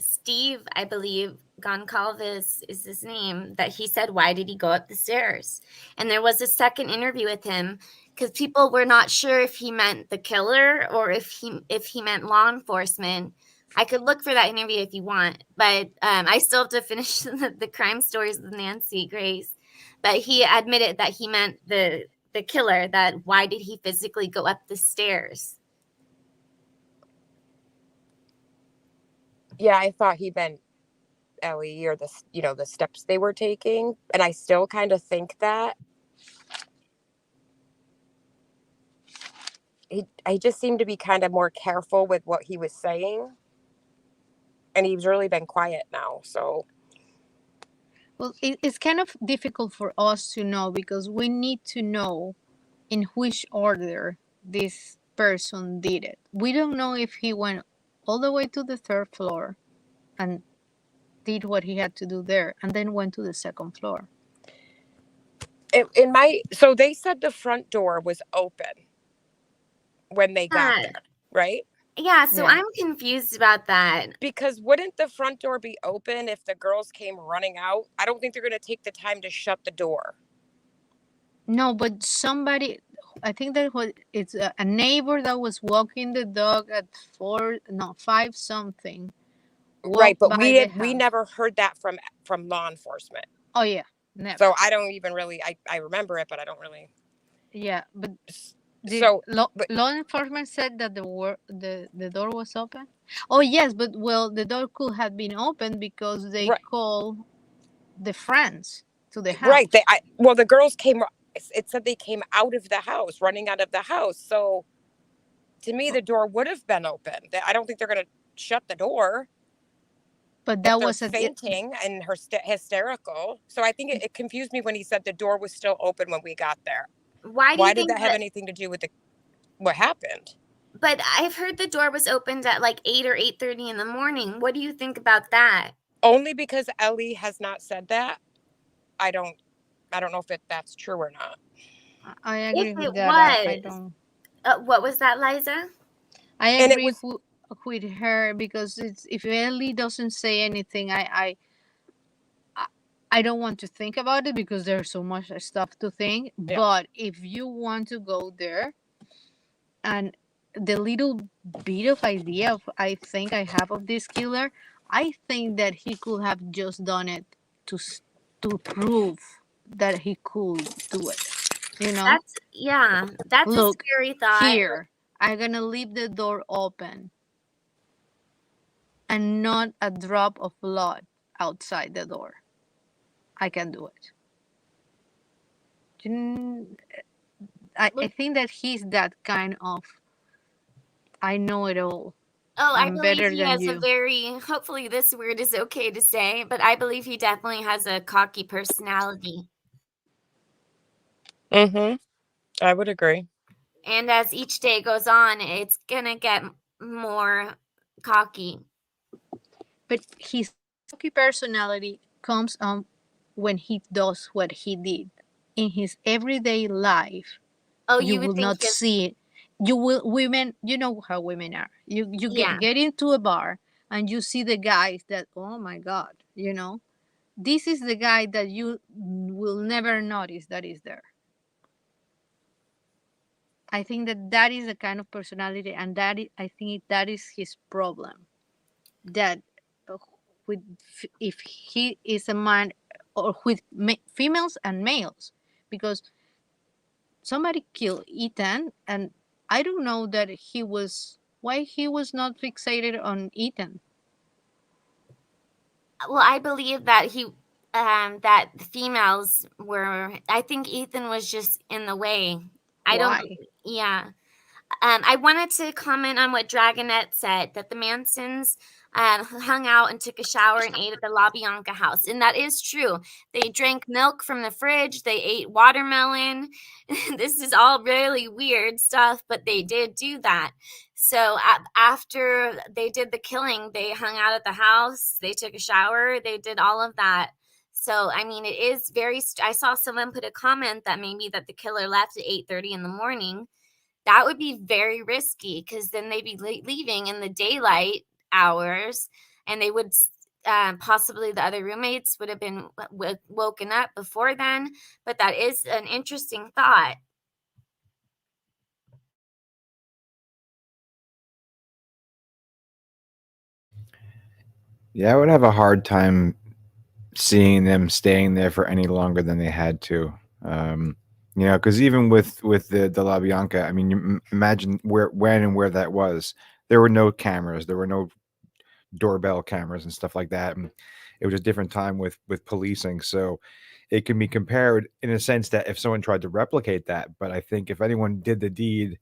Steve, I believe, Goncalves is his name, that he said, why did he go up the stairs? And there was a second interview with him because people were not sure if he meant the killer or if he meant law enforcement. I could look for that interview if you want, but I still have to finish the crime stories with Nancy Grace. But he admitted that he meant the killer, that why did he physically go up the stairs? Yeah, I thought he meant Ellie, or the steps they were taking, and I still kind of think that he just seemed to be kind of more careful with what he was saying, and he's really been quiet now. So, well, it's kind of difficult for us to know because we need to know in which order this person did it. We don't know if he went all the way to the third floor and did what he had to do there and then went to the second floor. So they said the front door was open when they got there, right? Yeah, so I'm confused about that. Because wouldn't the front door be open if the girls came running out? I don't think they're going to take the time to shut the door. No, but somebody, I think that it's a neighbor that was walking the dog at 5 something. Right, but we never heard that from law enforcement. Oh yeah, never. So I don't even really, I remember it, but I don't really. Yeah, but law enforcement said that the door was open. Oh yes, but the door could have been open because they called the friends to the house. Right. The girls came. It said they came out of the house, running out of the house. So, to me, the door would have been open. I don't think they're going to shut the door. But that was fainting and hysterical. So I think it confused me when he said the door was still open when we got there. Why did that have anything to do with what happened? But I've heard the door was opened at like 8 or 8:30 in the morning. What do you think about that? Only because Ellie has not said that. I don't know if that's true or not. I agree with that. I don't. What was that, Liza? I agree with her because if Ellie doesn't say anything, I don't want to think about it because there's so much stuff to think. Yeah. But if you want to go there, and the little bit of idea I think I have of this killer, I think that he could have just done it to prove that he could do it. You know? That's a scary thought. Here, I'm gonna leave the door open and not a drop of blood outside the door. I can do it. I think that he's that kind of I know it all. Oh, I believe he has a very, hopefully this word is okay to say, but I believe he definitely has a cocky personality. Mm-hmm. I would agree. And as each day goes on, it's going to get more cocky. But his cocky personality comes when he does what he did. In his everyday life, you will not see it. You know how women are. You get into a bar and you see the guys that, oh my God, this is the guy that you will never notice that is there. I think that is the kind of personality, and I think that is his problem. That if he is a man, or with females and males, because somebody killed Ethan, and I don't know why he was not fixated on Ethan. Well, I believe that that the females were. I think Ethan was just in the way. Why? I wanted to comment on what Dragonette said, that the Mansons hung out and took a shower and ate at the La Bianca house. And that is true. They drank milk from the fridge. They ate watermelon. This is all really weird stuff, but they did do that. So after they did the killing, they hung out at the house. They took a shower. They did all of that. So, I mean, it is very, I saw someone put a comment that maybe that the killer left at 8:30 in the morning. That would be very risky because then they'd be leaving in the daylight hours, and they would possibly the other roommates would have been woken up before then. But that is an interesting thought. Yeah, I would have a hard time seeing them staying there for any longer than they had to. You know, because even with the La Bianca, I mean, you imagine when and where that was. There were no cameras, there were no doorbell cameras and stuff like that, and it was a different time with policing. So it can be compared in a sense that if someone tried to replicate that, but I think if anyone did the deed,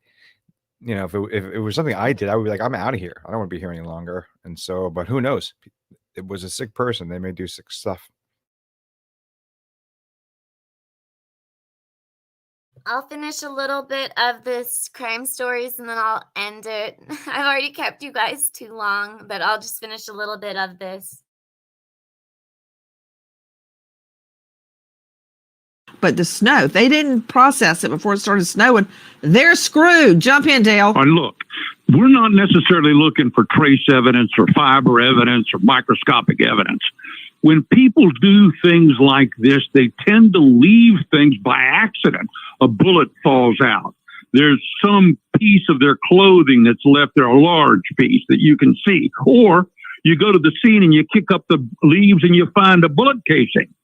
you know, if it was something I did, I would be like, I'm out of here. I don't want to be here any longer. And so, but who knows? It was a sick person. They may do sick stuff. I'll finish a little bit of this crime stories and then I'll end it. I've already kept you guys too long, but I'll just finish a little bit of this. But the snow, they didn't process it before it started snowing. They're screwed. Jump in, Dale. And look, we're not necessarily looking for trace evidence or fiber evidence or microscopic evidence. When people do things like this, they tend to leave things by accident. A bullet falls out. There's some piece of their clothing that's left there, a large piece that you can see. Or you go to the scene and you kick up the leaves and you find a bullet casing.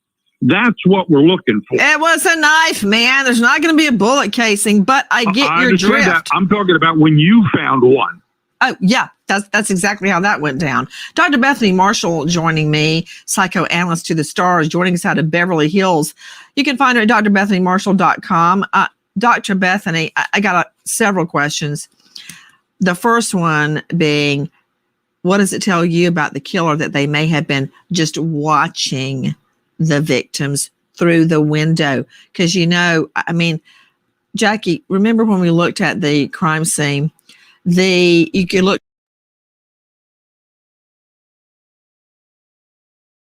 That's what we're looking for. It was a knife, man. There's not going to be a bullet casing, but I get your drift. That. I'm talking about when you found one. Oh, yeah, that's exactly how that went down. Dr. Bethany Marshall joining me, psychoanalyst to the stars, joining us out of Beverly Hills. You can find her at drbethanymarshall.com. Dr. Bethany, I got several questions. The first one being, what does it tell you about the killer that they may have been just watching the victims through the window? Because, you know, I mean, Jackie, remember when we looked at the crime scene? You can look.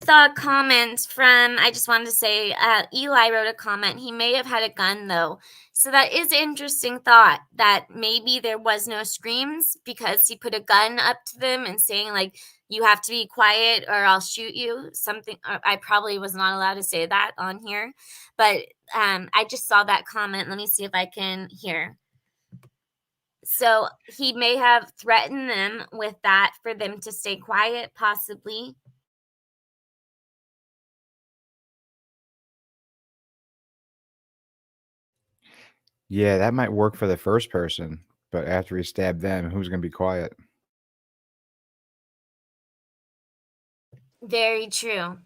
Saw a comment from, I just wanted to say, Eli wrote a comment. He may have had a gun though. So that is an interesting thought, that maybe there was no screams because he put a gun up to them and saying like, you have to be quiet or I'll shoot you. Something, I probably was not allowed to say that on here, but I just saw that comment. Let me see if I can hear. So he may have threatened them with that for them to stay quiet, possibly. Yeah, that might work for the first person, but after he stabbed them, who's going to be quiet? Very true.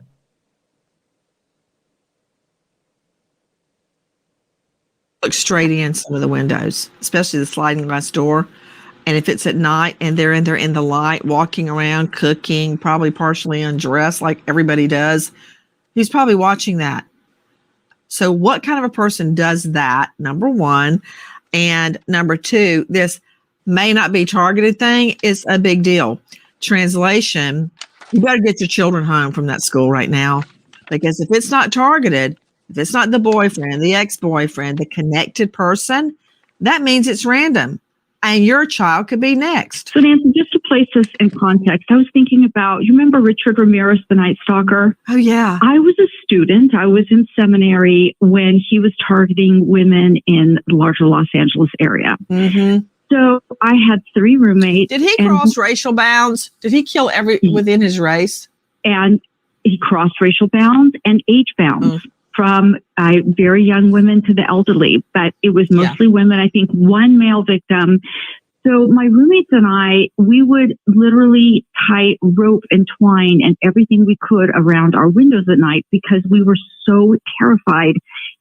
Look straight in some of the windows, especially the sliding glass door. And if it's at night and they're in there in the light, walking around, cooking, probably partially undressed like everybody does, he's probably watching that. So what kind of a person does that, number one? And number two, this may not be targeted thing is a big deal. Translation, you better get your children home from that school right now. Because if it's not targeted, if it's not the boyfriend, the ex-boyfriend, the connected person, that means it's random. And your child could be next. So Nancy, just to place this in context, I was thinking about, you remember Richard Ramirez, the Night Stalker? Oh, yeah. I was a student. I was in seminary when he was targeting women in the larger Los Angeles area. Mm-hmm. So I had 3 roommates. Did he cross racial bounds? Did he kill within his race? And he crossed racial bounds and age bounds. From very young women to the elderly, but it was mostly women. I think one male victim So my roommates and I, we would literally tie rope and twine and everything we could around our windows at night because we were so terrified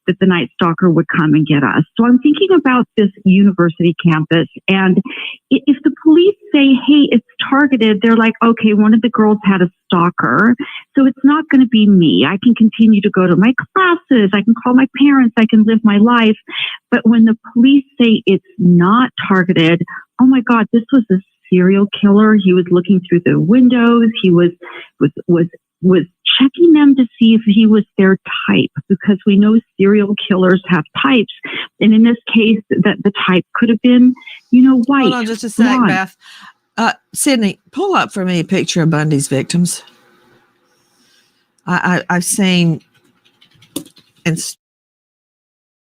that the Night Stalker would come and get us. So I'm thinking about this university campus, and if the police say, hey, it's targeted, they're like, okay, one of the girls had a stalker, so it's not going to be me. I can continue to go to my classes, I can call my parents, I can live my life. But when the police say it's not targeted, oh my God, this was a serial killer. He was looking through the windows. He was checking them to see if he was their type, because we know serial killers have types. And in this case, that the type could have been, white. Hold on just a sec, blonde. Beth. Sydney, pull up for me a picture of Bundy's victims. I've seen and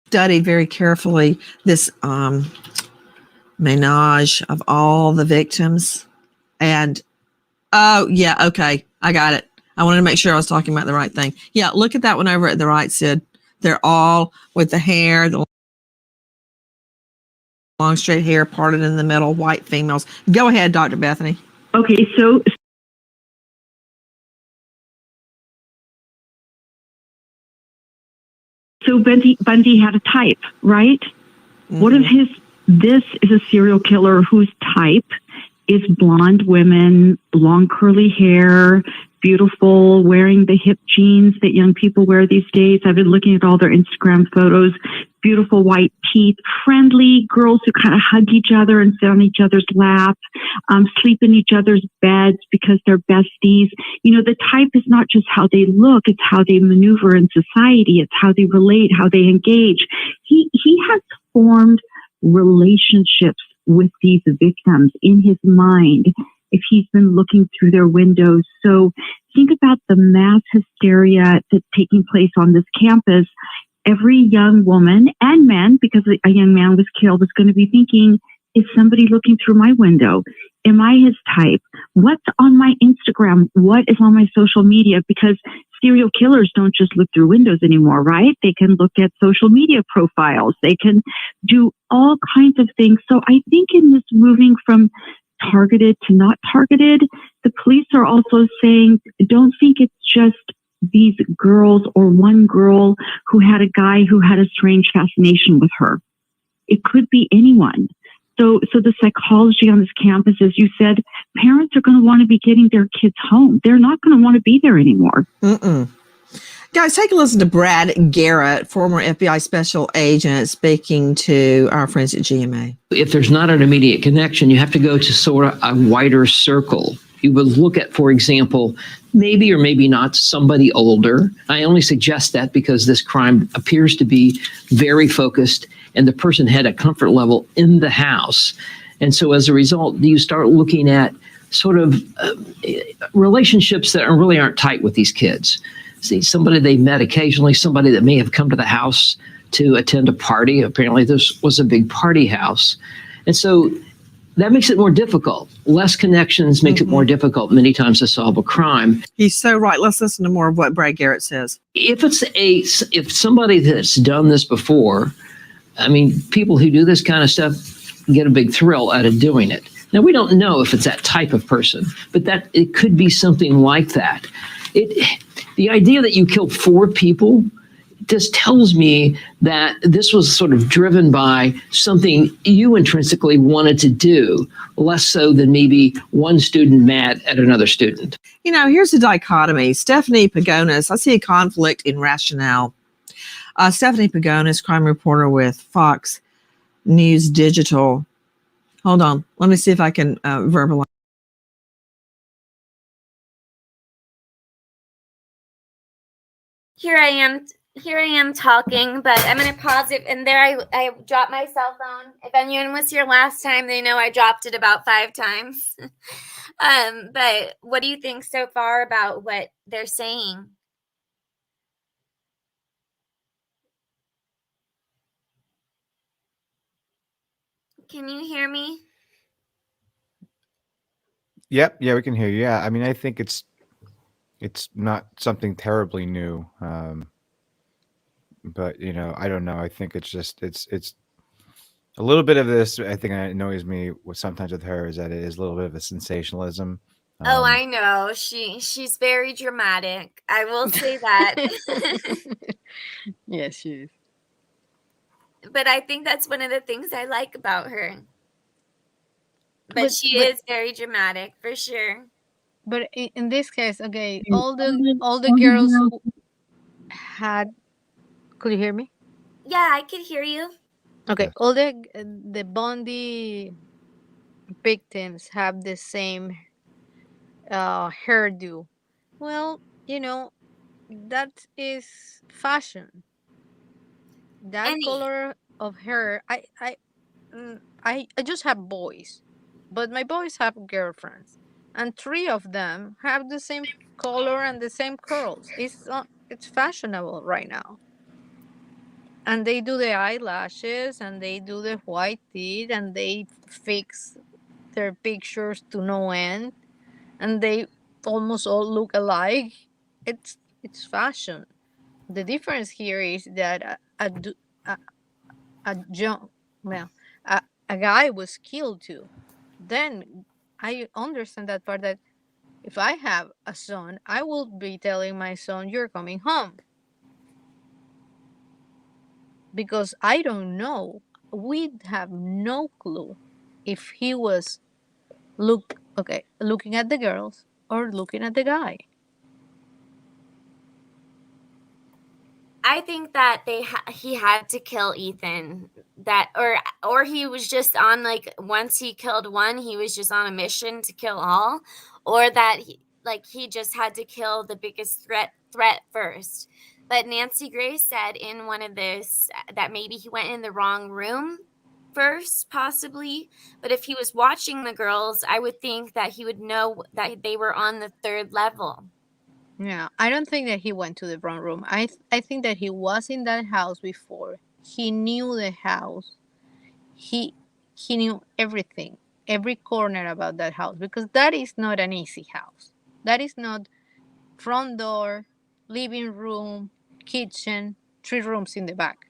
studied very carefully this menage of all the victims. And, oh, yeah, okay, I got it. I wanted to make sure I was talking about the right thing. Yeah, look at that one over at the right, Sid. They're all with the hair, the long straight hair parted in the middle, white females. Go ahead, Dr. Bethany. Okay, so Bundy had a type, right? Mm-hmm. What if this is a serial killer whose type is blonde women, long curly hair, beautiful, wearing the hip jeans that young people wear these days. I've been looking at all their Instagram photos, beautiful white teeth, friendly girls who kind of hug each other and sit on each other's lap, sleep in each other's beds because they're besties. The type is not just how they look, it's how they maneuver in society. It's how they relate, how they engage. He has formed relationships with these victims in his mind if he's been looking through their windows. So think about the mass hysteria that's taking place on this campus. Every young woman and man, because a young man was killed, is going to be thinking, is somebody looking through my window? Am I his type? What's on my Instagram? What is on my social media? Because serial killers don't just look through windows anymore, right? They can look at social media profiles. They can do all kinds of things. So I think in this moving from targeted to not targeted, the police are also saying, don't think it's just these girls or one girl who had a guy who had a strange fascination with her. It could be anyone. So the psychology on this campus, as you said, parents are going to want to be getting their kids home. They're not going to want to be there anymore. Guys, take a listen to Brad Garrett, former FBI special agent, speaking to our friends at GMA. If there's not an immediate connection, you have to go to sort of a wider circle. You would look at, for example, maybe or maybe not somebody older. I only suggest that because this crime appears to be very focused and the person had a comfort level in the house. And so as a result, you start looking at sort of relationships that really aren't tight with these kids. See, somebody they met occasionally, somebody that may have come to the house to attend a party. Apparently this was a big party house. And so that makes it more difficult. Less connections makes it more difficult many times to solve a crime. He's so right. Let's listen to more of what Brad Garrett says. If somebody that's done this before, I mean, people who do this kind of stuff get a big thrill out of doing it. Now, we don't know if it's that type of person, but that it could be something like that. The idea that you killed 4 people just tells me that this was sort of driven by something you intrinsically wanted to do, less so than maybe one student mad at another student. Here's a dichotomy. Stephanie Pagonis, I see a conflict in rationale. Stephanie Pagonis, crime reporter with Fox News Digital. Hold on. Let me see if I can verbalize. Here I am talking, but I'm going to pause it. And there I dropped my cell phone. If anyone was here last time, they know I dropped it about 5 times. But what do you think so far about what they're saying? Can you hear me? Yep. Yeah, we can hear you. Yeah. I mean, I think it's not something terribly new. But I don't know. I think it's just, A little bit of this, I think, annoys me sometimes with her is that it is a little bit of a sensationalism. Oh, I know. She's very dramatic. I will say that. Yes, she is. But I think that's one of the things I like about her. But she is very dramatic, for sure. But in this case, okay, all the girls who had. Could you hear me? Yeah, I could hear you. Okay, all the Bundy victims have the same hairdo. Well, that is fashion. That color of hair. I just have boys, but my boys have girlfriends, and 3 of them have the same color and the same curls. It's fashionable right now. And they do the eyelashes, and they do the white teeth, and they fix their pictures to no end, and they almost all look alike. It's fashion. The difference here is that a guy was killed too. Then I understand that part, that if I have a son, I will be telling my son, "You're coming home." Because I don't know. We have no clue if he was looking at the girls or looking at the guy. I think that he had to kill Ethan. That or he was just on, like, once he killed one, he was just on a mission to kill all, or that he just had to kill the biggest threat first. But Nancy Grace said in one of this that maybe he went in the wrong room first, possibly. But if he was watching the girls, I would think that he would know that they were on the 3rd level. Yeah, I don't think that he went to the wrong room. I think that he was in that house before. He knew the house. He knew everything, every corner about that house, because that is not an easy house. That is not front door, living room, kitchen, 3 rooms in the back.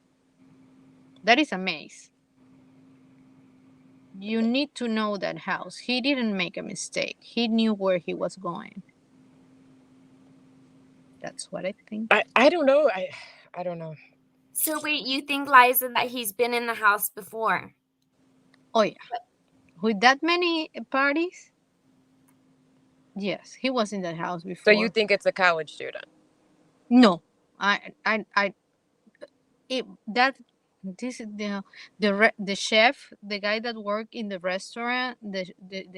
That is a maze. You need to know that house. He didn't make a mistake. He knew where he was going. That's what I think. I don't know. I don't know. So wait, you think, Liza, that he's been in the house before? Oh yeah. With that many parties? Yes, he was in that house before. So you think it's a college student? No. This is the chef, the guy that worked in the restaurant, the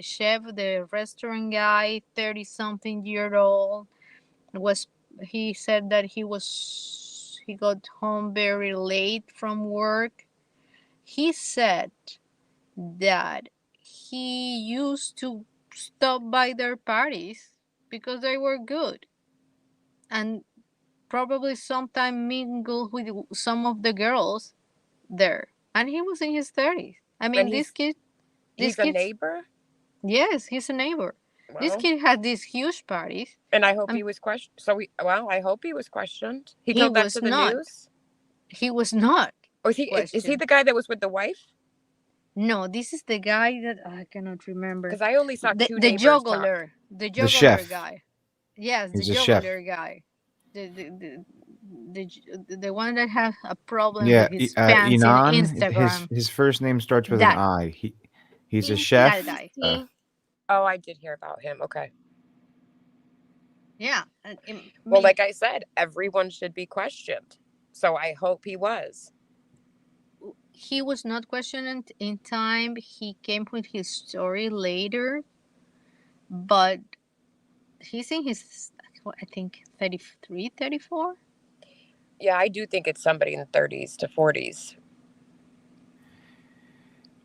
chef, the restaurant guy, 30-something-year-old, he said that he got home very late from work. He said that he used to stop by their parties because they were good, and probably sometime mingle with some of the girls there. And he was in his 30s. I mean, this kid. He's a neighbor? Yes, he's a neighbor. Well, this kid had these huge parties. And I hope he was questioned. I hope he was questioned. He told that to the news? He was not. Or is he the guy that was with the wife? No, this is the guy that I cannot remember. Because I only saw two the neighbors juggler. talk. The juggler chef. guy. Yes, He's the a chef. juggler guy. The one that had a problem Yeah, with his fans Inan. in Instagram. His first name starts with That. an I. He's a That chef. guy. Oh, I did hear about him. Okay. Yeah. Well, like I said, everyone should be questioned. So I hope he was. He was not questioned in time. He came with his story later. But he's in his, I think, 33, 34? Yeah, I do think it's somebody in the 30s to 40s.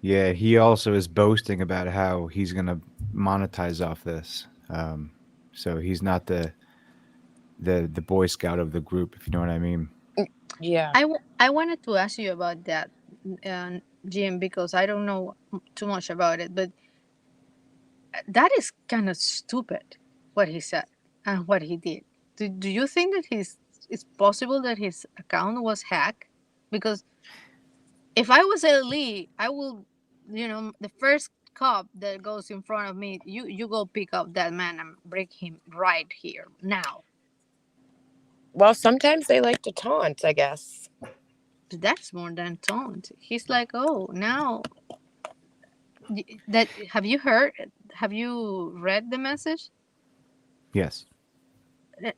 Yeah, he also is boasting about how he's going to monetize off this. So he's not the Boy Scout of the group, if you know what I mean. Yeah. I wanted to ask you about that, Jim, because I don't know too much about it, but that is kind of stupid, what he said and what he did. Do you think that it's possible that his account was hacked? Because If I was Lee, I will, the first cop that goes in front of me, you go pick up that man and bring him right here now. Well, sometimes they like to taunt, I guess. That's more than taunt. He's like, oh, now that have you read the message? Yes.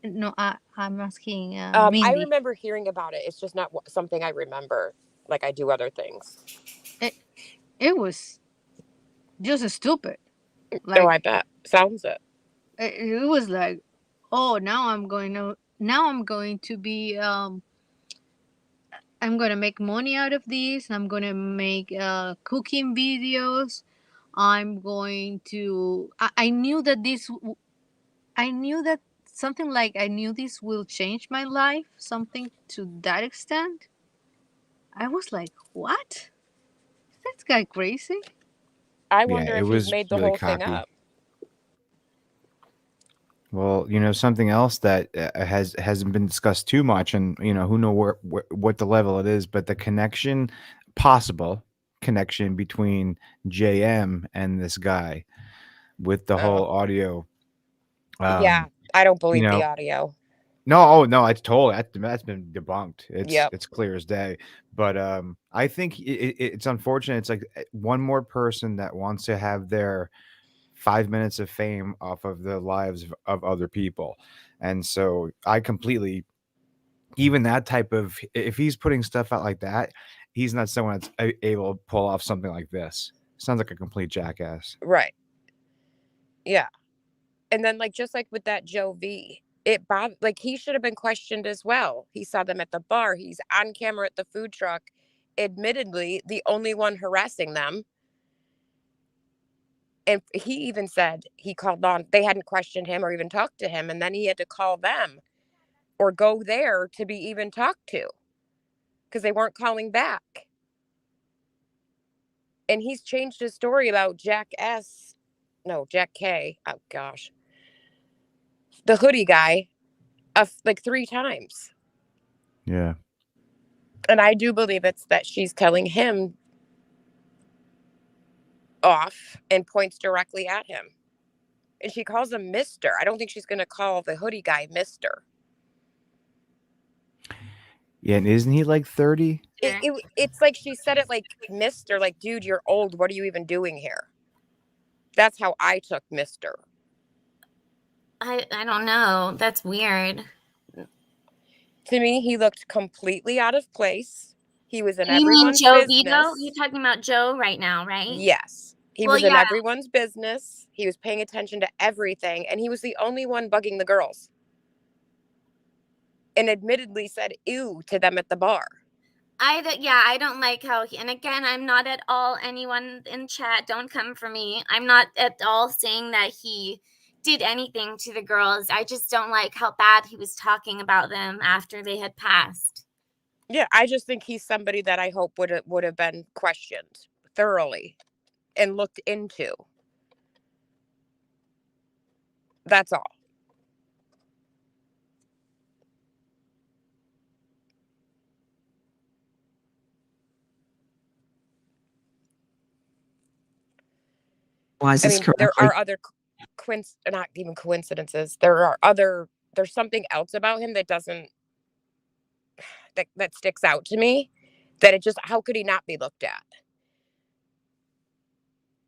No, I'm asking I Mindy. remember hearing about it. It's just not something I remember like I do other things. It was just stupid. Oh, I bet. Sounds it. It was like, oh, now I'm going to be I'm going to make money out of this. I'm going to make cooking videos. I'm going to I knew that something like I knew this will change my life, something to that extent. I was like, what? Is that guy crazy? I wonder if he's made the really whole thing cocky. up. Well, something else that hasn't been discussed too much, and who know what the level it is, but the possible connection between JM and this guy with the whole audio. Yeah, I don't believe the know, audio. No, it's totally that's been debunked. Yep. It's clear as day. But I think it's unfortunate. It's like one more person that wants to have their 5 minutes of fame off of the lives of other people. And so I completely, even that type of, if he's putting stuff out like that, he's not someone that's able to pull off something like this. Sounds like a complete jackass. Right. Yeah. And then just like with that Joe V, it bothered, he should have been questioned as well. He saw them at the bar. He's on camera at the food truck, admittedly the only one harassing them. And he even said he called on, they hadn't questioned him or even talked to him. And then he had to call them or go there to be even talked to because they weren't calling back. And he's changed his story about Jack K. Oh, gosh. The hoodie guy 3 times. Yeah. And I do believe it's that she's telling him off and points directly at him. And she calls him Mr. I don't think she's going to call the hoodie guy Mr. Yeah, and isn't he like 30? It's like she said it like Mr. Like, dude, you're old. What are you even doing here? That's how I took Mr. I don't know. That's weird. To me, he looked completely out of place. He was in You mean everyone's Joe business. Vito? You're talking about Joe right now, right? Yes. He was in everyone's business. He was paying attention to everything. And he was the only one bugging the girls. And admittedly said ew to them at the bar. I don't like how and again, I'm not at all, anyone in chat, don't come for me. I'm not at all saying that he did anything to the girls. I just don't like how bad he was talking about them after they had passed. Yeah, I just think he's somebody that I hope would have been questioned thoroughly and looked into. That's all. I mean, there are other not even coincidences. There's something else about him that doesn't that sticks out to me, that it just, how could he not be looked at?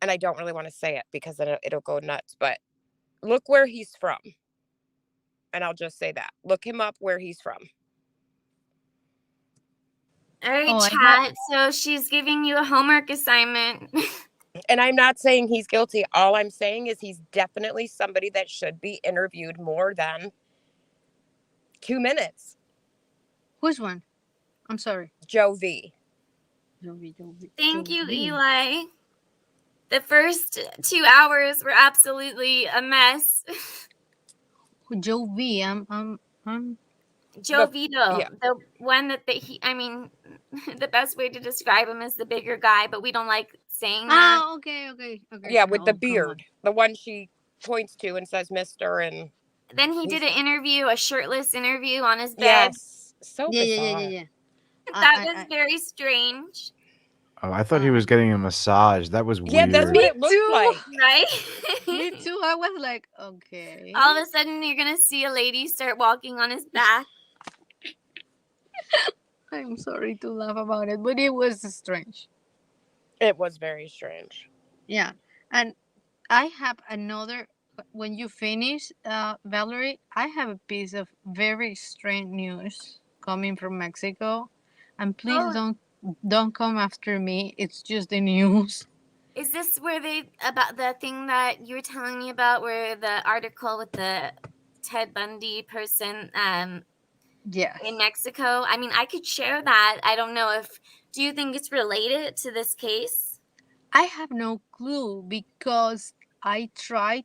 And I don't really want to say it because it'll go nuts, but look where he's from. And I'll just say that. Look him up where he's from. All right, chat. So she's giving you a homework assignment. And I'm not saying he's guilty. All I'm saying is he's definitely somebody that should be interviewed more than 2 minutes. Which one? I'm sorry. Joe V. Thank you, Eli. The first 2 hours were absolutely a mess. Joe V. Joe Vito, the one that the best way to describe him is the bigger guy, but we don't like saying that. Oh, okay. Yeah, with the beard, the one she points to and says Mr. And then he did an interview, a shirtless interview on his bed. Yes, so bizarre. Yeah. That was very strange. Oh, I thought he was getting a massage. That was Yeah, weird. that's what it looked like. Right? Me too. I was like, okay. All of a sudden, you're going to see a lady start walking on his back. I'm sorry to laugh about it, but it was strange. It was very strange. Yeah. And I have another, when you finish, Valerie, I have a piece of very strange news coming from Mexico. And please don't come after me. It's just the news. Is this where about the thing that you were telling me about, where the article with the Ted Bundy person Yes. in Mexico? I mean, I could share that. I don't know do you think it's related to this case? I have no clue because I tried,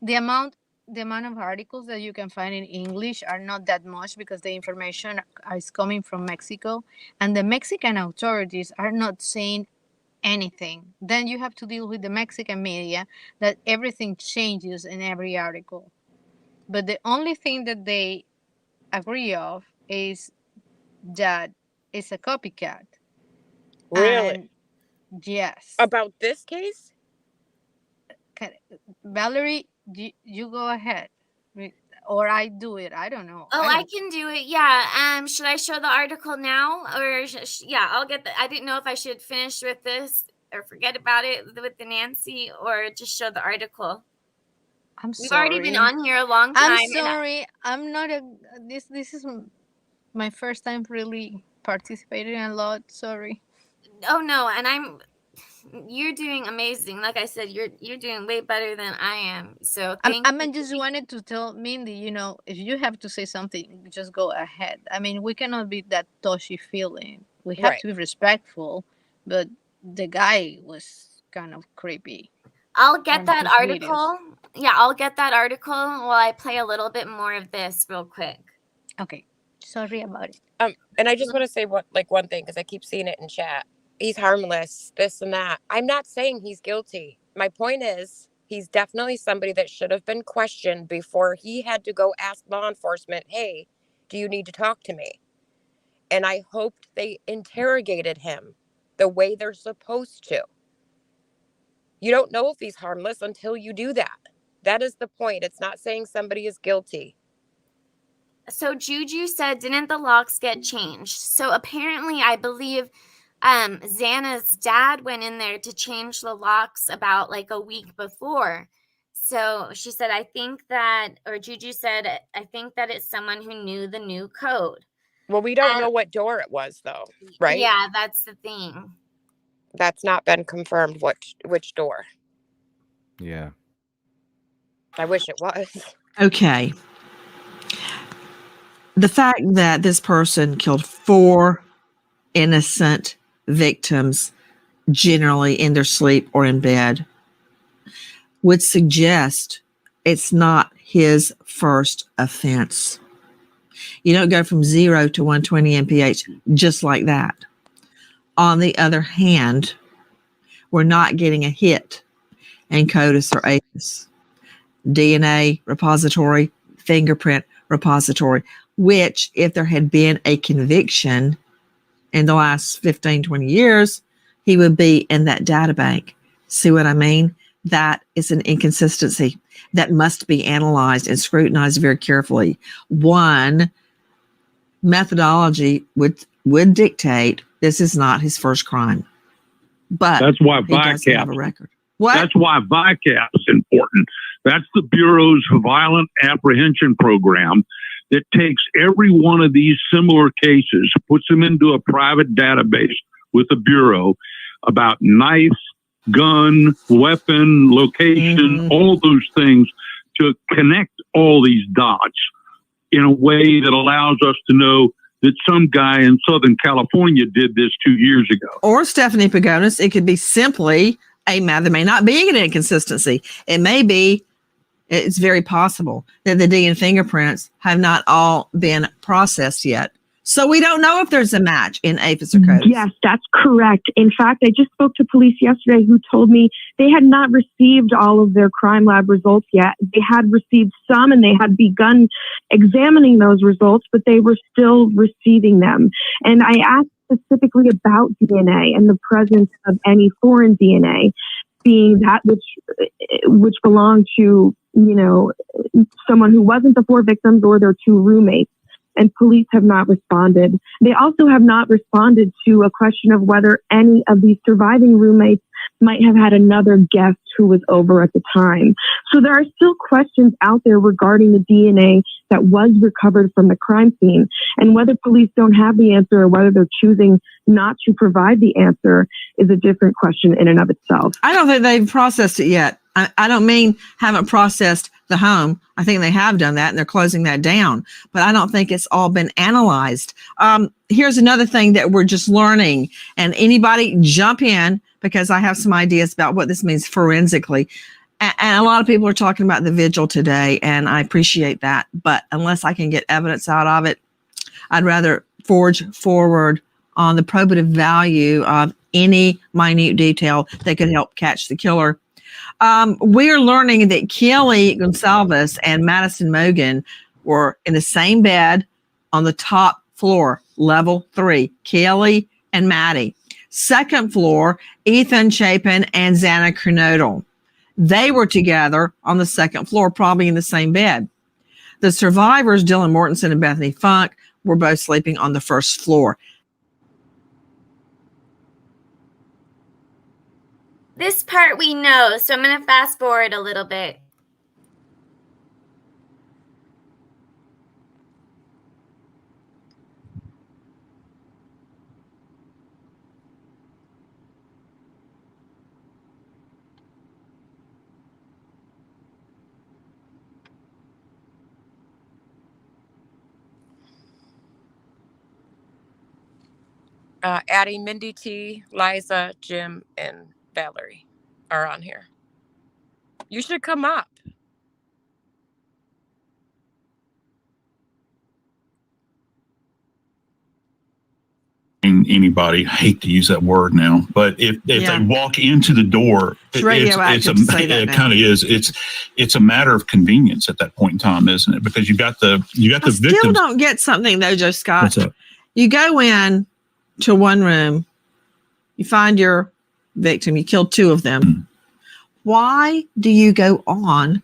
the amount of articles that you can find in English are not that much because the information is coming from Mexico and the Mexican authorities are not saying anything. Then you have to deal with the Mexican media that everything changes in every article. But the only thing that they agree of is that it's a copycat. Really? And yes. About this case? Valerie, you go ahead. Or I do it. I don't know. Oh, I can do it. Yeah. Should I show the article now, or yeah? I'll get I didn't know if I should finish with this or forget about it with the Nancy, or just show the article. We've already been on here a long time. I'm sorry. I'm not this is my first time really participating a lot. Sorry. Oh no, and you're doing amazing. Like I said, you're doing way better than I am. So I just wanted to tell Mindy, if you have to say something, just go ahead. I mean, we cannot be that touchy feeling. We have to be respectful, but the guy was kind of creepy. I'll get that article. Yeah, I'll get that article while I play a little bit more of this real quick. Okay. Sorry about it. And I just want to say one thing, because I keep seeing it in chat. He's harmless, this and that. I'm not saying he's guilty. My point is, he's definitely somebody that should have been questioned before he had to go ask law enforcement, hey, do you need to talk to me? And I hoped they interrogated him the way they're supposed to. You don't know if he's harmless until you do that. That is the point. It's not saying somebody is guilty. So Juju said, didn't the locks get changed? So apparently, I believe Xana's dad went in there to change the locks about like a week before. So she said, Juju said, I think that it's someone who knew the new code. Well, we don't know what door it was, though, right? Yeah, that's the thing. That's not been confirmed which door. Yeah. I wish it was. Okay. The fact that this person killed 4 innocent victims, generally in their sleep or in bed, would suggest it's not his first offense. You don't go from 0 to 120 mph just like that. On the other hand, we're not getting a hit in CODIS or APIS. DNA repository, fingerprint repository, which if there had been a conviction in the last 15, 20 years, he would be in that data bank. See what I mean? That is an inconsistency that must be analyzed and scrutinized very carefully. One, methodology would dictate this is not his first crime. But that's why he does have a record. What? That's why VICAP is important. That's the Bureau's Violent Apprehension Program that takes every one of these similar cases, puts them into a private database with the Bureau about knife, gun, weapon, location, all those things, to connect all these dots in a way that allows us to know that some guy in Southern California did this 2 years ago. Or Stephanie Pagonis, it could be simply a matter. There may not be an inconsistency. It may be, it's very possible that the DNA fingerprints have not all been processed yet. So we don't know if there's a match in APIS or CODIS. Yes, that's correct. In fact, I just spoke to police yesterday who told me they had not received all of their crime lab results yet. They had received some and they had begun examining those results, but they were still receiving them. And I asked specifically about DNA and the presence of any foreign DNA, being that which belonged to, someone who wasn't the 4 victims or their 2 roommates. And police have not responded. They also have not responded to a question of whether any of these surviving roommates might have had another guest who was over at the time. So there are still questions out there regarding the DNA that was recovered from the crime scene. And whether police don't have the answer or whether they're choosing not to provide the answer is a different question in and of itself. I don't think they've processed it yet. I don't mean haven't processed the home. I think they have done that and they're closing that down, but I don't think it's all been analyzed. Here's another thing that we're just learning, and anybody jump in because I have some ideas about what this means forensically. And a lot of people are talking about the vigil today, and I appreciate that. But unless I can get evidence out of it, I'd rather forge forward on the probative value of any minute detail that could help catch the killer. We're learning that KiIIer Gonsalves and Madison Mogan were in the same bed on the top floor, level 3, KiIIer and Maddie. Second floor, Ethan Chapin and Xana Kernodle. They were together on the second floor, probably in the same bed. The survivors, Dylan Mortensen and Bethany Funk, were both sleeping on the first floor. This part we know, so I'm going to fast forward a little bit. Addie, Mindy T, Liza, Jim, and Valerie are on here. You should come up. Anybody, I hate to use that word now, but if they walk into the door, it kind of is. It's a matter of convenience at that point in time, isn't it? Because you got the victims. Still don't get something though, Joe Scott. What's up? You go in to one room, you find your victim, you killed 2 of them. Mm. Why do you go on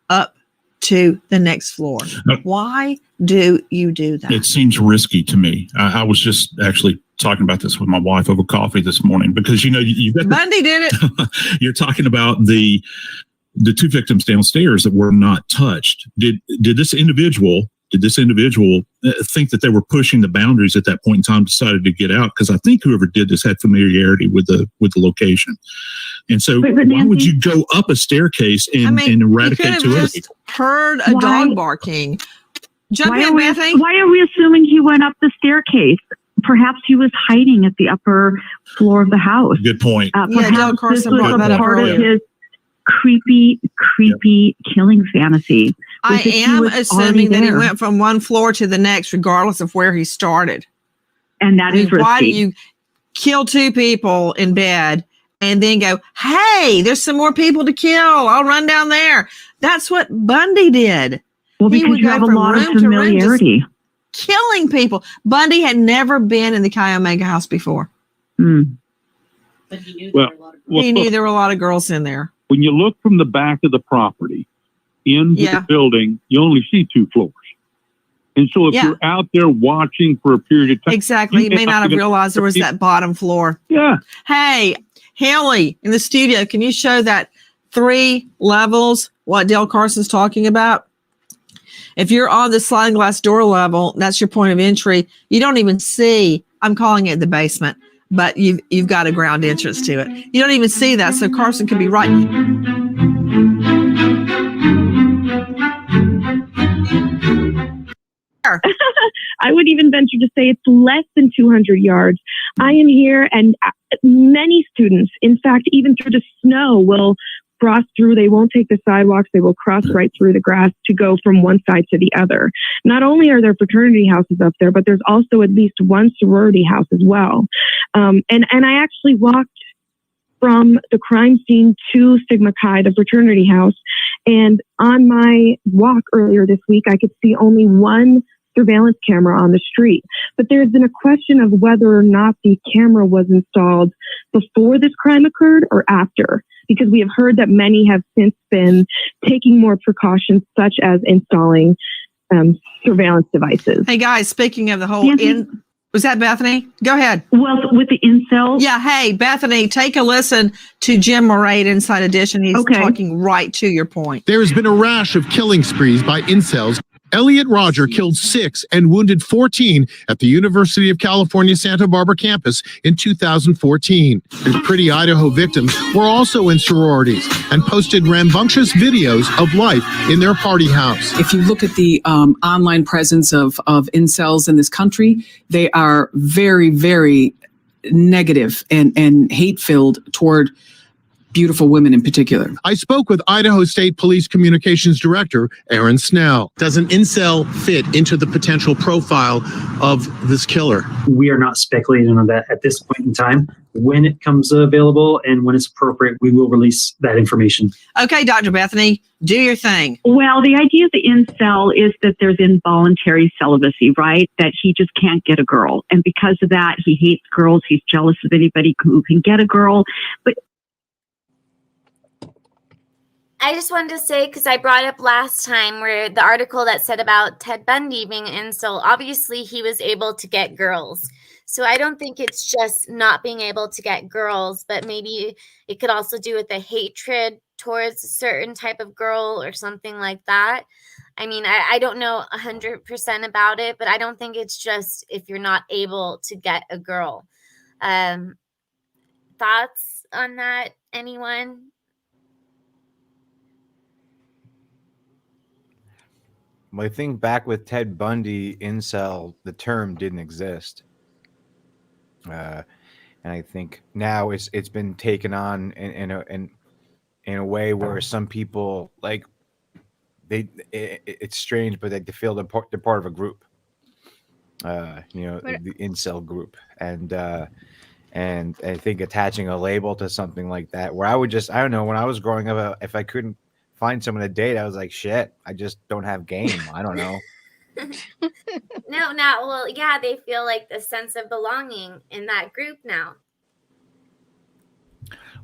up to the next floor? Why do you do that? It seems risky to me. I was just actually talking about this with my wife over coffee this morning because you got Bundy did it. You're talking about the 2 victims downstairs that were not touched. Did this individual think that they were pushing the boundaries at that point in time, decided to get out? Because I think whoever did this had familiarity with the location. And so why would you go up a staircase and eradicate 2 others? Heard a dog barking. Jump in, Bethany. Why are we assuming he went up the staircase? Perhaps he was hiding at the upper floor of the house. Good point. Perhaps this was a part of his creepy killing fantasy. I am assuming that he went from one floor to the next, regardless of where he started. And that is risky. Why do you kill 2 people in bed and then go, hey, there's some more people to kill. I'll run down there. That's what Bundy did. Well, because you have a lot of familiarity. Killing people. Bundy had never been in the Chi Omega house before. Mm. But he knew there were a lot of girls in there. When you look from the back of the property into the building, you only see 2 floors. And so if you're out there watching for a period of time. Exactly. You may not have realized there was that bottom floor. Yeah. Hey, Haley in the studio, can you show that 3 levels, what Dale Carson's talking about? If you're on the sliding glass door level, that's your point of entry. You don't even see, I'm calling it the basement, but you've got a ground entrance to it. You don't even see that, so Carson could be right. I would even venture to say it's less than 200 yards. I am here, and many students, in fact, even through the snow, will cross through. They won't take the sidewalks. They will cross right through the grass to go from one side to the other. Not only are there fraternity houses up there, but there's also at least one sorority house as well. And I actually walked from the crime scene to Sigma Chi, the fraternity house. And on my walk earlier this week, I could see only one surveillance camera on the street. But there's been a question of whether or not the camera was installed before this crime occurred or after, because we have heard that many have since been taking more precautions, such as installing surveillance devices. Hey guys, speaking of the whole was that Bethany? Go ahead. Well, with the incel. Yeah, hey, Bethany, take a listen to Jim Moray at Inside Edition. He's talking right to your point. There has been a rash of killing sprees by incels. Elliot Rodger killed 6 and wounded 14 at the University of California, Santa Barbara campus in 2014. His pretty Idaho victims were also in sororities and posted rambunctious videos of life in their party house. If you look at the online presence of incels in this country, they are very, very negative and hate-filled toward beautiful women in particular. I spoke with Idaho State Police Communications Director Aaron Snell. Does an incel fit into the potential profile of this killer? We are not speculating on that at this point in time. When it comes available and when it's appropriate, we will release that information. Okay, Dr. Bethany, do your thing. Well, the idea of the incel is that there's involuntary celibacy, right? That he just can't get a girl. And because of that, he hates girls. He's jealous of anybody who can get a girl. But I just wanted to say, because I brought up last time where the article that said about Ted Bundy being an incel, obviously he was able to get girls. So I don't think it's just not being able to get girls, but maybe it could also do with the hatred towards a certain type of girl or something like that. I mean, I don't know 100% about it, but I don't think it's just if you're not able to get a girl. Thoughts on that, anyone? Well, I think back with Ted Bundy, incel, the term didn't exist. And I think now it's been taken on in a way where some people like it's strange, but they feel they're part of a group. The incel group, and I think attaching a label to something like that, where I don't know, when I was growing up, if I couldn't find someone to date, I was like, shit, I just don't have game. I don't know. Well, yeah, they feel like the sense of belonging in that group now.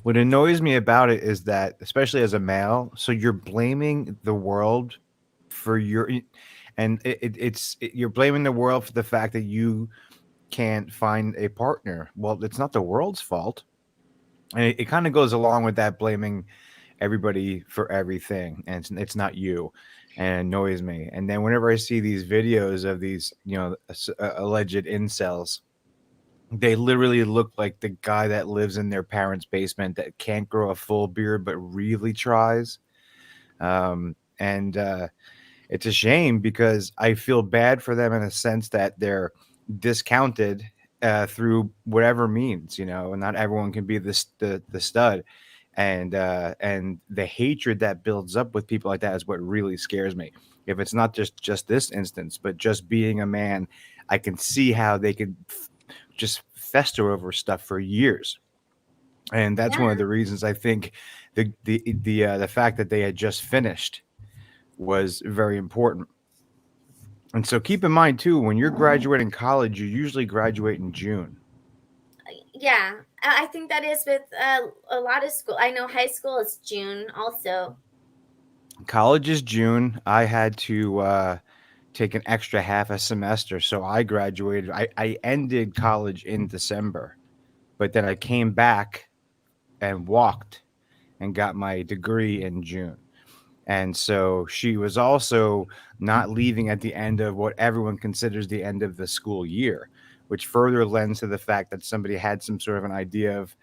What annoys me about it is that, especially as a male, so you're blaming the world for you're blaming the world for the fact that you can't find a partner. Well, it's not the world's fault. And it kind of goes along with that, blaming everybody for everything, and it's not you, and it annoys me. And then whenever I see these videos of these alleged incels, they literally look like the guy that lives in their parents' basement that can't grow a full beard but really tries. It's a shame, because I feel bad for them in a sense that they're discounted through whatever means, and not everyone can be the stud. And the hatred that builds up with people like that is what really scares me. If it's not just this instance, but just being a man, I can see how they could just fester over stuff for years. And that's one of the reasons I think the fact that they had just finished was very important. And so keep in mind too, when you're graduating college, you usually graduate in June. Yeah, I think that is with a lot of school. I know high school is June also. College is June. I had to take an extra half a semester. So I graduated. I ended college in December, but then I came back and walked and got my degree in June. And so she was also not leaving at the end of what everyone considers the end of the school year, which further lends to the fact that somebody had some sort of an idea of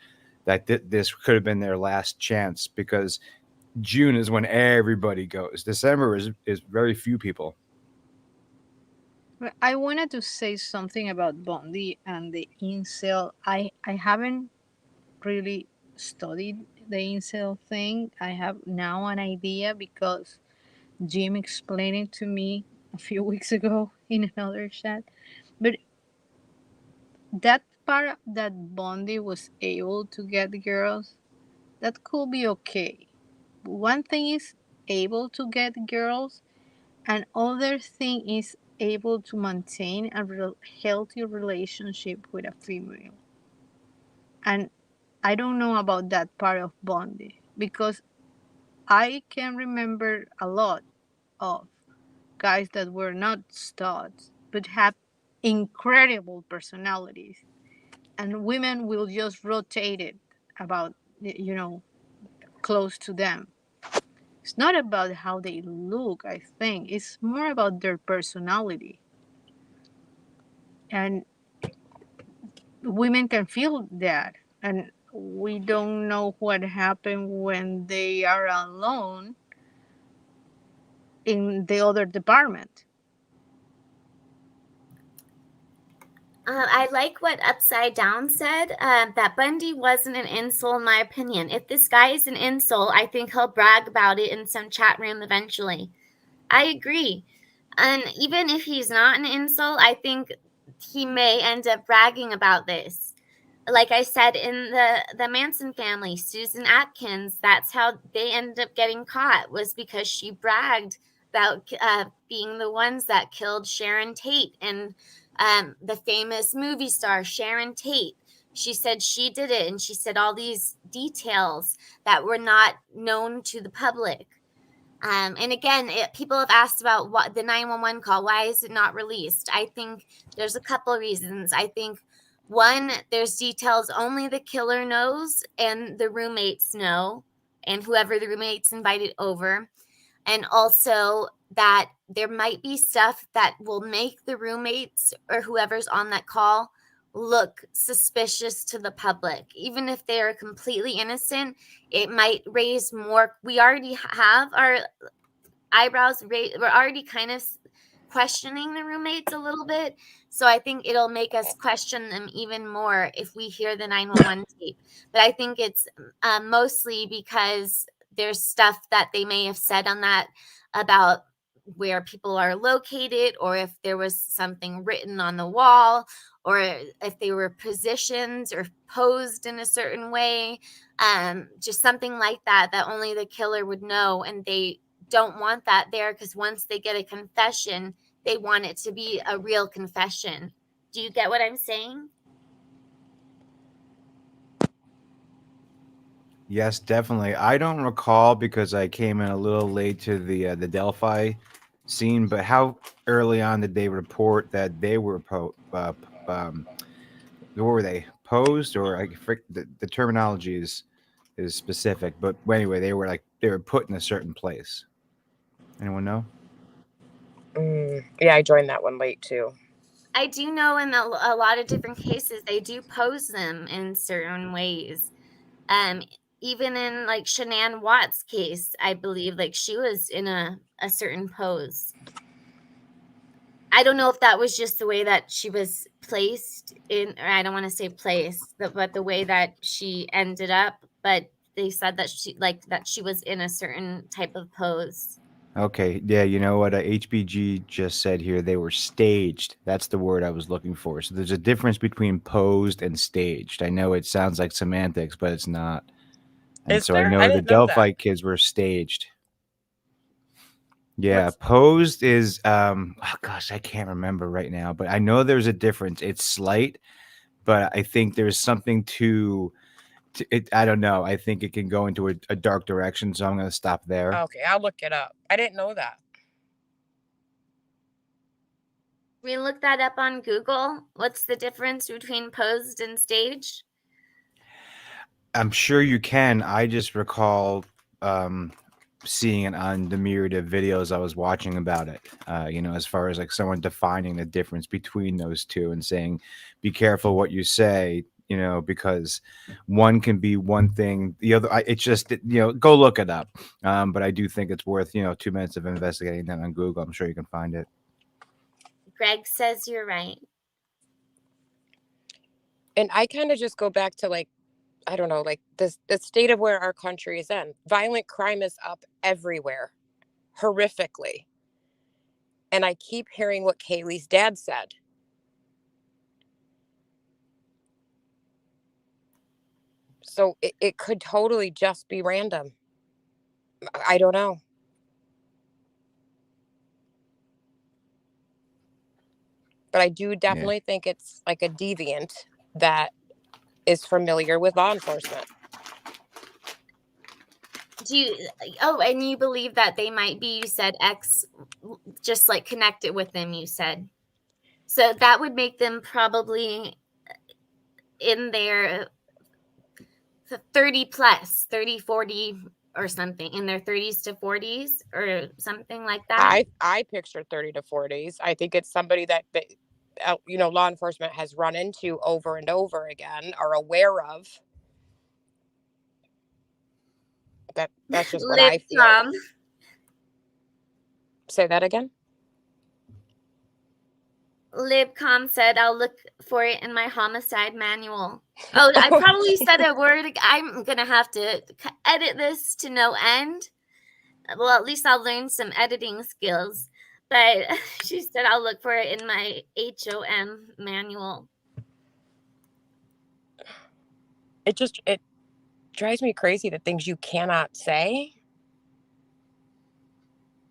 that this could have been their last chance, because June is when everybody goes. December is very few people. I wanted to say something about Bundy and the incel. I haven't really studied the incel thing. I have now an idea because Jim explained it to me a few weeks ago in another chat. But that part that Bundy was able to get girls, that could be okay. One thing is able to get girls, and other thing is able to maintain a healthy relationship with a female. And I don't know about that part of Bondi because I can remember a lot of guys that were not studs but have incredible personalities, and women will just rotate it about, close to them. It's not about how they look, I think. It's more about their personality. And women can feel that. And we don't know what happened when they are alone in the other department. I like what Upside Down said, that Bundy wasn't an insult, in my opinion. If this guy is an insult, I think he'll brag about it in some chat room eventually. I agree. And even if he's not an insult, I think he may end up bragging about this. Like I said, in the Manson family, Susan Atkins, that's how they ended up getting caught, was because she bragged about being the ones that killed Sharon Tate and the famous movie star Sharon Tate. She said she did it, and she said all these details that were not known to the public. And again, people have asked about what the 911 call. Why is it not released? I think there's a couple of reasons. I think one, there's details only the killer knows and the roommates know, and whoever the roommates invited over. And also that there might be stuff that will make the roommates or whoever's on that call look suspicious to the public. Even if they are completely innocent, it might raise more. We already have our eyebrows raised. We're already kind of questioning the roommates a little bit. So I think it'll make us question them even more if we hear the 911 tape. But I think it's mostly because there's stuff that they may have said on that about where people are located, or if there was something written on the wall, or if they were positioned or posed in a certain way, just something like that, that only the killer would know. And they don't want that there, because once they get a confession, they want it to be a real confession. Do you get what I'm saying? Yes, definitely. I don't recall because I came in a little late to the Delphi scene, but how early on did they report that they were what were they, posed, or the terminology is specific, but anyway, they were put in a certain place. Anyone know? Yeah, I joined that one late too. I do know in a lot of different cases, they do pose them in certain ways. Even in like Shanann Watts' case, I believe like she was in a certain pose. I don't know if that was just the way that she was placed in, or I don't want to say placed, but the way that she ended up. But they said that she was in a certain type of pose. Okay, yeah, you know what HBG just said here? They were staged. That's the word I was looking for. So there's a difference between posed and staged. I know it sounds like semantics, but it's not. And Is so there? I I know the didn't know Delphi that. kids were staged. Yeah, posed is oh gosh, I can't remember right now, but I know there's a difference. It's slight, but I think there's something to it. I don't know. I think it can go into a dark direction, so I'm going to stop there. Okay, I'll look it up. I didn't know that. We look that up on Google. What's the difference between posed and staged? I'm sure you can. I just recall seeing it on the myriad of videos I was watching about it. As far as like someone defining the difference between those two and saying, be careful what you say, because one can be one thing, the other, it's just, go look it up. But I do think it's worth, 2 minutes of investigating that on Google. I'm sure you can find it. Greg says you're right. And I kind of just go back to like, I don't know, like the state of where our country is in. Violent crime is up everywhere, horrifically. And I keep hearing what Kaylee's dad said. So it could totally just be random. I don't know. But I do definitely think it's like a deviant that is familiar with law enforcement. And you believe that they might be, you said, just like connected with them, you said. So that would make them probably in their 30 plus, 30, 40 or something, in their 30s to 40s or something like that. I picture 30 to 40s. I think it's somebody that law enforcement has run into over and over again, are aware of. That's just what I feel. Say that again. Libcom said, I'll look for it in my homicide manual. Oh, I probably said a word. I'm going to have to edit this to no end. Well, at least I'll learn some editing skills. But she said, I'll look for it in my HOM manual. It drives me crazy, the things you cannot say.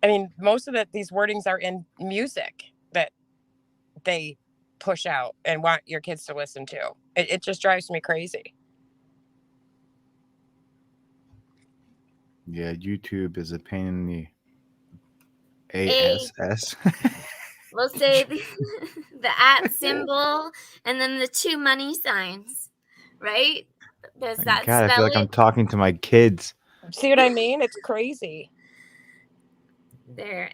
I mean, most of these wordings are in music that they push out and want your kids to listen to. It just drives me crazy. Yeah, YouTube is a pain in the ass. We'll say the @ symbol and then the 2 money signs, right? Does that God, I spell feel like it? I'm talking to my kids. See what I mean? It's crazy. There,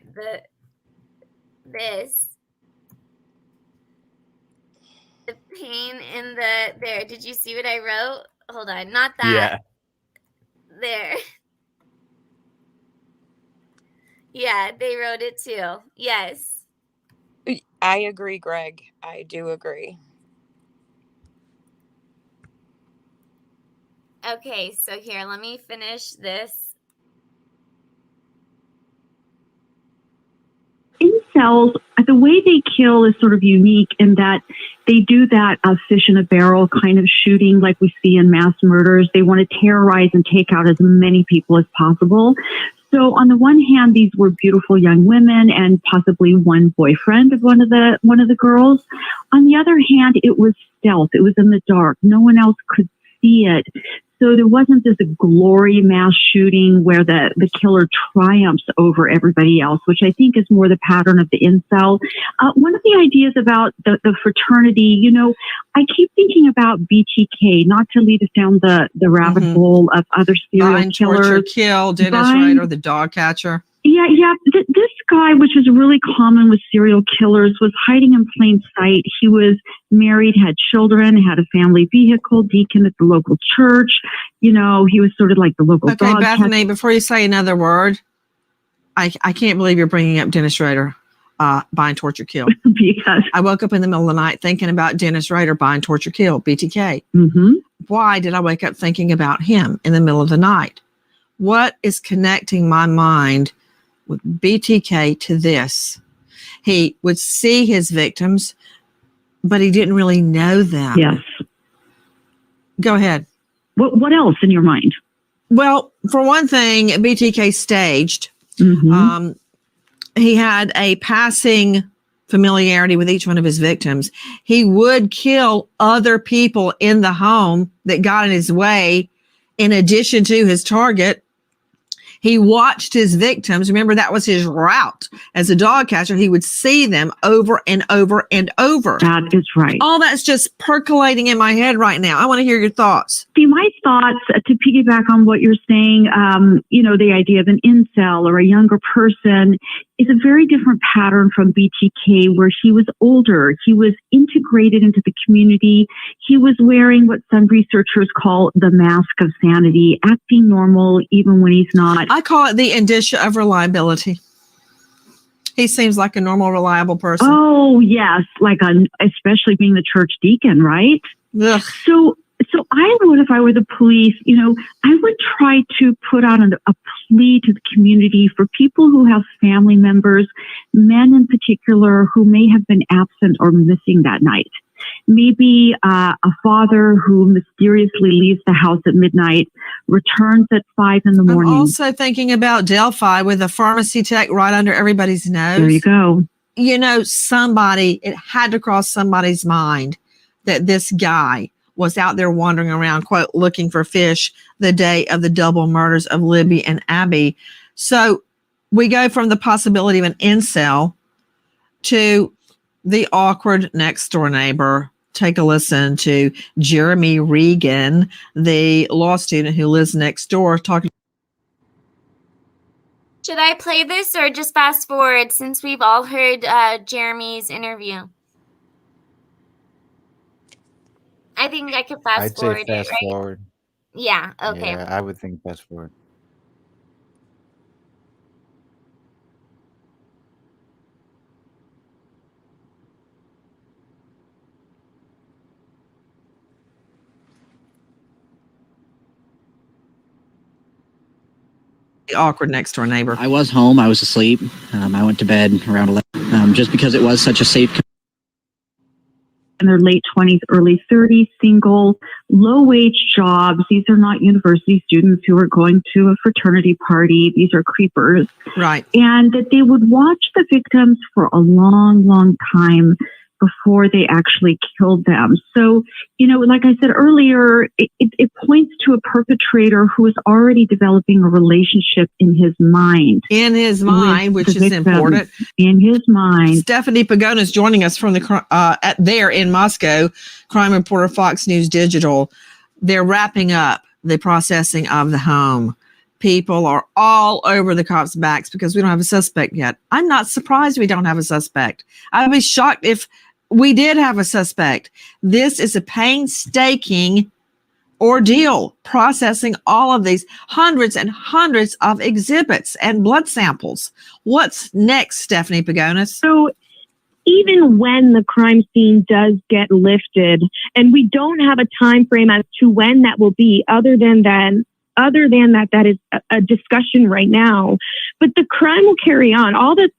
this. The pain in there. Did you see what I wrote? Hold on, not that. Yeah. There. Yeah, they wrote it too. Yes. I agree, Greg. I do agree. Okay, so here, let me finish this. Incels, the way they kill is sort of unique in that they do that fish in a barrel kind of shooting like we see in mass murders. They want to terrorize and take out as many people as possible. So on the one hand, these were beautiful young women and possibly one boyfriend of one of the girls. On the other hand, it was stealth. It was in the dark. No one else could see it. So there wasn't this glory mass shooting where the killer triumphs over everybody else, which I think is more the pattern of the incel. One of the ideas about the fraternity, I keep thinking about BTK, not to lead us down the rabbit hole of other serial Bind, killers. torture, kill, Dennis Rader, the dog catcher. Yeah. This guy, which is really common with serial killers, was hiding in plain sight. He was married, had children, had a family vehicle, deacon at the local church. He was sort of like the local Okay, dog Bethany, catcher. before you say another word, I can't believe you're bringing up Dennis Rader, bind, torture, kill. Because I woke up in the middle of the night thinking about Dennis Rader, bind, torture, kill, BTK. Mm-hmm. Why did I wake up thinking about him in the middle of the night? What is connecting my mind with BTK to this? He would see his victims, but he didn't really know them. Yes. Go ahead. What else in your mind? Well, for one thing, BTK staged. Mm-hmm. He had a passing familiarity with each one of his victims. He would kill other people in the home that got in his way, in addition to his target. He watched his victims. Remember, that was his route as a dog catcher. He would see them over and over and over. That is right. All that's just percolating in my head right now. I want to hear your thoughts. See, my thoughts, to piggyback on what you're saying, the idea of an incel or a younger person is a very different pattern from BTK, where he was older. He was integrated into the community. He was wearing what some researchers call the mask of sanity, acting normal even when he's not. I call it the indicia of reliability. He seems like a normal, reliable person. Oh, yes. Especially being the church deacon, right? Ugh. So I would, if I were the police, I would try to put out a plea to the community for people who have family members, men in particular, who may have been absent or missing that night. Maybe a father who mysteriously leaves the house at midnight, returns at 5 in the morning. I'm also thinking about Delphi with a pharmacy tech right under everybody's nose. There you go. you know, it had to cross somebody's mind that this guy was out there wandering around, quote, looking for fish the day of the double murders of Libby and Abby. So we go from the possibility of an incel to the awkward next door neighbor. Take a listen to Jeremy Regan, the law student who lives next door, talking. Should I play this or just fast forward since we've all heard Jeremy's interview? I think I could fast I'd say forward fast it, right? forward. Yeah, okay. Yeah, I would think fast forward. The awkward next door neighbor. I was home. I was asleep. I went to bed around 11. Just because it was such a safe. In their late 20s, early 30s, single, low-wage jobs. These are not university students who are going to a fraternity party. These are creepers. Right. And that they would watch the victims for a long, long time before they actually killed them. So, you know, like I said earlier, it points to a perpetrator who is already developing a relationship in his mind. In his mind, which is important. In his mind. Stephanie Pagona is joining us from there in Moscow, crime reporter, Fox News Digital. They're wrapping up the processing of the home. People are all over the cops' backs because we don't have a suspect yet. I'm not surprised we don't have a suspect. I'd be shocked if we did have a suspect. This is a painstaking ordeal, processing all of these hundreds and hundreds of exhibits and blood samples. What's next, Stephanie Pagonis? So even when the crime scene does get lifted, and we don't have a time frame as to when that will be, other than that is a discussion right now. But the crime will carry on. All that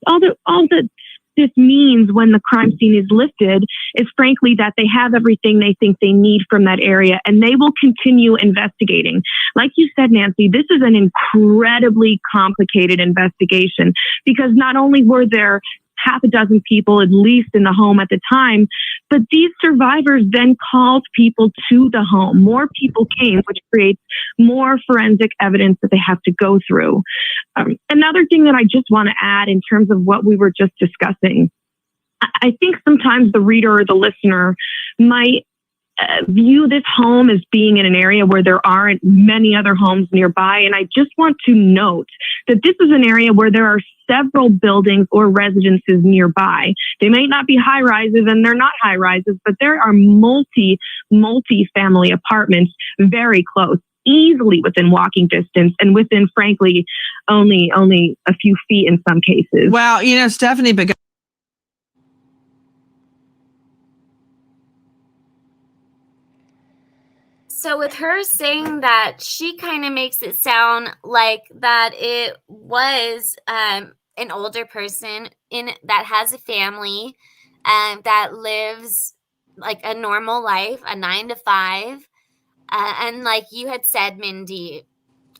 this means when the crime scene is lifted is frankly that they have everything they think they need from that area, and they will continue investigating. Like you said, Nancy, this is an incredibly complicated investigation because not only were there half a dozen people at least in the home at the time, but these survivors then called people to the home. More people came, which creates more forensic evidence that they have to go through. Another thing that I just want to add in terms of what we were just discussing, I think sometimes the reader or the listener might view this home as being in an area where there aren't many other homes nearby. And I just want to note that this is an area where there are several buildings or residences nearby. They may not be high rises, and they're not high rises, but there are multi-family apartments very close, easily within walking distance, and within, frankly, only a few feet in some cases. Well, you know, Stephanie, So with her saying that, she kind of makes it sound like that it was an older person that has a family and that lives like a normal life, a 9 to 5. And like you had said, Mindy,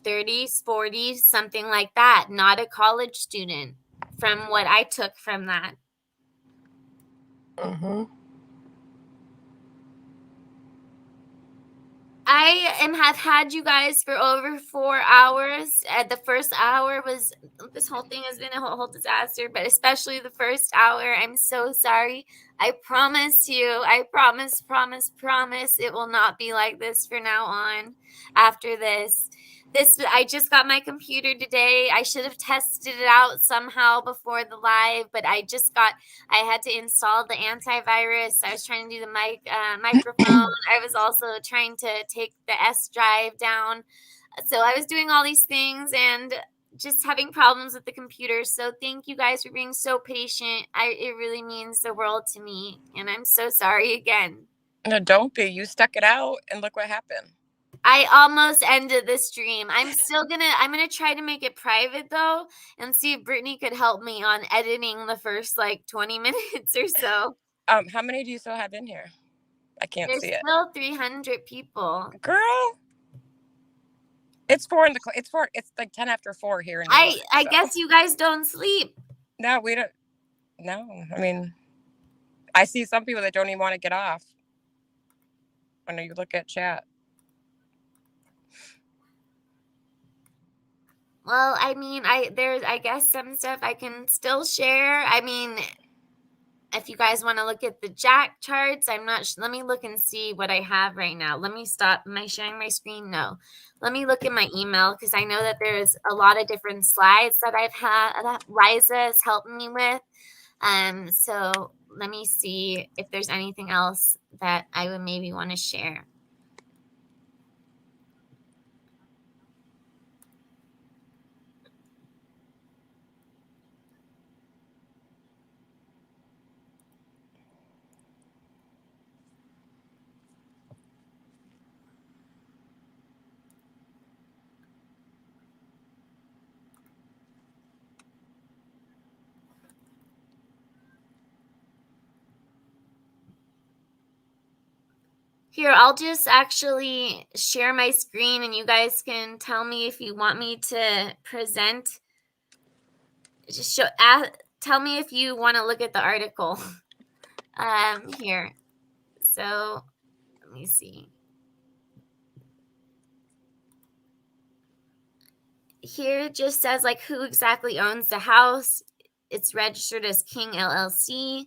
30s, 40s, something like that. Not a college student, from what I took from that. Mm-hmm. have had you guys for over 4 hours. The first hour was, this whole thing has been a whole disaster, but especially the first hour. I'm so sorry. I promise you, I promise, it will not be like this from now on after this. I just got my computer today. I should have tested it out somehow before the live, but I had to install the antivirus. I was trying to do the microphone. I was also trying to take the S drive down. So I was doing all these things and just having problems with the computer. So thank you guys for being so patient. It really means the world to me. And I'm so sorry again. No, don't be. You stuck it out and look what happened. I almost ended the stream. I'm gonna try to make it private though, and see if Brittany could help me on editing the first like 20 minutes or so. How many do you still have in here? I can't see it. There's still 300 people. Girl, it's like 10 after 4 here in New York, I guess you guys don't sleep. No, we don't. No, I mean, I see some people that don't even want to get off. I know you look at chat. Well, I mean, I guess some stuff I can still share. I mean, if you guys want to look at the Jack charts, I'm not. Let me look and see what I have right now. Let me stop. Am I sharing my screen? No. Let me look at my email because I know that there's a lot of different slides that I've had that Liza has helped me with. So let me see if there's anything else that I would maybe want to share. Here, I'll just actually share my screen and you guys can tell me if you want me to present. Just tell me if you want to look at the article. Here. So, let me see. Here it just says like who exactly owns the house. It's registered as King LLC.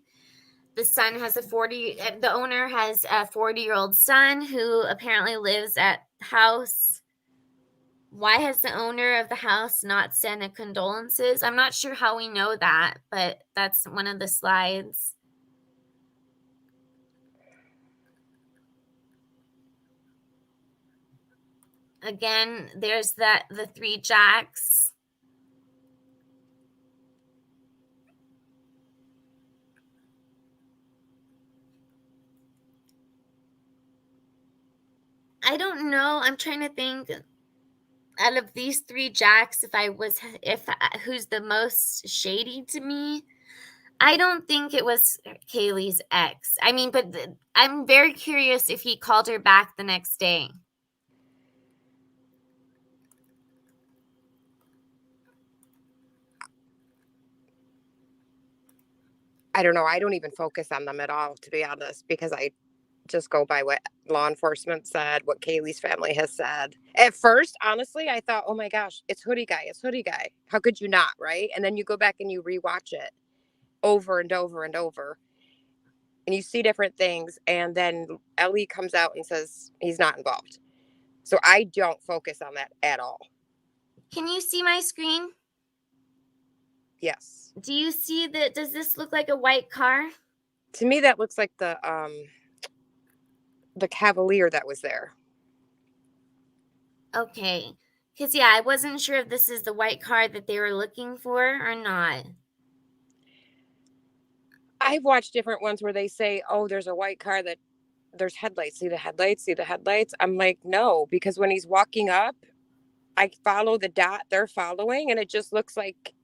The owner has a 40-year-old son who apparently lives at the house. Why has the owner of the house not sent a condolences? I'm not sure how we know that, but that's one of the slides. Again, there's the 3 jacks. I don't know. I'm trying to think out of these 3 jacks who's the most shady to me. I don't think it was Kaylee's ex. I mean, but I'm very curious if he called her back the next day. I don't know. I don't even focus on them at all, to be honest, because I just go by what law enforcement said, what Kaylee's family has said. At first, honestly, I thought, oh my gosh, it's Hoodie Guy. It's Hoodie Guy. How could you not, right? And then you go back and you rewatch it over and over and over. And you see different things. And then Ellie comes out and says he's not involved. So I don't focus on that at all. Can you see my screen? Yes. Do you see that? Does this look like a white car? To me, that looks like the Cavalier that was there. Okay. Because, yeah, I wasn't sure if this is the white car that they were looking for or not. I've watched different ones where they say, oh, there's a white car that there's headlights. See the headlights? See the headlights? I'm like, no, because when he's walking up, I follow the dot they're following, and it just looks like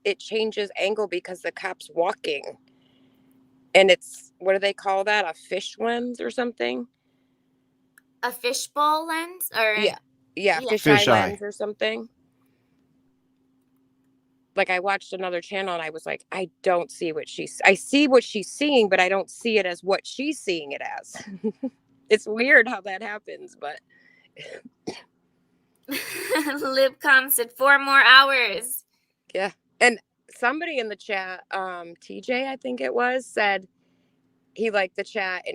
it changes angle because the cop's walking. And it's, what do they call that? A fish lens or something? A fishbowl lens? Or Yeah, fisheye lens or something. Like, I watched another channel and I was like, I don't see I see what she's seeing, but I don't see it as what she's seeing it as. It's weird how that happens, but. Libcom said 4 more hours. Yeah. And somebody in the chat, TJ, I think it was, said he liked the chat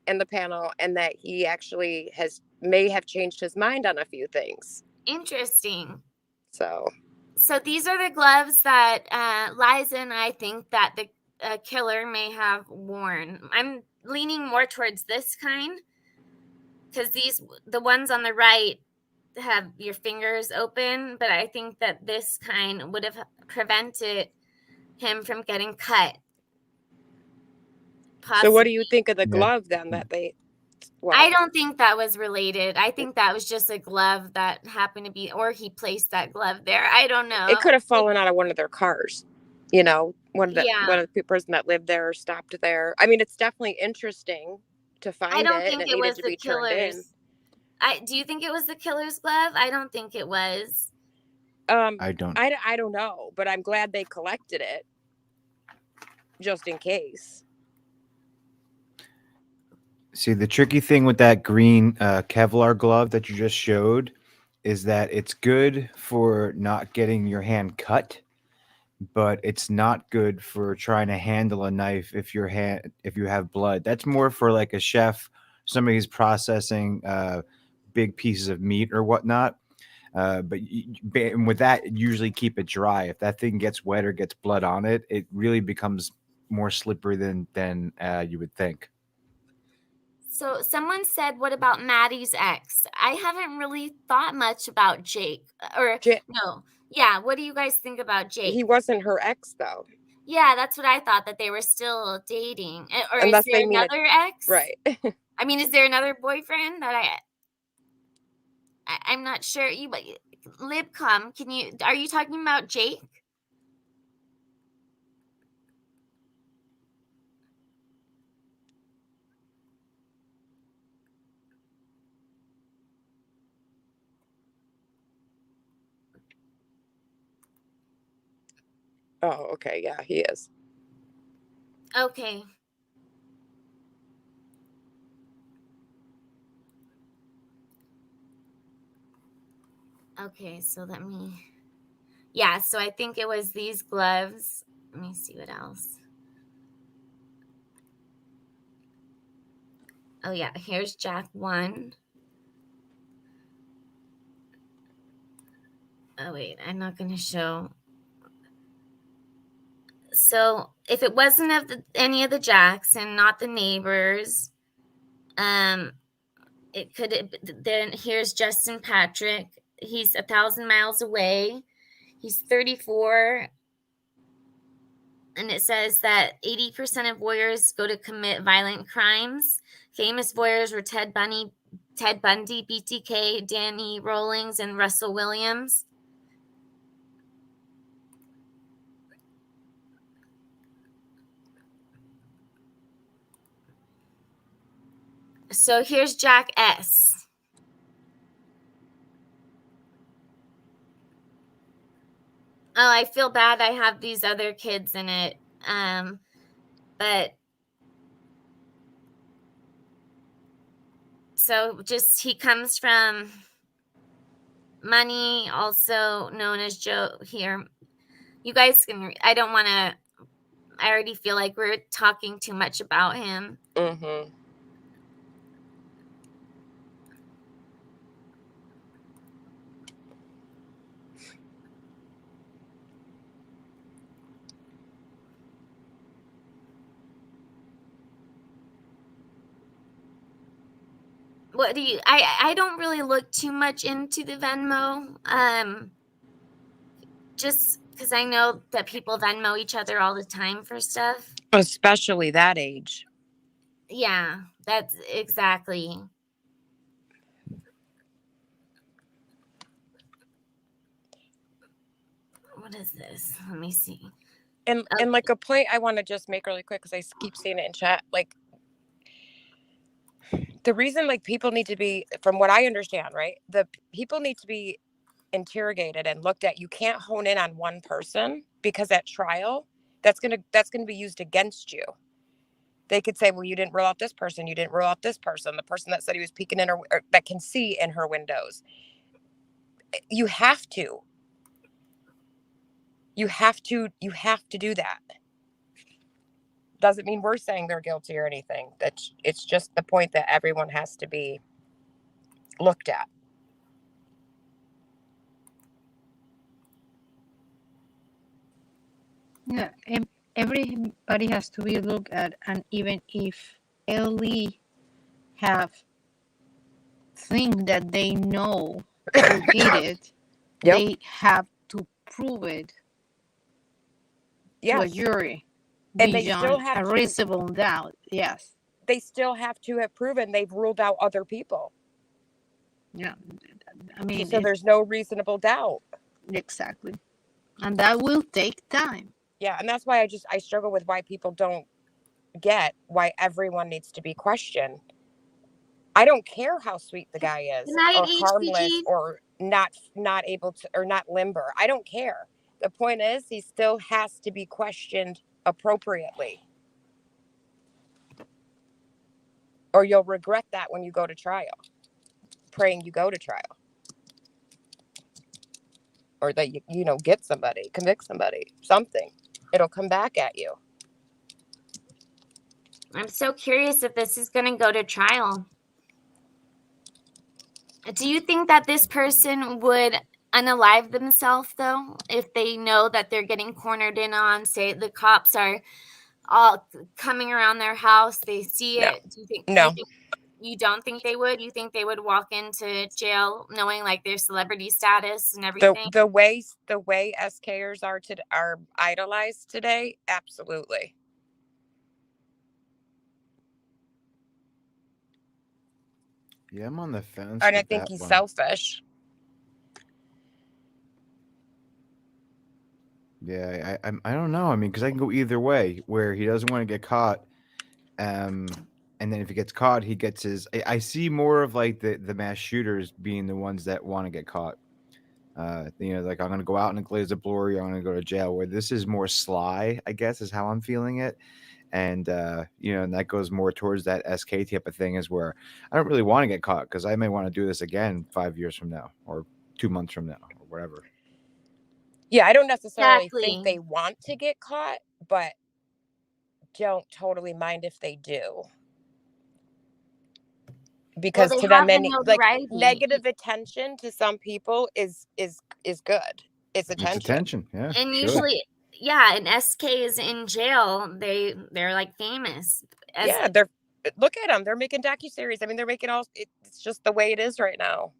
and the panel, and that he actually may have changed his mind on a few things. Interesting. So these are the gloves that Liza and I think that the killer may have worn. I'm leaning more towards this kind because the ones on the right have your fingers open, but I think that this kind would have prevented him from getting cut. Possibly. So what do you think of the glove then that they... Well, I don't think that was related. I think that was just a glove that happened to be, or he placed that glove there. I don't know. It could have fallen out of one of their cars. One of the person that lived there or stopped there. I mean, it's definitely interesting to find it. I don't think and it was to the be turned in. killer's. Do you think it was the killer's glove? I don't think it was. I don't. I don't know, but I'm glad they collected it. just in case. See, the tricky thing with that green Kevlar glove that you just showed is that it's good for not getting your hand cut, but it's not good for trying to handle a knife if your hand if you have blood. That's more for like a chef, somebody who's processing big pieces of meat or whatnot. And with that, usually keep it dry. If that thing gets wet or gets blood on it, it really becomes more slippery than you would think. So someone said, what about Maddie's ex? I haven't really thought much about Jake. No. Yeah, what do you guys think about Jake? He wasn't her ex, though. Yeah, that's what I thought, that they were still dating. Or Unless is there they mean another ex? Right. I mean, is there another boyfriend that I'm not sure. Libcom, are you talking about Jake? Oh, okay. Yeah, he is. Okay. Okay, so so I think it was these gloves. Let me see what else. Oh yeah, here's Jack 1. Oh wait, I'm not going to show. So if it wasn't of any of the Jacks and not the neighbors, it could. Then here's Justin Patrick. He's 1,000 miles away. He's 34, and it says that 80% of voyeurs go to commit violent crimes. Famous voyeurs were Ted Bundy, BTK, Danny Rawlings, and Russell Williams. So here's Jack S. Oh, I feel bad I have these other kids in it. But so just he comes from Money, also known as Joe here. You guys can, I don't want to, I already feel like we're talking too much about him. Mm-hmm. What do you, I don't really look too much into the Venmo, just because I know that people Venmo each other all the time for stuff. Especially that age. Yeah, that's exactly. What is this? Let me see. And like a point I want to just make really quick, because I keep seeing it in chat, like the reason like people need to be, from what I understand, right, the people need to be interrogated and looked at. You can't hone in on one person, because at trial that's gonna be used against you. They could say, well, you didn't rule out this person, you didn't rule out this person, the person that said he was peeking in her, or that can see in her windows. You have to do that. Doesn't mean we're saying they're guilty or anything. It's just the point that everyone has to be looked at. Yeah, everybody has to be looked at, and even if Ellie have think that they know who did it, they have to prove it to a jury, and they still beyond have a reasonable doubt. Yes, they still have to have proven they've ruled out other people. Yeah, I mean, so there's no reasonable doubt. Exactly, and that will take time. Yeah, and that's why I struggle with why people don't get why everyone needs to be questioned. I don't care how sweet the guy is, or harmless, or not able to, or not limber. I don't care. The point is, he still has to be questioned appropriately, or you'll regret that when you go to trial. Praying you go to trial, or that you know, get somebody, convict somebody, something. It'll come back at you. I'm so curious if this is going to go to trial. Do you think that this person would unalive themselves, though, if they know that they're getting cornered in on? Say the cops are all coming around their house, they see No. it. Do you think? No. You don't think they would? You think they would walk into jail knowing like their celebrity status and everything? The way SKers are idolized today, absolutely. Yeah, I'm on the fence. And I with think that he's one. selfish. Yeah, I don't know. I mean, because I can go either way, where he doesn't want to get caught, and then if he gets caught, he gets his. I see more of like the mass shooters being the ones that want to get caught. You know, like I'm gonna go out in a blaze of glory. I'm gonna go to jail. Where this is more sly, I guess, is how I'm feeling it. And you know, and that goes more towards that SK type of thing, is where I don't really want to get caught because I may want to do this again 5 years from now or 2 months from now or whatever. Yeah, I don't necessarily Exactly. think they want to get caught, but don't totally mind if they do. Because Well, they to them, have the like notoriety. negative attention to some people is good. It's attention. It's attention, yeah. And sure. usually, yeah, and SK is in jail. They're like famous. Yeah, look at them. They're making docuseries. I mean, they're making it's just the way it is right now.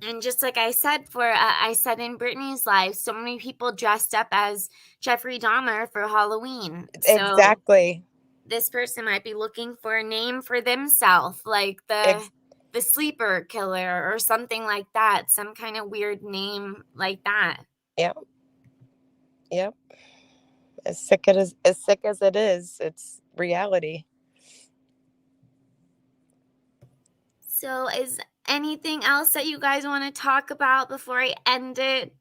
And just like I said I said in Brittany's live, so many people dressed up as Jeffrey Dahmer for Halloween. So Exactly. this person might be looking for a name for themselves, like the sleeper killer or something like that. Some kind of weird name like that. Yep. Yep. As sick as it is, it's reality. So is anything else that you guys want to talk about before I end it?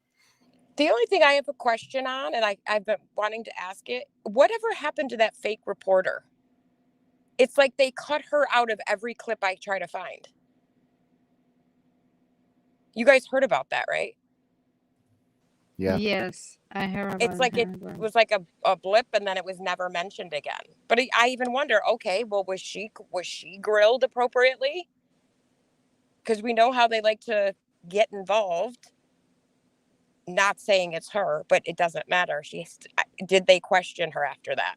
The only thing I have a question on, and I've been wanting to ask it, whatever happened to that fake reporter? It's like they cut her out of every clip I try to find. You guys heard about that, right? Yeah. Yes, I heard about It's like that. it was like a blip, and then it was never mentioned again. But I even wonder, okay, well, was she grilled appropriately? Because we know how they like to get involved. Not saying it's her, but it doesn't matter. Did they question her after that?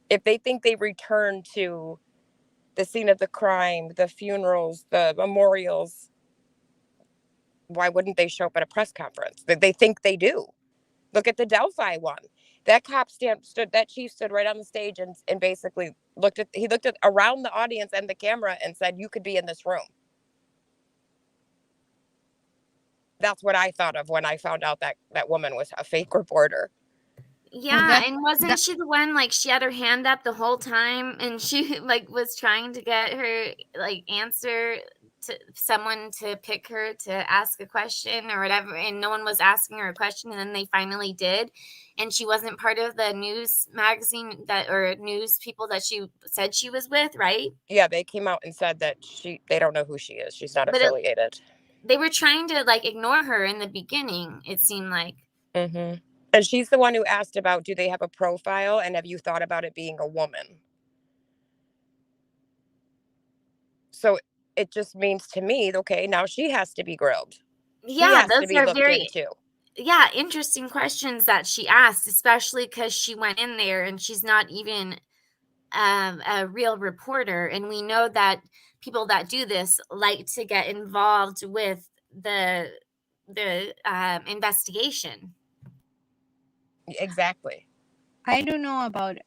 If they think they returned to the scene of the crime, the funerals, the memorials, why wouldn't they show up at a press conference? They think they do. Look at the Delphi one. That cop that chief stood right on the stage and basically looked at around the audience and the camera and said, "You could be in this room." That's what I thought of when I found out that woman was a fake reporter. Yeah, and wasn't she the one, like, she had her hand up the whole time and she like was trying to get her like answer to someone to pick her to ask a question or whatever, and no one was asking her a question, and then they finally did, and she wasn't part of the news magazine or news people that she said she was with, right? Yeah, they came out and said that they don't know who she is. She's not affiliated. They were trying to like ignore her in the beginning, it seemed like. Mm-hmm. And she's the one who asked about, do they have a profile, and have you thought about it being a woman? So it just means to me, okay, now she has to be grilled. Yeah, those are very interesting questions that she asked, especially because she went in there and she's not even a real reporter, and we know that people that do this like to get involved with the investigation. Exactly. I don't know about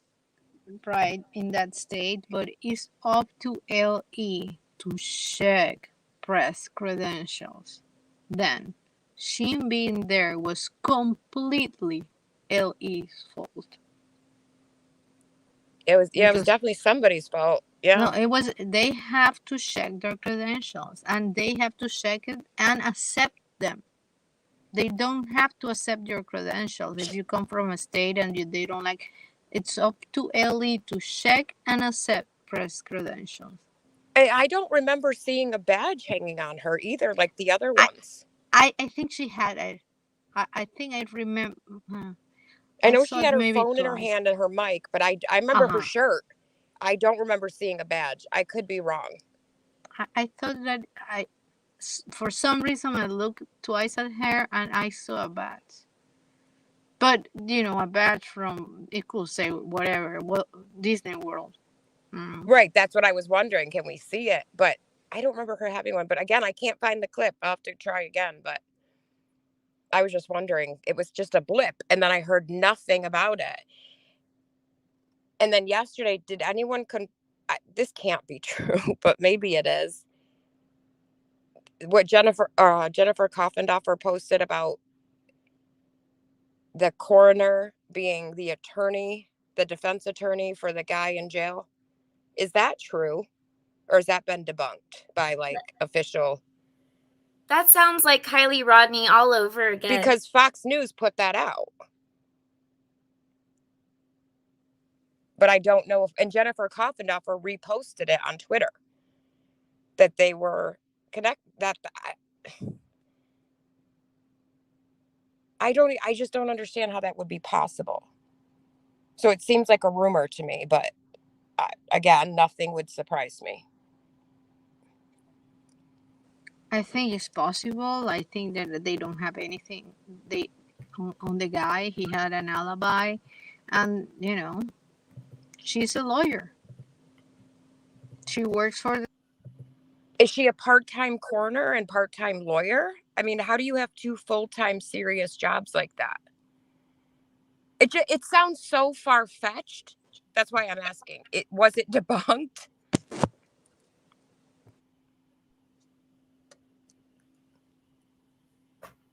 right in that state, but it's up to LE to check press credentials. Then, she being there was completely LE's fault. It was definitely somebody's fault. Yeah. No, it was. They have to check their credentials, and they have to check it and accept them. they don't have to accept your credentials if you come from a state and they don't like. It's up to Ellie to check and accept press credentials. I don't remember seeing a badge hanging on her either, like the other ones. I think she had it. I think I remember. I know saw she it had her maybe phone in her twice. hand and her mic, but I remember her Uh-huh. shirt. I don't remember seeing a badge. I could be wrong. I thought that for some reason, I looked twice at her and I saw a badge. But, a badge from, it could say whatever, Disney World. Right, that's what I was wondering. Can we see it? But I don't remember her having one. But again, I can't find the clip. I'll have to try again. But I was just wondering. It was just a blip. And then I heard nothing about it. And then yesterday, did anyone this can't be true, but maybe it is. What Jennifer Coffendorfer posted about the coroner being the attorney, the defense attorney for the guy in jail. Is that true? Or has that been debunked by official? That sounds like Kylie Rodney all over again. Because Fox News put that out. But I don't know and Jennifer Coffendorfer reposted it on Twitter that they were I just don't understand how that would be possible. So it seems like a rumor to me, but again, nothing would surprise me. I think it's possible. I think that they don't have anything on the guy. He had an alibi, and she's a lawyer. She works for. Is she a part-time coroner and part-time lawyer? I mean, how do you have two full-time serious jobs like that? It sounds so far-fetched. That's why I'm asking. Was it debunked?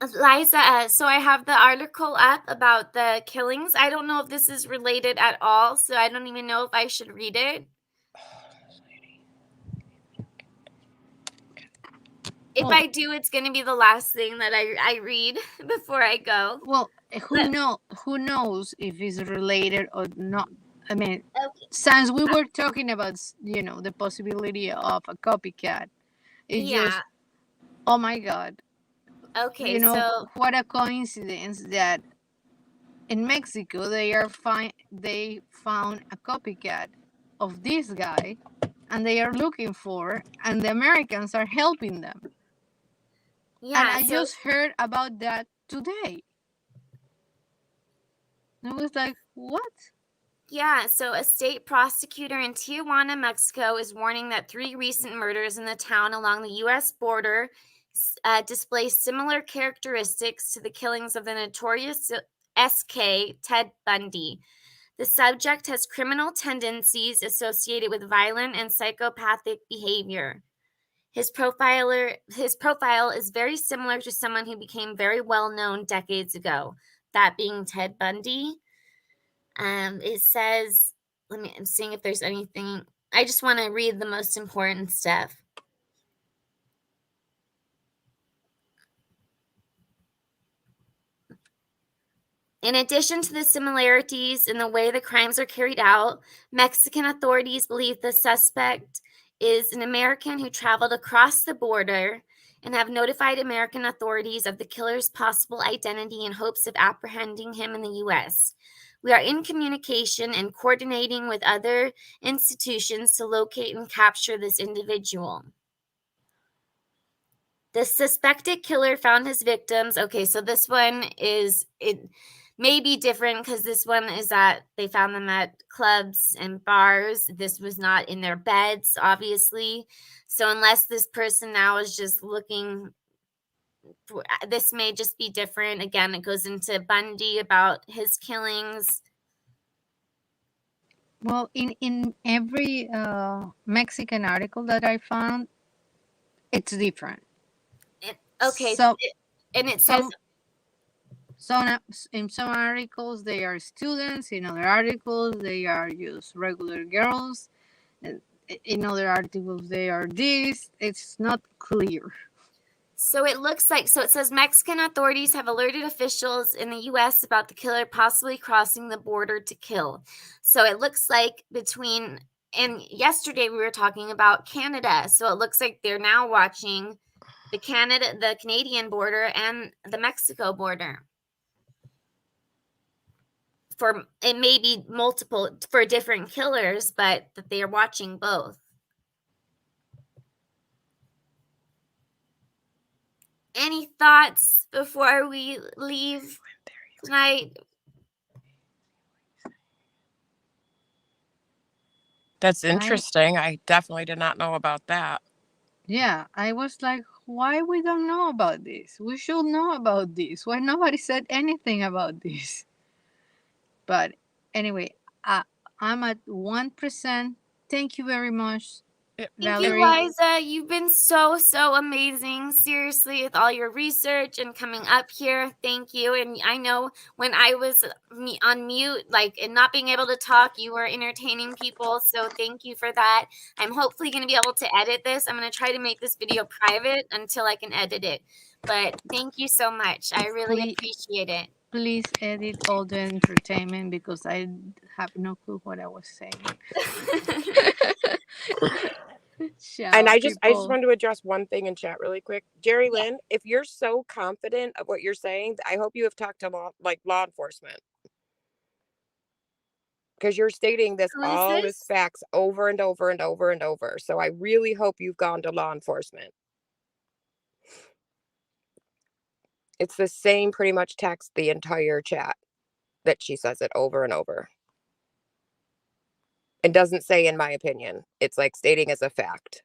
Liza, so I have the article up about the killings. I don't know if this is related at all, so I don't even know if I should read it. If I do, it's going to be the last thing that I read before I go. Well, who knows if it's related or not? I mean, since we were talking about, the possibility of a copycat, just, oh my God. Okay, so what a coincidence that in Mexico they found a copycat of this guy, and they are looking for, and the Americans are helping them. Yeah, and I just heard about that today. I was like, what? Yeah, so a state prosecutor in Tijuana, Mexico, is warning that 3 recent murders in the town along the U.S. border display similar characteristics to the killings of the notorious SK Ted Bundy. The subject has criminal tendencies associated with violent and psychopathic behavior. His profile is very similar to someone who became very well known decades ago, that being Ted Bundy. It says, I'm seeing if there's anything. I just want to read the most important stuff. In addition to the similarities in the way the crimes are carried out, Mexican authorities believe the suspect is an American who traveled across the border and have notified American authorities of the killer's possible identity in hopes of apprehending him in the U.S. We are in communication and coordinating with other institutions to locate and capture this individual. The suspected killer found his victims. Okay, so this one may be different because this one is they found them at clubs and bars. This was not in their beds, obviously. So unless this person now is just looking, this may just be different. Again, it goes into Bundy about his killings. Well, in every Mexican article that I found, it's different. Okay, so it says. In some articles, they are students. In other articles, they are just regular girls. In other articles, they are this. It's not clear. So it looks like, so it says Mexican authorities have alerted officials in the U.S. about the killer possibly crossing the border to kill. So it looks like between, and yesterday we were talking about Canada. So it looks like they're now watching the Canadian border and the Mexico border. For it may be multiple for different killers, but that they are watching both. Any thoughts before we leave tonight? That's interesting. I definitely did not know about that. Yeah, I was like, why we don't know about this? We should know about this. Why nobody said anything about this? But anyway, I'm at 1%. Thank you very much, Thank Valerie. you, Liza. You've been so amazing. Seriously, with all your research and coming up here. Thank you. And I know when I was on mute, like, and not being able to talk, you were entertaining people. So thank you for that. I'm hopefully going to be able to edit this. I'm going to try to make this video private until I can edit it. But thank you so much. I really appreciate it. Please edit all the entertainment because I have no clue what I was saying. And I just wanted to address one thing in chat really quick. Jerry Lynn, if you're so confident of what you're saying, I hope you have talked to law enforcement. Because you're stating this all this facts over and over and over and over. So I really hope you've gone to law enforcement. It's the same pretty much text the entire chat that she says it over and over. It doesn't say in my opinion. It's like stating as a fact.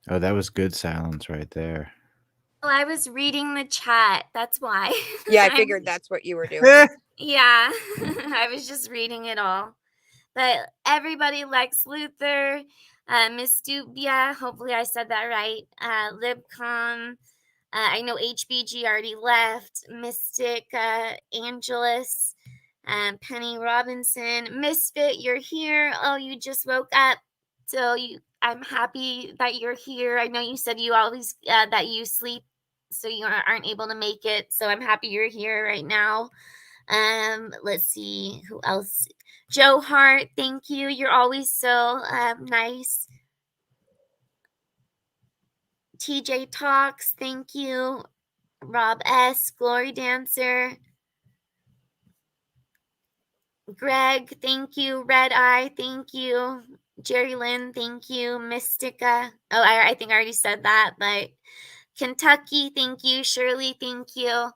Oh, that was good silence right there. Well, I was reading the chat. That's why. Yeah, I figured that's what you were doing. Yeah, I was just reading it all. But everybody, Lex Luthor, Miss Dubia, hopefully I said that right. Libcom, I know HBG already left. Mystic, Angelus, Penny Robinson, Misfit, you're here. Oh, you just woke up. So I'm happy that you're here. I know you said you always that you sleep, so you aren't able to make it. So I'm happy you're here right now. Let's see who else. Joe Hart, thank you. You're always so nice. TJ Talks, thank you. Rob S, Glory Dancer. Greg, thank you. Red Eye, thank you. Jerry Lynn, thank you. Mystica. Oh, I think I already said that, but Kentucky, thank you. Shirley, thank you.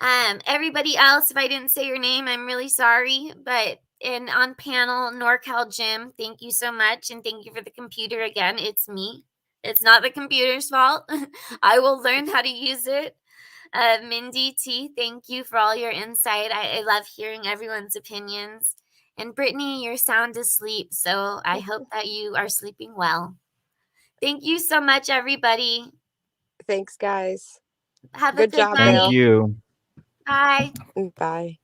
Everybody else, if I didn't say your name, I'm really sorry. But on panel, NorCal Jim, thank you so much. And thank you for the computer again. It's me. It's not the computer's fault. I will learn how to use it. Mindy T, thank you for all your insight. I love hearing everyone's opinions. And Brittany, you're sound asleep, so I hope that you are sleeping well. Thank you so much, everybody. Thanks, guys. Have Good a good job, night. Thank you. Bye. Bye.